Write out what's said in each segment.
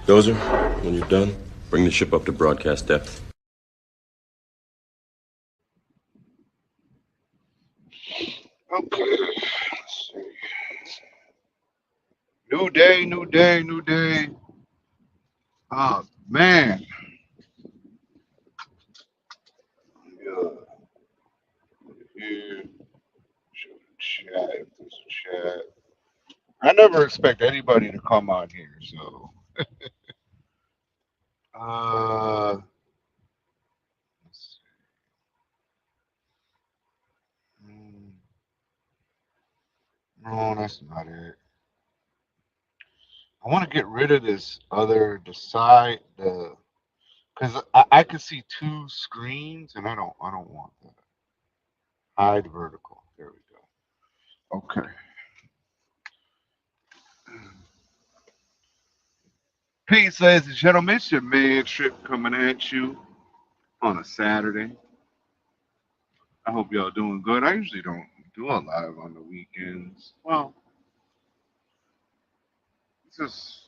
Dozer, when you're done, bring the ship up to broadcast depth. Okay. Let's see. New day, new day, new day. Oh man. Yeah. Here. Show the chat if there's a chat. I never expect anybody to come on here, so let's see. No, that's not it. I want to get rid of this other the side the because I can see two screens and I don't want that. Hide vertical. There we go. Okay. Peace, ladies and gentlemen. It's your man Trip coming at you on a Saturday. I hope y'all doing good. I usually don't do a live on the weekends. Well, it just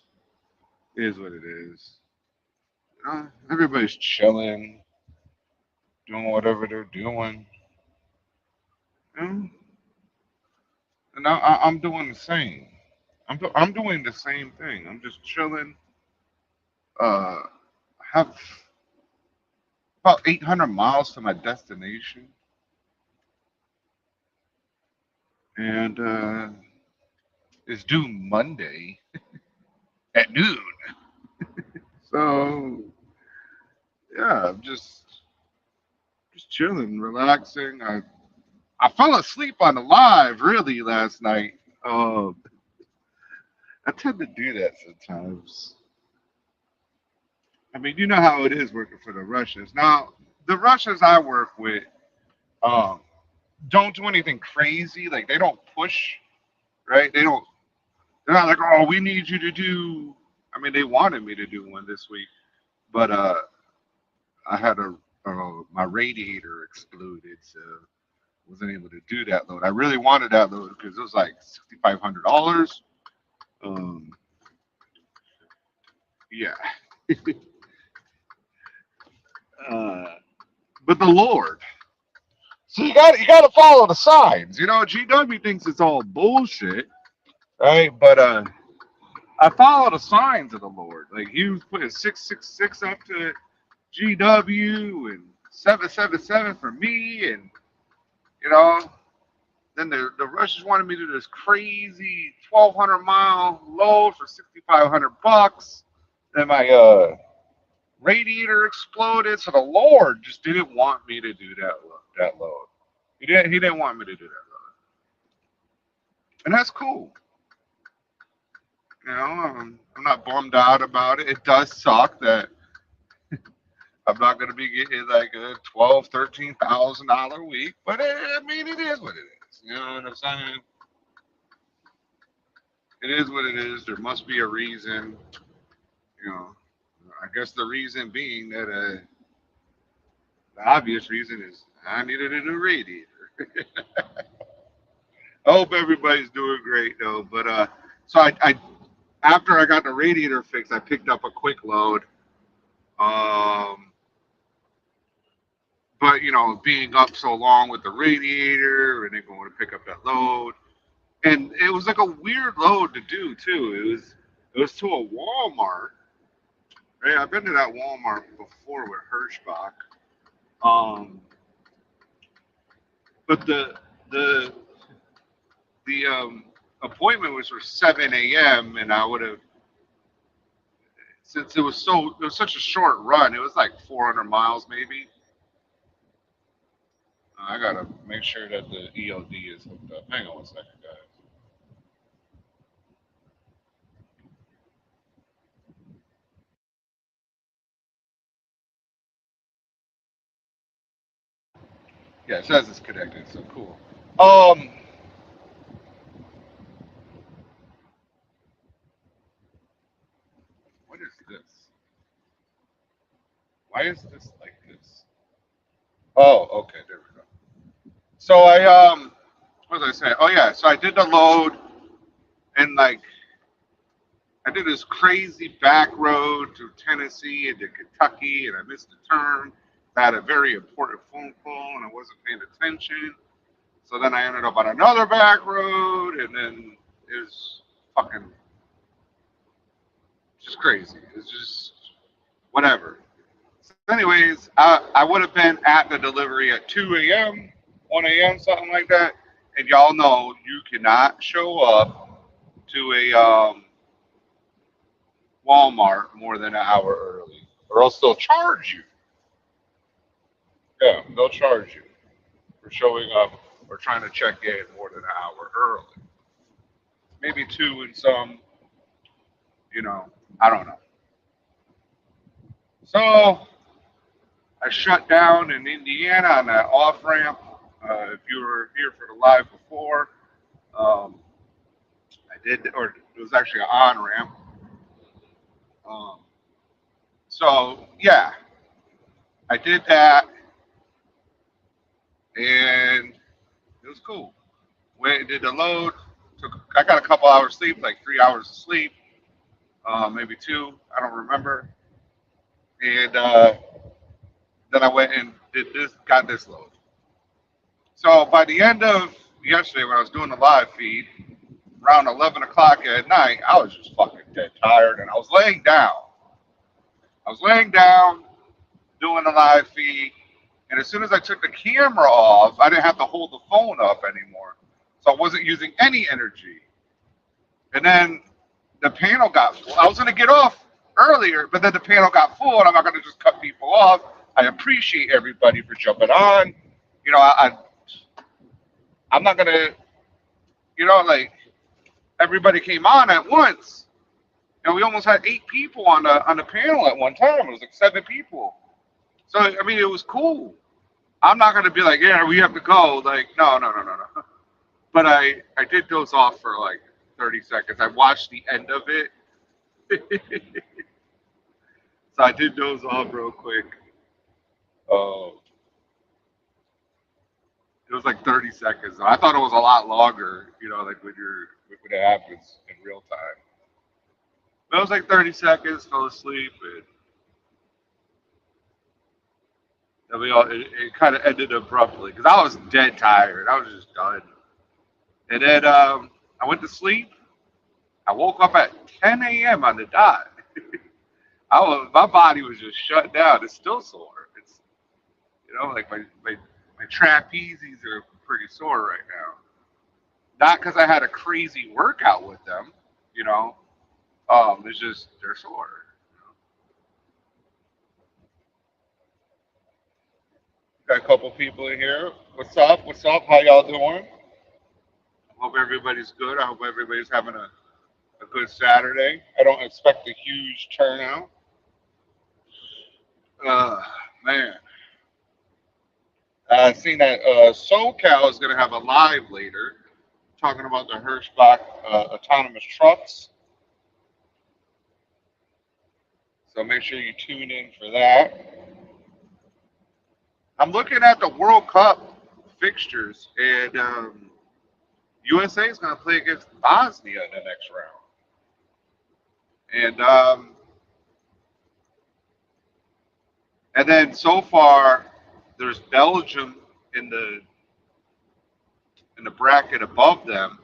is what it is. Everybody's chilling, doing whatever they're doing, and, I'm doing the same. I'm doing the same thing. I'm just chilling. I have about 800 miles to my destination, and it's due Monday at noon. So yeah, I'm just chilling, relaxing. I fell asleep on the live really last night. I tend to do that sometimes. I mean, you know how it is working for the Russians. Now, the Russians I work with um, don't do anything crazy. Like they don't push, right? They don't. They're not like, oh, we need you to do. I mean, they wanted me to do one this week, but I had my radiator exploded, so wasn't able to do that load. I really wanted that load because it was like $6,500. Um, yeah, uh, but the Lord. So you got to follow the signs. You know, GW thinks it's all bullshit, right? But I follow the signs of the Lord. Like he was putting 666 up to GW and 777 for me, and you know, then the Russians wanted me to do this crazy 1,200-mile load for $6,500. Then my radiator exploded, so the Lord just didn't want me to do that load. He didn't want me to do that load, and that's cool. You know, I'm not bummed out about it. It does suck that I'm not going to be getting like a $12,000, $13,000 a week, but I mean, it is what it is. You know what I'm saying? It is what it is. There must be a reason. You know, I guess the reason being that the obvious reason is I needed a new radiator. I hope everybody's doing great though. But so I after I got the radiator fixed, I picked up a quick load. Um, but you know, being up so long with the radiator and then going to pick up that load, and it was like a weird load to do too. It was to a Walmart. Right? I've been to that Walmart before with Hirschbach. Um, but the the appointment was for 7 a.m. and I would have since it was such a short run. It was like 400 miles maybe. I gotta make sure that the EOD is hooked up. Hang on one second, guys. Yeah, it says it's connected, so cool. Um, what is this? Why is this like this? Oh, okay, there we go. So what was I saying? Oh yeah, so I did the load and like I did this crazy back road through Tennessee into Kentucky, and I missed a turn. I had a very important phone call, and I wasn't paying attention. So then I ended up on another back road, and then it was fucking just crazy. It's just whatever. So anyways, I would have been at the delivery at 2 a.m., 1 a.m., something like that. And y'all know you cannot show up to a Walmart more than an hour early, or else they'll charge you. Yeah, they'll charge you for showing up or trying to check in more than an hour early. Maybe two in some, I don't know. So I shut down in Indiana on that off ramp. If you were here for the live before, um, I did, or it was actually an on ramp. Um, so yeah, I did that, and it was cool. Went and did the load. I got a couple hours sleep, like 3 hours of sleep, maybe two. I don't remember. And then I went and did this, got this load. So by the end of yesterday, when I was doing the live feed, around 11 o'clock at night, I was just fucking dead tired, and I was laying down. I was laying down doing the live feed, and as soon as I took the camera off, I didn't have to hold the phone up anymore. So I wasn't using any energy. And then the panel got full. I was going to get off earlier, but then the panel got full, and I'm not going to just cut people off. I appreciate everybody for jumping on. I'm not going to, like, everybody came on at once. And we almost had 8 people on the panel at one time. It was like 7 people. So, I mean, it was cool. I'm not going to be like, yeah, we have to go. Like, no. But I did those off for like 30 seconds. I watched the end of it. So I did those off real quick. It was like 30 seconds. I thought it was a lot longer, like when it happens in real time. But it was like 30 seconds, fell asleep, and it kind of ended abruptly because I was dead tired. I was just done. And then I went to sleep. I woke up at 10 a.m. on the dot. My body was just shut down. It's still sore. It's like my trapezes are pretty sore right now. Not because I had a crazy workout with them, it's just they're sore. Got a couple people in here. What's up? What's up? How y'all doing? I hope everybody's good. I hope everybody's having a good Saturday. I don't expect a huge turnout. Man. I seen that SoCal is going to have a live later talking about the Hirschbach autonomous trucks. So make sure you tune in for that. I'm looking at the World Cup fixtures, and USA is going to play against Bosnia in the next round. And then so far, there's Belgium in the bracket above them.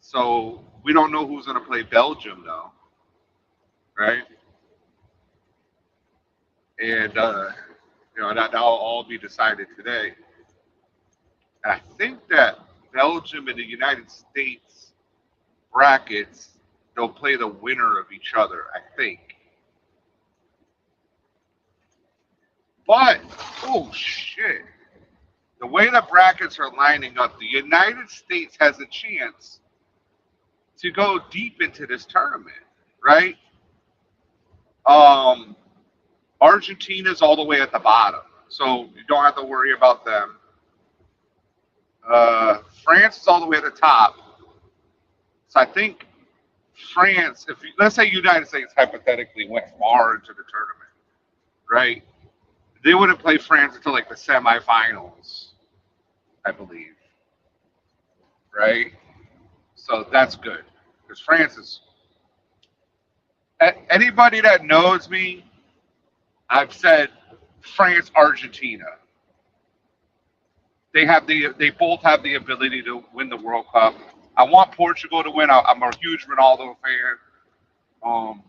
So we don't know who's going to play Belgium though, right? And that'll all be decided today. And I think that Belgium and the United States brackets, they'll play the winner of each other, I think. But, oh shit, the way the brackets are lining up, the United States has a chance to go deep into this tournament, right? Argentina's all the way at the bottom, so you don't have to worry about them. France is all the way at the top. So I think France, let's say United States hypothetically went far into the tournament, right? They wouldn't play France until like the semifinals, I believe. Right? So that's good. because France is. Anybody that knows me, I've said France, Argentina. They both have the ability to win the World Cup. I want Portugal to win. I'm a huge Ronaldo fan. Um,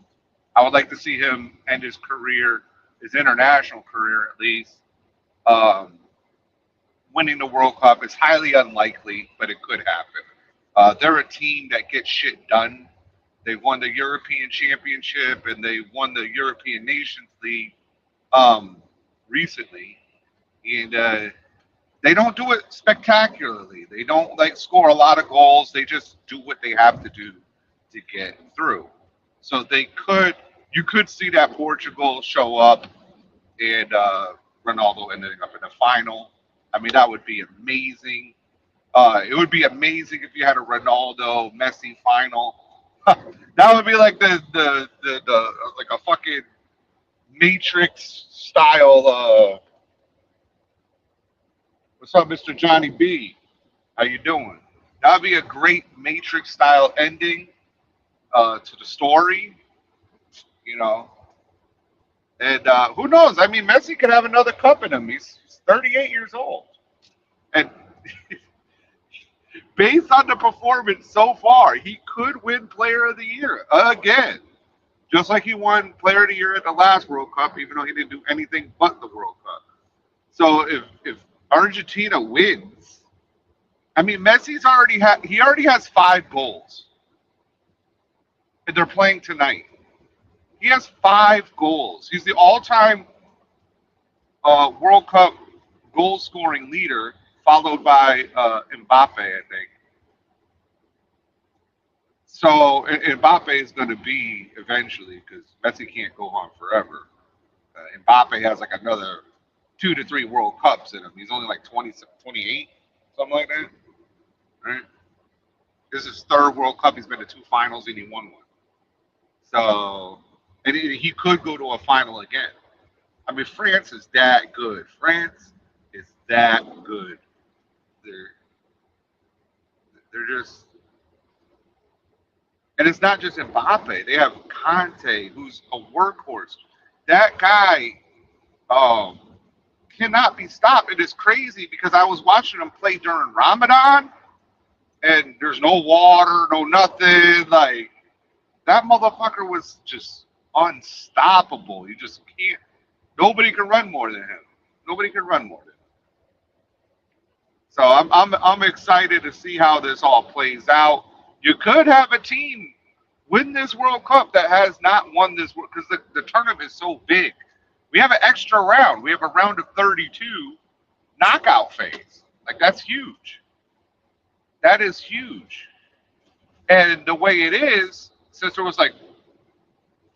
I would like to see him end his career, his international career at least, um, winning the World Cup. It's highly unlikely, but it could happen. They're a team that gets shit done. They won the European Championship and they won the European Nations League um, recently, and they don't do it spectacularly. They don't like score a lot of goals. They just do what they have to do to get through. So you could see that Portugal show up and Ronaldo ending up in the final. I mean, that would be amazing. It would be amazing if you had a Ronaldo Messi final. That would be like the like a fucking Matrix style. What's up, Mr. Johnny B? How you doing? That'd be a great Matrix style ending to the story, you know. And who knows? I mean, Messi could have another cup in him. He's 38 years old, and based on the performance so far, he could win Player of the Year again. Just like he won Player of the Year at the last World Cup, even though he didn't do anything but the World Cup. So if Argentina wins, I mean he already has 5 goals, and they're playing tonight. He has 5 goals. He's the all-time World Cup goal scoring leader, followed by Mbappe, I think. So Mbappe is going to be eventually because Messi can't go on forever. Mbappe has like another 2 to 3 World Cups in him. He's only like 20, 28, something like that. Right? This is his 3rd World Cup. He's been to 2 finals and he won one. So, and he could go to a final again. I mean, France is that good. France is that good. They're they're just, and it's not just Mbappe. They have Conte, who's a workhorse. That guy um, cannot be stopped. It is crazy because I was watching him play during Ramadan, and there's no water, no nothing. Like that motherfucker was just unstoppable. You just can't. Nobody can run more than him. Nobody can run more than him. So I'm excited to see how this all plays out. You could have a team win this World Cup that has not won this because the tournament is so big. We have an extra round. We have a round of 32 knockout phase. Like that's huge. That is huge. And the way it is, since there was like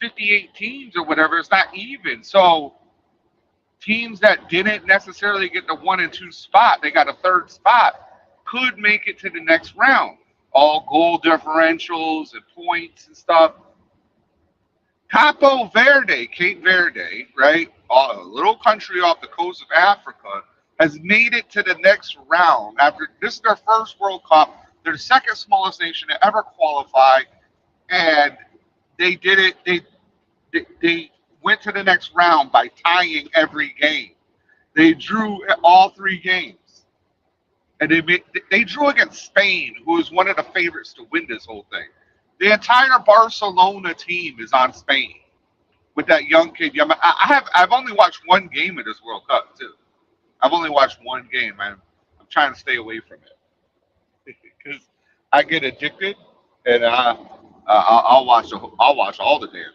58 teams or whatever, it's not even. So teams that didn't necessarily get the 1 and 2 spot, they got a 3rd spot, could make it to the next round. All goal differentials and points and stuff. Cape Verde, right, a little country off the coast of Africa, has made it to the next round. After this is their 1st World Cup, they're the 2nd smallest nation to ever qualify, and they did it. They went to the next round by tying every game. They drew all 3 games, and they drew against Spain, who is one of the favorites to win this whole thing. The entire Barcelona team is on Spain with that young kid. I've only watched one game of this World Cup too. I've only watched one game. I'm trying to stay away from it because I get addicted, and I'll watch all the damn games.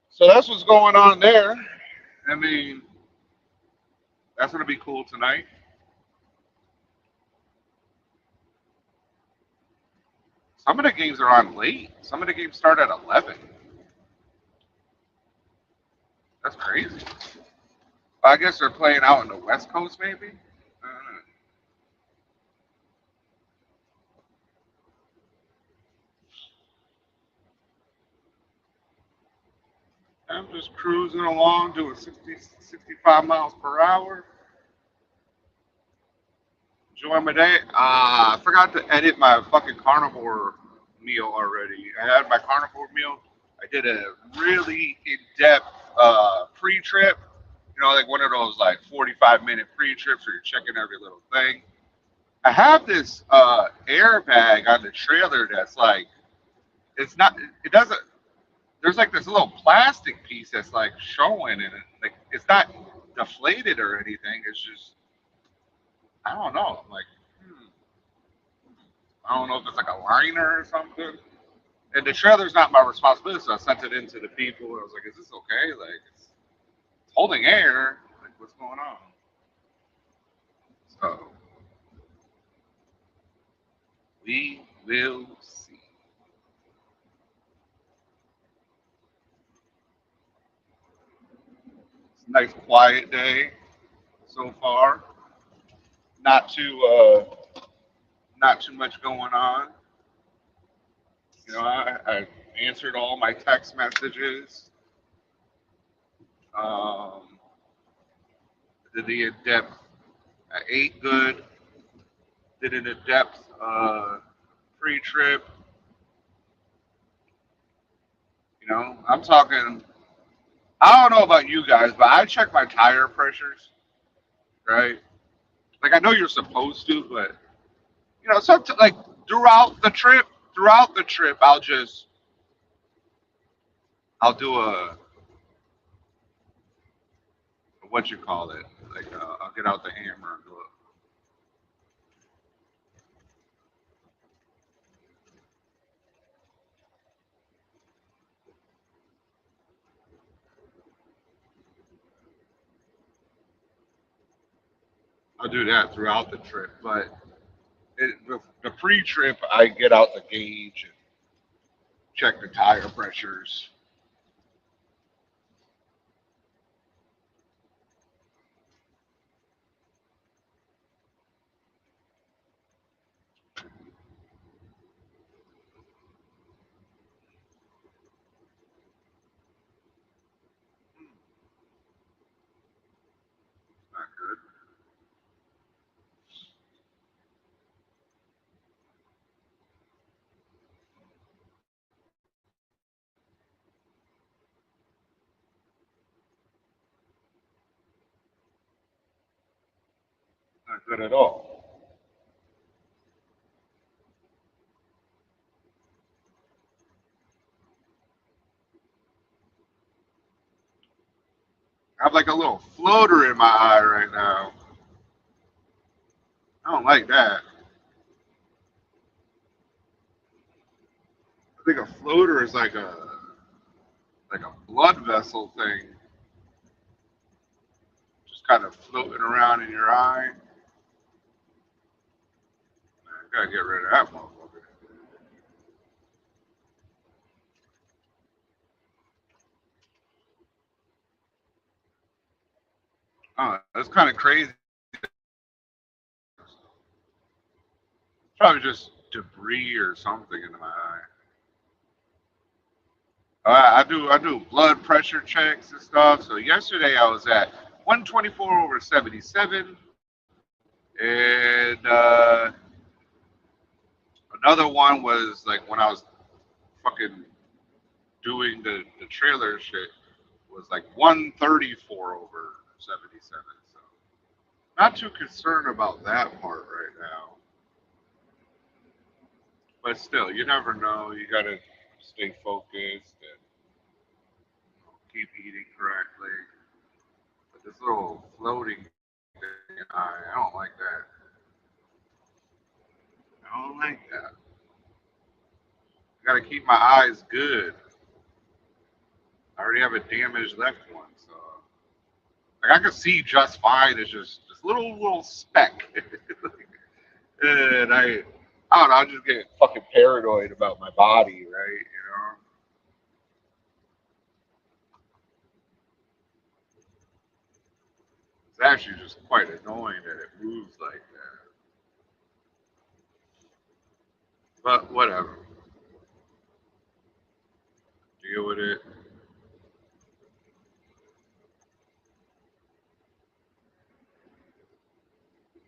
So that's what's going on there. I mean, that's gonna be cool tonight. Some of the games are on late. Some of the games start at 11. That's crazy. I guess they're playing out on the West Coast, maybe. I'm just cruising along, doing 60, 65 miles per hour. Enjoy my day. I forgot to edit my fucking carnivore meal already. I had my carnivore meal. I did a really in-depth pre-trip. You know, like one of those like 45-minute pre-trips where you're checking every little thing. I have this airbag on the trailer that's like it's not. It doesn't. There's like this little plastic piece that's like showing, and like it's not deflated or anything. It's just I don't know. I'm like, hmm, I don't know if it's like a liner or something. And the trailer's not my responsibility, so I sent it in to the people. I was like, "Is this okay? Like, it's holding air. Like, what's going on?" So we will see. It's a nice quiet day so far. Not too not too much going on. You know, I answered all my text messages. Um, did the in depth. I ate good. Did an in depth pre trip. You know, I'm talking. I don't know about you guys, but I check my tire pressures, right? Like I know you're supposed to, but you know, sometimes like throughout the trip, I'll do a what you call it, like I'll get out the hammer and do it. I'll do that throughout the trip, but the pre-trip, I get out the gauge and check the tire pressures. Not good. Not good at all. I have like a little floater in my eye right now. I don't like that. I think a floater is like a blood vessel thing, just kind of floating around in your eye. Man, gotta get rid of that motherfucker. That's kind of crazy. Probably just debris or something in my eye. I do blood pressure checks and stuff. So yesterday I was at 124 over 77, and another one was like when I was fucking doing the trailer shit was like 134 over 77. So not too concerned about that part right now. But still, you never know. You gotta stay focused and keep eating correctly. But this little floating thing, I don't like that. I don't like that. I gotta keep my eyes good. I already have a damaged left one, so like I can see just fine. It's just this little speck, and I don't know. I just get fucking paranoid about my body, right? You know, it's actually just quite annoying that it moves like that. But whatever, deal with it.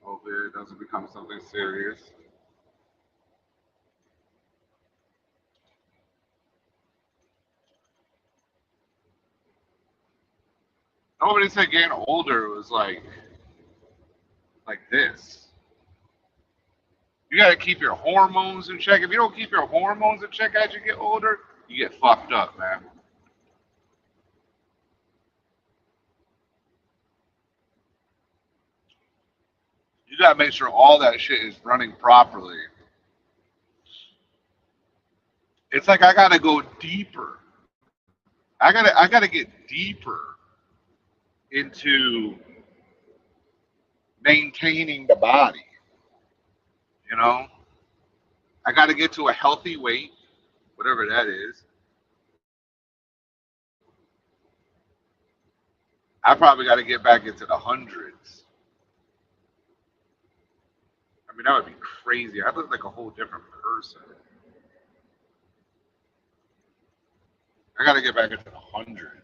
Hopefully it doesn't become something serious. Nobody said getting older was like this. You got to keep your hormones in check. If you don't keep your hormones in check as you get older, you get fucked up, man. You got to make sure all that shit is running properly. It's like I got to go deeper. I got to get deeper into maintaining the body. You know, I got to get to a healthy weight, whatever that is. I probably got to get back into the hundreds. I mean, that would be crazy. I look like a whole different person. I got to get back into the hundreds.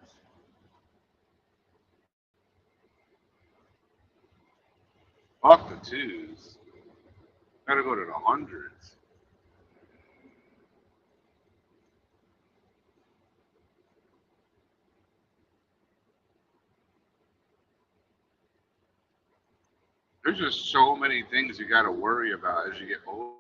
Fuck the twos. Got to go to the hundreds. There's just so many things you got to worry about as you get older.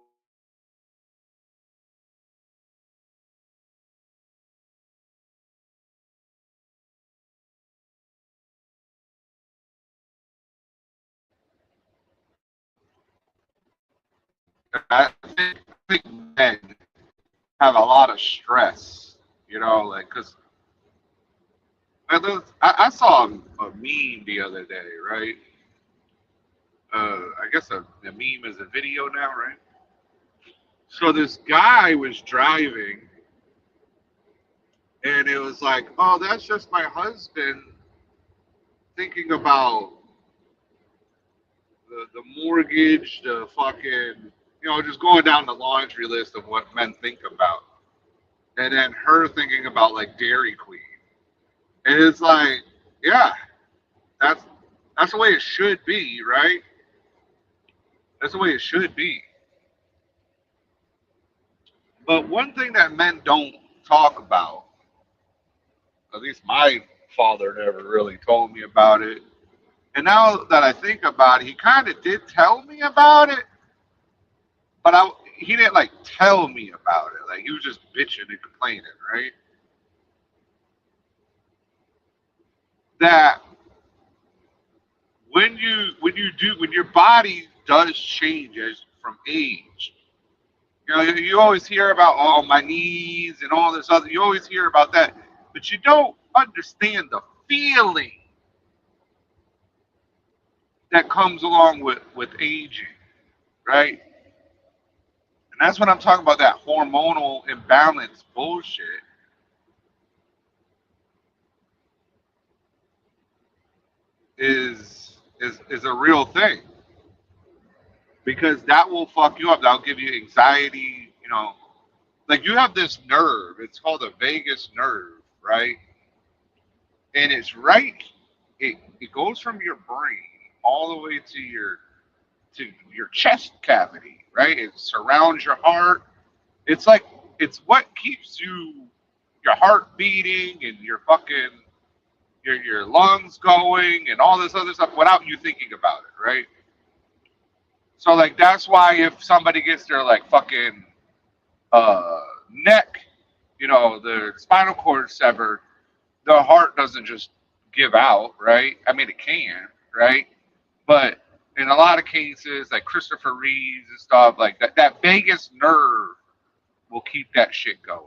I think men have a lot of stress, you know, like, because I saw a meme the other day, right? I guess a meme is a video now, right? So this guy was driving, and it was like, oh, that's just my husband thinking about the mortgage, the fucking, just going down the laundry list of what men think about. And then her thinking about like Dairy Queen. And it's like, yeah, that's that's the way it should be, right? That's the way it should be. But one thing that men don't talk about, at least my father never really told me about it. And now that I think about it, he kind of did tell me about it, but he didn't like tell me about it. Like he was just bitching and complaining, right? That when your body does change as from age, you always hear about my knees and all this other. You always hear about that, but you don't understand the feeling that comes along with aging, right? And that's what I'm talking about. That hormonal imbalance bullshit is a real thing because that will fuck you up. That'll give you anxiety. Like you have this nerve. It's called the vagus nerve, right? And it's right. It goes from your brain all the way to your chest cavity, right? It surrounds your heart. It's like it's what keeps your heart beating and your lungs going and all this other stuff without you thinking about it, right? So like that's why if somebody gets their like fucking neck, the spinal cord severed, the heart doesn't just give out, right? I mean it can, right? But in a lot of cases, like Christopher Reeves and stuff, like that vagus nerve will keep that shit going.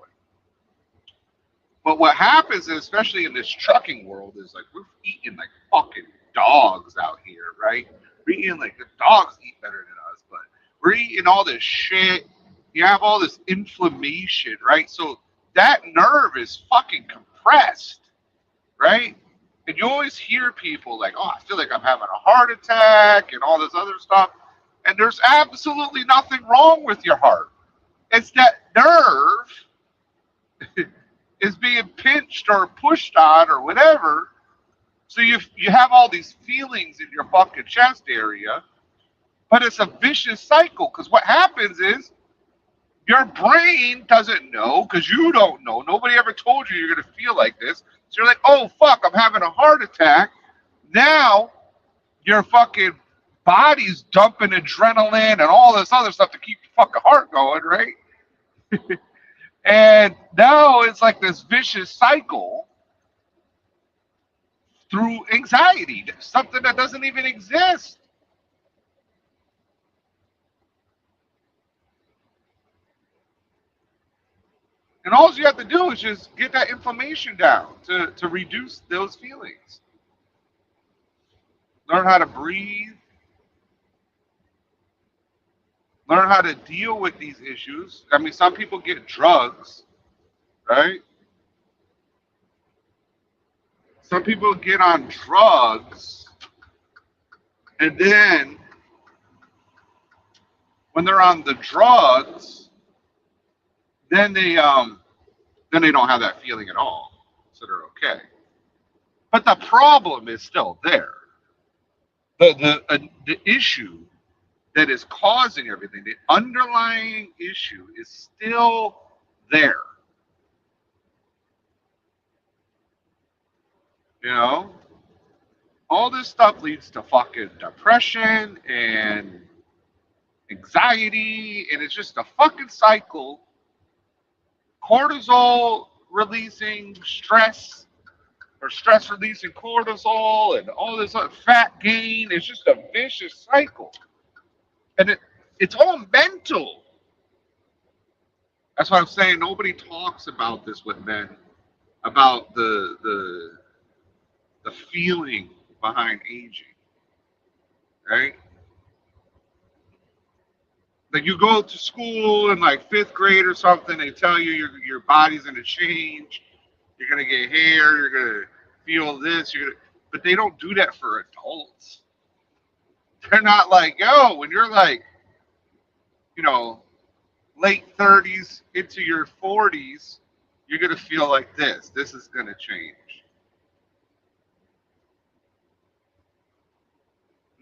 But what happens, especially in this trucking world, is like we're eating like fucking dogs out here, right? We're eating like the dogs eat better than us, but we're eating all this shit. You have all this inflammation, right? So that nerve is fucking compressed, right? And you always hear people like, oh, I feel like I'm having a heart attack and all this other stuff. And there's absolutely nothing wrong with your heart. It's that nerve is being pinched or pushed on or whatever. So you have all these feelings in your fucking chest area. But it's a vicious cycle because what happens is your brain doesn't know because you don't know. Nobody ever told you you're going to feel like this. So you're like, oh, fuck, I'm having a heart attack. Now your fucking body's dumping adrenaline and all this other stuff to keep your fucking heart going, right? And now it's like this vicious cycle through anxiety, something that doesn't even exist. And all you have to do is just get that inflammation down to reduce those feelings. Learn how to breathe. Learn how to deal with these issues. I mean, some people get drugs, right? Some people get on drugs, and then when they're on the drugs, then they don't have that feeling at all, so they're okay. But the problem is still there. The issue that is causing everything, the underlying issue is still there. You know, all this stuff leads to fucking depression and anxiety, and it's just a fucking cycle. Cortisol releasing stress, or stress releasing cortisol, and all this other fat gain. It's just a vicious cycle. And it's all mental. That's why I'm saying nobody talks about this with men, about the feeling behind aging, right? Like you go to school in like 5th grade or something, they tell you your body's gonna change, you're gonna get hair, you're gonna feel this, but they don't do that for adults. They're not like, yo, when you're like, you know, late 30s into your 40s, you're gonna feel like this. This is gonna change.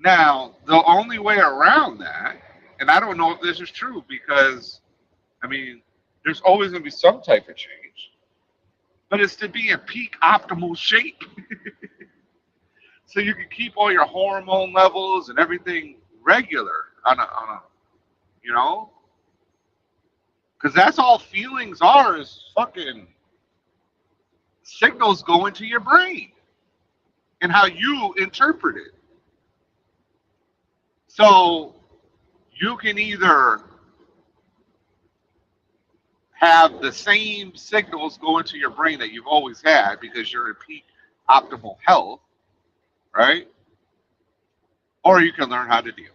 Now, the only way around that, and I don't know if this is true because, I mean, there's always going to be some type of change, but it's to be in peak optimal shape. So you can keep all your hormone levels and everything regular on a you know? Because that's all feelings are, is fucking signals going to your brain and how you interpret it. So you can either have the same signals go into your brain that you've always had because you're in peak optimal health, right? Or you can learn how to deal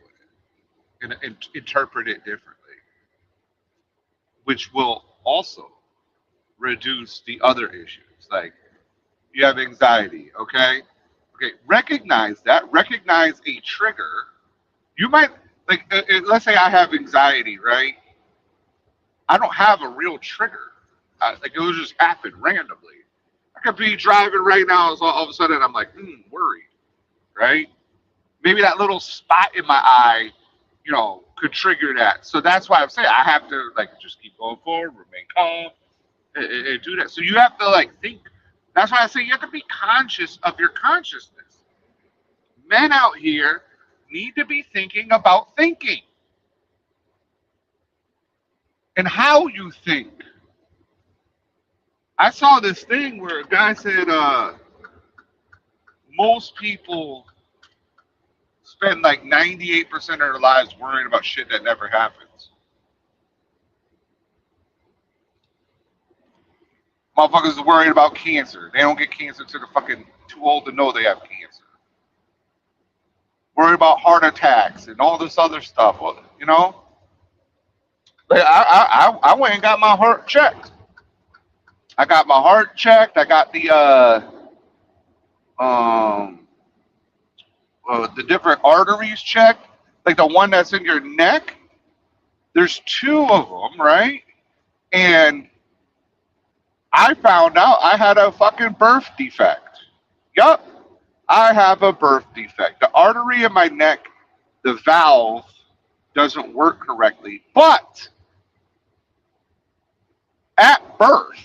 with it and interpret it differently, which will also reduce the other issues. Like you have anxiety, okay? Okay, recognize that. Recognize a trigger. You might, like, let's say I have anxiety, right? I don't have a real trigger. Like, it will just happen randomly. I could be driving right now, so all of a sudden I'm like, worried, right? Maybe that little spot in my eye, you know, could trigger that. So that's why I'm saying I have to, like, just keep going forward, remain calm, and do that. So you have to, like, think. That's why I say you have to be conscious of your consciousness. Men out here need to be thinking about thinking and how you think. I saw this thing where a guy said most people spend like 98% of their lives worrying about shit that never happens. Motherfuckers are worried about cancer. They don't get cancer until they're fucking too old to know they have cancer. Worried about heart attacks and all this other stuff, you know? Like I went and got my heart checked. I got my heart checked. I got the different arteries checked. Like the one that's in your neck. There's 2 of them, right? And I found out I had a fucking birth defect. Yup. I have a birth defect. The artery in my neck, the valve doesn't work correctly. But at birth,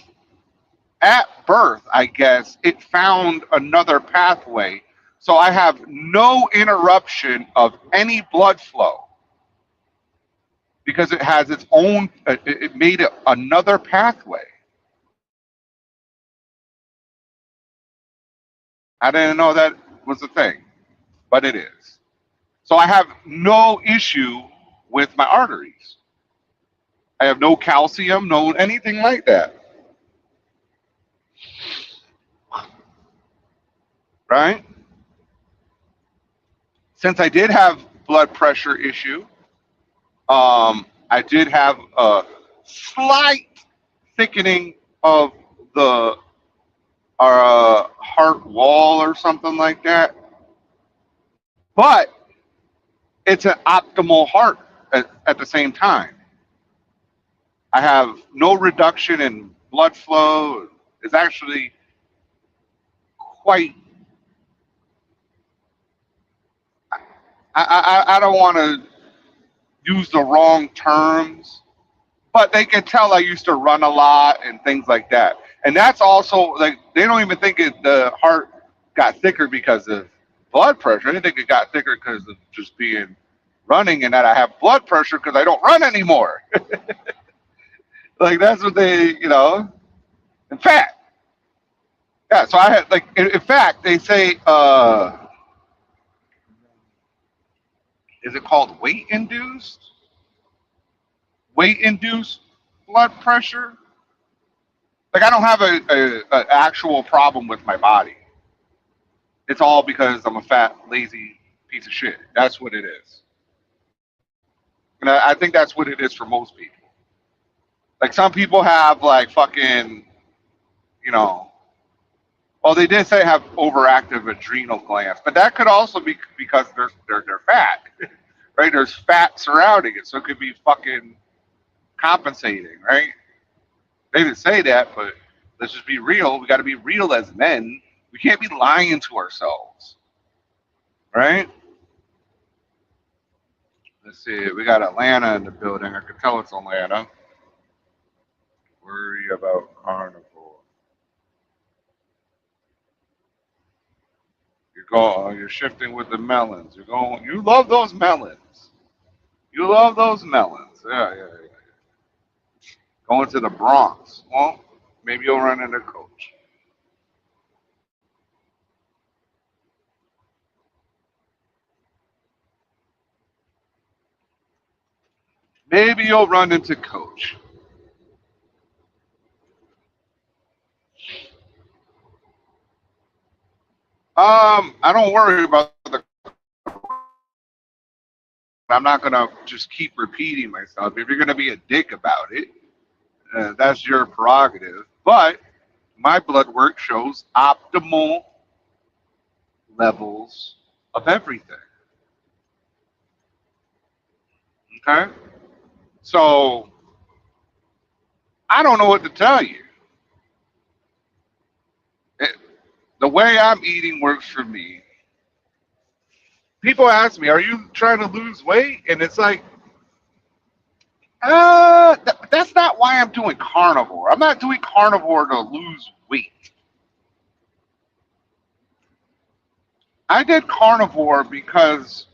I guess, it found another pathway. So I have no interruption of any blood flow because it has its own, it made it another pathway. I didn't know that was a thing, but it is. So I have no issue with my arteries. I have no calcium, no anything like that. Right? Since I did have blood pressure issue, I did have a slight thickening of the heart wall or something like that. But it's an optimal heart at the same time. I have no reduction in blood flow. It's actually quite. I don't want to use the wrong terms, but they can tell I used to run a lot and things like that. And that's also like they don't even think the heart got thicker because of blood pressure. They think it got thicker because of just being running, and that I have blood pressure because I don't run anymore. Like that's what they, in fact, yeah. So I had like, in fact, they say, is it called weight induced blood pressure? Like I don't have a actual problem with my body. It's all because I'm a fat, lazy piece of shit. That's what it is. And I think that's what it is for most people. Like some people have like fucking, you know, well, they did say have overactive adrenal glands, but that could also be because they're fat, right? There's fat surrounding it, so it could be fucking compensating, right? They didn't say that, but let's just be real. We got to be real as men. We can't be lying to ourselves, right? Let's see. We got Atlanta in the building. I could tell it's Atlanta. Worry about carnivore. You're shifting with the melons. You're going. You love those melons. You love those melons. Yeah. Going to the Bronx. Well, maybe you'll run into Coach. Maybe you'll run into Coach. I don't worry about the. I'm not gonna just keep repeating myself. If you're gonna be a dick about it, that's your prerogative. But my blood work shows optimal levels of everything. Okay, so I don't know what to tell you. It, the way I'm eating works for me. People ask me, "Are you trying to lose weight?" And it's like, that's not why I'm doing carnivore. I'm not doing carnivore to lose weight. I did carnivore because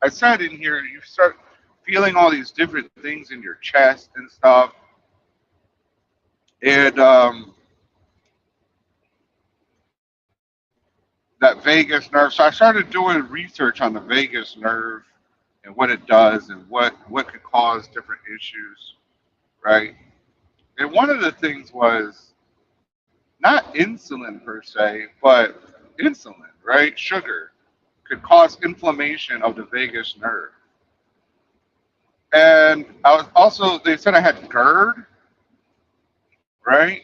I said in here, you start feeling all these different things in your chest and stuff. And that vagus nerve. So I started doing research on the vagus nerve and what it does and what could cause different issues, right? And one of the things was not insulin per se, but insulin, right? Sugar could cause inflammation of the vagus nerve. And I was also, they said I had GERD, right?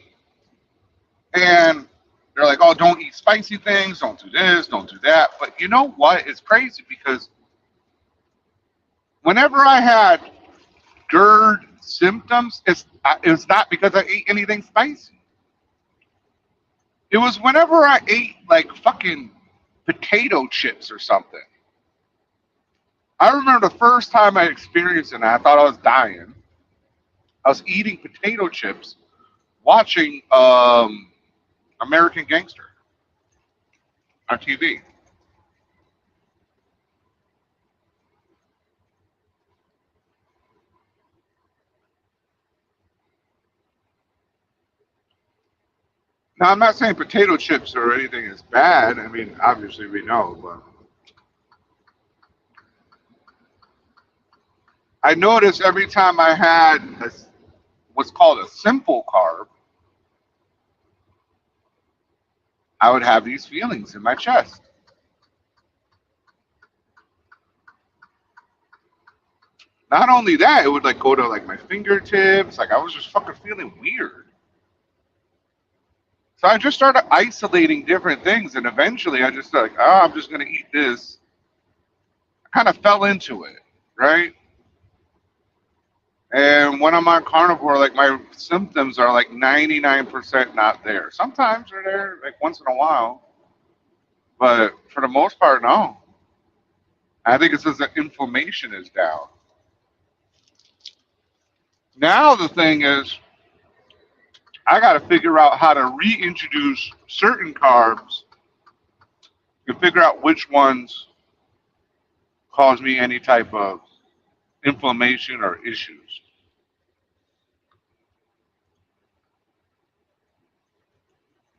And they're like, oh, don't eat spicy things, don't do this, don't do that. But you know what? It's crazy because whenever I had GERD symptoms, it's not because I ate anything spicy. It was whenever I ate like fucking potato chips or something. I remember the first time I experienced it, and I thought I was dying. I was eating potato chips, watching American Gangster on TV. Now, I'm not saying potato chips or anything is bad. I mean, obviously we know, but I noticed every time I had what's called a simple carb, I would have these feelings in my chest. Not only that, it would like go to like my fingertips. Like I was just fucking feeling weird. So I just started isolating different things, and eventually I just like, oh, I'm just gonna eat this. I kind of fell into it, right? And when I'm on carnivore, like my symptoms are like 99% not there. Sometimes they're there, like once in a while, but for the most part, no. I think it's just that inflammation is down. Now the thing is, I got to figure out how to reintroduce certain carbs and figure out which ones cause me any type of inflammation or issues.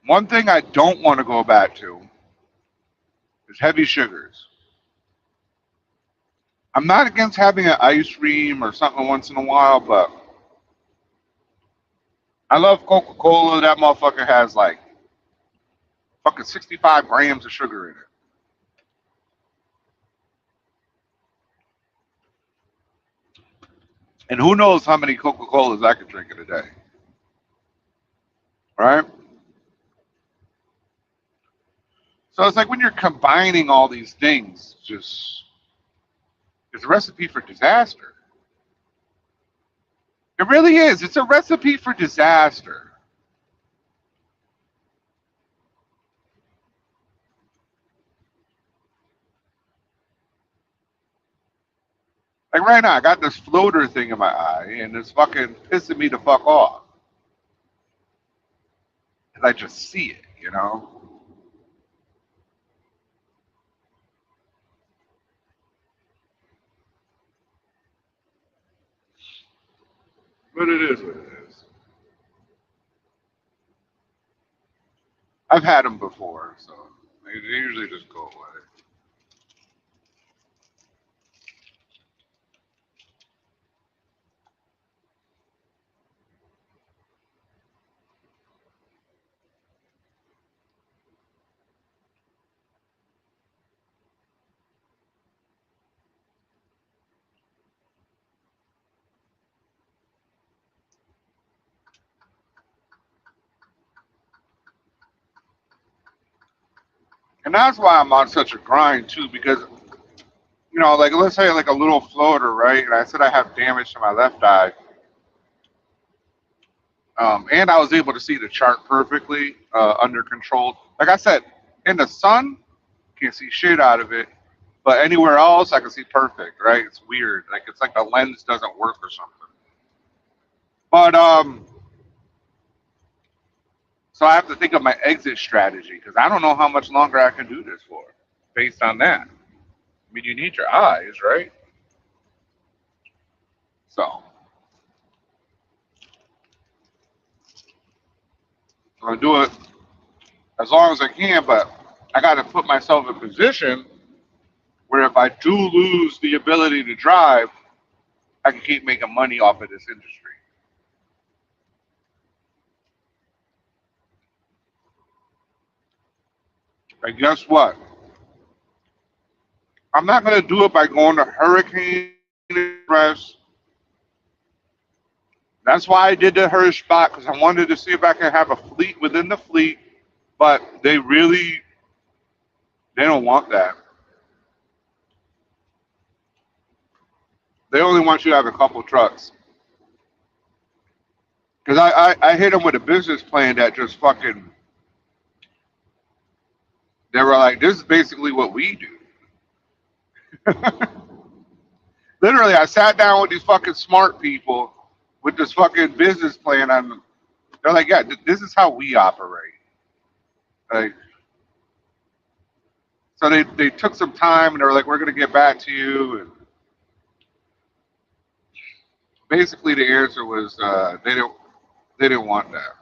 One thing I don't want to go back to is heavy sugars. I'm not against having an ice cream or something once in a while, but I love Coca Cola. That motherfucker has like fucking 65 grams of sugar in it. And who knows how many Coca Colas I could drink in a day, right? So it's like when you're combining all these things, just it's a recipe for disaster. It really is. It's a recipe for disaster. Like right now, I got this floater thing in my eye, and it's fucking pissing me the fuck off. And I just see it, you know? But it is what it is. I've had them before, so they usually just go away. And that's why I'm on such a grind, too, because, like let's say like a little floater, right? And I said I have damage to my left eye. And I was able to see the chart perfectly under control. Like I said, in the sun, can't see shit out of it, but anywhere else, I can see perfect. Right? It's weird. Like it's like the lens doesn't work or something. But so I have to think of my exit strategy because I don't know how much longer I can do this for, based on that. I mean, you need your eyes, right? So I'm gonna do it as long as I can, but I got to put myself in a position where if I do lose the ability to drive, I can keep making money off of this industry. And guess what? I'm not going to do it by going to Hurricane Express. That's why I did the Hirsch spot because I wanted to see if I can have a fleet within the fleet, but they don't want that. They only want you to have a couple trucks. Because I hit them with a business plan that just fucking, they were like, this is basically what we do. Literally, I sat down with these fucking smart people with this fucking business plan. They're like, yeah, this is how we operate. Like, so they took some time and they were like, we're gonna get back to you. And basically, the answer was they didn't want that.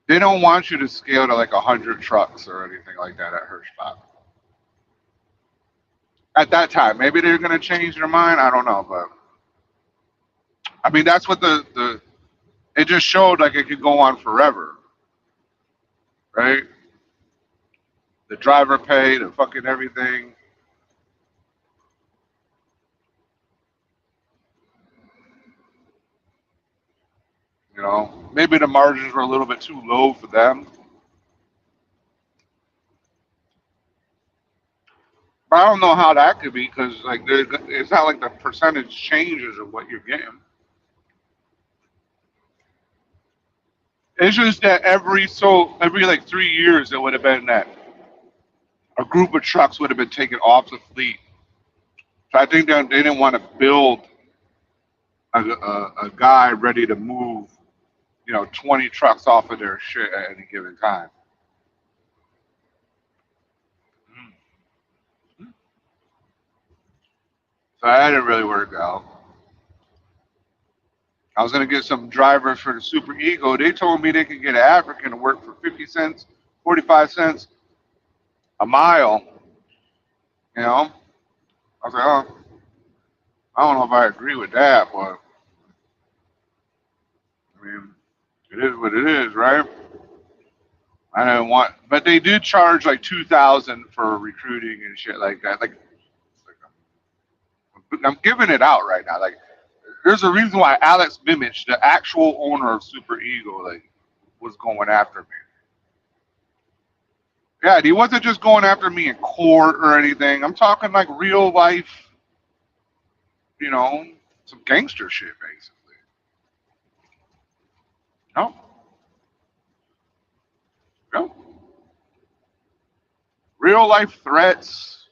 They don't want you to scale to like 100 trucks or anything like that at Hirschbach. At that time, maybe they're gonna change their mind. I don't know, but I mean that's what the it just showed like it could go on forever, right? The driver pay, the fucking everything. You know, maybe the margins were a little bit too low for them. But I don't know how that could be because like it's not like the percentage changes of what you're getting. It's just that every like 3 years it would have been that a group of trucks would have been taken off the fleet. So I think they didn't want to build a guy ready to move, 20 trucks off of their shit at any given time. So that didn't really work out. I was gonna get some drivers for the Super Ego. They told me they could get an African to work for 50 cents, 45 cents a mile. You know, I was like, oh, I don't know if I agree with that, but I mean, it is what it is, right? I don't want, but they did charge like 2,000 for recruiting and shit like that. Like, I'm giving it out right now. Like, there's a reason why Alex Mimich, the actual owner of Super Ego, like, was going after me. Yeah, he wasn't just going after me in court or anything. I'm talking like real life, you know, some gangster shit, basically. No, no, real life threats,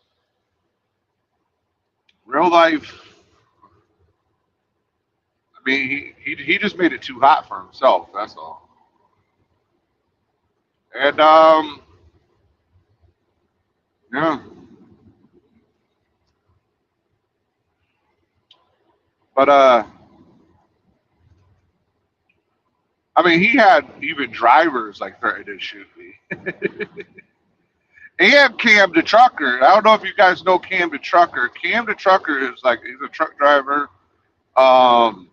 real life. I mean, he just made it too hot for himself. That's all. And yeah, but I mean, he had even drivers like threatening to shoot me. And Cam the trucker. I don't know if you guys know Cam the trucker. Cam the trucker is like he's a truck driver. Um,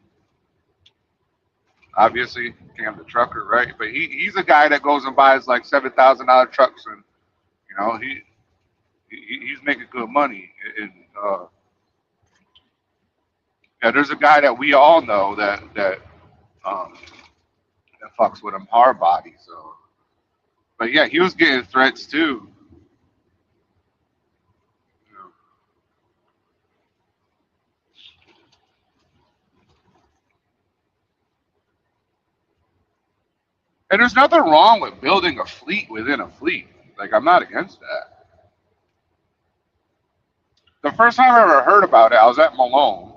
Obviously Cam the trucker, right? But he's a guy that goes and buys like $7,000 trucks, and he's making good money. And yeah, there's a guy that we all know um, that fucks with him hard body. So, but yeah, he was getting threats too. You know. And there's nothing wrong with building a fleet within a fleet. Like I'm not against that. The first time I ever heard about it, I was at Malone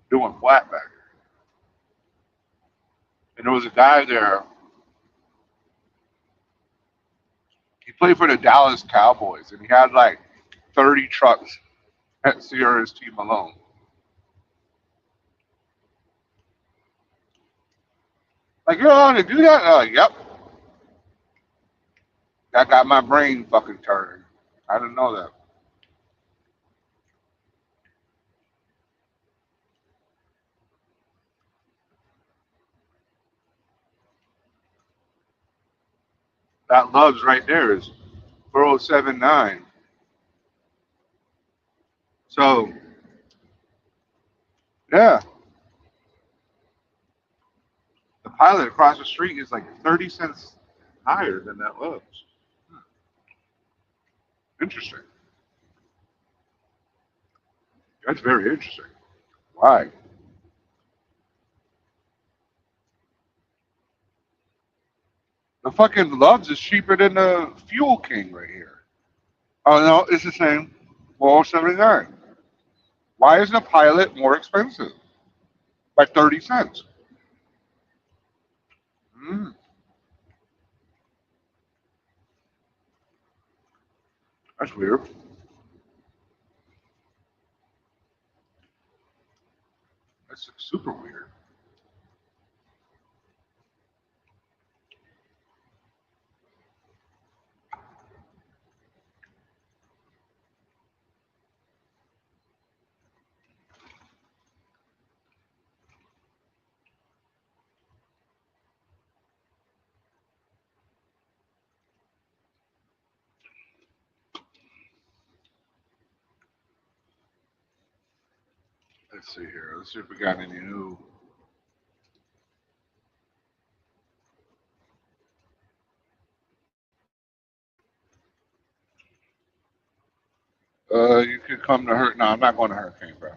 doing flatback, and there was a guy there. He played for the Dallas Cowboys, and he had like 30 trucks at Sierra's team alone. Like, you know how to do that? Yep. That got my brain fucking turning. I didn't know that. That Love's right there is 4079. So, yeah, the pilot across the street is like 30 cents higher than that Love's. Hmm. Interesting. That's very interesting. Why? The fucking Loves is cheaper than the Fuel King right here. Oh no, it's the same. 479. Why is the Pilot more expensive? By 30 cents. Mm, that's weird. That's super weird. Let's see here. Let's see if we got any new. You could come to Hurricane. No, I'm not going to Hurricane, bro.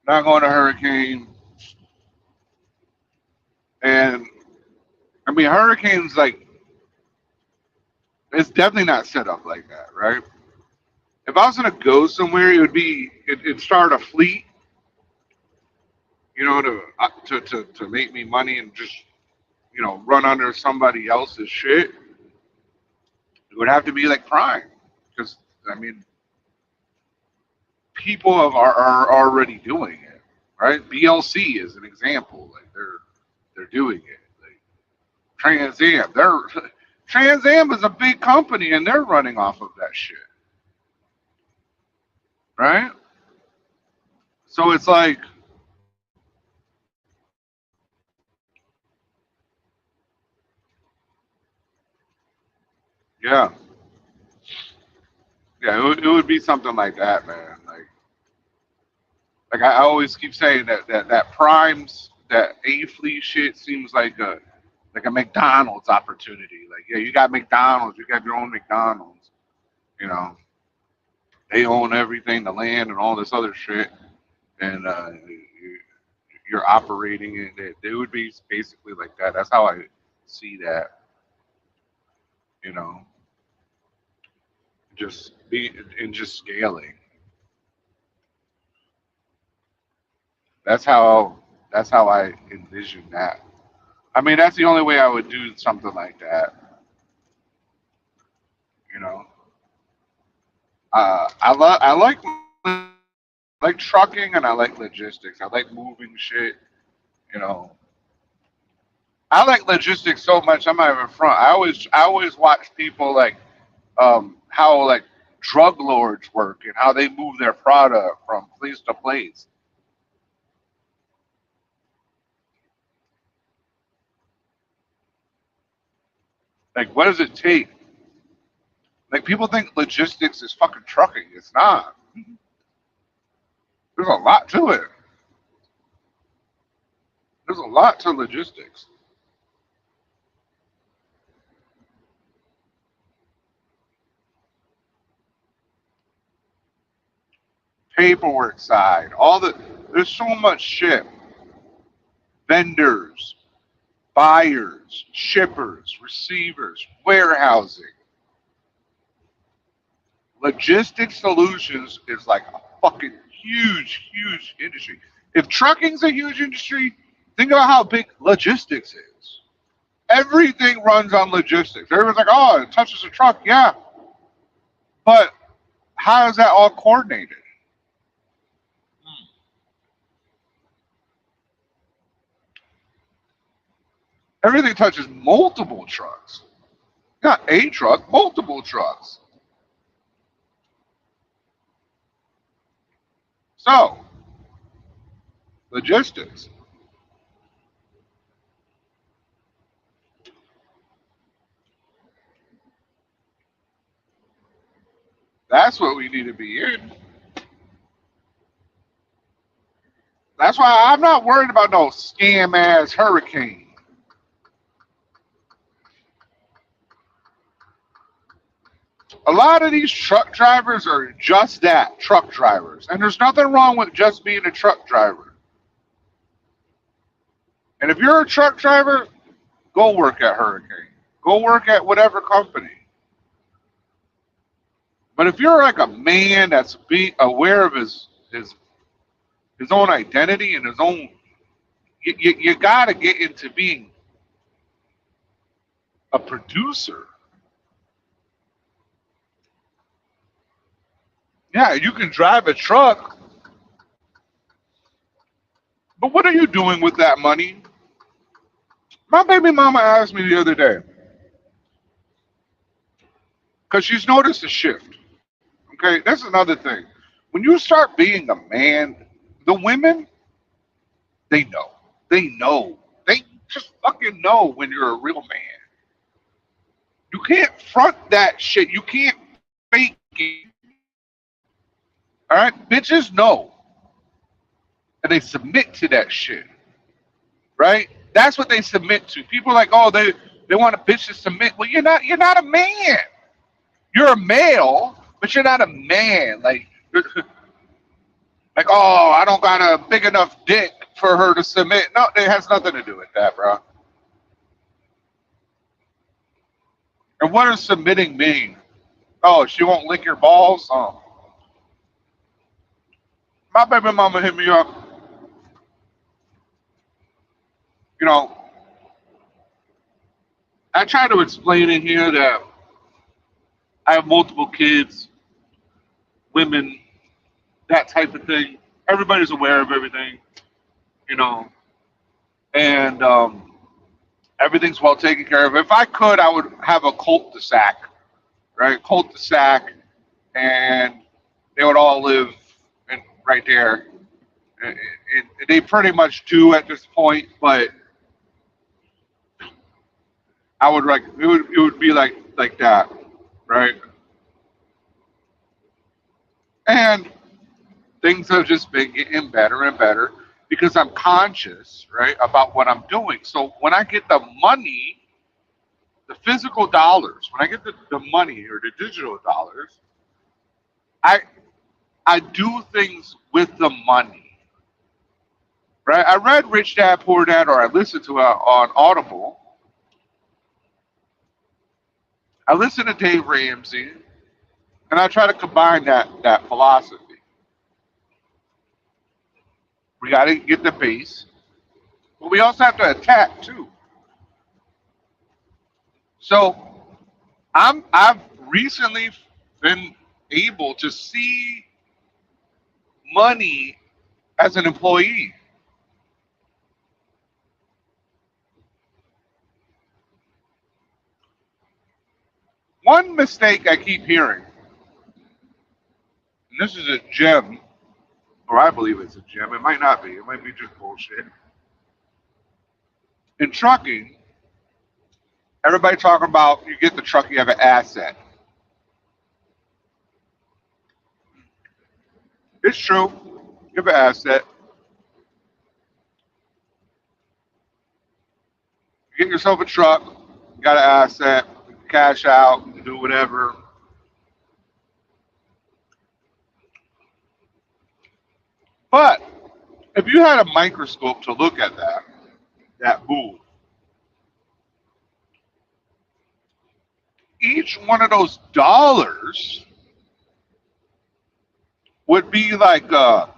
Not going to Hurricane. And I mean, Hurricane's like, it's definitely not set up like that, right? If I was gonna go somewhere, it would be it'd start a fleet, to make me money and just run under somebody else's shit. It would have to be like Prime, because I mean, people are already doing it, right? BLC is an example. Like they're doing it. Like Trans Am, Trans Am is a big company and they're running off of that shit, right? So it's like, yeah, yeah, it would be something like that, man. Like I always keep saying that Primes, that A fleet shit seems like a McDonald's opportunity. Like, yeah, you got McDonald's, you got your own McDonald's. You know, they own everything, the land and all this other shit, and you're operating it. It would be basically like that. That's how I see that. You know, just scaling. That's how I envision that. I mean, that's the only way I would do something like that. You know, I like trucking and I like logistics. I like moving shit. You know, I like logistics so much. I'm not even front. I always watch people like how like drug lords work and how they move their product from place to place. Like, what does it take? Like, people think logistics is fucking trucking. It's not. There's a lot to it. There's a lot to logistics. Paperwork side, there's so much shit. Vendors, buyers, shippers, receivers, warehousing. Logistics solutions is like a fucking huge, huge industry. If trucking's a huge industry, think about how big logistics is. Everything runs on logistics. Everyone's like, oh, it touches a truck. Yeah. But how is that all coordinated? Everything touches multiple trucks. Not a truck, multiple trucks. So, logistics. That's what we need to be in. That's why I'm not worried about no scam ass hurricane. A lot of these truck drivers are just that, truck drivers. And there's nothing wrong with just being a truck driver. And if you're a truck driver, Go work at Hurricane. Go work at whatever company. But if you're like a man that's being aware of his own identity and his own, you got to get into being a producer. Yeah, you can drive a truck, but what are you doing with that money? My baby mama asked me the other day, because she's noticed a shift. Okay, that's another thing. When you start being a man, the women, they know. They know. They just fucking know when you're a real man. You can't front that shit. You can't fake it. All right? Bitches know. And they submit to that shit. Right? That's what they submit to. People are like, oh, they want a bitch to submit. Well, you're not a man. You're a male, but you're not a man. Like, oh, I don't got a big enough dick for her to submit. No, it has nothing to do with that, bro. And what does submitting mean? Oh, she won't lick your balls? Oh. My baby mama hit me up. You know, I try to explain in here that I have multiple kids, women, that type of thing. Everybody's aware of everything, you know, and everything's well taken care of. If I could, I would have a cul-de-sac, right? Cul-de-sac, and they would all live right there. They pretty much do at this point, but I would like it would be like that, right? And things have just been getting better and better because I'm conscious, right, about what I'm doing. So when I get the money, the physical dollars, when I get the money or the digital dollars, I I do things with the money, right? I read Rich Dad Poor Dad, or I listened to it on Audible. I listen to Dave Ramsey, and I try to combine that philosophy. We got to get the base, but we also have to attack too. So I've recently been able to see money as an employee. One mistake I keep hearing, and this is a gem, or I believe it's a gem. It might not be. It might be just bullshit. In trucking, everybody talking about you get the truck, you have an asset. It's true. You have an asset. You get yourself a truck, you got an asset, cash out, do whatever. But if you had a microscope to look at that move, each one of those dollars would be like a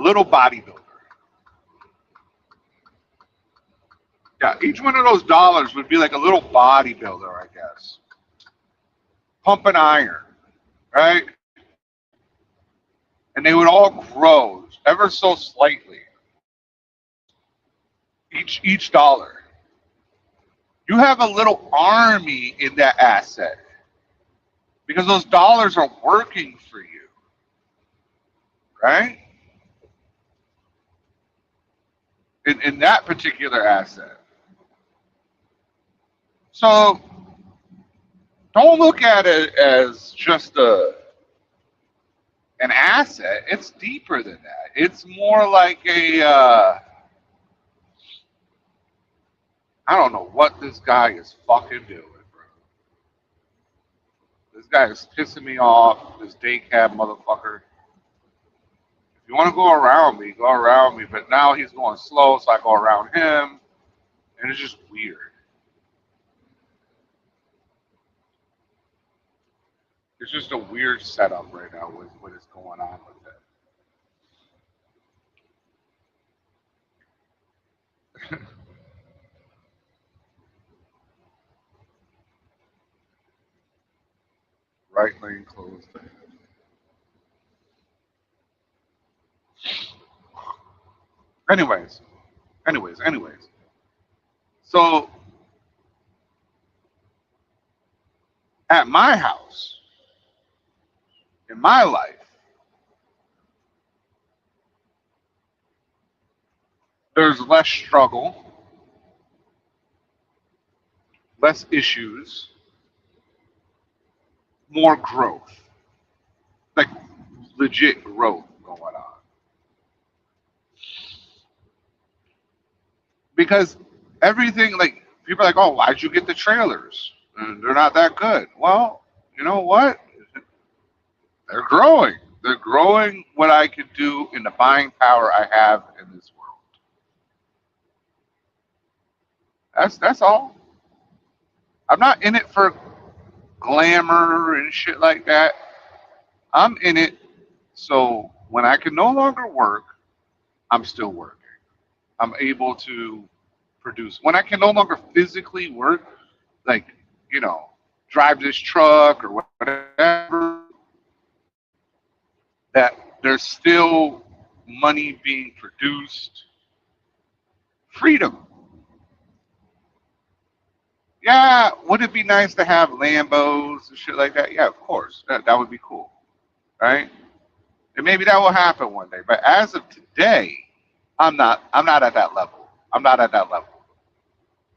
little bodybuilder. Yeah, each one of those dollars would be like a little bodybuilder, I guess. Pumping iron, right? And they would all grow ever so slightly. Each dollar. You have a little army in that asset because those dollars are working for you, right? In that particular asset. So don't look at it as just an asset. It's deeper than that. It's more like I don't know what this guy is fucking doing, bro. This guy is pissing me off. This day cab motherfucker. If you want to go around me, go around me. But now he's going slow, so I go around him, and it's just weird. It's just a weird setup right now with what is going on with it. Right lane closed. Anyways, anyways. So at my house, in my life, there's less struggle, less issues, more growth. Like legit growth going on. Because everything, like, people are like, oh, why'd you get the trailers? And they're not that good. Well, you know what? They're growing. They're growing what I could do in the buying power I have in this world. That's all. I'm not in it for glamour and shit like that. I'm in it so when I can no longer work, I'm still working. I'm able to produce. When I can no longer physically work, like, you know, drive this truck or whatever, that there's still money being produced. Freedom. Yeah, would it be nice to have Lambos and shit like that? Yeah, of course. That would be cool. Right? And maybe that will happen one day. But as of today, I'm not at that level. I'm not at that level.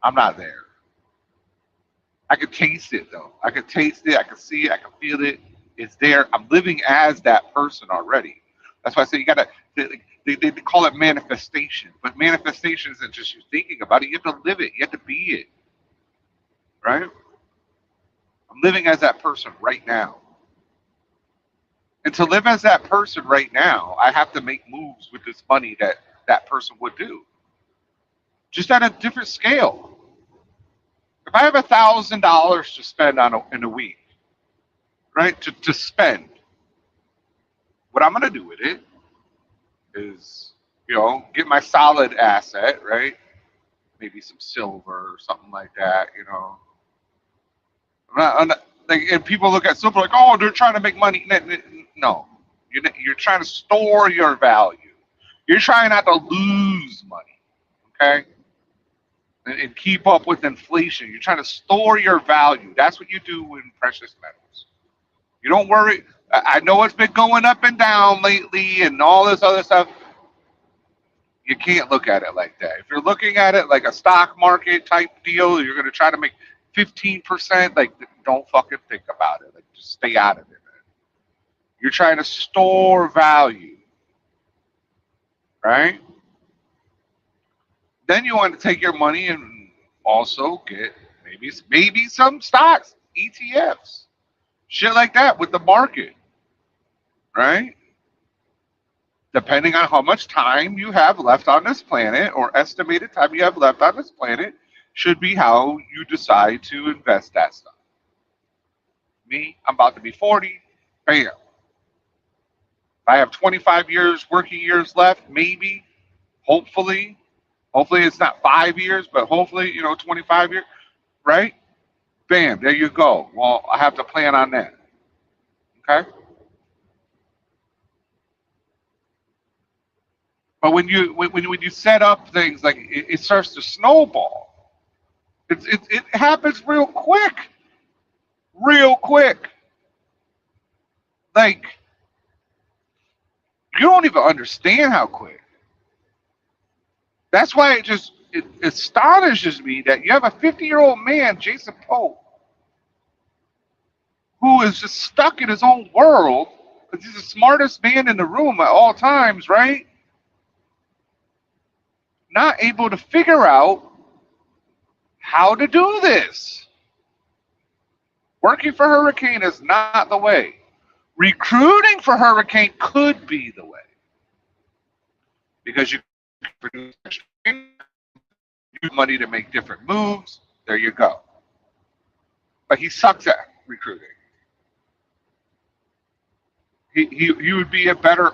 I'm not there. I could taste it though. I could taste it, I could see it, I can feel it. It's there. I'm living as that person already. That's why I say you gotta they call it manifestation. But manifestation isn't just you thinking about it, you have to live it, you have to be it. Right? I'm living as that person right now. And to live as that person right now, I have to make moves with this money that that person would do, just at a different scale. If I have $1,000 to spend in a week, right, to spend, what I'm going to do with it is, get my solid asset, right, maybe some silver or something like that, I'm not, like, and people look at silver like, oh, they're trying to make money. No, you're trying to store your value. You're trying not to lose money, okay? And keep up with inflation. You're trying to store your value. That's what you do in precious metals. You don't worry. I know it's been going up and down lately and all this other stuff. You can't look at it like that. If you're looking at it like a stock market type deal, you're going to try to make 15%. Like, don't fucking think about it. Like, just stay out of it, man. You're trying to store value, right? Then you want to take your money and also get maybe some stocks, ETFs, shit like that with the market, right? Depending on how much time you have left on this planet or estimated time you have left on this planet should be how you decide to invest that stuff. Me, I'm about to be 40. Bam. I have 25 years, working years left, maybe, hopefully. Hopefully it's not 5 years, but hopefully, 25 years, right? Bam, there you go. Well, I have to plan on that. Okay? But when you set up things, like, it starts to snowball. It happens real quick. Real quick. Like, you don't even understand how quick. That's why it astonishes me that you have a 50-year-old man, Jason Pope, who is just stuck in his own world, because he's the smartest man in the room at all times, right? Not able to figure out how to do this. Working for Hurricane is not the way. Recruiting for Hurricane could be the way. because you produce money to make different moves. There you go. But he sucks at recruiting. He would be a better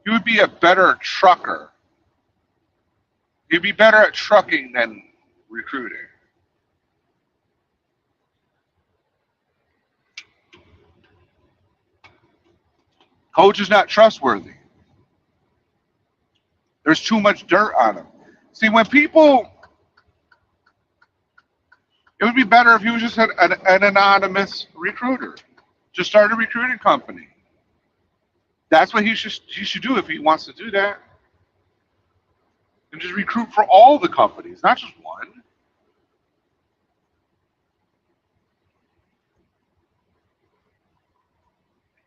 he would be a better trucker. He'd be better at trucking than recruiting. Coach is not trustworthy. There's too much dirt on him. See, when people, it would be better if he was just an anonymous recruiter. Just start a recruiting company. That's what he should do if he wants to do that. And just recruit for all the companies, not just one.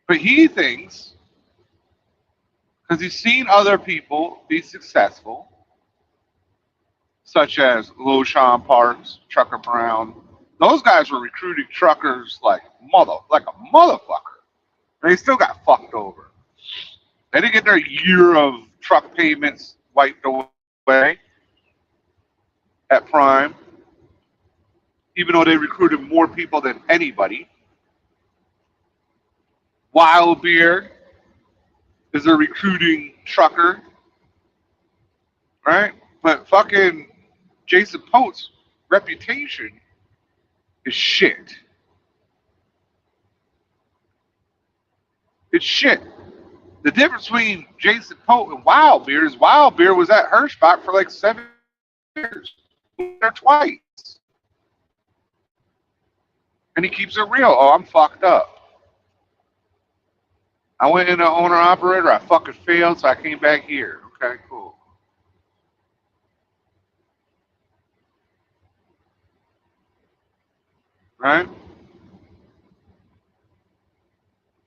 But he thinks, because he's seen other people be successful, such as LoShawn Parks, Trucker Brown. Those guys were recruiting truckers like a motherfucker. They still got fucked over. They didn't get their year of truck payments wiped away at Prime, even though they recruited more people than anybody. Wild Beer is a recruiting trucker, right? But fucking Jason Pote's reputation is shit. It's shit. The difference between Jason Pote and Wild Beer is Wild Beer was at Hirschbach for like 7 years. Or twice. And he keeps it real. Oh, I'm fucked up. I went into owner-operator. I fucking failed, so I came back here. Okay, cool. Right?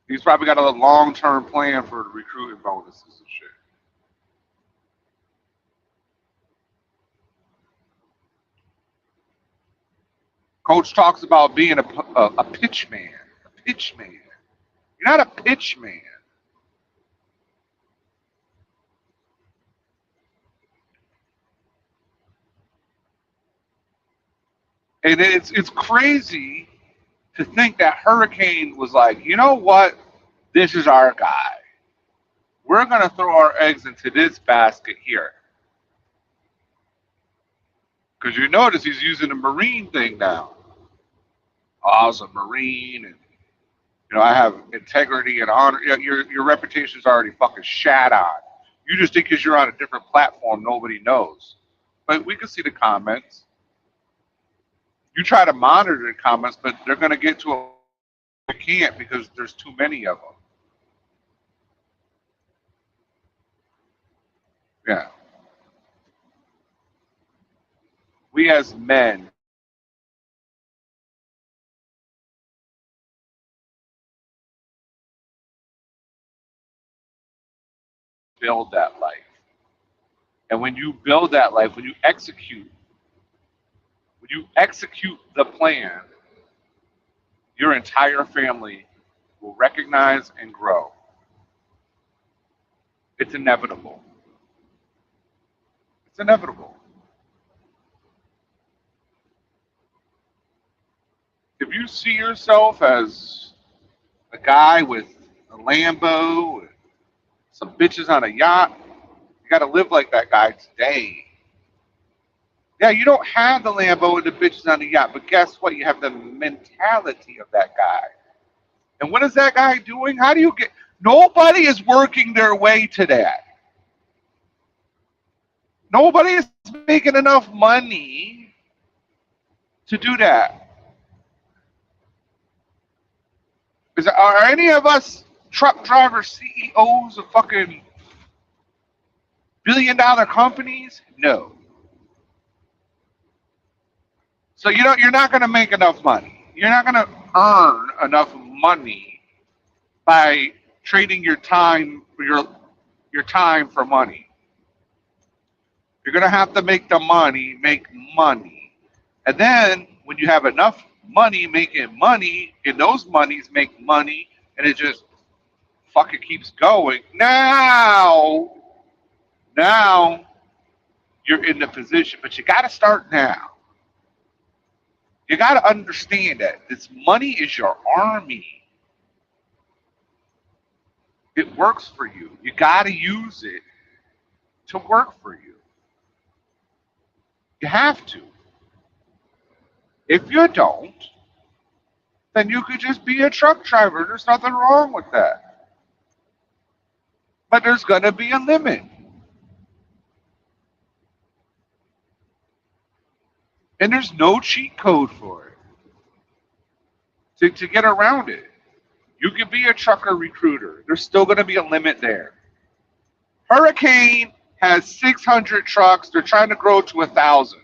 He's probably got a long-term plan for recruiting bonuses and shit. Coach talks about being a pitch man. A pitch man. You're not a pitch man. And it's crazy to think that Hurricane was like, you know what? This is our guy. We're going to throw our eggs into this basket here. Because you notice he's using the Marine thing now. Oh, I was a Marine, and I have integrity and honor. Your reputation's already fucking shat on. You just think because you're on a different platform, nobody knows. But we can see the comments. You try to monitor the comments, but they're going to get to a you can't because there's too many of them. Yeah. We as men build that life. And when you build that life, when you execute the plan, your entire family will recognize and grow. It's inevitable. It's inevitable. If you see yourself as a guy with a Lambo and some bitches on a yacht, you got to live like that guy today. Yeah, you don't have the Lambo and the bitches on the yacht, but guess what? You have the mentality of that guy. And what is that guy doing? How do you get... Nobody is working their way to that. Nobody is making enough money to do that. Are any of us truck drivers, CEOs of fucking billion-dollar companies? No. So you're not going to make enough money. You're not going to earn enough money by trading your time for your time for money. You're going to have to make money. And then when you have enough money making money, and those monies make money, and it just fucking keeps going. Now Now you're in the position, but you got to start now. You got to understand that this money is your army. It works for you. You got to use it to work for you. You have to. If you don't, then you could just be a truck driver. There's nothing wrong with that. But there's going to be a limit. And there's no cheat code for it to get around it. You can be a trucker recruiter. There's still going to be a limit there. Hurricane has 600 trucks. They're trying to grow to 1,000.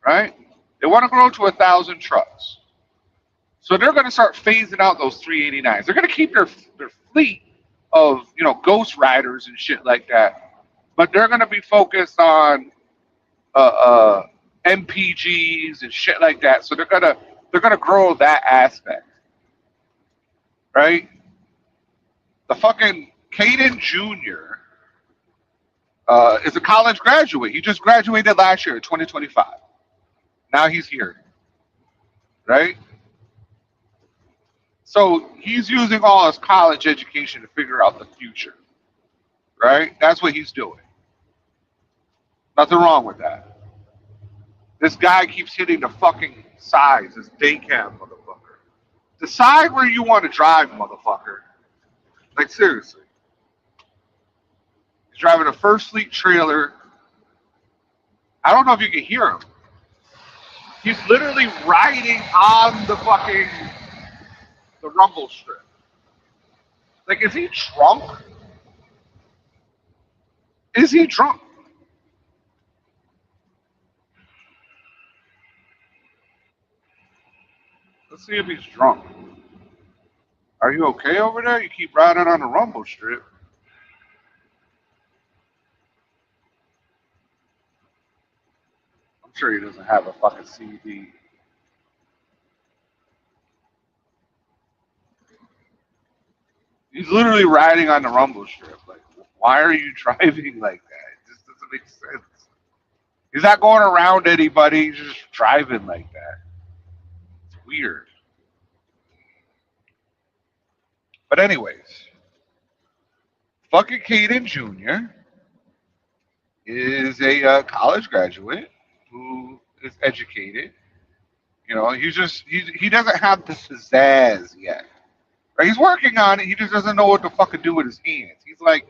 Right? They want to grow to 1,000 trucks. So they're going to start phasing out those 389s. They're going to keep their fleet of Ghost Riders and shit like that, but they're going to be focused on MPGs and shit like that. So they're gonna grow that aspect, right? The fucking Caden Jr. Is a college graduate. He just graduated last year, 2025. Now he's here, right? So he's using all his college education to figure out the future, right? That's what he's doing. Nothing wrong with that. This guy keeps hitting the fucking sides, this day cab motherfucker. Decide where you want to drive, motherfucker. Like, seriously. He's driving a First Fleet trailer. I don't know if you can hear him. He's literally riding on the rumble strip. Like, is he drunk? Is he drunk? Let's see if he's drunk. Are you okay over there? You keep riding on the rumble strip. I'm sure he doesn't have a fucking CD. He's literally riding on the rumble strip. Like, why are you driving like that? It just doesn't make sense. He's not going around anybody. He's just driving like that. It's weird. But anyways, fucking Caden Jr. is a college graduate who is educated. He doesn't have the pizzazz yet. Right? He's working on it. He just doesn't know what to fucking do with his hands. He's like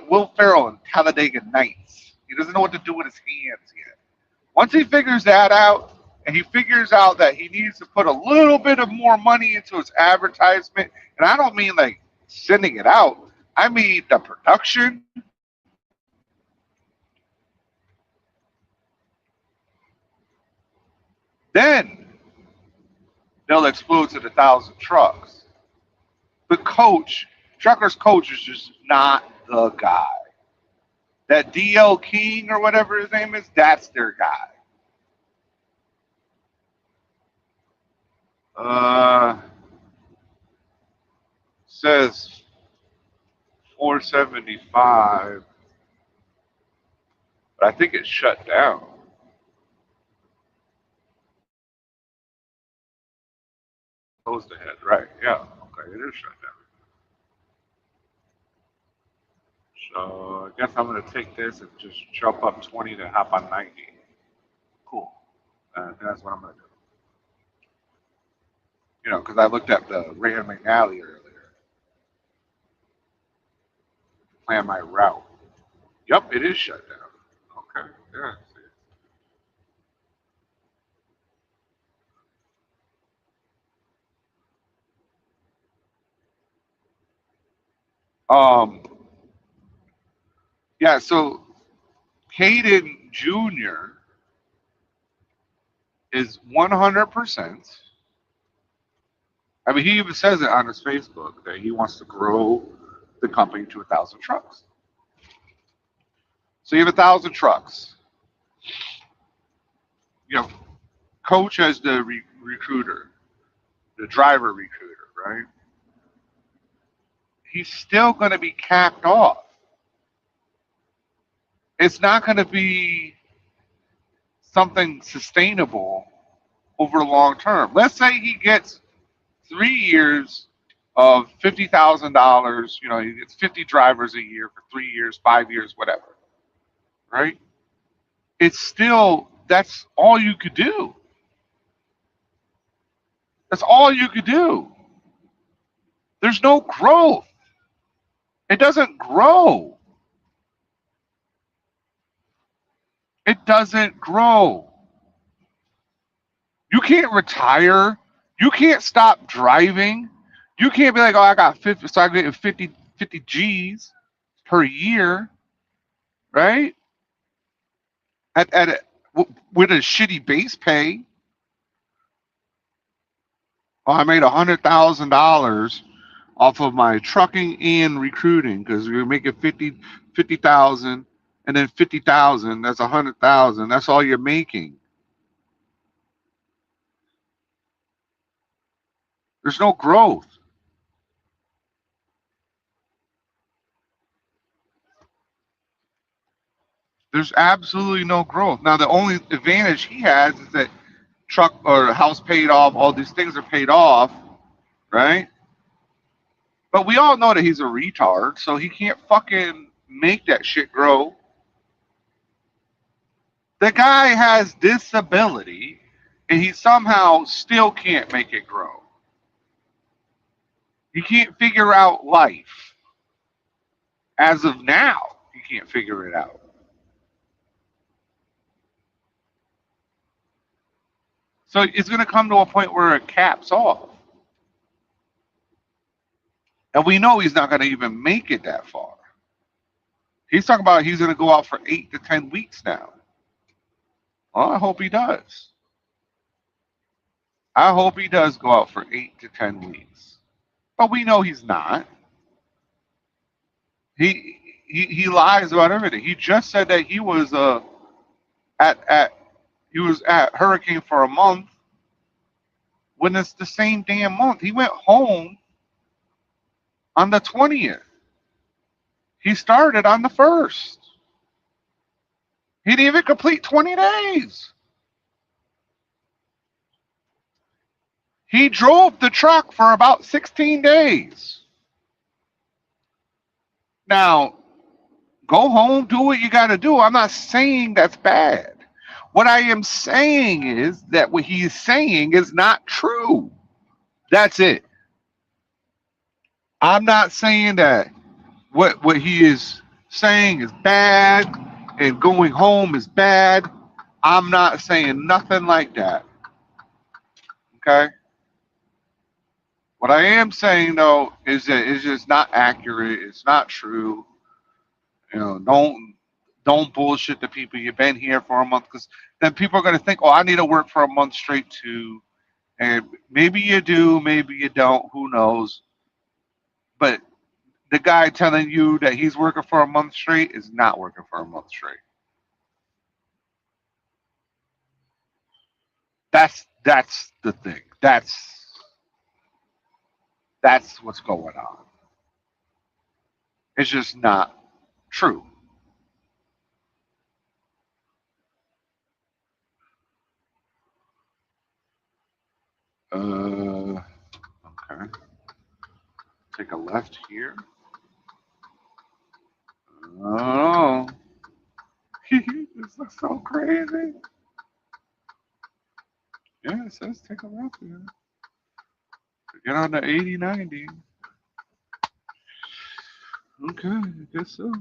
Will Ferrell in Talladega Nights. He doesn't know what to do with his hands yet. Once he figures that out, and he figures out that he needs to put a little bit of more money into his advertisement, and I don't mean like sending it out. I mean the production. Then they'll explode to the 1,000 trucks. The Trucker's coach is just not the guy. That DL King or whatever his name is, that's their guy. Says 475, but I think it's shut down. Closed ahead, right? Yeah, okay, it is shut down. So I guess I'm gonna take this and just jump up 20 to hop on 90. Cool. That's what I'm gonna do. Because I looked at the Rand McNally earlier. Plan my route. Yep, it is shut down. Okay, yeah. Yeah, so Caden Jr. is 100%. I mean, he even says it on his Facebook that he wants to grow the company to 1,000 trucks. So you have 1,000 trucks. Coach as the recruiter, the driver recruiter, right? He's still going to be capped off. it's not going to be something sustainable over the long term. Let's say he gets 3 years of $50,000. You know, he gets 50 drivers a year for 3 years, 5 years, whatever. Right? It's still, that's all you could do. That's all you could do. There's no growth. It doesn't grow. It doesn't grow. You can't retire. You can't stop driving. You can't be like, oh, I got 50, so I get 50 G's per year, right? With a shitty base pay. Oh, I made $100,000 off of my trucking and recruiting because we were making 50,000, and then 50,000. That's 100,000. That's all you're making. There's no growth. There's absolutely no growth. Now, the only advantage he has is that truck or house paid off, all these things are paid off, right? But we all know that he's a retard, so he can't fucking make that shit grow. The guy has disability, and he somehow still can't make it grow. He can't figure out life. As of now, he can't figure it out. So it's going to come to a point where it caps off. And we know he's not going to even make it that far. He's talking about he's going to go out for 8 to 10 weeks now. Well, I hope he does. I hope he does go out for 8 to 10 weeks. But we know he's not. He lies about everything. He just said that he was at Hurricane for a month when it's the same damn month. He went home on the 20th. He started on the 1st. He didn't even complete 20 days. He drove the truck for about 16 days. Now, go home, do what you got to do. I'm not saying that's bad. What I am saying is that what he's saying is not true. That's it. I'm not saying that what he is saying is bad and going home is bad. I'm not saying nothing like that. Okay? What I am saying though is that it's just not accurate. It's not true. You know, don't bullshit the people. You've been here for a month, because then people are going to think, oh, I need to work for a month straight too. And maybe you do, maybe you don't. Who knows? But the guy telling you that he's working for a month straight is not working for a month straight. That's the thing. That's what's going on. It's just not true. Okay. Take a left here. Oh, this looks so crazy. Yeah, it says take a left here. Get on the 80/90. Okay, I guess so.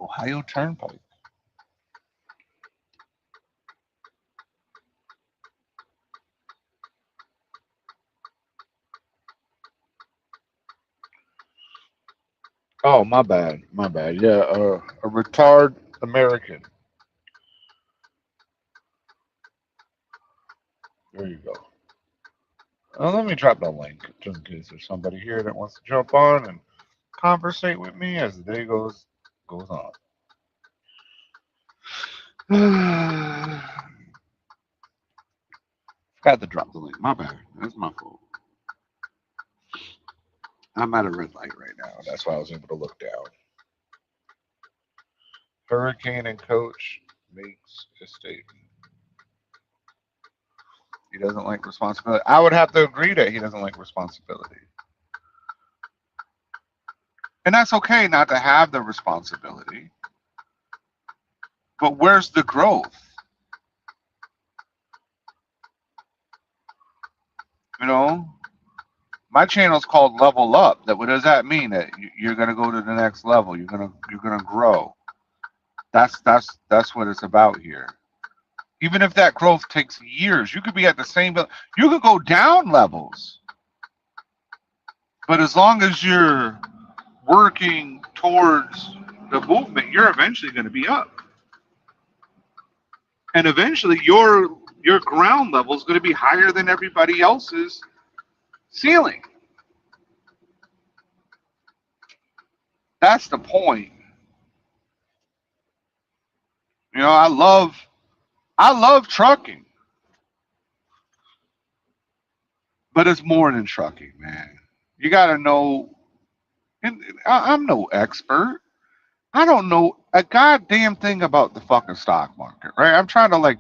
Ohio Turnpike. Oh, my bad. My bad. Yeah, a retard American. There you go. Let me drop the link just in case there's somebody here that wants to jump on and conversate with me as the day goes on. Forgot to drop the link. My bad. That's my fault. I'm at a red light right now. That's why I was able to look down. Hurricane and coach makes a statement. He doesn't like responsibility. I would have to agree that he doesn't like responsibility. And that's okay not to have the responsibility. But where's the growth? You know, my channel's called Level Up. What does that mean? That you're gonna go to the next level. You're gonna grow. That's what it's about here. Even if that growth takes years, you could be at the same level. You could go down levels. But as long as you're working towards the movement, you're eventually going to be up. And eventually your ground level is going to be higher than everybody else's ceiling. That's the point. You know, I love trucking. But it's more than trucking, man. You got to know, and I'm no expert. I don't know a goddamn thing about the fucking stock market, right? I'm trying to like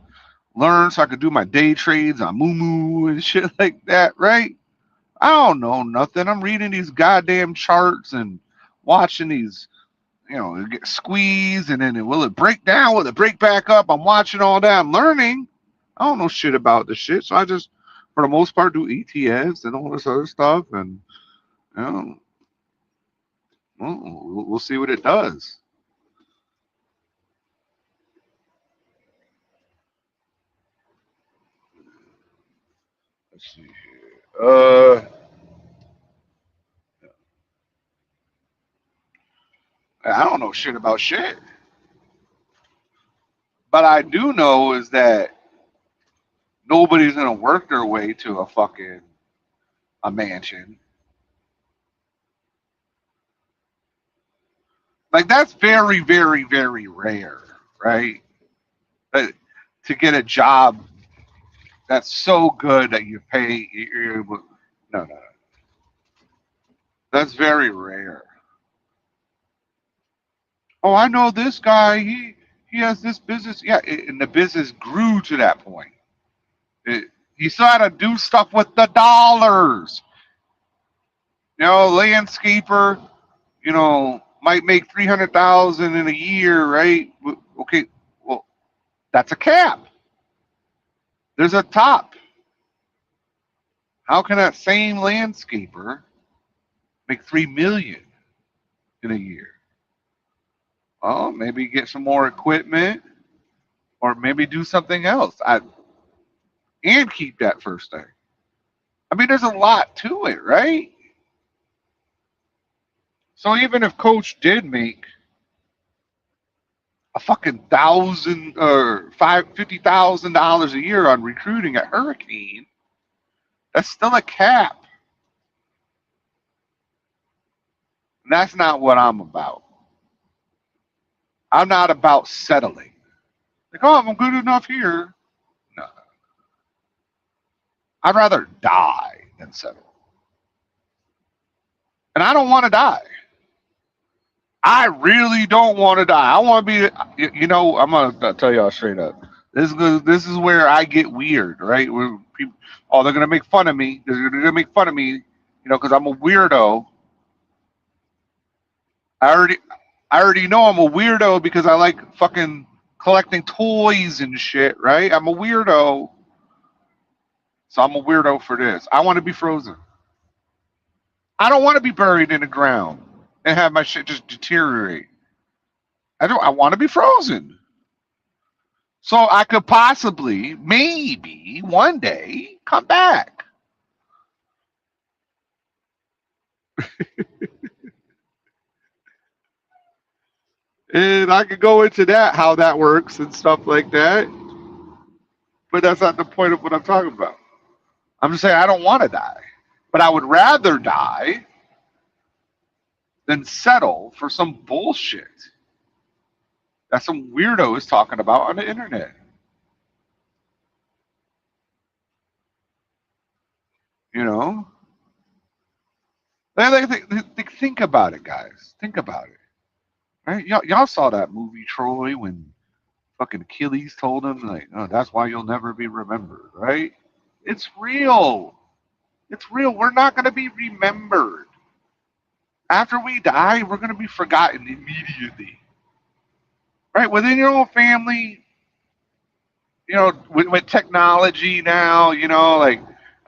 learn so I could do my day trades on Moomoo and shit like that, right? I don't know nothing. I'm reading these goddamn charts and watching these, you know, it get squeezed and then will it break down? Will it break back up? I'm watching all that. I'm learning. I don't know shit about the shit. So I just, for the most part, do ETFs and all this other stuff. And, you know, we'll see what it does. Let's see here. I don't know shit about shit. But I do know is that nobody's gonna work their way to a mansion. Like that's very, very, very rare, right? But to get a job that's so good that you pay, you're able, no. That's very rare. Oh, I know this guy. He has this business. Yeah, and the business grew to that point. You still had to do stuff with the dollars. You know, landscaper, you know, might make 300,000 in a year, right? Okay, well, that's a cap. There's a top. How can that same landscaper make 3 million in a year? Oh, maybe get some more equipment, or maybe do something else. And keep that first thing. I mean, there's a lot to it, right? So even if Coach did make a fucking thousand or $50,000 a year on recruiting at Hurricane, that's still a cap. And that's not what I'm about. I'm not about settling. Like, oh, I'm good enough here. No, I'd rather die than settle. And I don't want to die. I really don't want to die. I want to be, you know, I'm going to tell y'all straight up. This is where I get weird, right? Where people, oh, they're going to make fun of me. They're going to make fun of me, you know, because I'm a weirdo. I already, I already know I'm a weirdo because I like fucking collecting toys and shit, right? I'm a weirdo. So I'm a weirdo for this. I want to be frozen. I don't want to be buried in the ground and have my shit just deteriorate. I want to be frozen. So I could possibly, maybe one day, come back. And I could go into that, how that works and stuff like that. But that's not the point of what I'm talking about. I'm just saying I don't want to die. But I would rather die than settle for some bullshit that some weirdo is talking about on the internet. You know? Think about it, guys. Think about it. Right? Y'all saw that movie Troy when fucking Achilles told him like, "Oh, that's why you'll never be remembered." Right? It's real. It's real. We're not gonna be remembered. After we die, we're gonna be forgotten immediately. Right? Within your own family, with technology now, like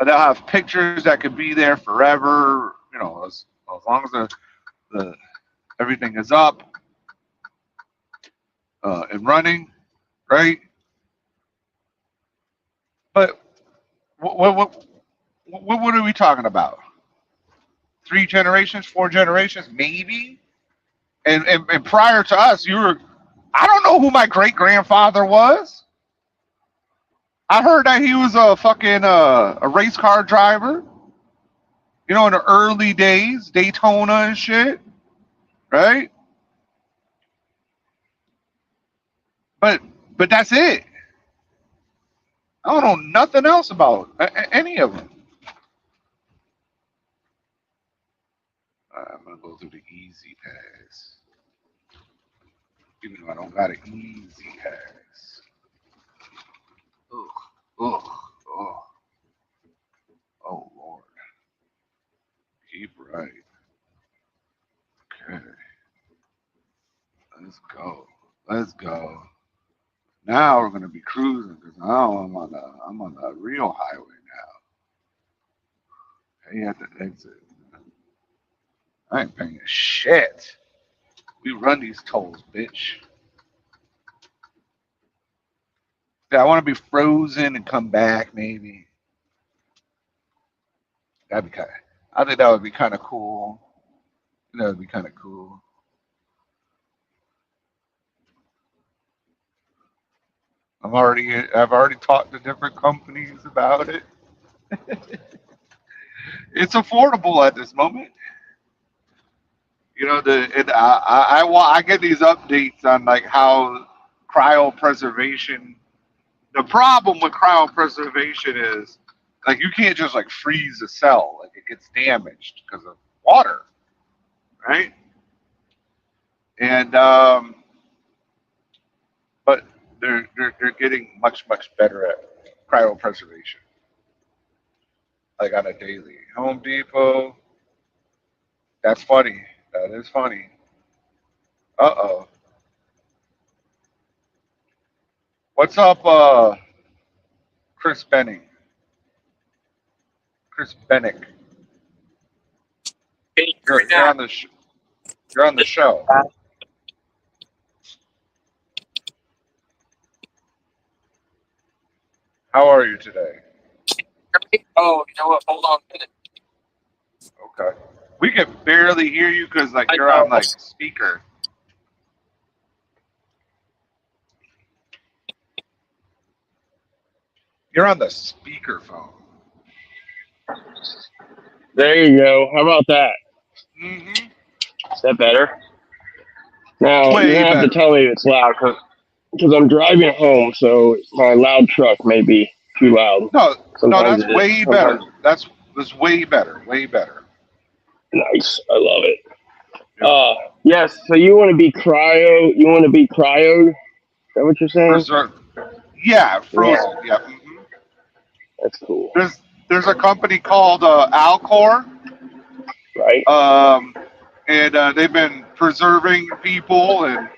they'll have pictures that could be there forever. As long as the everything is up and running, right? But what are we talking about? 3 generations, 4 generations, maybe. And prior to us, you were. I don't know who my great grandfather was. I heard that he was a fucking a race car driver. In the early days, Daytona and shit, right? But but that's it. I don't know nothing else about any of them. I'm gonna go through the easy pass, even though I don't got an easy pass. Ugh, ugh, ugh. Oh Lord, keep right. Okay, let's go. Let's go. Now we're gonna be cruising because now I'm on the real highway now. Hey, at the exit. I ain't paying shit. We run these tolls, bitch. Yeah, I want to be frozen and come back, maybe. That'd be kind of. I think that would be kind of cool. That would be kind of cool. I've already talked to different companies about it. It's affordable at this moment. I get these updates on like how cryopreservation. The problem with cryopreservation is like you can't just like freeze a cell, like it gets damaged because of water, right? And but they're getting much better at cryopreservation, like on a daily. Home Depot. That's funny. That is funny. Uh-oh. What's up, Chris Benning? Chris Bennick. Can you hear me You're now? on the you're on the show. How are you today? Oh, you know what? Hold on a minute. Okay. We can barely hear you because like I you're know. on like speaker. You're on the speaker phone. There you go. How about that? Hmm. Is that better? Now, you're Way going to have to better. tell me if it's loud because I'm driving home, so my loud truck may be too loud. No, Sometimes that's it is. way Sometimes better. That's way better. Way better. nice. I love it. Yeah. Yes, so you want to be cryoed? Is that what you're saying? Preserve. Yeah, Yeah, frozen. Yeah. that's cool. There's a company called Alcor, Right? and they've been preserving people. And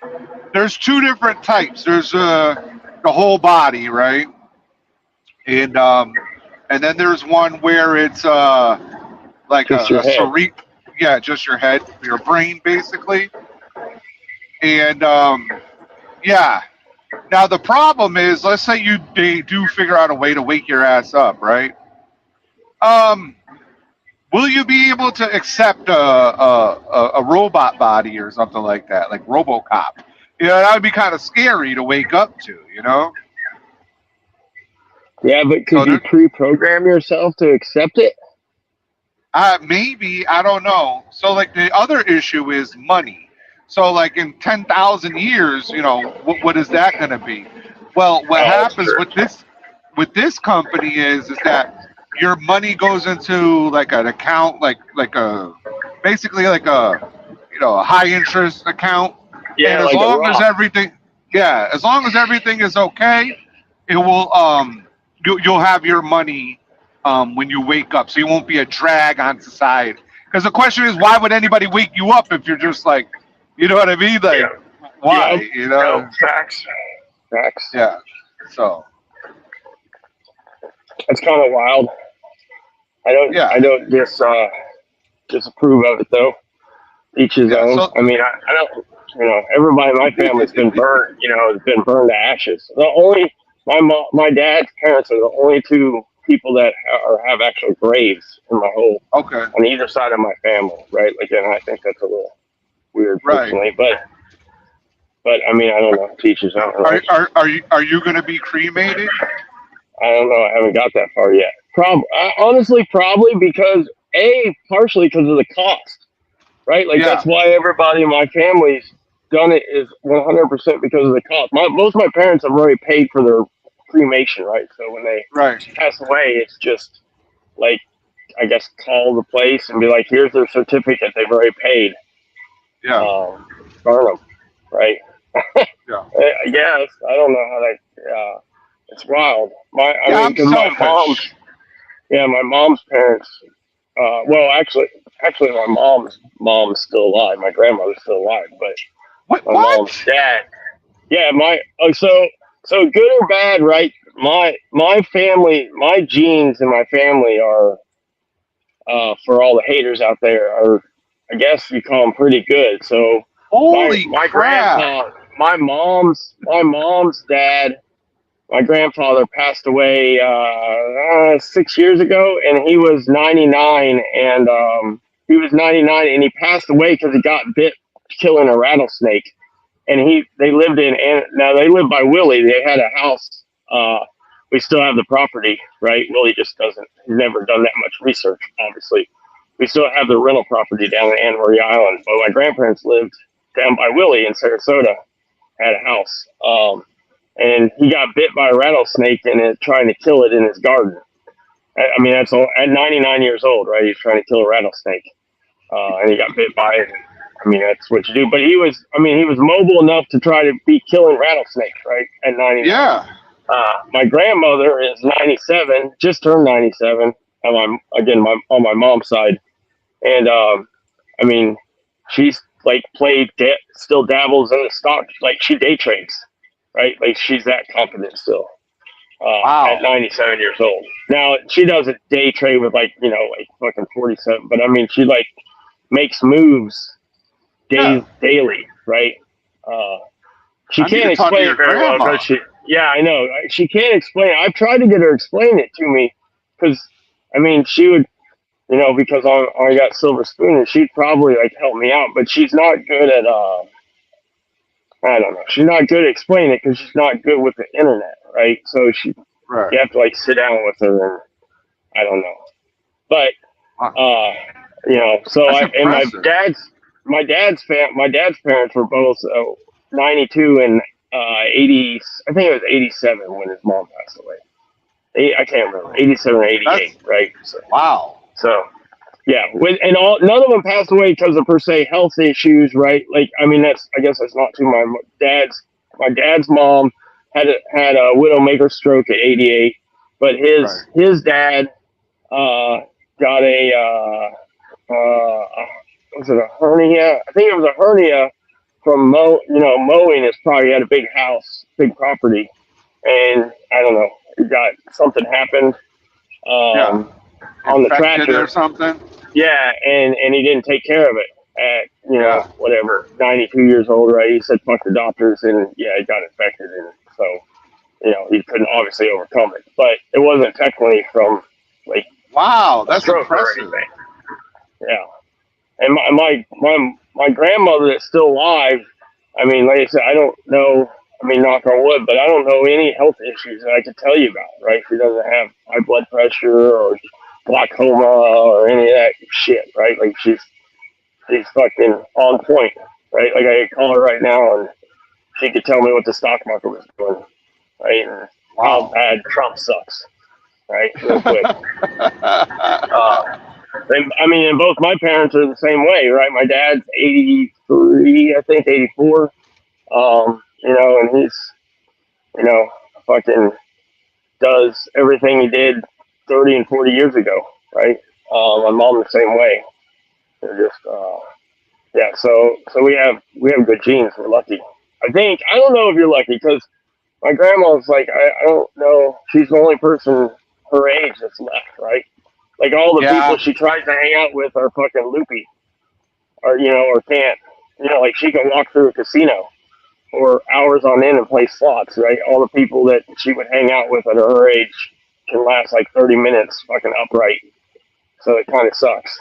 there's 2 different types. There's the whole body, right? And then there's one where it's like Just your a head. yeah, just your head, your brain, basically. And yeah. Now the problem is, let's say they do figure out a way to wake your ass up, right? Um, will you be able to accept a robot body or something like that, like RoboCop? That would be kind of scary to wake up to, Yeah, but So could you pre-program yourself to accept it? maybe I don't know. So like the other issue is money. So like in 10,000 years, what is that going to be? Well, what Oh, that's happens true. with this company is that your money goes into like an account, like a basically like a high interest account, and as like a long as rock. everything, yeah, as long as everything is okay, it will you'll have your money when you wake up, so you won't be a drag on society. Because the question is, why would anybody wake you up if you're just like, you know what I mean? Like, Yeah. why? Yep. You know? Yep. Facts. Yeah. So That's kind of wild. yeah, I don't disapprove of it though. Each his yeah. own. So I mean, I don't. Everybody in my family's been burned. Has been burned to ashes. The only my dad's parents are the only two people that have actual graves in my whole okay, on either side of my family. Right. Like, and I think that's a little weird right. personally, but I mean, I don't know. Teachers, I don't know. Are you going to be cremated? I don't know. I haven't got that far yet. Honestly, probably because partially because of the cost, right? Like Yeah. that's why everybody in my family's done it is 100% because of the cost. Both my parents have already paid for their cremation, right? So when they Right. pass away, it's just like I guess call the place and be like, "Here's their certificate. They've already paid. Yeah. Burn them, right?" Yeah. I guess I don't know how that. It's wild. I mean, I'm because selfish. my mom's parents. Well, actually, my mom's still alive. My grandmother's still alive, but What? my mom's What? dad. Yeah, so good or bad, right? My family, my genes in my family are for all the haters out there are, I guess you call them pretty good. So Holy my crap! grandpa, my mom's dad. My grandfather passed away 6 years ago, and he was 99, and and he passed away because he got bit killing a rattlesnake. And they lived now they live by Willie. They had a house. We still have the property, right? Willie just doesn't. He's never done that much research, obviously. We still have the rental property down in Anne Marie Island, but my grandparents lived down by Willie in Sarasota, had a house. And he got bit by a rattlesnake and is trying to kill it in his garden. I mean, that's all, at 99 years old, right? He's trying to kill a rattlesnake, and he got bit by it. I mean, that's what you do. But he was mobile enough to try to be killing rattlesnakes, right? At 99. Yeah. My grandmother is 97, just turned 97. On my mom's side, and I mean, she's like still dabbles in the stock, like she day trades, right? Like she's that confident still. Wow. At 97 years old. Now she doesn't day trade with like fucking 47, but I mean she like makes moves daily, right? She I need can't to talk to explain your it very well, grandma. does she? Yeah, I know. She can't explain it. I've tried to get her to explain it to me because I mean she would, because I got silver spoon and she'd probably like help me out, but she's not good at I don't know. She's not good at explaining it because she's not good with the internet, right? So Right. you have to like sit down with her and I don't know. But Wow. so That's impressive. my dad's parents were both 92 and 80. I think it was 87 when his mom passed away. I can't remember, 87 or 88, right? Wow. So yeah, none of them passed away because of per se health issues, right? Like, I mean, I guess that's not too. My dad's mom had a widowmaker stroke at 88, but his dad got a was it a hernia? I think it was a hernia from mowing. It's probably had a big house, big property, and I don't know. Something happened on the tractor or something. Yeah, and he didn't take care of it at whatever 92 years old, right? He said fuck the doctors, and it got infected, and so he couldn't obviously overcome it. But it wasn't technically from like wow, that's stroke or impressive. anything. Yeah, and my grandmother that's still alive. I mean, like I said, I don't know. I mean, knock on wood, but I don't know any health issues that I could tell you about. Right? She doesn't have high blood pressure or glaucoma or any of that shit, right? Like she's fucking on point, right? Like I could call her right now and she could tell me what the stock market was doing, right? And how bad Trump sucks, right? Real quick. And both my parents are the same way, right? My dad's 83, I think 84, You know, and he's, you know, fucking does everything he did 30 and 40 years ago, right? My mom the same way. They're just, yeah. So we have good genes. We're lucky. I think I don't know if you're lucky because my grandma's like I don't know. She's the only person her age that's left, right? Like all the Yeah. people she tries to hang out with are fucking loopy, or you know, or can't. You know, like she can walk through a casino or hours on end and play slots, right? All the people that she would hang out with at her age can last like 30 minutes fucking upright. So it kind of sucks,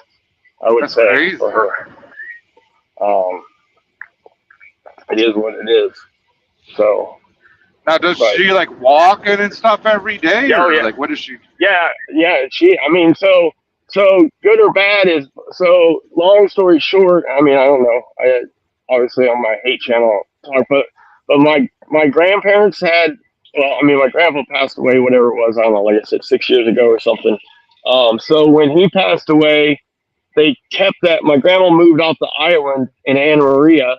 I would That's say, crazy. for her. It is what it is. So, Now, does but she like walking and stuff every day, oh or yeah, like what is she? yeah, yeah. I mean, so good or bad is so. Long story short, I mean, I don't know. I obviously on my hate channel talk, but my grandparents had. Well, I mean, my grandpa passed away, whatever it was. I don't know, like I said, 6 years ago or something. So when he passed away, they kept that. My grandma moved off the island in Anna Maria,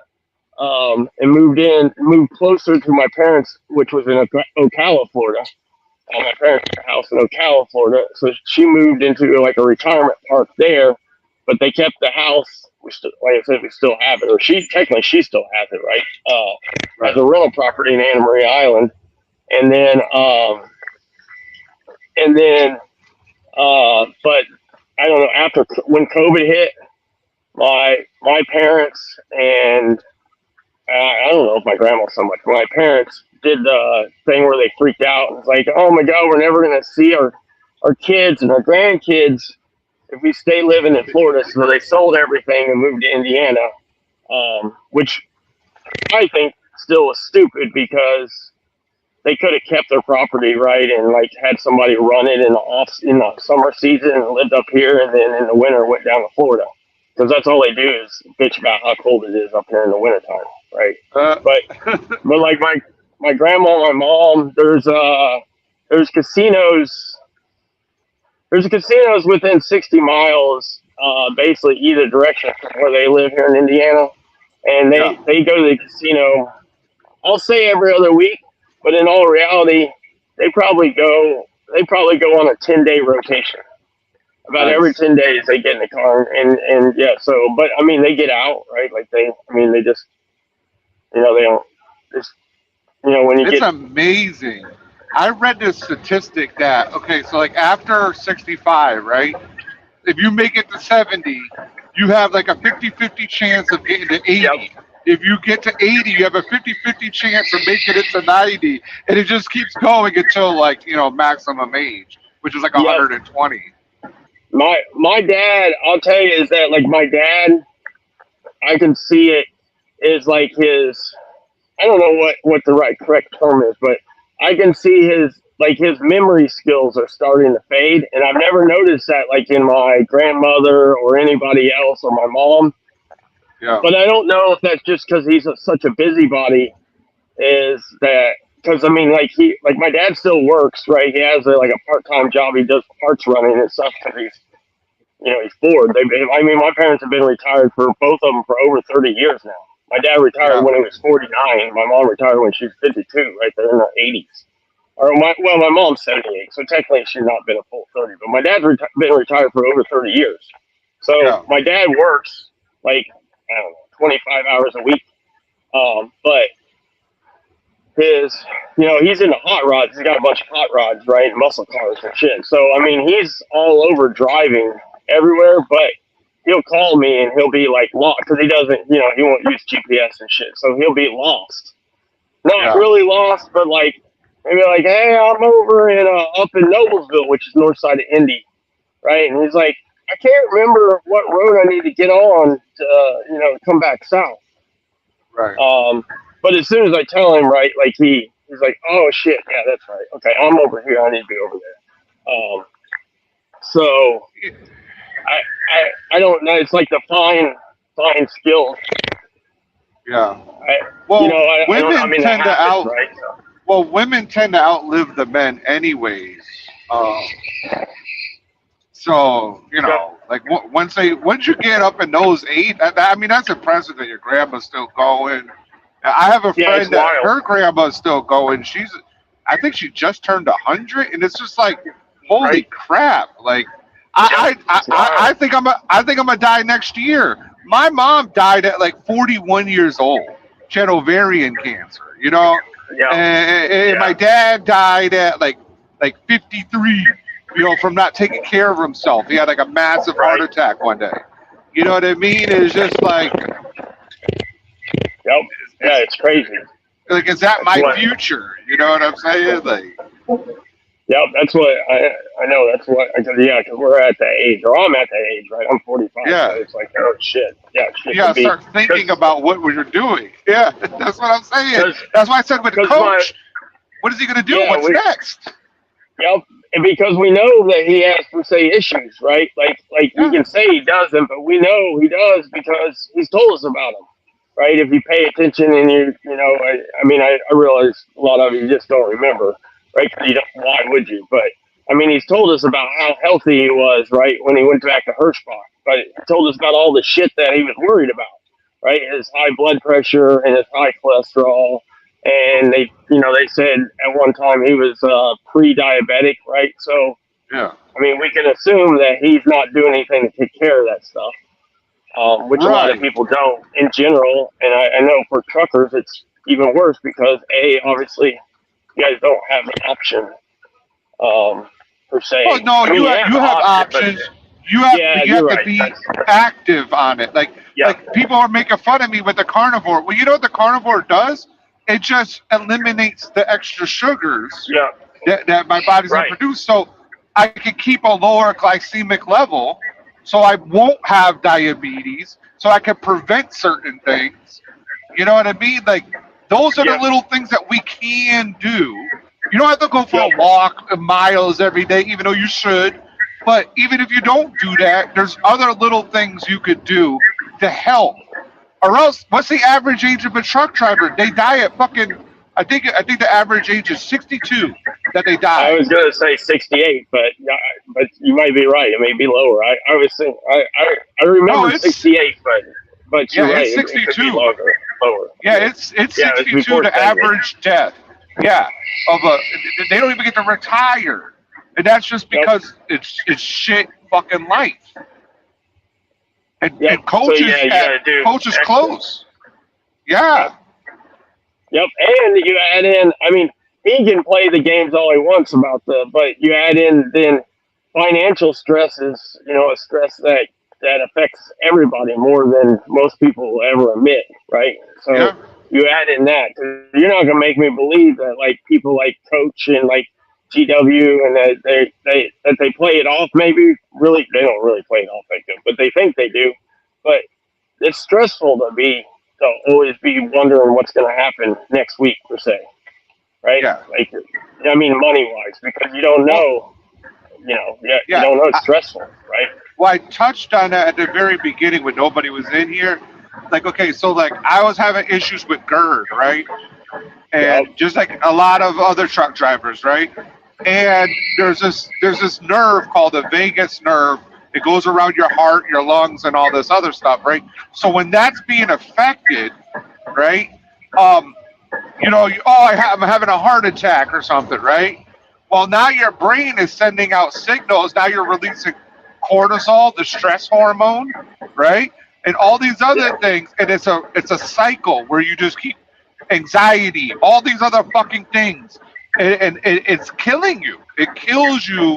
and moved closer to my parents, which was in Ocala, Florida. My parents' house in Ocala, Florida. So she moved into like a retirement park there, but they kept the house. We still, like I said, we still have it, or she still has it, right? Right. As a rental property in Anna Maria Island, and then, but I don't know. After when COVID hit, my parents and I don't know if my grandma so much. But my parents did the thing where they freaked out and was like, "Oh my God, we're never gonna see our kids and our grandkids if we stay living in Florida." So they sold everything and moved to Indiana, which I think still was stupid because they could have kept their property, right, and like had somebody run it in the summer season and lived up here, and then in the winter went down to Florida because that's all they do is bitch about how cold it is up here in the wintertime, right? But like my grandma, my mom, there's casinos. There's casinos within 60 miles, basically either direction from where they live here in Indiana, and they go to the casino. I'll say every other week, but in all reality, they probably go on a 10-day rotation. About every 10 days, they get in the car and yeah. So, but I mean, they get out, right? Like they just, you know, they don't just, you know, when you It's get amazing. I read this statistic that okay, so like after 65, right? If you make it to 70, you have like a 50-50 chance of getting to 80. Yep. If you get to 80, you have a 50-50 chance of making it to 90, and it just keeps going until like maximum age, which is like 120. My dad, I'll tell you, is that like my dad, I can see it is like his. I don't know what the correct term is, but I can see his memory skills are starting to fade, and I've never noticed that like in my grandmother or anybody else or my mom. Yeah. But I don't know if that's just because he's such a busybody. Is that because I mean like my dad still works, right? He has like a part-time job. He does parts running and stuff because he's bored. I mean, my parents have been retired for both of them for over 30 years now. My dad retired when he was 49. My mom retired when she was 52, right? They're in their 80s. My mom's 78, so technically she's not been a full 30. But my dad's been retired for over 30 years. So my dad works like, I don't know, 25 hours a week. But he's into hot rods. He's got a bunch of hot rods, right? And muscle cars and shit. So, I mean, he's all over driving everywhere, but he'll call me and he'll be like lost because he doesn't, he won't use GPS and shit. So he'll be lost. Not really lost, but like maybe like, hey, I'm over in up in Noblesville, which is north side of Indy, right? And he's like, I can't remember what road I need to get on to come back south. Right. But as soon as I tell him, right, like he's like, oh shit, yeah, that's right. Okay, I'm over here. I need to be over there. So I don't know. It's like the fine skill. Yeah. Women tend to right? Well, women tend to outlive the men anyways. So like once you get up in those age, I mean that's impressive that your grandma's still going. I have a Yeah, friend it's that wild. her grandma's still going. I think she just turned 100, and it's just like, holy Right. crap! Like, It's wild. I think I think I'm gonna die next year. My mom died at like 41 years old. She had ovarian cancer, you know, Yeah. and my dad died at like 53, you know, from not taking care of himself. He had like a massive heart Right. attack one day. You know what I mean? It's just like, Yep. Yeah, it's crazy. like, is that That's my what- future? You know what I'm saying? Like, Yep, that's what I know. That's what because we're at that age, or I'm at that age, right? I'm 45. Yeah. So it's like, oh shit, yeah, shit you gotta could be. start thinking about what we're doing. Yeah, that's what I'm saying. 'Cause- That's why I said with the 'cause coach, what is he gonna do? Yeah, What's next? Yep, and because we know that he has per se issues, right? Like Yeah. he can say he doesn't, but we know he does because he's told us about them, right? If you pay attention and I realize a lot of you just don't remember, right? 'Cause you don't. Why would you? But I mean, he's told us about how healthy he was, right, when he went back to Hirschbach. But he told us about all the shit that he was worried about, right? His high blood pressure and his high cholesterol. And they said at one time he was pre-diabetic, right? So, Yeah, I mean, we can assume that he's not doing anything to take care of that stuff, which a lot of Right. people don't in general. And I know for truckers, it's even worse because obviously, you guys don't have an option, per se. Well, no, I mean, you have an option, but- options. You have Yeah, you you're have to right. be That's- active on it. Like Yeah. people are making fun of me with the carnivore. Well, you know what the carnivore does? It just eliminates the extra sugars Yeah, that my body's Right. gonna produce, so I can keep a lower glycemic level, so I won't have diabetes, so I can prevent certain things. You know what I mean? Like, those are Yeah. the little things that we can do. You don't have to go for Yeah. a walk miles every day, even though you should. But even if you don't do that, there's other little things you could do to help. Or else, what's the average age of a truck driver? They die at fucking. I think the average age is 62 that they I die. was gonna say 68, but you might be right. It may be lower. I was thinking, I remember No, it's- 68, but you're Yeah, right. it's It could be 62. lower. Yeah, it's Yeah, it's 62 before the 70. average death. Yeah, they don't even get to retire, and that's just Yep. because it's shit fucking life. And, Yep. and coaches So, yeah, you gotta do coaches extra. close. Yeah. Yep, and you add in. I mean, he can play the games all he wants but you add in then financial stress is a stress that affects everybody more than most people will ever admit, right? So. Yeah. You add in that, 'cause you're not gonna make me believe that like people like Coach and like GW and that they play it off. Maybe really they don't really play it off like that, but they think they do. But it's stressful to always be wondering what's gonna happen next week per se, right? Yeah. Like I mean money wise because you don't know. You don't know. It's stressful, right? Well, I touched on that at the very beginning when nobody was in here. Like, okay, so like I was having issues with GERD, right? And just like a lot of other truck drivers, right? And there's this nerve called the vagus nerve. It goes around your heart, your lungs, and all this other stuff, right? So when that's being affected, right? I'm having a heart attack or something, right? Well, now your brain is sending out signals. Now you're releasing cortisol, the stress hormone, right? And all these other things, and it's a cycle where you just keep anxiety, all these other fucking things, and it's killing you. It kills you.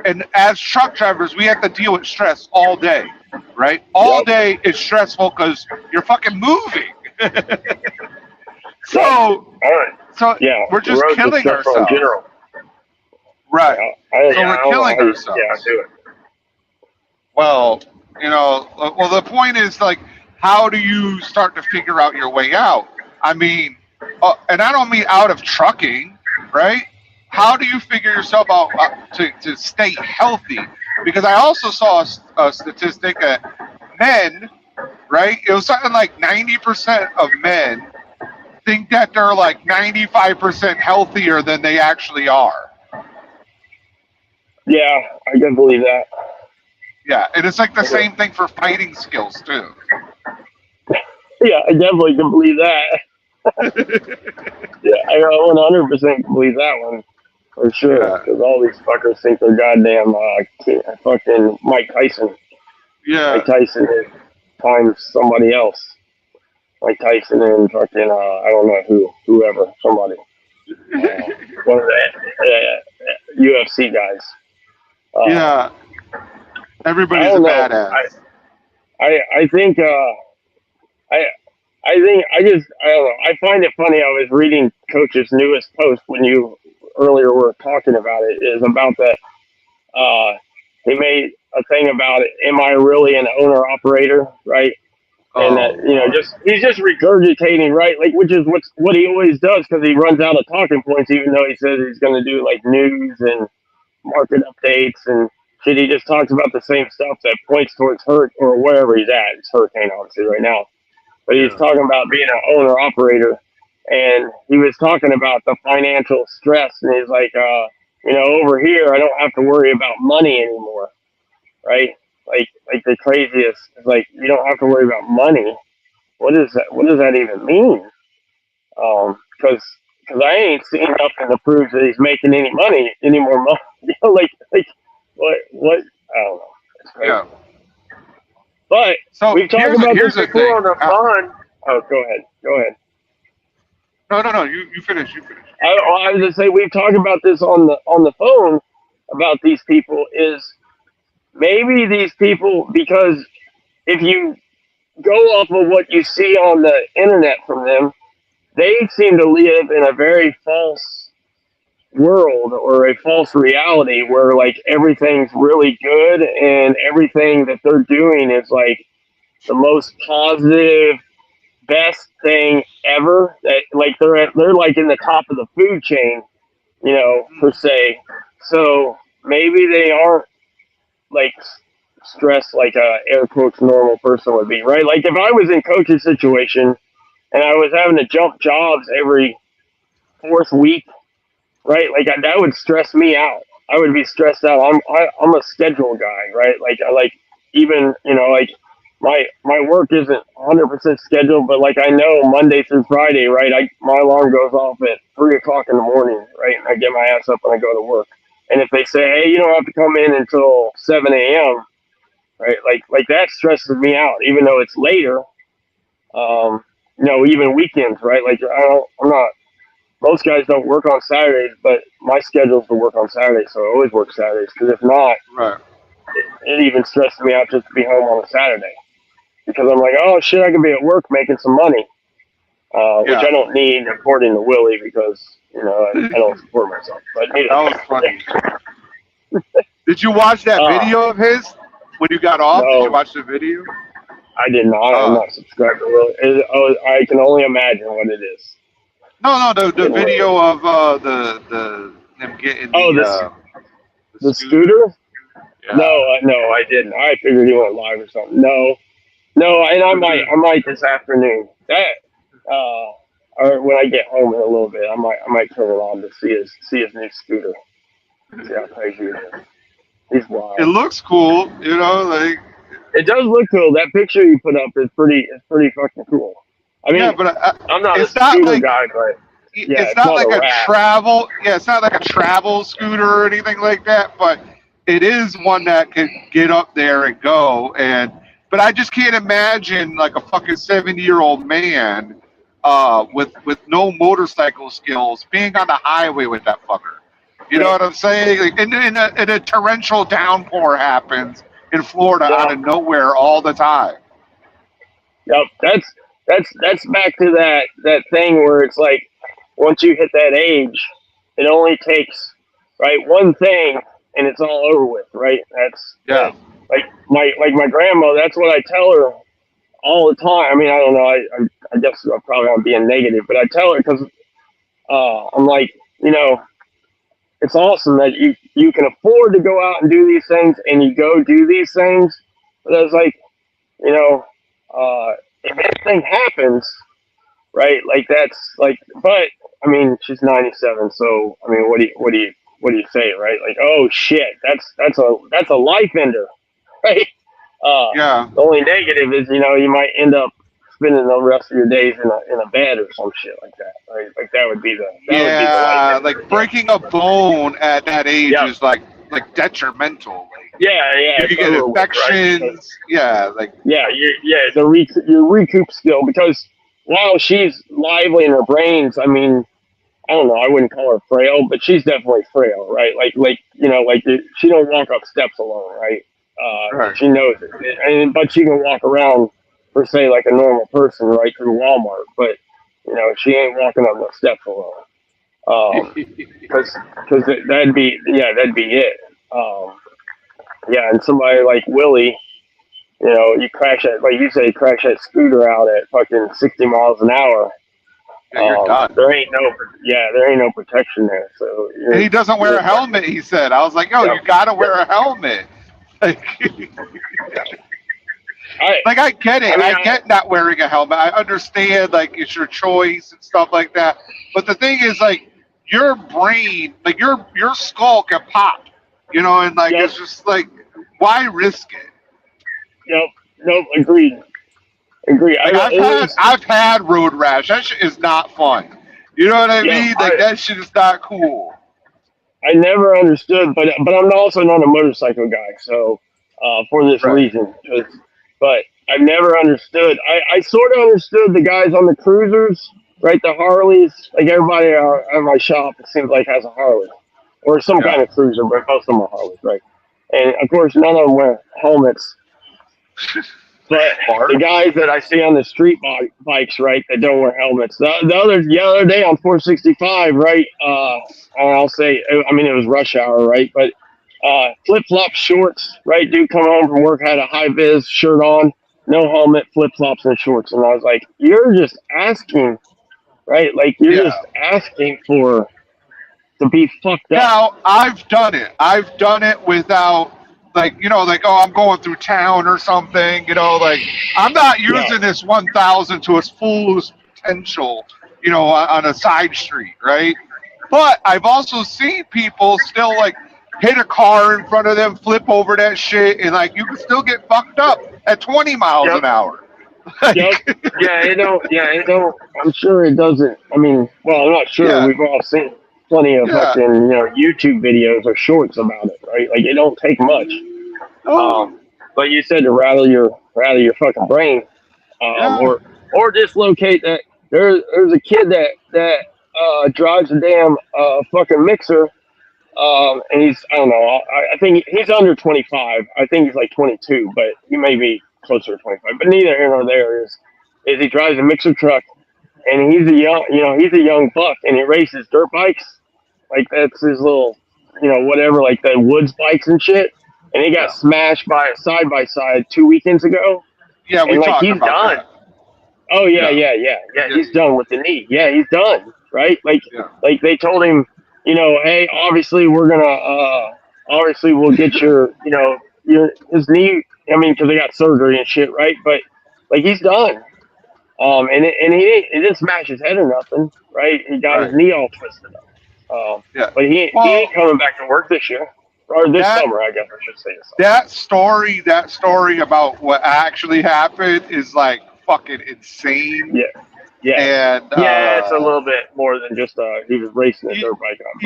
And as truck drivers, we have to deal with stress all day, right? All day is stressful because you're fucking moving. So, All right. so Yeah. we're just roads are killing stressful in ourselves, general. right? So we're killing ourselves. Yeah, do it. Well, the point is, like, how do you start to figure out your way out? I mean, and I don't mean out of trucking, right? How do you figure yourself out to stay healthy? Because I also saw a statistic that men, right? It was something like 90% of men think that they're like 95% healthier than they actually are. Yeah, I can believe that. Yeah, and it's like the same thing for fighting skills too. Yeah, I definitely can believe that. Yeah, I 100% believe that one for sure. Yeah. Because all these fuckers think they're goddamn fucking Mike Tyson. Yeah. Mike Tyson is times somebody else. Mike Tyson and fucking I don't know whoever, somebody. One of the UFC guys. Yeah. I Everybody's a don't know. badass. I think I think I don't know. I find it funny. I was reading Coach's newest post when you earlier were talking about it. Is about that he made a thing about it. Am I really an owner operator? Right. And that Lord. he's just regurgitating, right? Like, which is what he always does because he runs out of talking points, even though he says he's going to do like news and market updates and shit. He just talks about the same stuff that points towards hurt or wherever he's at. It's Hurricane obviously right now, but he's talking about being an owner operator, and he was talking about the financial stress, and he's like, over here I don't have to worry about money anymore, right? Like the craziest. It's like you don't have to worry about money. What is that? What does that even mean? Because I ain't seen nothing to prove that he's making any money, any more money. Like what? I don't know. It's crazy. Yeah. But So we've talked about here's this the before thing. on the phone. Oh, go ahead. No. You finish. I was just say we've talked about this on the phone about these people. Is maybe these people, because if you go off of what you see on the internet from them, they seem to live in a very false world or a false reality where like everything's really good and everything that they're doing is like the most positive, best thing ever. That like they're like in the top of the food chain, per se. So maybe they aren't like stressed like a air quotes normal person would be, right? Like if I was in Coach's situation and I was having to jump jobs every fourth week, right? Like that would stress me out. I would be stressed out. I'm a schedule guy, right? Like I like even like my work isn't 100% scheduled, but like I know Monday through Friday, right? My alarm goes off at 3 o'clock in the morning, right? And I get my ass up and I go to work. And if they say, hey, you don't have to come in until 7 a.m., right? Like that stresses me out, even though it's later. Even weekends, right? Like I'm not. Most guys don't work on Saturdays, but my schedule's to work on Saturdays, so I always work Saturdays. Because if not, Right. it even stresses me out just to be home on a Saturday. Because I'm like, oh shit, I could be at work making some money, which I don't need according to Willie because I don't support myself. But That was funny. Did you watch that video of his when you got off? No. Did you watch the video? I did not. I'm not subscribed to Willie. I can only imagine what it is. No, the video of the him getting the scooter. Yeah. No, I didn't. I figured he went live or something. No, and I might this afternoon. Or when I get home in a little bit, I might turn it on to see his new scooter. See how crazy it is. He's wild. It looks cool, like. It does look cool. That picture you put up is pretty fucking cool. I mean, but I'm not it's a not scooter like, guy, but it's not like a travel. Yeah, it's not like a travel scooter or anything like that. But it is one that can get up there and go. But I just can't imagine like a fucking 70-year-old man with no motorcycle skills being on the highway with that fucker. You know what I'm saying? Like, and a torrential downpour happens in Florida out of nowhere all the time. Yep, that's back to that thing where it's like once you hit that age, it only takes one thing and it's all over with, right? That's like my grandma. That's what I tell her all the time. I mean, I don't know. I guess I'm probably not being negative, but I tell her because I'm like, it's awesome that you can afford to go out and do these things and you go do these things. But it's like, if anything happens, right? Like that's like, but I mean, she's 97, so I mean, what do you say, right? Like, oh shit, that's a life ender, right? The only negative is, you might end up spending the rest of your days in a bed or some shit like that. Right? Like that would be the life. like breaking a bone at that age Yep. is like detrimental. Like, Yeah, you it's get over with, right? infections. Yeah, like Your recoup skill, because while she's lively in her brains, I mean, I don't know, I wouldn't call her frail, but she's definitely frail, right? Like she don't walk up steps alone, right? Right. She knows it, but she can walk around per se like a normal person, right, through Walmart, but she ain't walking up no steps alone. Because that'd be it. And somebody like Willie, you crash that, like you say, crash that scooter out at fucking 60 miles an hour. Yeah, you're done. There ain't no protection there. So And he doesn't wear a helmet. He said, "I was like, yo, you gotta wear a helmet." Like, I get it. I get not wearing a helmet. I understand, like, it's your choice and stuff like that. But the thing is, like, your brain, like your skull can pop, and like it's just like, why risk it? Nope. Agreed. Like, I've had road rash. That shit is not fun. You know what I mean? Like, that shit is not cool. I never understood, but I'm also not a motorcycle guy, so for this reason. But I never understood. I sort of understood the guys on the cruisers, right? The Harleys. Like everybody at my shop, it seems like has a Harley or some kind of cruiser, but most of them are Harleys, right? And of course, none of them wear helmets. But the guys that I see on the street bikes, right, that don't wear helmets. The other day on 465, right, I'll say, I mean, it was rush hour, right, but flip-flop shorts, right, dude come home from work, had a high-vis shirt on, no helmet, flip-flops and shorts. And I was like, you're just asking, right, like you're just asking to be fucked up. Now, I've done it. I've done it without, like, oh, I'm going through town or something, like, I'm not using this 1,000 to its fullest potential, on a side street, right? But I've also seen people still, like, hit a car in front of them, flip over that shit, and, like, you can still get fucked up at 20 miles an hour. It don't, I'm sure it doesn't, I mean, well, I'm not sure, we've all seen plenty of fucking, YouTube videos or shorts about it, right? Like, it don't take much. But you said to rattle your fucking brain, or dislocate that. There's a kid that drives a damn fucking mixer, and he's, I don't know, I think he's under 25. I think he's like 22, but he may be closer to 25. But neither here nor there is he drives a mixer truck, and he's a young buck, and he races dirt bikes. Like, that's his little, whatever, like the woods bikes and shit. And he got smashed by a side-by-side 2 weekends ago. Yeah, we talked he's about done. that. Oh, yeah, he's done with the knee. Yeah, he's done, right? Like they told him, hey, obviously we're going to, obviously we'll get your, his knee, I mean, because they got surgery and shit, right? But, like, he's done. And he didn't smash his head or nothing, right? He got his knee all twisted up. But he ain't coming back to work this year, or this summer, I guess I should say. That story about what actually happened is, like, fucking insane. Yeah. And it's a little bit more than just he was racing a dirt bike on.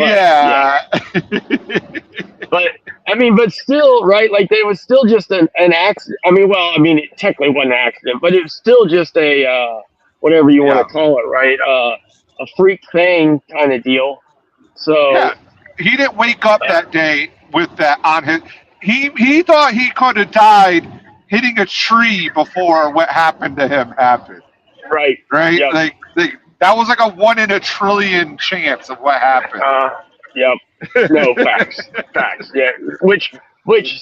But I mean, but still, right? Like, they was still just an accident. I mean, it technically wasn't an accident, but it was still just a whatever you want to call it, right? A freak thing kind of deal. So he didn't wake up that day with that on his. He thought he could have died hitting a tree before what happened to him happened. Right. Yep. Like that was like a 1 in a trillion chance of what happened. Yep. No, facts. Yeah. Which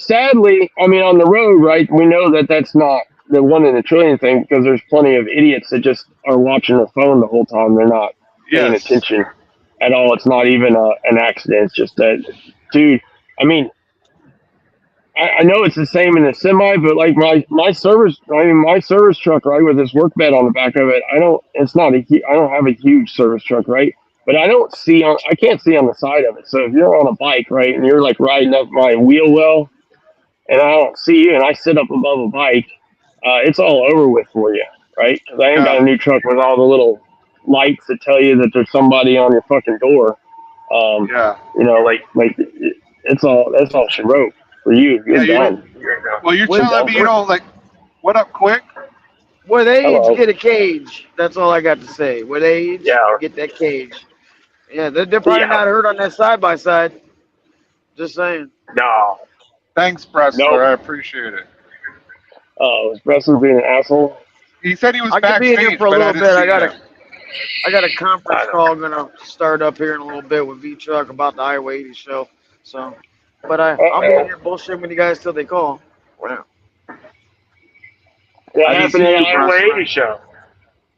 sadly, I mean, on the road, right? We know that that's not the 1 in a trillion thing, because there's plenty of idiots that just are watching their phone the whole time. They're not paying attention at all. It's not even an accident. It's just that, dude. I mean, I know it's the same in the semi, but like my service truck, right, with this work bed on the back of it, I don't have a huge service truck, right? But I can't see on the side of it. So if you're on a bike, right, and you're like riding up my wheel well, and I don't see you, and I sit up above a bike, it's all over with for you, right? Because I ain't got a new truck with all the little lights that tell you that there's somebody on your fucking door. Yeah. You know, that's all she wrote for you. You're Yeah, done. Well, you're When- telling me, like, what up, quick? With age, Hello. get a cage. That's all I got to say. With age, Yeah. get that cage. Yeah, they're probably Yeah. not hurt on that side by side. Just saying. No. Thanks, Bressler. Nope. I appreciate it. Was Bressler being an asshole? He said he was I could be in backstage, here for a but little I didn't bit. see I got a conference I know. call gonna start up here in a little bit with V Truck about the Iowa 80 show. So, but I'll be in here bullshitting with you guys till they call. Wow. What I didn't happened see in the you, Iowa Bressler. 80 show?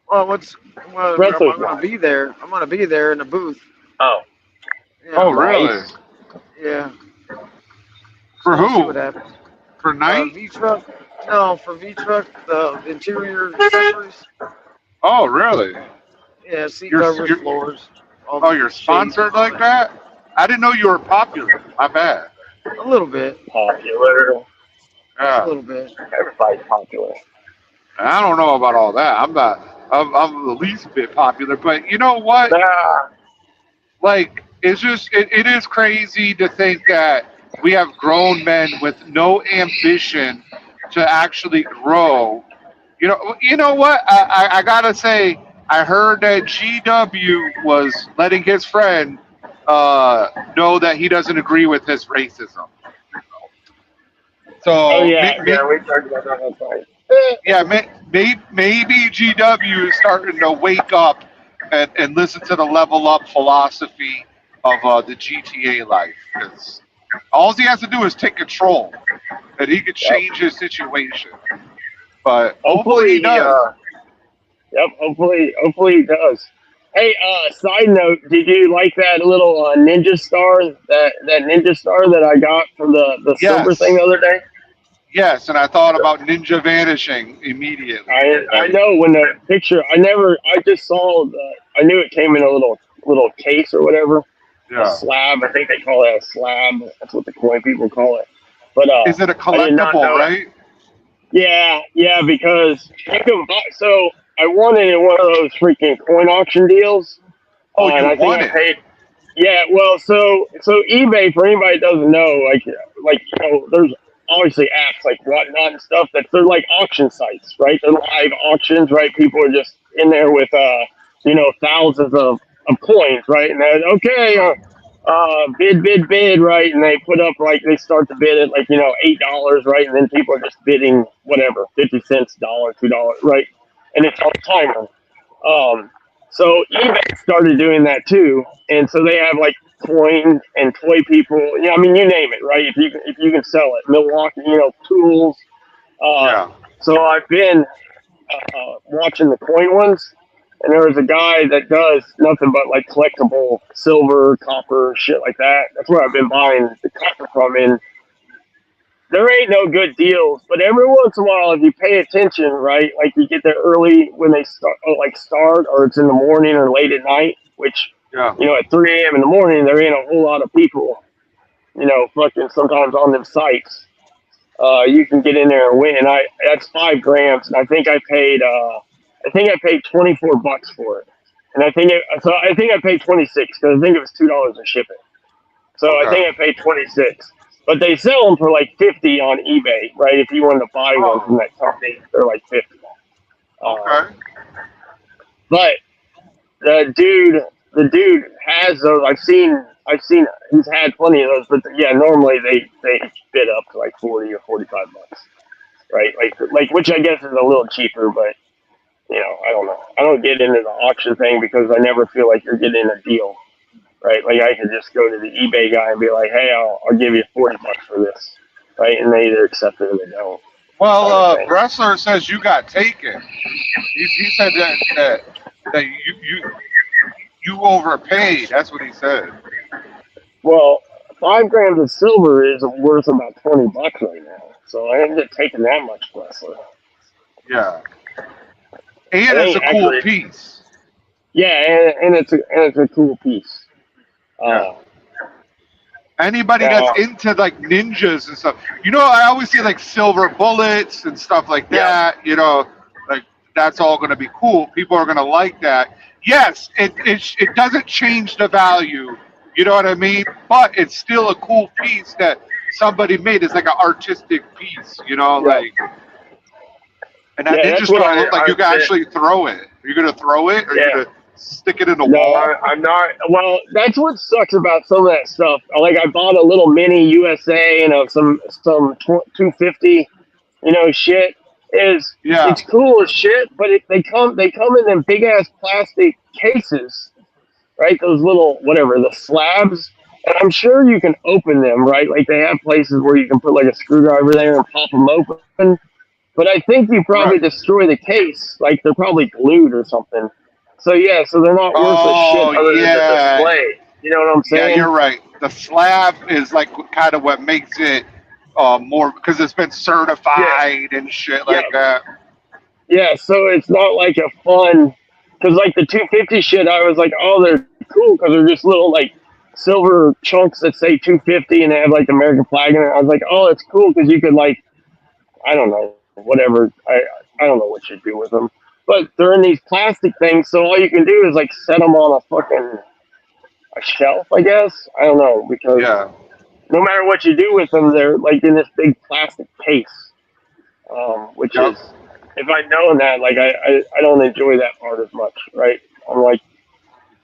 Well, I'm Wrestler's gonna watch. be there. I'm gonna be there in the booth. Oh. Yeah. Oh, really? Nice. Yeah. For We'll see who? what happens. For night? V Truck. No, for V Truck, the interior accessories. Oh, really? Yeah, seat You're- covers, you're- floors. all Oh, the you're shades sponsored and all like that? I didn't know you were popular. My bad. A little bit. Popular. A Yeah. little bit. Everybody's popular. I don't know about all that. I'm the least bit popular, but you know what? Nah. Like, it's just, it is crazy to think that we have grown men with no ambition to actually grow. You know what? I gotta say, I heard that GW was letting his friend know that he doesn't agree with his racism. So Oh, yeah. Yeah, we talked about that last night. yeah, maybe GW is starting to wake up and listen to the level up philosophy of the GTA life. Because all he has to do is take control, and he could change his situation. But hopefully he does. Hopefully he does. Hey, side note, did you like that little ninja star, that ninja star that I got for the silver Yes. thing the other day? Yes, and I thought about Ninja vanishing immediately. I know when the picture, I just saw I knew it came in a little case or whatever. A Yeah. slab, I think they call it a slab. That's what the coin people call it. But Is it a I did not collectible, know. right? Yeah, because you can buy, so I won it in one of those freaking coin auction deals. Oh, and you I think won I it. paid. Yeah, well, so eBay, for anybody that doesn't know, there's obviously apps like Whatnot and stuff they're like auction sites, right? They're live auctions, right? People are just in there with thousands of coins, right? And they're okay, bid, right? And they put up they start to bid at $8, right? And then people are just bidding whatever, 50 cents, $1, $2, right? And it's on timer. So eBay started doing that too, and so they have coin and toy people. I mean, you name it, right? If you can sell it, Milwaukee, tools. Yeah. So I've been watching the coin ones, and there was a guy that does nothing but collectible silver, copper, shit like that. That's where I've been buying the copper from. And there ain't no good deals, but every once in a while, if you pay attention, right, you get there early when they start, or it's in the morning or late at night, which, Yeah. at 3 a.m. in the morning, there ain't a whole lot of people, fucking sometimes on them sites. You can get in there and win. That's 5 grams, and I think I paid $24 for it. And I think I paid 26 because I think it was $2 to ship it. So I Okay. think I paid 26. But they sell them for 50 on eBay, right? If you wanted to buy one from that company, they're 50. Okay. But the dude has those. I've seen. He's had plenty of those, but yeah, normally they bid up to 40 or $45, right? Which I guess is a little cheaper, but I don't know. I don't get into the auction thing because I never feel like you're getting a deal. Right, I could just go to the eBay guy and be like, "Hey, I'll give you $40 for this," right? And they either accept it or they don't. Well, Bressler says you got taken. He said that you overpaid. That's what he said. Well, 5 grams of silver is worth about $20 right now, so I didn't get taken that much, Bressler. Yeah. And it's a cool piece. Yeah, and it's a cool piece. Yeah. Anybody that's into ninjas and stuff, I always see silver bullets and stuff like that. that's all going to be cool. People are going to like that. Yes, it doesn't change the value. You know what I mean? But it's still a cool piece that somebody made. It's like an artistic piece. You know, Yeah. like. And that Yeah, ninja that's what star looked like you could I- actually throw it. Are you gonna throw it, or Yeah. you gonna stick it in the No, wall? I'm not. Well, that's what sucks about some of that stuff. Like I bought a little mini USA, some 250, shit. Yeah. It's cool as shit, but they come in them big ass plastic cases, right? Those little whatever the slabs, and I'm sure you can open them, right? Like they have places where you can put like a screwdriver there and pop them open. But I think you probably Right. destroy the case. Like they're probably glued or something. So yeah, so they're not worth a shit Oh, other than the yeah. display. You know what I'm Yeah, saying? you're right. The slab is like kind of what makes it more because it's been certified and shit like that. Yeah, so it's not like a fun, because like the 250 shit, I was like, oh, they're cool because they're just little like silver chunks that say 250 and they have like the American flag in it. I was like, oh, it's cool because you could like, I don't know, whatever. I don't know what you do with them, but they're in these plastic things, so all you can do is like set them on a shelf, I guess. I don't know because Yeah. no matter what you do with them, they're like in this big plastic case, which Yep. is, if I'd known that, like I don't enjoy that part as much, right? I'm like,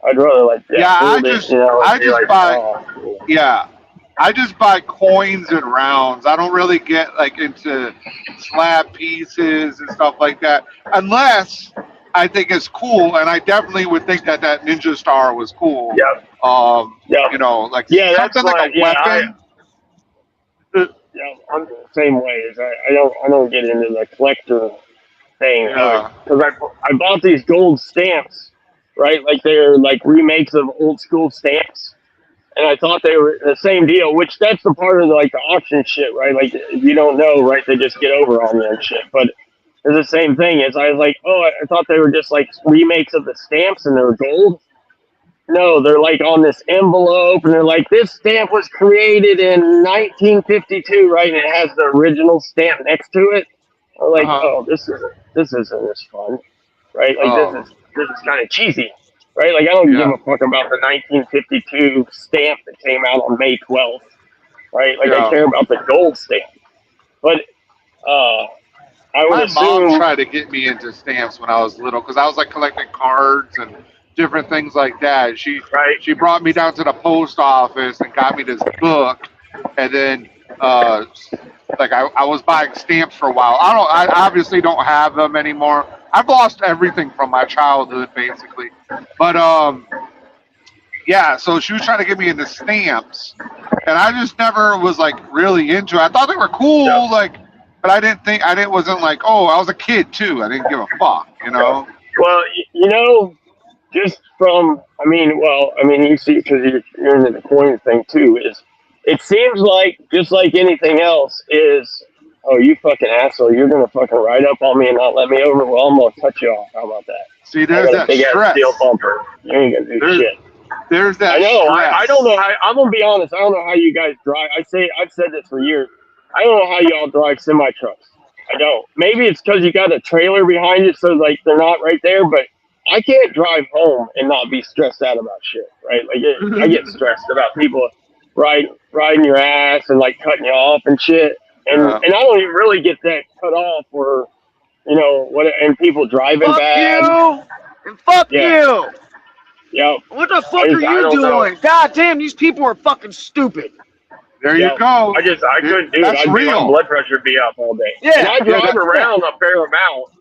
I'd rather like Yeah, hold it, I and be just like, buy. oh, cool. Yeah, I just buy coins and rounds. I don't really get like into slab pieces and stuff like that, unless I think it's cool. And I definitely would think that that Ninja Star was cool. Yep. You know, like Yeah, that's something like why- a yeah, weapon. Yeah, I'm the same way. As I don't get into the collector thing Yeah. because I bought these gold stamps, right? Like they're like remakes of old school stamps, and I thought they were the same deal. Which that's the part of like the auction shit, right? Like if you don't know, right, they just get over on you and shit. But it's the same thing. As I was like, oh, I thought they were just like remakes of the stamps and they were gold. No, they're like on this envelope, and they're like, this stamp was created in 1952, right? And it has the original stamp next to it. I'm like, Uh-huh. oh, this isn't as fun, right? Like Oh. this is kind of cheesy, right? Like I don't Yeah. give a fuck about the 1952 stamp that came out on May 12th, right? Like Yeah. I care about the gold stamp, but I would My mom assume, tried to get me into stamps when I was little because I was like collecting cards and different things like that. right? She brought me down to the post office and got me this book, and then like I was buying stamps for a while. I obviously don't have them anymore. I've lost everything from my childhood basically, but yeah. So she was trying to get me into stamps, and I just never was like really into it. I thought they were cool, Yeah. like, but I didn't wasn't like, oh, I was a kid too. I didn't give a fuck, you know. Well, just from, you see, because you're into the coin thing too, it seems like, just like anything else, oh, you fucking asshole, you're going to fucking ride up on me and not let me over? Well, I'm going to cut you off. How about that? See, I there's got a that big ass stress. steel bumper. You ain't going to do There's shit. There's that. I know. stress. I don't know how, I'm going to be honest, I don't know how you guys drive. I've said this for years. I don't know how y'all drive semi trucks. I don't. Maybe it's because you got a trailer behind it, so like they're not right there, but I can't drive home and not be stressed out about shit, right? Like I get stressed about people riding your ass and like cutting you off and shit, and Yeah. and I don't even really get that cut off or and people driving Fuck bad. you! And fuck Yeah. you! Yep. What the fuck I are you don't know. doing? God damn, these people are fucking stupid. There Yeah. you go. I couldn't do it. That's My real. blood pressure would be up all day. Yeah. And I Yeah, drive that's- around a fair amount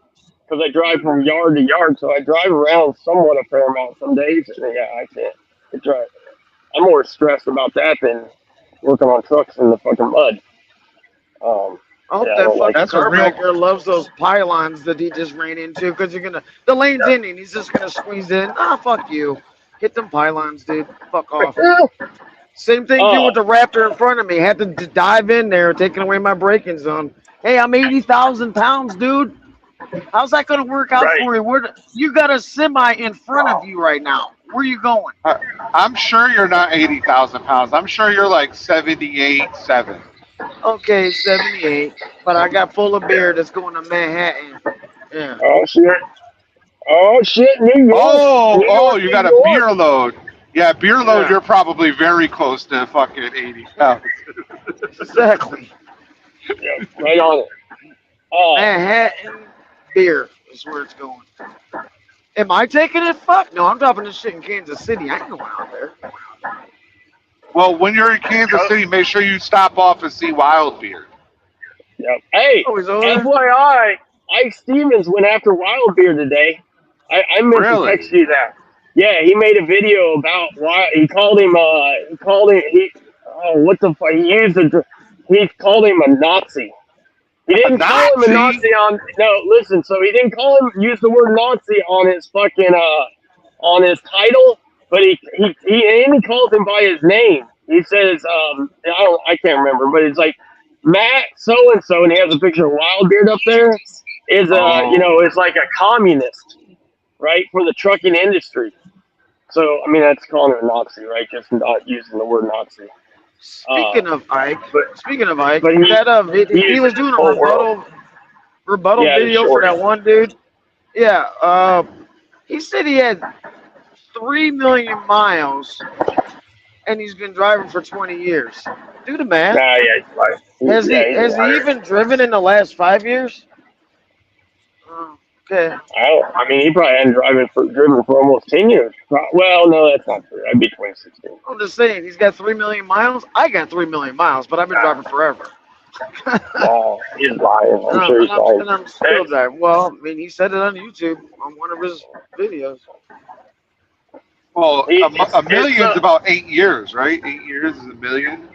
because I drive from yard to yard, so I drive around somewhat a fair amount some days. And yeah, I can't. I'm more stressed about that than working on trucks in the fucking mud. I hope Yeah, I that don't like fucking That's a real- carmaker loves those pylons that he just ran into because the lane's in and he's just gonna squeeze in. Fuck you. Hit them pylons, dude. Fuck off. Same thing Oh. too with the Raptor in front of me. Had to dive in there, taking away my braking zone. Hey, I'm 80,000 pounds, dude. How's that gonna work out Right. for you? You got a semi in front of you right now. Where you going? I'm sure you're not 80,000 pounds. I'm sure you're like 78, 7. Okay, 78. But I got full of beer that's going to Manhattan. Yeah. Oh shit! Oh shit! New York. New York, You New got a York. beer load. Yeah, beer load. Yeah. You're probably very close to fucking 80,000. Exactly. Yeah, right on it. Oh, Manhattan beer is where it's going. Am I taking it? Fuck no, I'm dropping this shit in Kansas City. I ain't going out there. Well, when you're in Kansas City, make sure you stop off and see Wild Beer. yep. Hey, Oh, he's over there? FYI, Ike Stevens went after Wild Beer today. I meant to Really? text you that. Yeah, he made a video about why he called him. What the fuck? He called him a Nazi. He A didn't call him a Nazi? Nazi on. No, listen. So he didn't use the word Nazi on his fucking on his title, but he calls him by his name. He says, I can't remember, but it's like Matt so and so, and he has a picture of Wildbeard up there. Is Oh. it's like a communist, right, for the trucking industry. So I mean, that's calling him a Nazi, right? Just not using the word Nazi. Speaking of Ike, but but he he was doing a whole world. rebuttal Yeah, the video for short. that one dude. Yeah, he said he had 3 million miles and he's been driving for 20 years. Do the math. Nah, yeah, he's right. Has he He's a liar. even driven in the last 5 years? Okay. I mean, he probably hadn't driven for almost 10 years. Well, no, that's not true. That'd be 2016. I'm just saying, he's got 3 million miles. I got 3 million miles, but I've been driving forever. Oh, he's lying. I'm sure he's lying. And I'm still driving. Well, I mean, he said it on YouTube on one of his videos. Well, It's- a million's it's, about 8 years, right? 8 years is a million.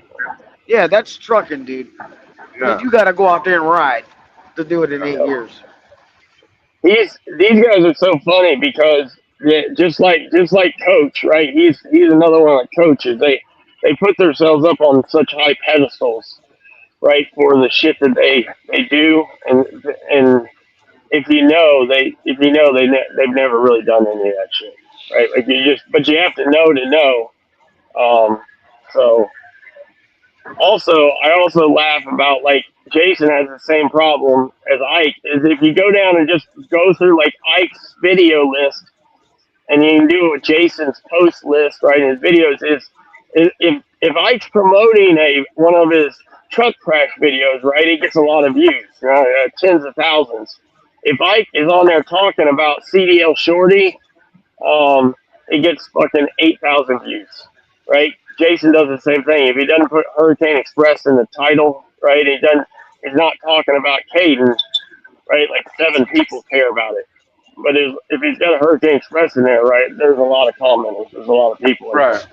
Yeah, that's trucking, dude. Yeah. You got to go out there and ride to do it in 8 years. These guys are so funny because just like Coach, right? He's another one of the coaches. They put themselves up on such high pedestals, right, for the shit that they do, and if you know they've never really done any of that shit, right? Like but you have to know. So also, I also laugh about like Jason has the same problem as Ike. Is if you go down and just go through like Ike's video list, and you can do it with Jason's post list, right? His videos is if Ike's promoting one of his truck crash videos, right? It gets a lot of views, tens of thousands. If Ike is on there talking about CDL Shorty, it gets fucking 8,000 views, right? Jason does the same thing. If he doesn't put Hurricane Express in the title, right? He's not talking about Caden, right? Like 7 people care about it. But if he's got a Hurricane Express in there, right? There's a lot of commenters. There's a lot of people. Right.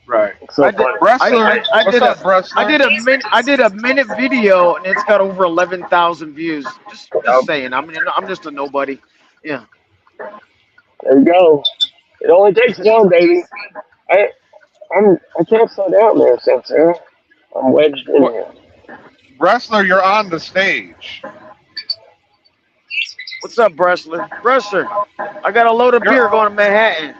Right. So I did- Wrestler. I What's did up, Wrestler? I did a minute video and it's got over 11,000 views. Just saying. I mean, I'm just a nobody. Yeah. There you go. It only takes one, baby. I can't slow down there, Sensei. I'm wedged in here. Wrestler, you're on the stage. What's up, Wrestler? Wrestler, I got a load of beer going to Manhattan.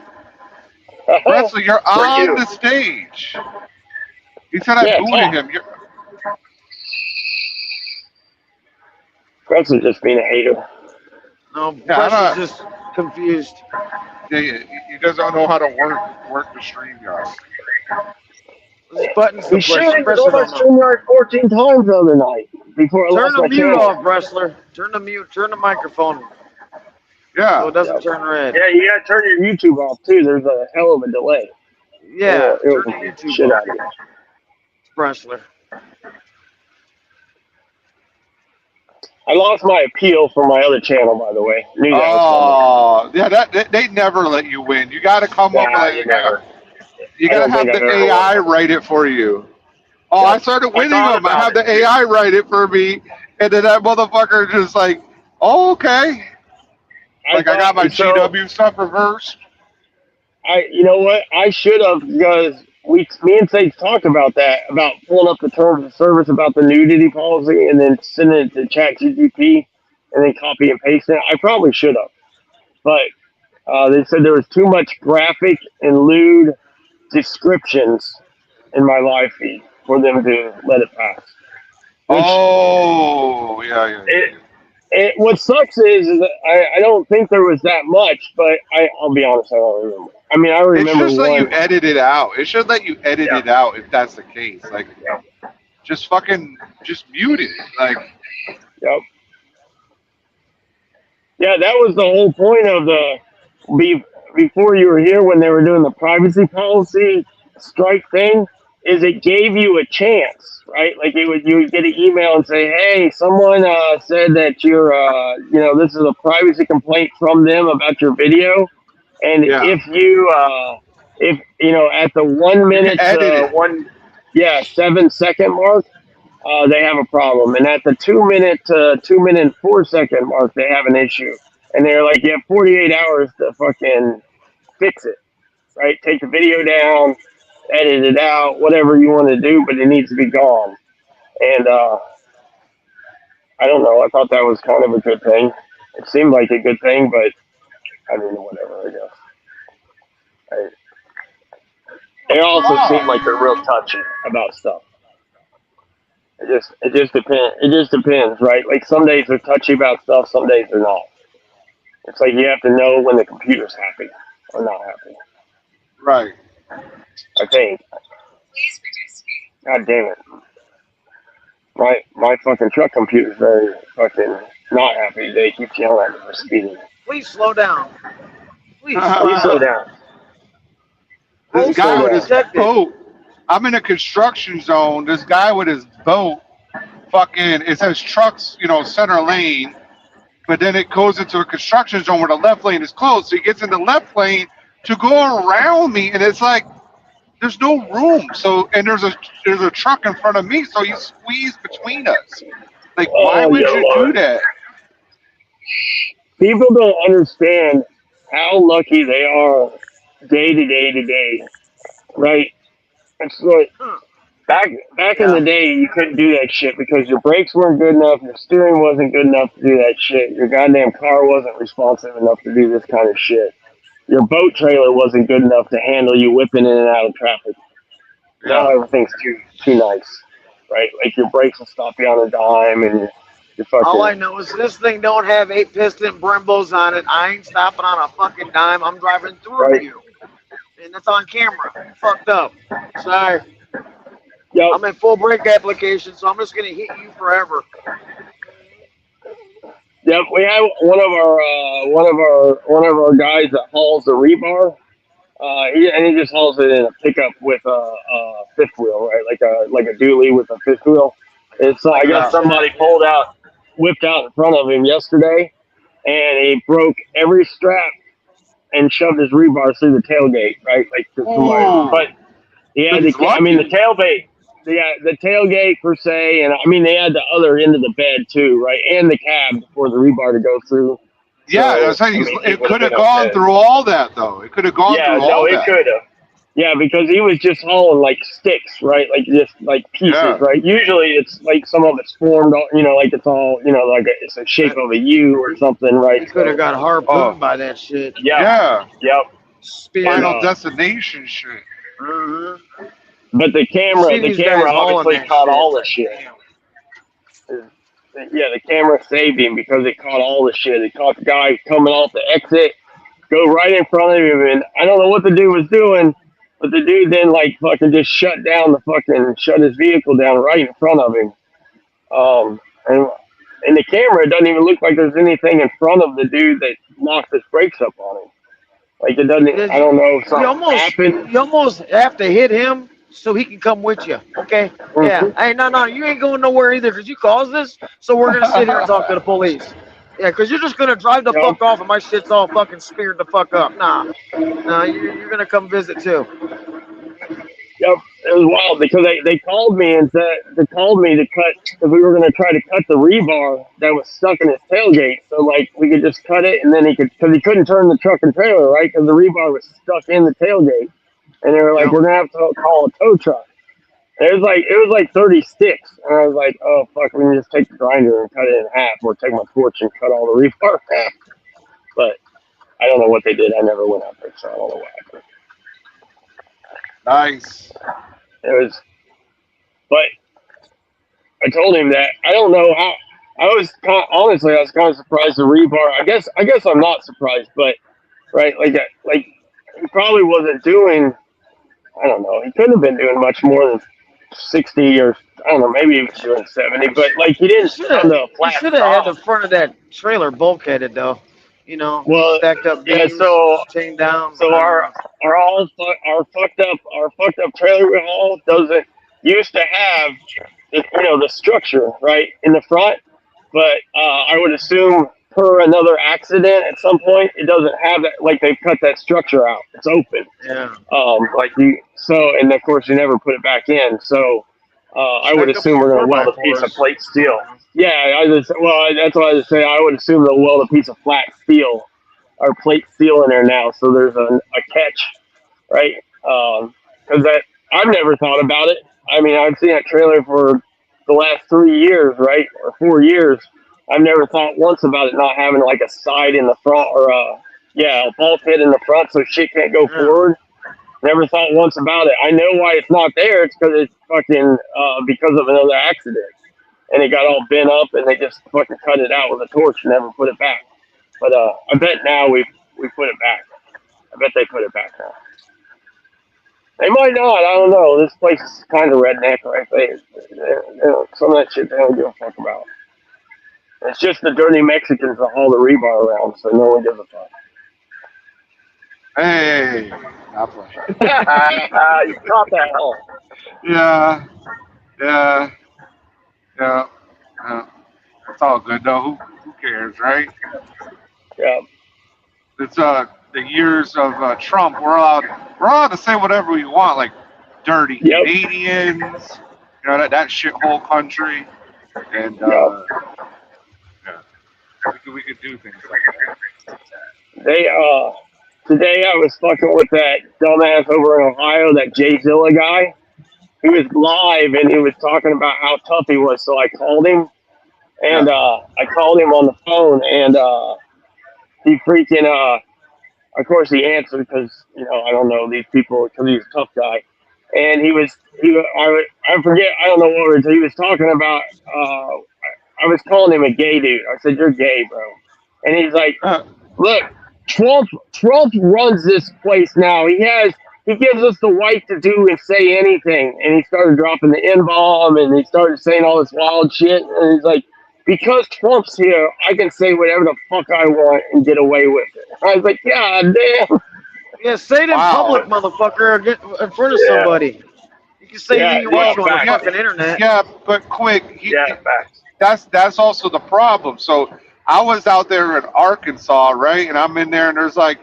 Wrestler, you're For on you. the stage. He said I Yeah, booted talk. him. Chris is just being a hater. No, Yeah, Wrestler's just confused. You guys don't know how to work the stream, y'all. There's buttons to We push. should have Wrestler gone don't know. StreamYard 14 times the other night before I Turn lost the my mute channel. off, Wrestler. Turn the microphone so Yeah. it doesn't turn red. Yeah, you gotta turn your YouTube off too. There's a hell of a delay. Yeah, It'll turn the confuse the YouTube shit off, out of you. Wrestler. I lost my appeal for my other channel, by the way. Knew that was Oh, yeah. They never let you win. You got to come coming. up Nah, with you it. never. You I got to don't have think the I've ever AI won. write it for you. Oh, Yep. I started winning thought them. I about have it. the AI write it for me, and then that motherfucker just like, oh, okay. Like I got my GW stuff reversed. You know what? I should have, because me and Sage talked about that, about pulling up the terms of service about the nudity policy and then sending it to ChatGPT and then copy and paste it. I probably should have, but they said there was too much graphic and lewd descriptions in my live feed for them to let it pass. Which Oh, yeah. what sucks is that I don't think there was that much, but I'll be honest, I don't remember. I mean, I It remember should let you one. edit it out. It should let you edit Yeah. it out if that's the case. Like, just fucking, just mute it. Like, Yep. Yeah, that was the whole point of before you were here when they were doing the privacy policy strike thing. Is it gave you a chance, right? Like you would get an email and say, "Hey, someone said that you're, this is a privacy complaint from them about your video." And yeah, if at the 1 minute edit it. 7 second mark, they have a problem, and at the 2 minute to 2 minute 4 second mark, they have an issue, and they're like, you have 48 hours to fucking fix it, right? Take the video down, edit it out, whatever you want to do, but it needs to be gone. And I don't know. I thought that was kind of a good thing. It seemed like a good thing, but I mean, whatever. I guess. They also seem like they're real touchy about stuff. It just depends. It just depends, right? Like some days they're touchy about stuff, some days they're not. It's like you have to know when the computer's happy or not happy. Right. I think. God damn it. My fucking truck computer's very fucking not happy today. It keeps yelling at me for speeding. Please slow down. Please Please slow down. This guy so with his protected. boat. I'm in a construction zone. This guy with his boat, fucking, it says trucks, center lane, but then it goes into a construction zone where the left lane is closed. So he gets in the left lane to go around me, and it's like there's no room. So, and there's a truck in front of me, so he's squeezed between us. Like, why would you do that? People don't understand how lucky they are day to day, right? It's like back in the day, you couldn't do that shit because your brakes weren't good enough, your steering wasn't good enough to do that shit, your goddamn car wasn't responsive enough to do this kind of shit, your boat trailer wasn't good enough to handle you whipping in and out of traffic. Now everything's too nice, right? Like your brakes will stop you on a dime, and you're fucking. All I know is this thing don't have 8-piston Brembos on it. I ain't stopping on a fucking dime. I'm driving through you. And that's on camera. Fucked up. Sorry. Yep. I'm in full brake application, so I'm just gonna hit you forever. Yep, we have one of our guys that hauls the rebar. He just hauls it in a pickup with a fifth wheel, right? Like a dually with a fifth wheel. It's I guess somebody whipped out in front of him yesterday, and he broke every strap and shoved his rebar through the tailgate, right? Like somebody, but he had the tailgate. The tailgate per se, and I mean they had the other end of the bed too, right, and the cab for the rebar to go through. Yeah, So, I was saying it could have been gone upset. through all that though. It could have gone through all that. Yeah, no, it could have. Yeah, because he was just hauling like sticks, right, like just like pieces, right. Usually it's like some of it's formed, like it's all, like it's a shape of a U or something, right. You could have got harpooned by that shit. Yeah. Yep. Final destination shit. Mm-hmm. But the camera obviously caught all the shit. Yeah, the camera saved him because it caught all the shit. It caught the guy coming off the exit, go right in front of him, and I don't know what the dude was doing, but the dude then like fucking just shut his vehicle down right in front of him. And in the camera, it doesn't even look like there's anything in front of the dude that knocked his brakes up on him. Like it doesn't. I don't know if something happened. You almost have to hit him so he can come with you. Okay? Mm-hmm. Yeah. Hey, no, you ain't going nowhere either because you caused this. So we're gonna sit here and talk to the police. Yeah, because you're just gonna drive the fuck off and my shit's all fucking speared the fuck up. Nah, you're gonna come visit too. Yep, it was wild because they called me and said to cut because we were gonna try to cut the rebar that was stuck in his tailgate. So like we could just cut it and then he couldn't turn the truck and trailer right because the rebar was stuck in the tailgate. And they were like, we're gonna have to call a tow truck. And it was like 30 sticks, and I was like, oh fuck, we can just take the grinder and cut it in half, or take my torch and cut all the rebar in half. But I don't know what they did. I never went out there, so I don't know what happened. Nice. But I told him that I don't know honestly, I was kind of surprised the rebar. I guess I'm not surprised, but right, like he probably wasn't doing. I don't know. He couldn't have been doing much more than 60 or I don't know. Maybe he was doing 70, but like he didn't on the He flat. should have had the front of that trailer bulkheaded though. You know, Well, stacked up yeah. beams, So chained down. our fucked up trailer haul doesn't used to have the structure right in the front, but I would assume per another accident at some point it doesn't have that, like they've cut that structure out. It's open. Yeah. And of course you never put it back in. So I would assume we're gonna weld a piece of plate steel. Yeah, that's what I was saying. I would assume they'll weld a piece of flat steel or plate steel in there now. So there's a catch, right? Because I've never thought about it. I mean, I've seen that trailer for the last 3 years, right, or 4 years. I've never thought once about it not having like a side in the front or a bulkhead in the front so shit can't go forward. Never thought once about it. I know why it's not there. It's because it's fucking because of another accident, and it got all bent up, and they just fucking cut it out with a torch and never put it back. But I bet now we put it back. I bet they put it back now. They might not. I don't know. This place is kind of redneck, right? Some of that shit they don't give a fuck about. It's just the dirty Mexicans that haul the rebar around, so no one gives a fuck. Hey, not playing. You caught that hole. Yeah. It's all good though. Who cares, right? Yeah. It's the years of Trump. We're allowed to say whatever we want, like dirty Canadians, that shithole country, and we could do things like that. Today I was fucking with that dumbass over in Ohio, that Jay Zilla guy. He was live and he was talking about how tough he was, so I called him, and I called him on the phone, and he freaking of course he answered because I don't know these people because he's a tough guy, and I forget, I don't know what words he was talking about. I was calling him a gay dude. I said, "You're gay, bro," and he's like, "Look, Trump runs this place now. He gives us the right to do and say anything." And he started dropping the N-bomb, and he started saying all this wild shit. And he's like, "Because Trump's here, I can say whatever the fuck I want and get away with it." I was like, "God damn." Yeah, say it in public, motherfucker, or get in front of somebody. You can say anything you want on the fucking internet. Yeah, but quick. That's also the problem. So I was out there in Arkansas, right? And I'm in there, and there's like,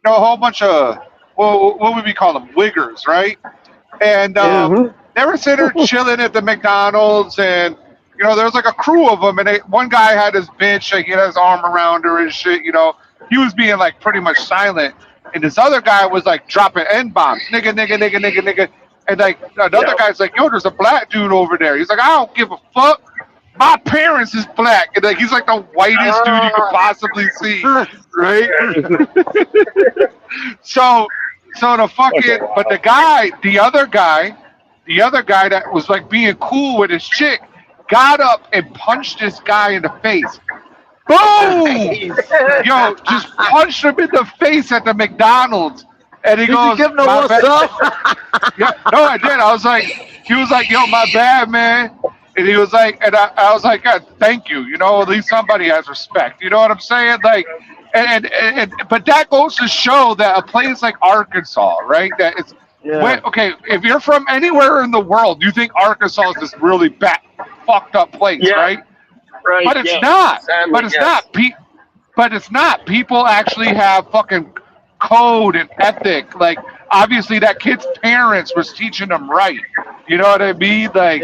a whole bunch of, what would we call them? Wiggers, right? And they were sitting there chilling at the McDonald's, and, there's like a crew of them, and one guy had his bitch, like, he had his arm around her and shit, He was being, like, pretty much silent. And this other guy was, like, dropping N-bombs. Nigga, nigga, nigga, nigga, nigga. And, like, another guy's like, "Yo, there's a black dude over there." He's like, "I don't give a fuck. My parents is black." And, like, he's, like, the whitest dude you could possibly see. Right? So the fucking, but the other guy that was, like, being cool with his chick got up and punched this guy in the face. Boom! Yo, just punched him in the face at the McDonald's. And he goes, "Did you give him a what's up?" Yeah, no, I did. He was like, "Yo, my bad, man." And he was like, and I was like, "God, thank you. At least somebody has respect." You know what I'm saying? Like, but that goes to show that a place like Arkansas, right? That it's, okay, if you're from anywhere in the world, you think Arkansas is this really bad, fucked up place, right? Right. But it's not. Sadly, But it's not. But it's not. People actually have fucking code and ethic. Like, obviously that kid's parents was teaching them right. You know what I mean? Like,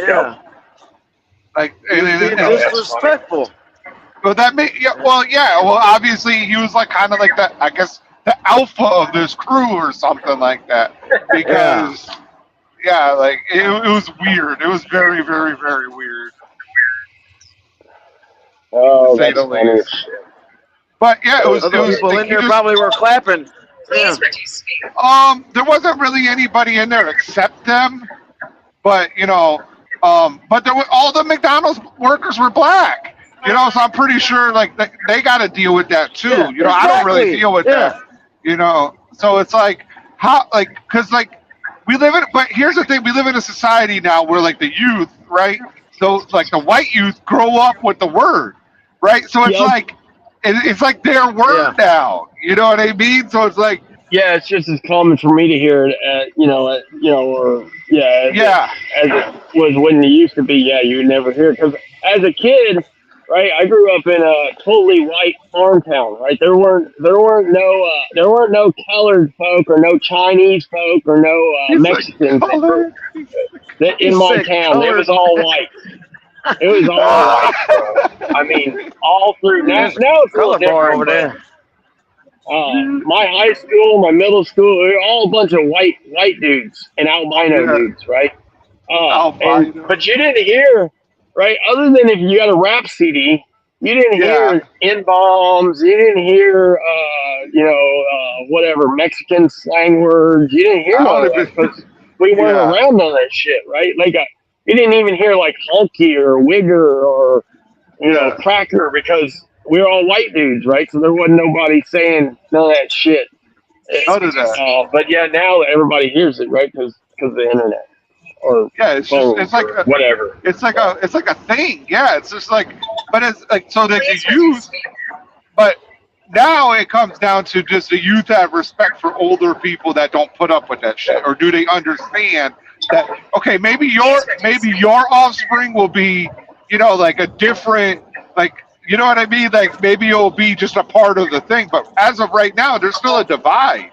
disrespectful. Well, well, obviously he was like kind of like the alpha of this crew or something like that. Because like it was weird. It was very, very, very weird. Oh, that's funny. But yeah, it was. People in there probably were clapping. Yeah. There wasn't really anybody in there except them, but But there were, all the McDonald's workers were black. You know, so I'm pretty sure like they got to deal with that too. Yeah, you know, I don't really exactly. deal with that. You know, so it's like how like because like we live in. But here's the thing: we live in a society now where like the youth, right? So like the white youth grow up with the word, right? So it's Yep. like it's like their word now. You know what I mean? So it's like Yeah, it's just as common for me to hear it, or yeah, as it was when it used to be. Yeah, you would never hear it because as a kid, right? I grew up in a totally white farm town, right? There weren't no colored folk or no Chinese folk or no He's like, Mexicans "Color." in my said town. It colored. was all white. It was all white. Bro. I mean, all through now. Now it's a little Color bar different. over there. My high school, my middle school, we were all a bunch of white dudes and albino Yeah. dudes, right? Albino. But you didn't hear, right? Other than if you got a rap CD, you didn't hear N-bombs. You didn't hear, whatever Mexican slang words. You didn't hear none of that because we weren't Yeah. around none of that shit, right? Like you didn't even hear like honky or wigger or cracker because we were all white dudes, right? So there wasn't nobody saying none of that shit. None of that. But yeah, now everybody hears it, right? Because of the internet or Yeah, it's just phones it's like or whatever. it's like a thing. Yeah, it's just like, but it's like so that the youth. But now it comes down to just the youth have respect for older people that don't put up with that shit, or do they understand that? Okay, maybe your offspring will be, like a different, like. You know what I mean? Like maybe it'll be just a part of the thing, but as of right now, there's still a divide.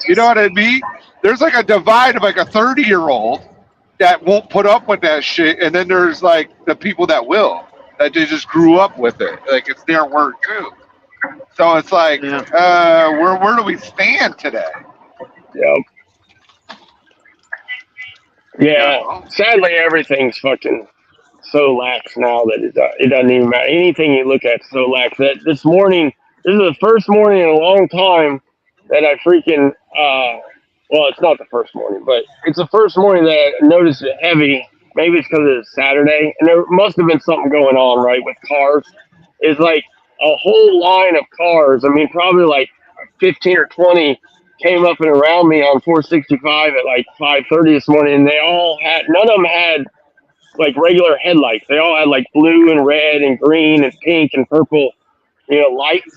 You know what I mean? There's like a divide of like a 30-year-old that won't put up with that shit, and then there's like the people that will, that they just grew up with it. Like it's their word too. So it's like, where do we stand today? Yep. Yeah. Sadly, everything's fucking so lax now that it doesn't even matter. Anything you look at is so lax. That this morning, this is the first morning in a long time that I freaking, well, it's not the first morning, but it's the first morning that I noticed it heavy. Maybe it's because it's Saturday, and there must have been something going on, right, with cars. It's like a whole line of cars. I mean, probably like 15 or 20 came up and around me on 465 at like 5:30 this morning, and they all had, none of them had like regular headlights. They all had like blue and red and green and pink and purple, lights.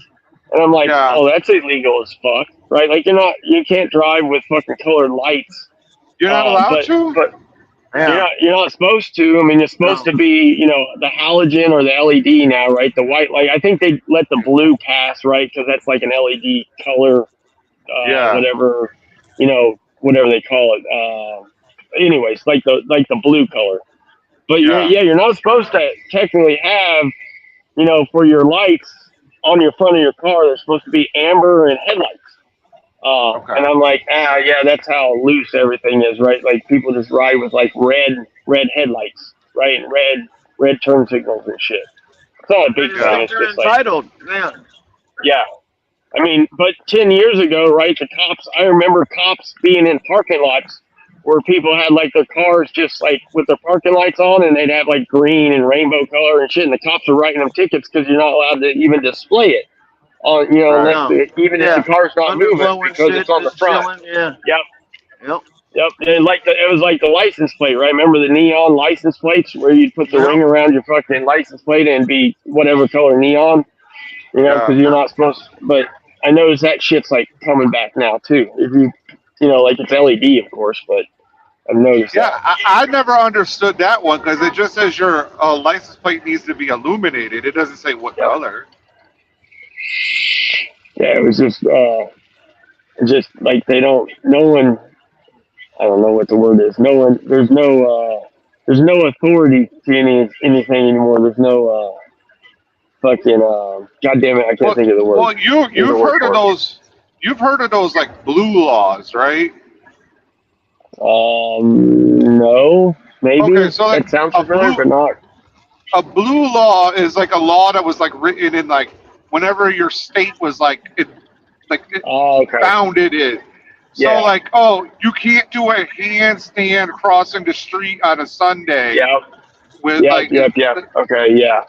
And I'm like, oh, that's illegal as fuck, right? Like you can't drive with fucking colored lights. You're not allowed to? But you're not supposed to. I mean, it's supposed to be, the halogen or the LED now, right? The white light. I think they let the blue pass, right? Because that's like an LED color, whatever, whatever they call it. Anyways, like the blue color. But you're not supposed to technically have, for your lights on your front of your car, they're supposed to be amber and headlights. And I'm like, that's how loose everything is, right? Like people just ride with like red headlights, right? And red turn signals and shit. It's not a big thing. It's They're just entitled. yeah. I mean, but 10 years ago, right? I remember cops being in parking lots where people had like their cars just like with their parking lights on, and they'd have like green and rainbow color and shit, and the cops are writing them tickets because you're not allowed to even display it on, even if the car's not moving because it's on the front. Chilling, Yep. And it was like the license plate, right? Remember the neon license plates where you'd put the ring around your fucking license plate and be whatever color neon, because you're not supposed to. But I noticed that shit's like coming back now too. If like it's LED, of course, but I've noticed that. I never understood that one because it just says your license plate needs to be illuminated. It doesn't say what color. Yeah, it was just like no one, I don't know what the word is. There's no authority to anything anymore. There's no fucking, God damn it, I can't think of the word. Well, you've heard of those. You've heard of those like blue laws, right? No, maybe. Okay, so like that sounds familiar, but not. A blue law is like a law that was like written in like whenever your state was founded in. So like, you can't do a handstand crossing the street on a Sunday. Yep. with Yep. Okay. Yeah.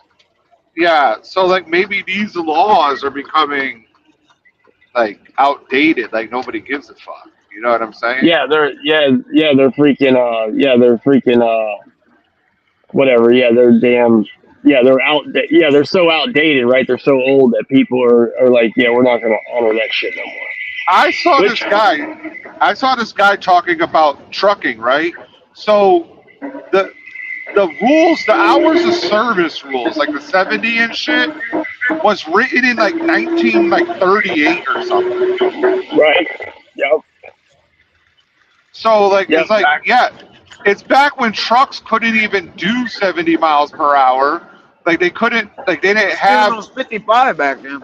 yeah. So like maybe these laws are becoming like outdated. Like nobody gives a fuck. You know what I'm saying? Yeah. They're freaking. Whatever. Yeah. They're damn. Yeah. They're so outdated, right? They're so old that people are like, yeah, we're not gonna honor that shit no more. I saw this guy talking about trucking, right? So the rules, the hours of service rules, like the 70 and shit, was written in like 1938 or something. Right. Yep. So like Yep, it's like it's back when trucks couldn't even do 70 miles per hour. Like they couldn't, like they didn't It have was 55 back then.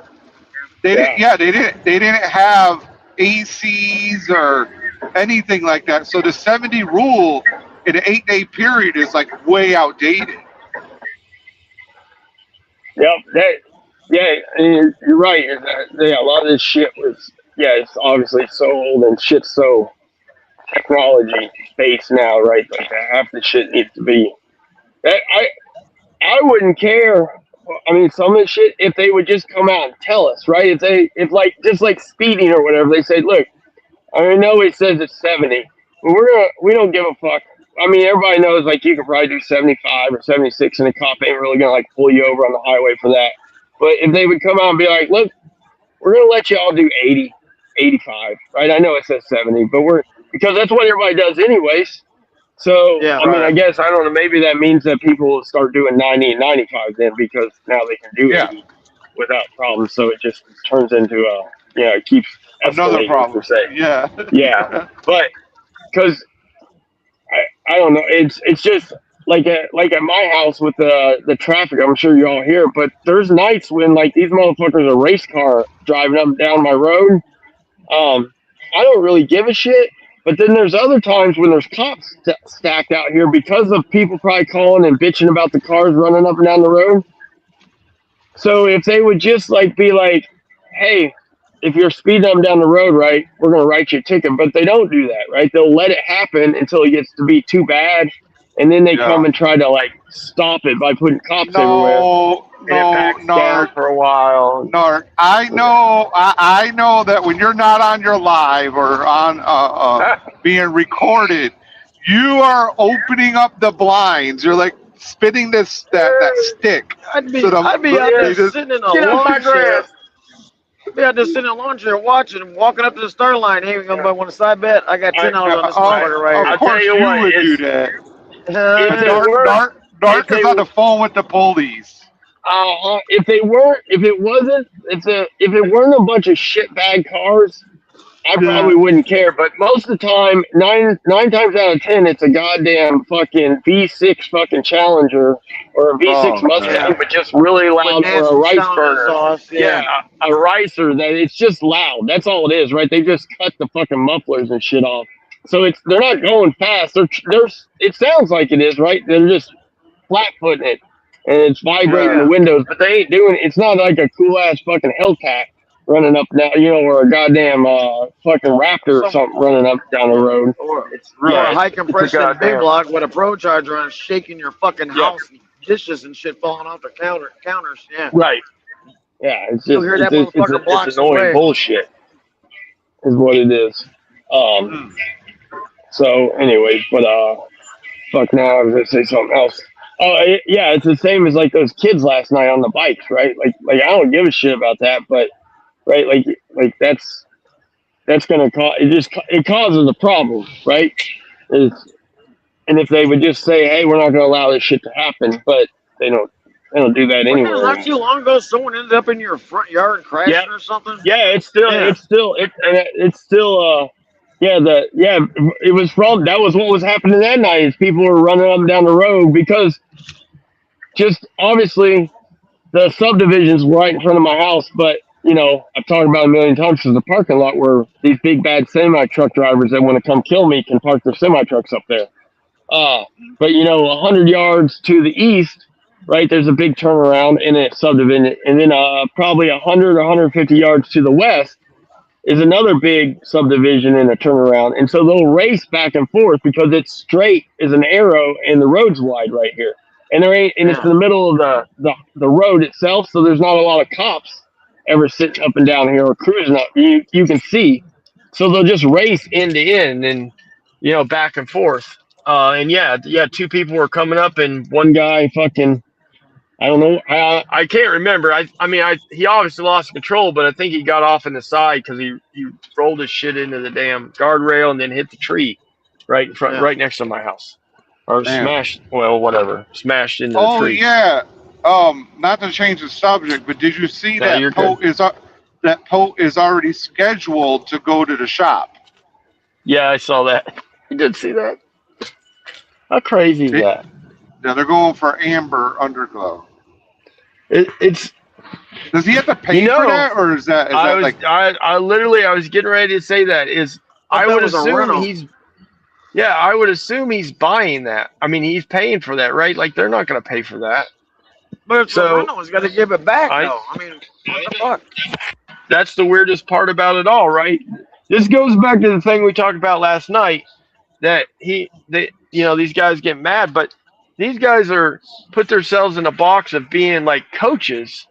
they didn't have ACs or anything like that. So the 70 rule in an 8-day period is like way outdated. Yep. You're right. Yeah, a lot of this shit was. Yeah, it's obviously so old and shit's so technology based now, right? Like half the shit needs to be. I wouldn't care. I mean, some of the shit, if they would just come out and tell us, right? If like just like speeding or whatever, they say, look, I know it says it's 70, but we don't give a fuck. I mean, everybody knows like you could probably do 75 or 76, and the cop ain't really gonna like pull you over on the highway for that. But if they would come out and be like, look, we're gonna let you all do 80, 85, right? I know it says 70, but because that's what everybody does anyways. So, Yeah, I mean, right. I guess, I don't know, maybe that means that people will start doing 90 and 95 then, because now they can do Yeah. 80 without problems. So it just turns into it keeps Another escalating, problem. per se. Yeah. Yeah. But, because, I don't know, it's just, like at my house with the traffic, I'm sure you all hear, but there's nights when, like, these motherfuckers are race car driving up and down my road. I don't really give a shit. But then there's other times when there's cops stacked out here because of people probably calling and bitching about the cars running up and down the road. So if they would just like be like, hey, if you're speeding up and down the road, right, we're going to write you a ticket. But they don't do that, right? They'll let it happen until it gets to be too bad. And then they come and try to like stop it by putting cops everywhere. No, for a while. Narc. I know that when you're not on your live or on being recorded, you are opening up the blinds. You're like spinning that stick. I'd be So out there sitting in a lawn chair. I'd be out there sitting in a lawn chair watching, walking up to the start line. Hey, we gonna want a side bet? I got $10 on this motherfucker right here. Of course you would do that. Narc is on the phone with the police. If it weren't a bunch of shitbag cars, I probably wouldn't care. But most of the time, nine times out of 10, it's a goddamn fucking V6 fucking Challenger or a V6 Mustang, but just really loud, or a rice burner. A ricer that it's just loud. That's all it is, right? They just cut the fucking mufflers and shit off, so they're not going fast. It sounds like it is, right? They're just flat footing it. And it's vibrating the windows, but they ain't doing. It's not like a cool ass fucking Hellcat running up now, or a goddamn fucking Raptor or something running up down the road. Or a high compression big block with a Pro Charger on, shaking your fucking house, and dishes and shit falling off the counters. Yeah. Right. Yeah, it's just You'll hear that motherfucker blocks it's annoying away. bullshit. Is what it is. So, anyways, but fuck. Now I was gonna say something else. Oh yeah, it's the same as like those kids last night on the bikes, right? Like I don't give a shit about that, but right, like that's gonna cause it causes a problem, right? And if they would just say, hey, we're not gonna allow this shit to happen, but they don't do that anywhere. Not too long ago, someone ended up in your front yard crashing or something. Yeah, it was what was happening that night. Is people were running up and down the road because just obviously the subdivision's right in front of my house, but I've talked about it a million times, there's a parking lot where these big bad semi truck drivers that want to come kill me can park their semi trucks up there. But 100 yards to the east, right, there's a big turnaround in a subdivision, and then probably 100 or 150 yards to the west is another big subdivision and a turnaround. And so they'll race back and forth because it's straight as an arrow and the road's wide right here. and there ain't, and it's in the middle of the road itself, so there's not a lot of cops ever sitting up and down here or cruising up. You can see, so they'll just race end to end and back and forth. And yeah, two people were coming up, and one guy fucking, I don't know, I can't remember. He obviously lost control, but I think he got off in the side because he rolled his shit into the damn guardrail and then hit the tree right in front, right next to my house, or smashed into the tree. Yeah. Not to change the subject, but did you see that Poe is already scheduled to go to the shop? Yeah, I saw that. You did see that? How crazy is that? Yeah, they're going for Amber Underglow. It's. Does he have to pay for that, or is that like? I was getting ready to say that I would assume he's buying that. I mean, he's paying for that, right? Like they're not going to pay for that. But it's a rental. He's got to give it back, though. I mean, what the fuck? That's the weirdest part about it all, right? This goes back to the thing we talked about last night, that these guys get mad, but these guys are put themselves in a box of being like coaches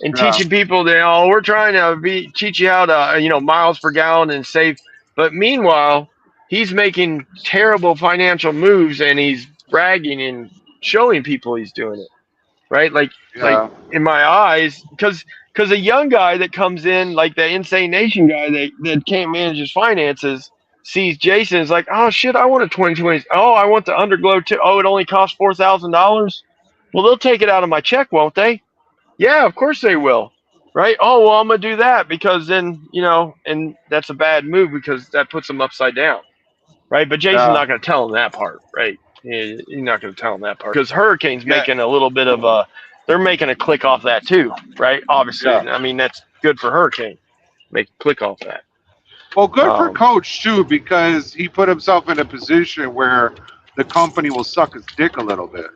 and teaching people that, we're trying to teach you how to, miles per gallon and save. But meanwhile, he's making terrible financial moves and he's bragging and showing people he's doing it. Right? Like in my eyes, because a young guy that comes in, like the Insane Nation guy that can't manage his finances, sees Jason, is like, oh shit, I want a 2020. Oh, I want the Underglow too. Oh, it only costs $4,000. Well, they'll take it out of my check, won't they? Yeah, of course they will. Right? Oh, well, I'm gonna do that because then, and that's a bad move because that puts them upside down. Right? But Jason's not gonna tell them that part, right? You're not gonna tell them that part because Hurricane's making a little bit of they're making a click off that too, right? Obviously, I mean that's good for Hurricane. Make a click off that. Well, good for Coach too, because he put himself in a position where the company will suck his dick a little bit.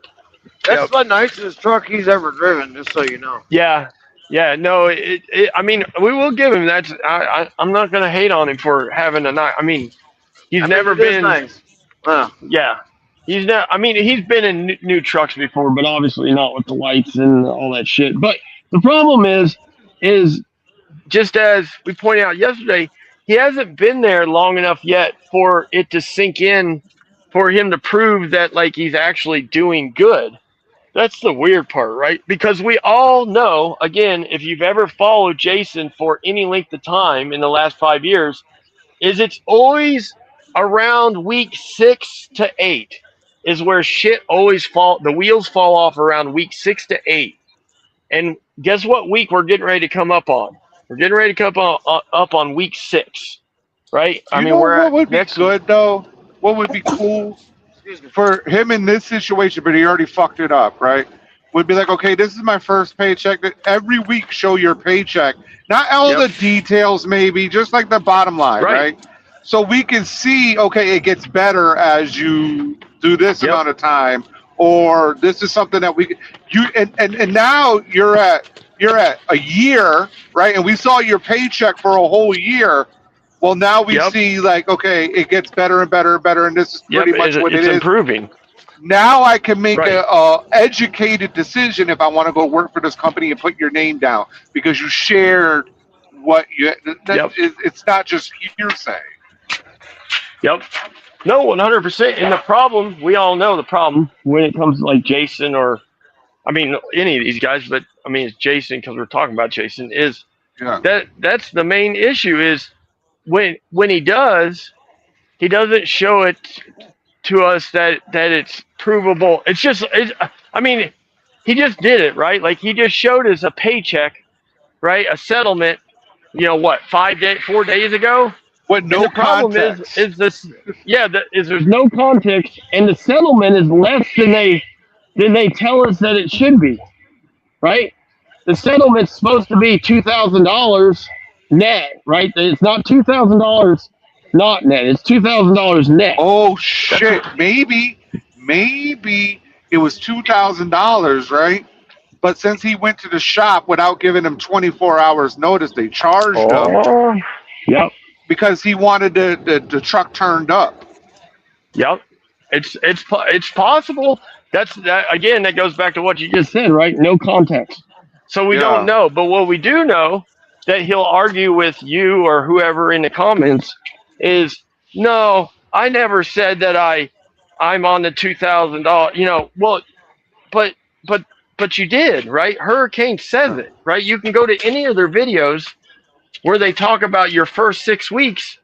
That's the nicest truck he's ever driven, just so you know. Yeah. No, I mean, we will give him that. I'm not gonna hate on him for having a nice. I mean, he's never been nice. Yeah. He's not. I mean, he's been in new trucks before, but obviously not with the lights and all that shit. But the problem is just as we pointed out yesterday, he hasn't been there long enough yet for it to sink in, for him to prove that like he's actually doing good. That's the weird part, right? Because we all know, again, if you've ever followed Jason for any length of time in the last 5 years, is it's always around week 6 to 8. Is where shit always the wheels fall off around week 6 to 8. And guess what week we're getting ready to come up on? We're getting ready to come up on week 6, right? What would be good, though? What would be cool for him in this situation, but he already fucked it up, right? Would be like, okay, this is my first paycheck. Every week show your paycheck. Not all the details, maybe, just like the bottom line, right? So we can see, okay, it gets better as you do this amount of time, or this is something that and now you're at a year, right? And we saw your paycheck for a whole year. Well, now we see like, okay, it gets better and better and better, and this is pretty much what it is. It's improving. Now I can make a educated decision if I want to go work for this company and put your name down because you shared what you. It's not just hearsay. Yep. No, 100%. And the problem, we all know the problem when it comes to like Jason or, I mean, any of these guys, but I mean, it's Jason because we're talking about Jason, is that's the main issue is when he doesn't show it to us that it's provable. It's just, I mean, he just did it, right? Like he just showed us a paycheck, right? A settlement, 4 days ago? With no context. Is this? Yeah, there's no context, and the settlement is less than they tell us that it should be, right? The settlement's supposed to be $2,000 net, right? It's not $2,000 not net. It's $2,000 net. Oh shit! Maybe it was $2,000, right? But since he went to the shop without giving him 24 hours notice, they charged him. Yep. Because he wanted the truck turned up. Yep, it's possible, that again. That goes back to what you just said, right? No context. So we don't know. But what we do know that he'll argue with you or whoever in the comments is, no, I never said that I'm on the $2,000. You know, well, but you did, right? Hurricane says it, right? You can go to any of their videos where they talk about your first 6 weeks.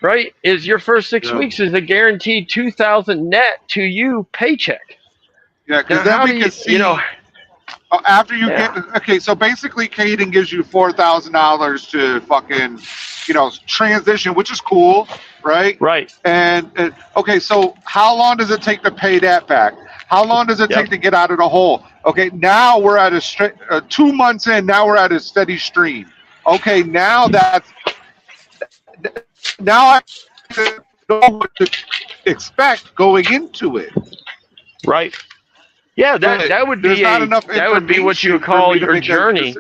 Right? Is your first 6 weeks is a guaranteed 2,000 net to you paycheck. Yeah, because then we can see. After you get okay, so basically, Caden gives you $4,000 to fucking, transition, which is cool, right? Right. And okay, so how long does it take to pay that back? How long does it take to get out of the hole? Okay, now we're at 2 months in. Now we're at a steady stream. Okay, now I know what to expect going into it. Right. Yeah, that would be what you would call your journey.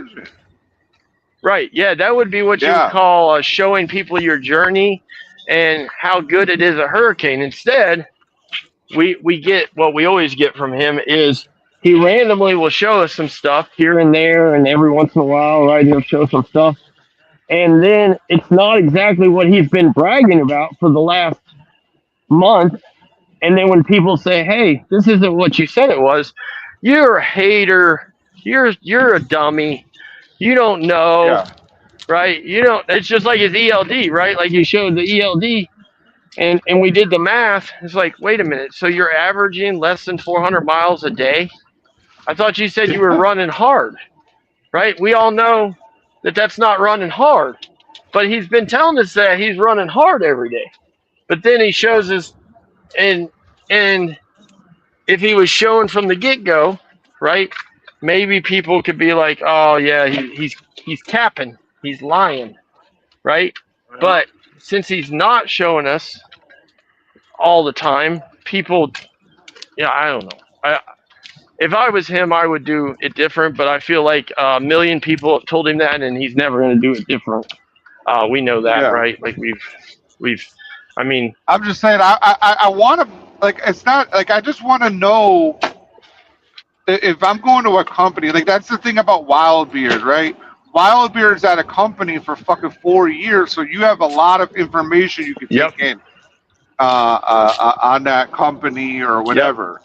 Right. Yeah, that would be what you would call showing people your journey and how good it is a hurricane. Instead, we get what we always get from him is he randomly will show us some stuff here and there, and every once in a while, right, he'll show some stuff. And then it's not exactly what he's been bragging about for the last month. And then when people say, hey, this isn't what you said it was, you're a hater. You're a dummy. You don't know, right? You don't. It's just like his ELD, right? Like you showed the ELD and we did the math. It's like, wait a minute. So you're averaging less than 400 miles a day? I thought you said you were running hard, right? We all know that that's not running hard, but he's been telling us that he's running hard every day. But then he shows us, and if he was showing from the get-go, right, maybe people could be like, oh yeah, he's capping, he's lying, right? But since he's not showing us all the time, people, I don't know. If I was him, I would do it different, but I feel like a million people have told him that, and he's never going to do it different. We know that, right? Like I mean, I'm just saying, I want to, like, it's not, like, I just want to know if I'm going to a company, like, that's the thing about Wildbeard, right? Wildbeard's at a company for fucking 4 years, so you have a lot of information you can take in on that company or whatever.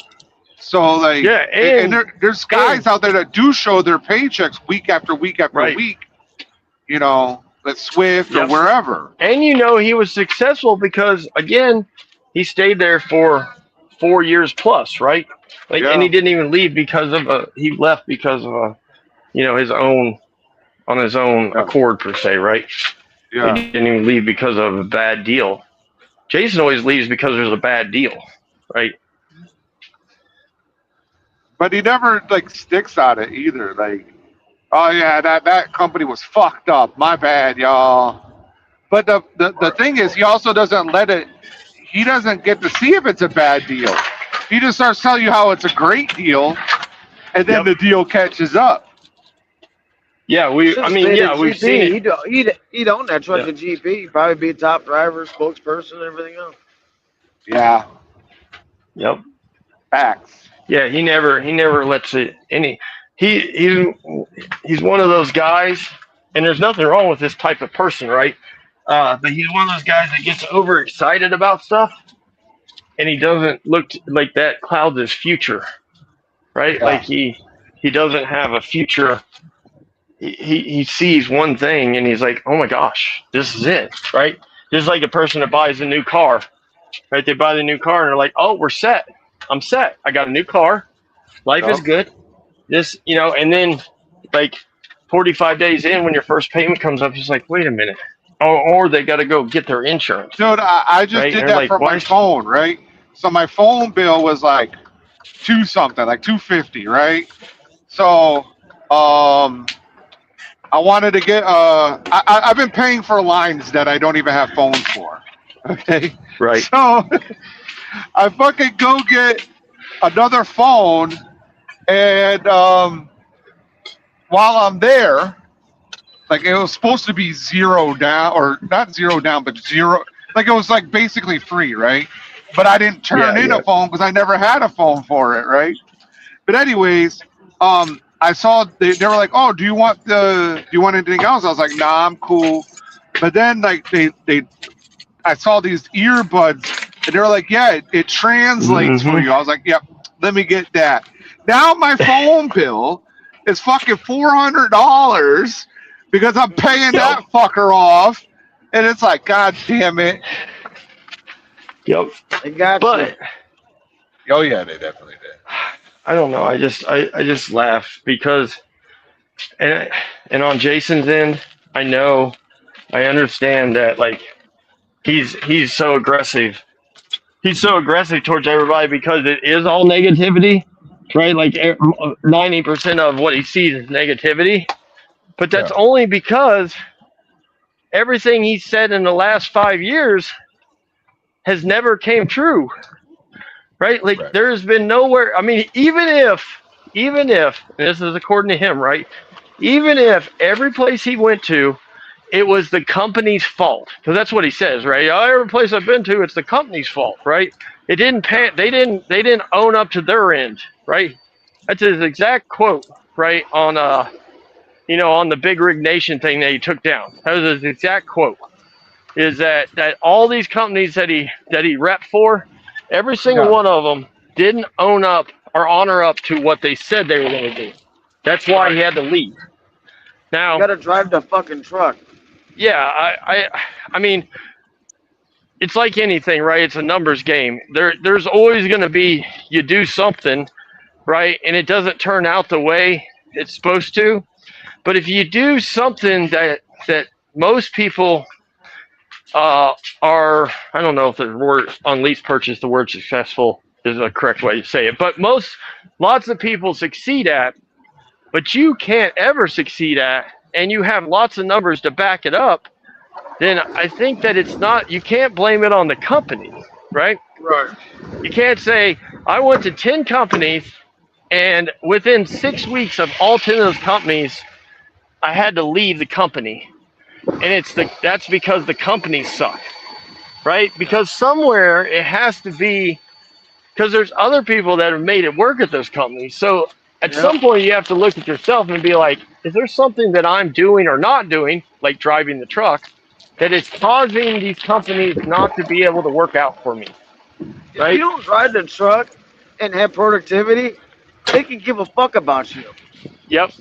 So, like, and there's guys out there that do show their paychecks week after week after week, at Swift or wherever. And he was successful because, again, he stayed there for 4 years plus, right? Like, and he didn't even leave he left because of on his own accord per se, right? Yeah. He didn't even leave because of a bad deal. Jason always leaves because there's a bad deal, right? But he never, like, sticks on it either. Like, oh yeah, that company was fucked up. My bad, y'all. But the thing is, he also doesn't he doesn't get to see if it's a bad deal. He just starts telling you how it's a great deal, and then the deal catches up. Yeah, we've seen it. He'd own that truck at GP. He'd probably be a top driver, spokesperson, and everything else. Yeah. Yep. Facts. Yeah, he never lets it any. He's one of those guys, and there's nothing wrong with this type of person, right? But he's one of those guys that gets overexcited about stuff, and he doesn't look like that clouds his future, right? Yeah. Like he doesn't have a future. He sees one thing, and he's like, oh my gosh, this is it, right? Just like a person that buys a new car, right? They buy the new car, and they're like, oh, we're set. I'm set. I got a new car. Life is good. And then like 45 days in, when your first payment comes up, it's like, wait a minute. Or they got to go get their insurance. Dude, I just did that for my phone, right? So my phone bill was like $250, right? So I wanted to get I've been paying for lines that I don't even have phones for. Okay. Right. So I fucking go get another phone, and while I'm there, like, it was supposed to be zero down, or not zero down, but zero, like, it was like basically free, right? but I didn't turn in Yeah. a phone because I never had a phone for it, right? But anyways, I saw they were like, "Oh, do you want anything else?" I was like, "Nah, I'm cool." But then like I saw these earbuds, and they were like, "Yeah, it translates for you." I was like, "Yep, let me get that." Now my phone bill is fucking $400 because I'm paying that fucker off, and it's like, God damn it! Yep. They got But Oh yeah, they definitely did. I don't know. I just laughed because, and on Jason's end, I understand that like he's so aggressive. He's so aggressive towards everybody because it is all negativity, right? Like 90% of what he sees is negativity, but that's only because everything he said in the last 5 years has never came true, right? Like there has been nowhere. I mean, even if, and this is according to him, right? Even if every place he went to, it was the company's fault, because that's what he says, right? Every place I've been to, it's the company's fault, right? It didn't pay. They didn't own up to their end, right? That's his exact quote, right? On on the Big Rig Nation thing that he took down. That was his exact quote. Is that all these companies that he repped for, every single one of them didn't own up or honor up to what they said they were going to do. That's why he had to leave. Now You gotta drive the fucking truck. yeah, I mean, it's like anything, right? It's a numbers game. There's always going to be, you do something, right, and it doesn't turn out the way it's supposed to. But if you do something that most people are, I don't know if the word on lease purchase, the word successful is a correct way to say it, but lots of people succeed at, but you can't ever succeed at, and you have lots of numbers to back it up, then I think that it's not, you can't blame it on the company, right? Right. You can't say, I went to 10 companies, and within 6 weeks of all 10 of those companies, I had to leave the company. And that's because the companies suck, right? Because somewhere it has to be, because there's other people that have made it work at those companies. So at some point you have to look at yourself and be like, is there something that I'm doing or not doing, like driving the truck, that is causing these companies not to be able to work out for me? Right? If you don't drive the truck and have productivity, they can give a fuck about you. Yep.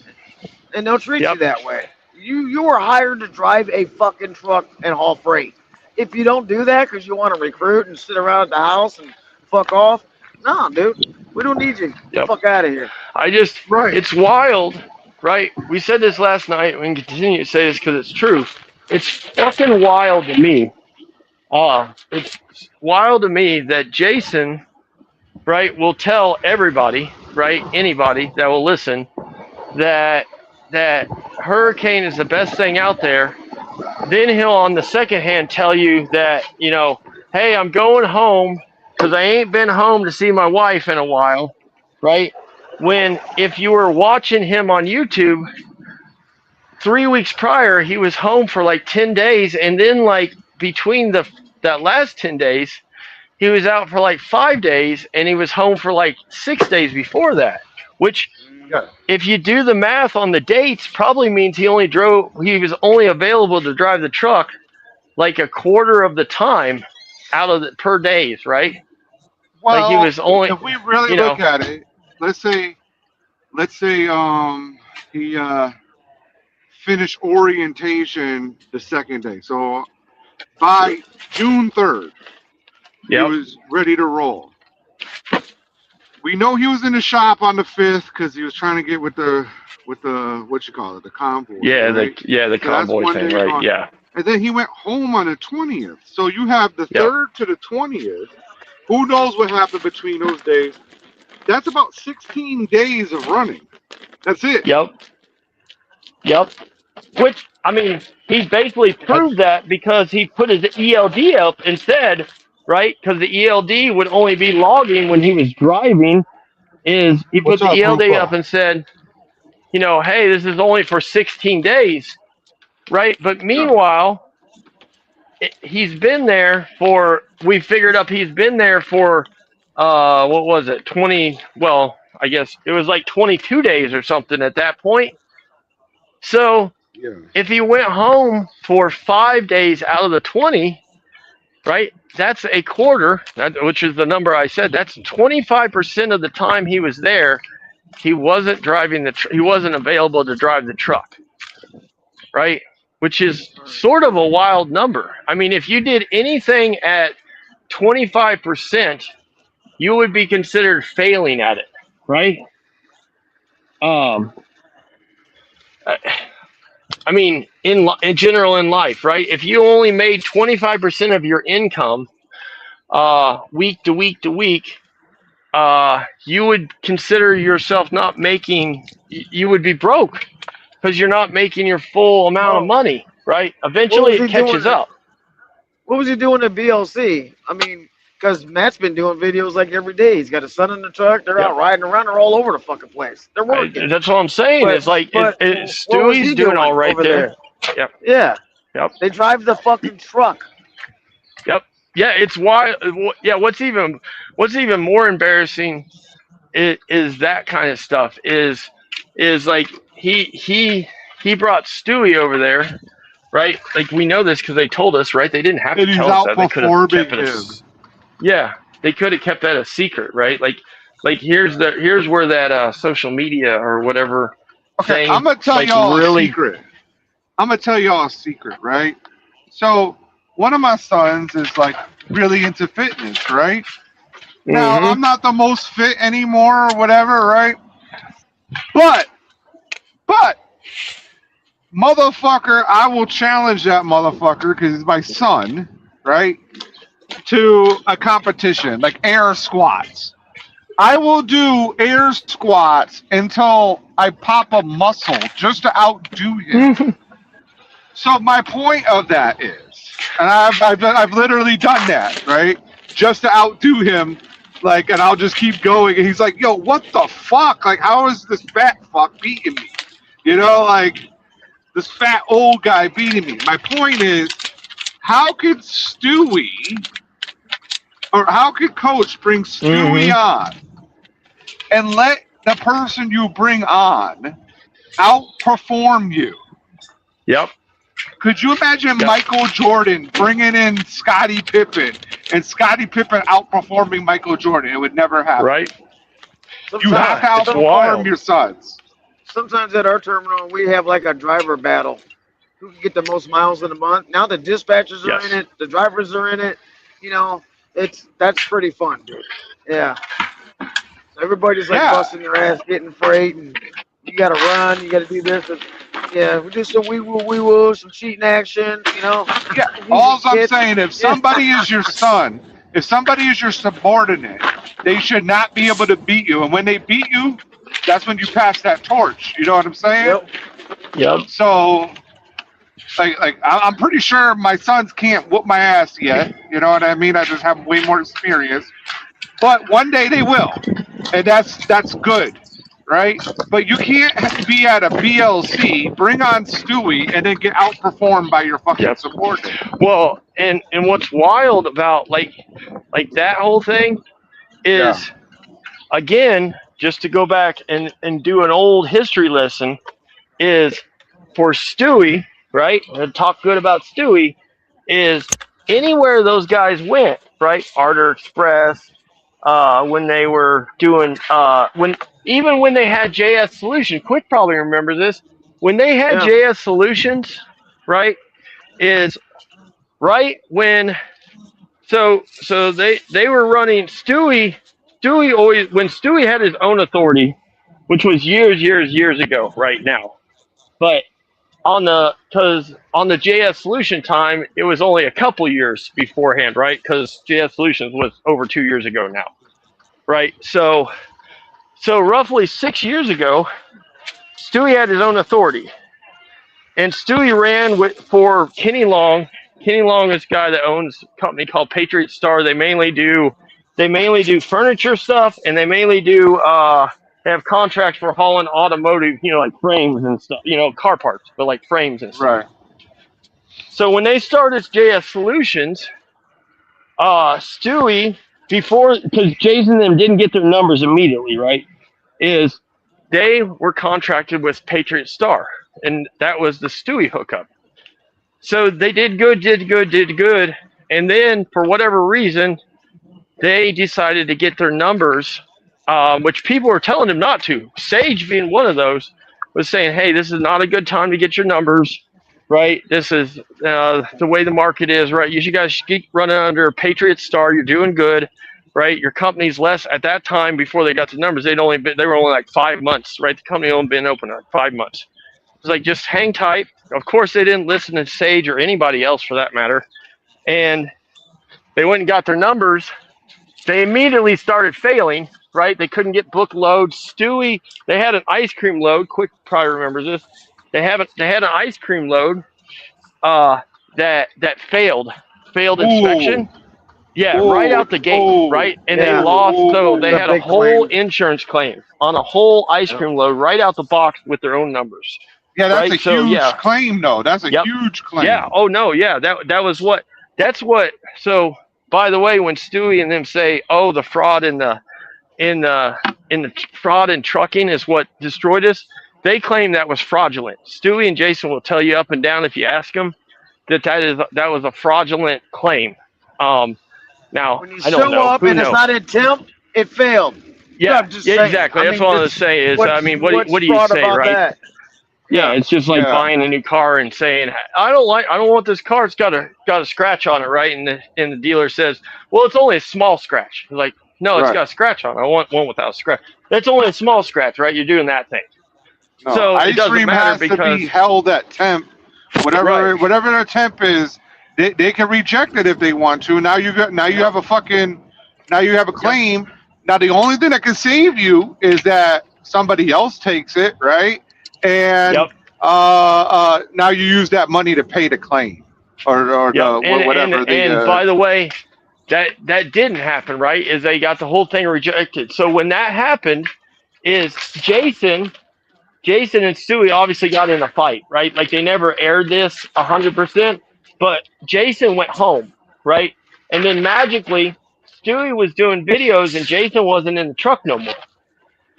And they'll treat you that way. You were hired to drive a fucking truck and haul freight. If you don't do that because you want to recruit and sit around at the house and fuck off, nah, dude, we don't need you. Get the fuck out of here. It's wild, right? We said this last night. We can continue to say this because it's true. It's fucking wild to me. It's wild to me that Jason, right, will tell everybody, right, anybody that will listen, that Hurricane is the best thing out there. Then he'll, on the second hand, tell you that, hey, I'm going home because I ain't been home to see my wife in a while, right? When if you were watching him on YouTube, 3 weeks prior, he was home for like 10 days. And then like between that last 10 days, he was out for like 5 days, and he was home for like 6 days before that, which if you do the math on the dates, probably means he was only available to drive the truck like a quarter of the time out of per days, right? Well, like he was only, if we really look at it, let's say he finished orientation the second day. So by June 3rd, he was ready to roll. We know he was in the shop on the 5th because he was trying to get with the what you call it, the convoy. Yeah, right? the convoy thing, right? On. Yeah. And then he went home on the 20th. So you have the 3rd to the 20th. Who knows what happened between those days? That's about 16 days of running. That's it. Yep. Which, I mean, he basically proved that because he put his ELD up and said, right, because the ELD would only be logging when he was driving, is he put the ELD up and said, hey, this is only for 16 days, right? But meanwhile, he's been there for. We figured up he's been there for. What was it? 20. Well, I guess it was like 22 days or something at that point. So Yeah. if he went home for 5 days out of the 20, right? That's a quarter, which is the number I said. That's 25% of the time he was there. He wasn't driving he wasn't available to drive the truck, right? Which is sort of a wild number. I mean, if you did anything at 25%, you would be considered failing at it, right? I mean, in general in life, right? If you only made 25% of your income week to week to week, you would consider yourself not making. You would be broke because you're not making your full amount of money, right? Eventually, it catches up. What was he doing at BLC? I mean, because Matt's been doing videos like every day. He's got his son in the truck. They're out riding around. They're all over the fucking place. They're working. That's what I'm saying. It's like Stewie's doing all right there. Yep. Yeah. Yep. They drive the fucking truck. Yep. Yeah, it's why. Yeah, what's even more embarrassing is that kind of stuff. Is like he brought Stewie over there, right? Like we know this because they told us, right? They didn't have to tell us that. They could have kept it. Yeah, they could have kept that a secret, right? Like here's where that social media or whatever. Okay, thing, I'm gonna tell y'all a secret. I'm gonna tell y'all a secret, right? So one of my sons is like really into fitness, right? Now I'm not the most fit anymore or whatever, right? But motherfucker, I will challenge that motherfucker because he's my son, right? To a competition like air squats. I will do air squats until I pop a muscle just to outdo him. So my point of that is, and I've literally done that, right? Just to outdo him, like, and I'll just keep going. And he's like, "Yo, what the fuck? Like, how is this fat fuck beating me? You know, like this fat old guy beating me." My point is, how could Stewie, or how could Coach bring Stewie on and let the person you bring on outperform you? Yep. Could you imagine Michael Jordan bringing in Scottie Pippen and Scottie Pippen outperforming Michael Jordan? It would never happen. Right. You have to outperform your sons. Sometimes at our terminal, we have like a driver battle. Who can get the most miles in a month? Now the dispatchers are in it. The drivers are in it. You know, that's pretty fun, dude. Yeah. So everybody's like busting their ass, getting freight, and you got to run. You got to do this. And, yeah, we do some wee-woo, some cheating action, you know. Yeah, all I'm saying, if somebody is your son, if somebody is your subordinate, they should not be able to beat you. And when they beat you, that's when you pass that torch. You know what I'm saying? Yep. So, like I'm pretty sure my sons can't whoop my ass yet. You know what I mean? I just have way more experience. But one day they will, and that's good. Right? But you can't be at a BLC, bring on Stewie, and then get outperformed by your fucking subordinate. Well, and what's wild about like that whole thing is, again, just to go back and do an old history lesson, is for Stewie, right? And talk good about Stewie, is anywhere those guys went, right? Arter Express, when they were doing even when they had JS Solutions, Quick probably remember this. When they had JS Solutions, right, is right when so they were running Stewie always, when Stewie had his own authority, which was years ago right now. But on the JS Solution time, it was only a couple years beforehand, right? Because JS Solutions was over 2 years ago now. Right? So roughly 6 years ago, Stewie had his own authority. And Stewie ran for Kenny Long. Kenny Long is a guy that owns a company called Patriot Star. They mainly do furniture stuff, and they mainly do they have contracts for hauling automotive, you know, like frames and stuff, you know, car parts, but like frames and stuff. Right. So when they started JS Solutions, Stewie, because Jason and them didn't get their numbers immediately, right? Is they were contracted with Patriot Star, and that was the Stewie hookup. So they did good, and then for whatever reason, they decided to get their numbers, which people were telling them not to. Sage, being one of those, was saying, "Hey, this is not a good time to get your numbers, right? This is the way the market is, right? You guys keep running under Patriot Star. You're doing good, right? Your company's less at that time before they got the numbers. They were only like 5 months, right? The company only been open like 5 months. It was like, just hang tight. Of course, they didn't listen to Sage or anybody else for that matter, and they went and got their numbers. They immediately started failing, right? They couldn't get book loads. Stewie, they had an ice cream load. Quick probably remembers this. They had an ice cream load that failed inspection. Yeah, right out the gate, right? And they lost. So they had a whole insurance claim on a whole ice cream load right out the box with their own numbers. Yeah, that's right? a huge claim, though. That's a huge claim. Yeah. Oh no. Yeah. That was what. That's what. So by the way, when Stewie and them say, "Oh, the fraud in the fraud in trucking is what destroyed us," they claim that was fraudulent. Stewie and Jason will tell you up and down if you ask them that was a fraudulent claim. Now When you I don't show know. up Who and knows? it's not in temp, it failed. Yeah, I'm just saying. exactly. That's mean, what I was saying. Is I mean, what do you fraud say, about right? that? Yeah, it's just like buying a new car and saying, I don't want this car. It's got a scratch on it, right? And the dealer says, well, it's only a small scratch. Like, no, it's got a scratch on it. I want one without a scratch. That's only a small scratch, right? You're doing that thing. No, So ice it doesn't cream matter has because to be held at temp. Whatever their temp is, they can reject it if they want to. Now you have a claim. Now the only thing that can save you is that somebody else takes it, right? And now you use that money to pay the claim or whatever. And by the way, that didn't happen, right? Is they got the whole thing rejected. So when that happened, is Jason and Stewie obviously got in a fight, right? Like they never aired this 100%, but Jason went home, right? And then magically, Stewie was doing videos and Jason wasn't in the truck no more,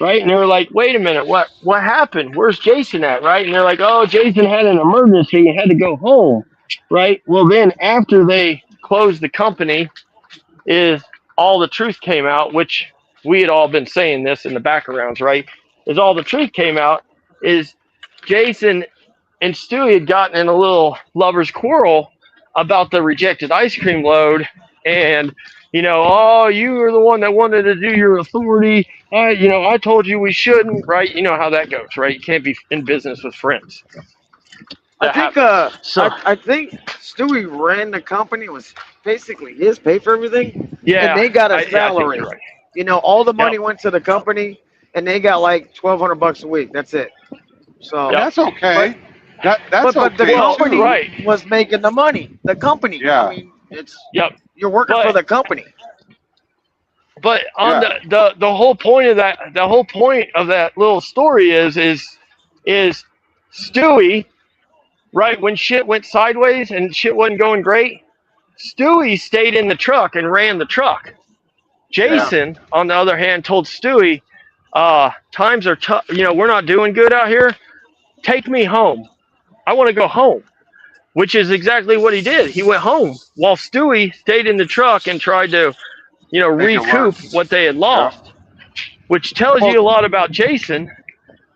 right? And they were like, wait a minute, what happened? Where's Jason at, right? And they're like, oh, Jason had an emergency and had to go home, right? Well, then after they closed the company, is all the truth came out, which we had all been saying this in the backgrounds, right? Is all the truth came out is Jason and Stewie had gotten in a little lover's quarrel about the rejected ice cream load, and oh, you were the one that wanted to do your authority. I told you we shouldn't, right? You know how that goes, right? You can't be in business with friends. I think Stewie ran the company. It was basically his, pay for everything. Yeah, and they got a salary. I think you're right. All the money went to the company, and they got like $1,200 a week. That's it. So that's okay. That's but okay. the company right. was making the money. The company. Yeah. I mean, you're working for the company. But on the whole point of that little story is Stewie, right, when shit went sideways and shit wasn't going great, Stewie stayed in the truck and ran the truck. Jason, on the other hand, told Stewie, times are tough. We're not doing good out here. Take me home. I want to go home, which is exactly what he did. He went home while Stewie stayed in the truck and tried to, recoup what they had lost, which tells you a lot about Jason.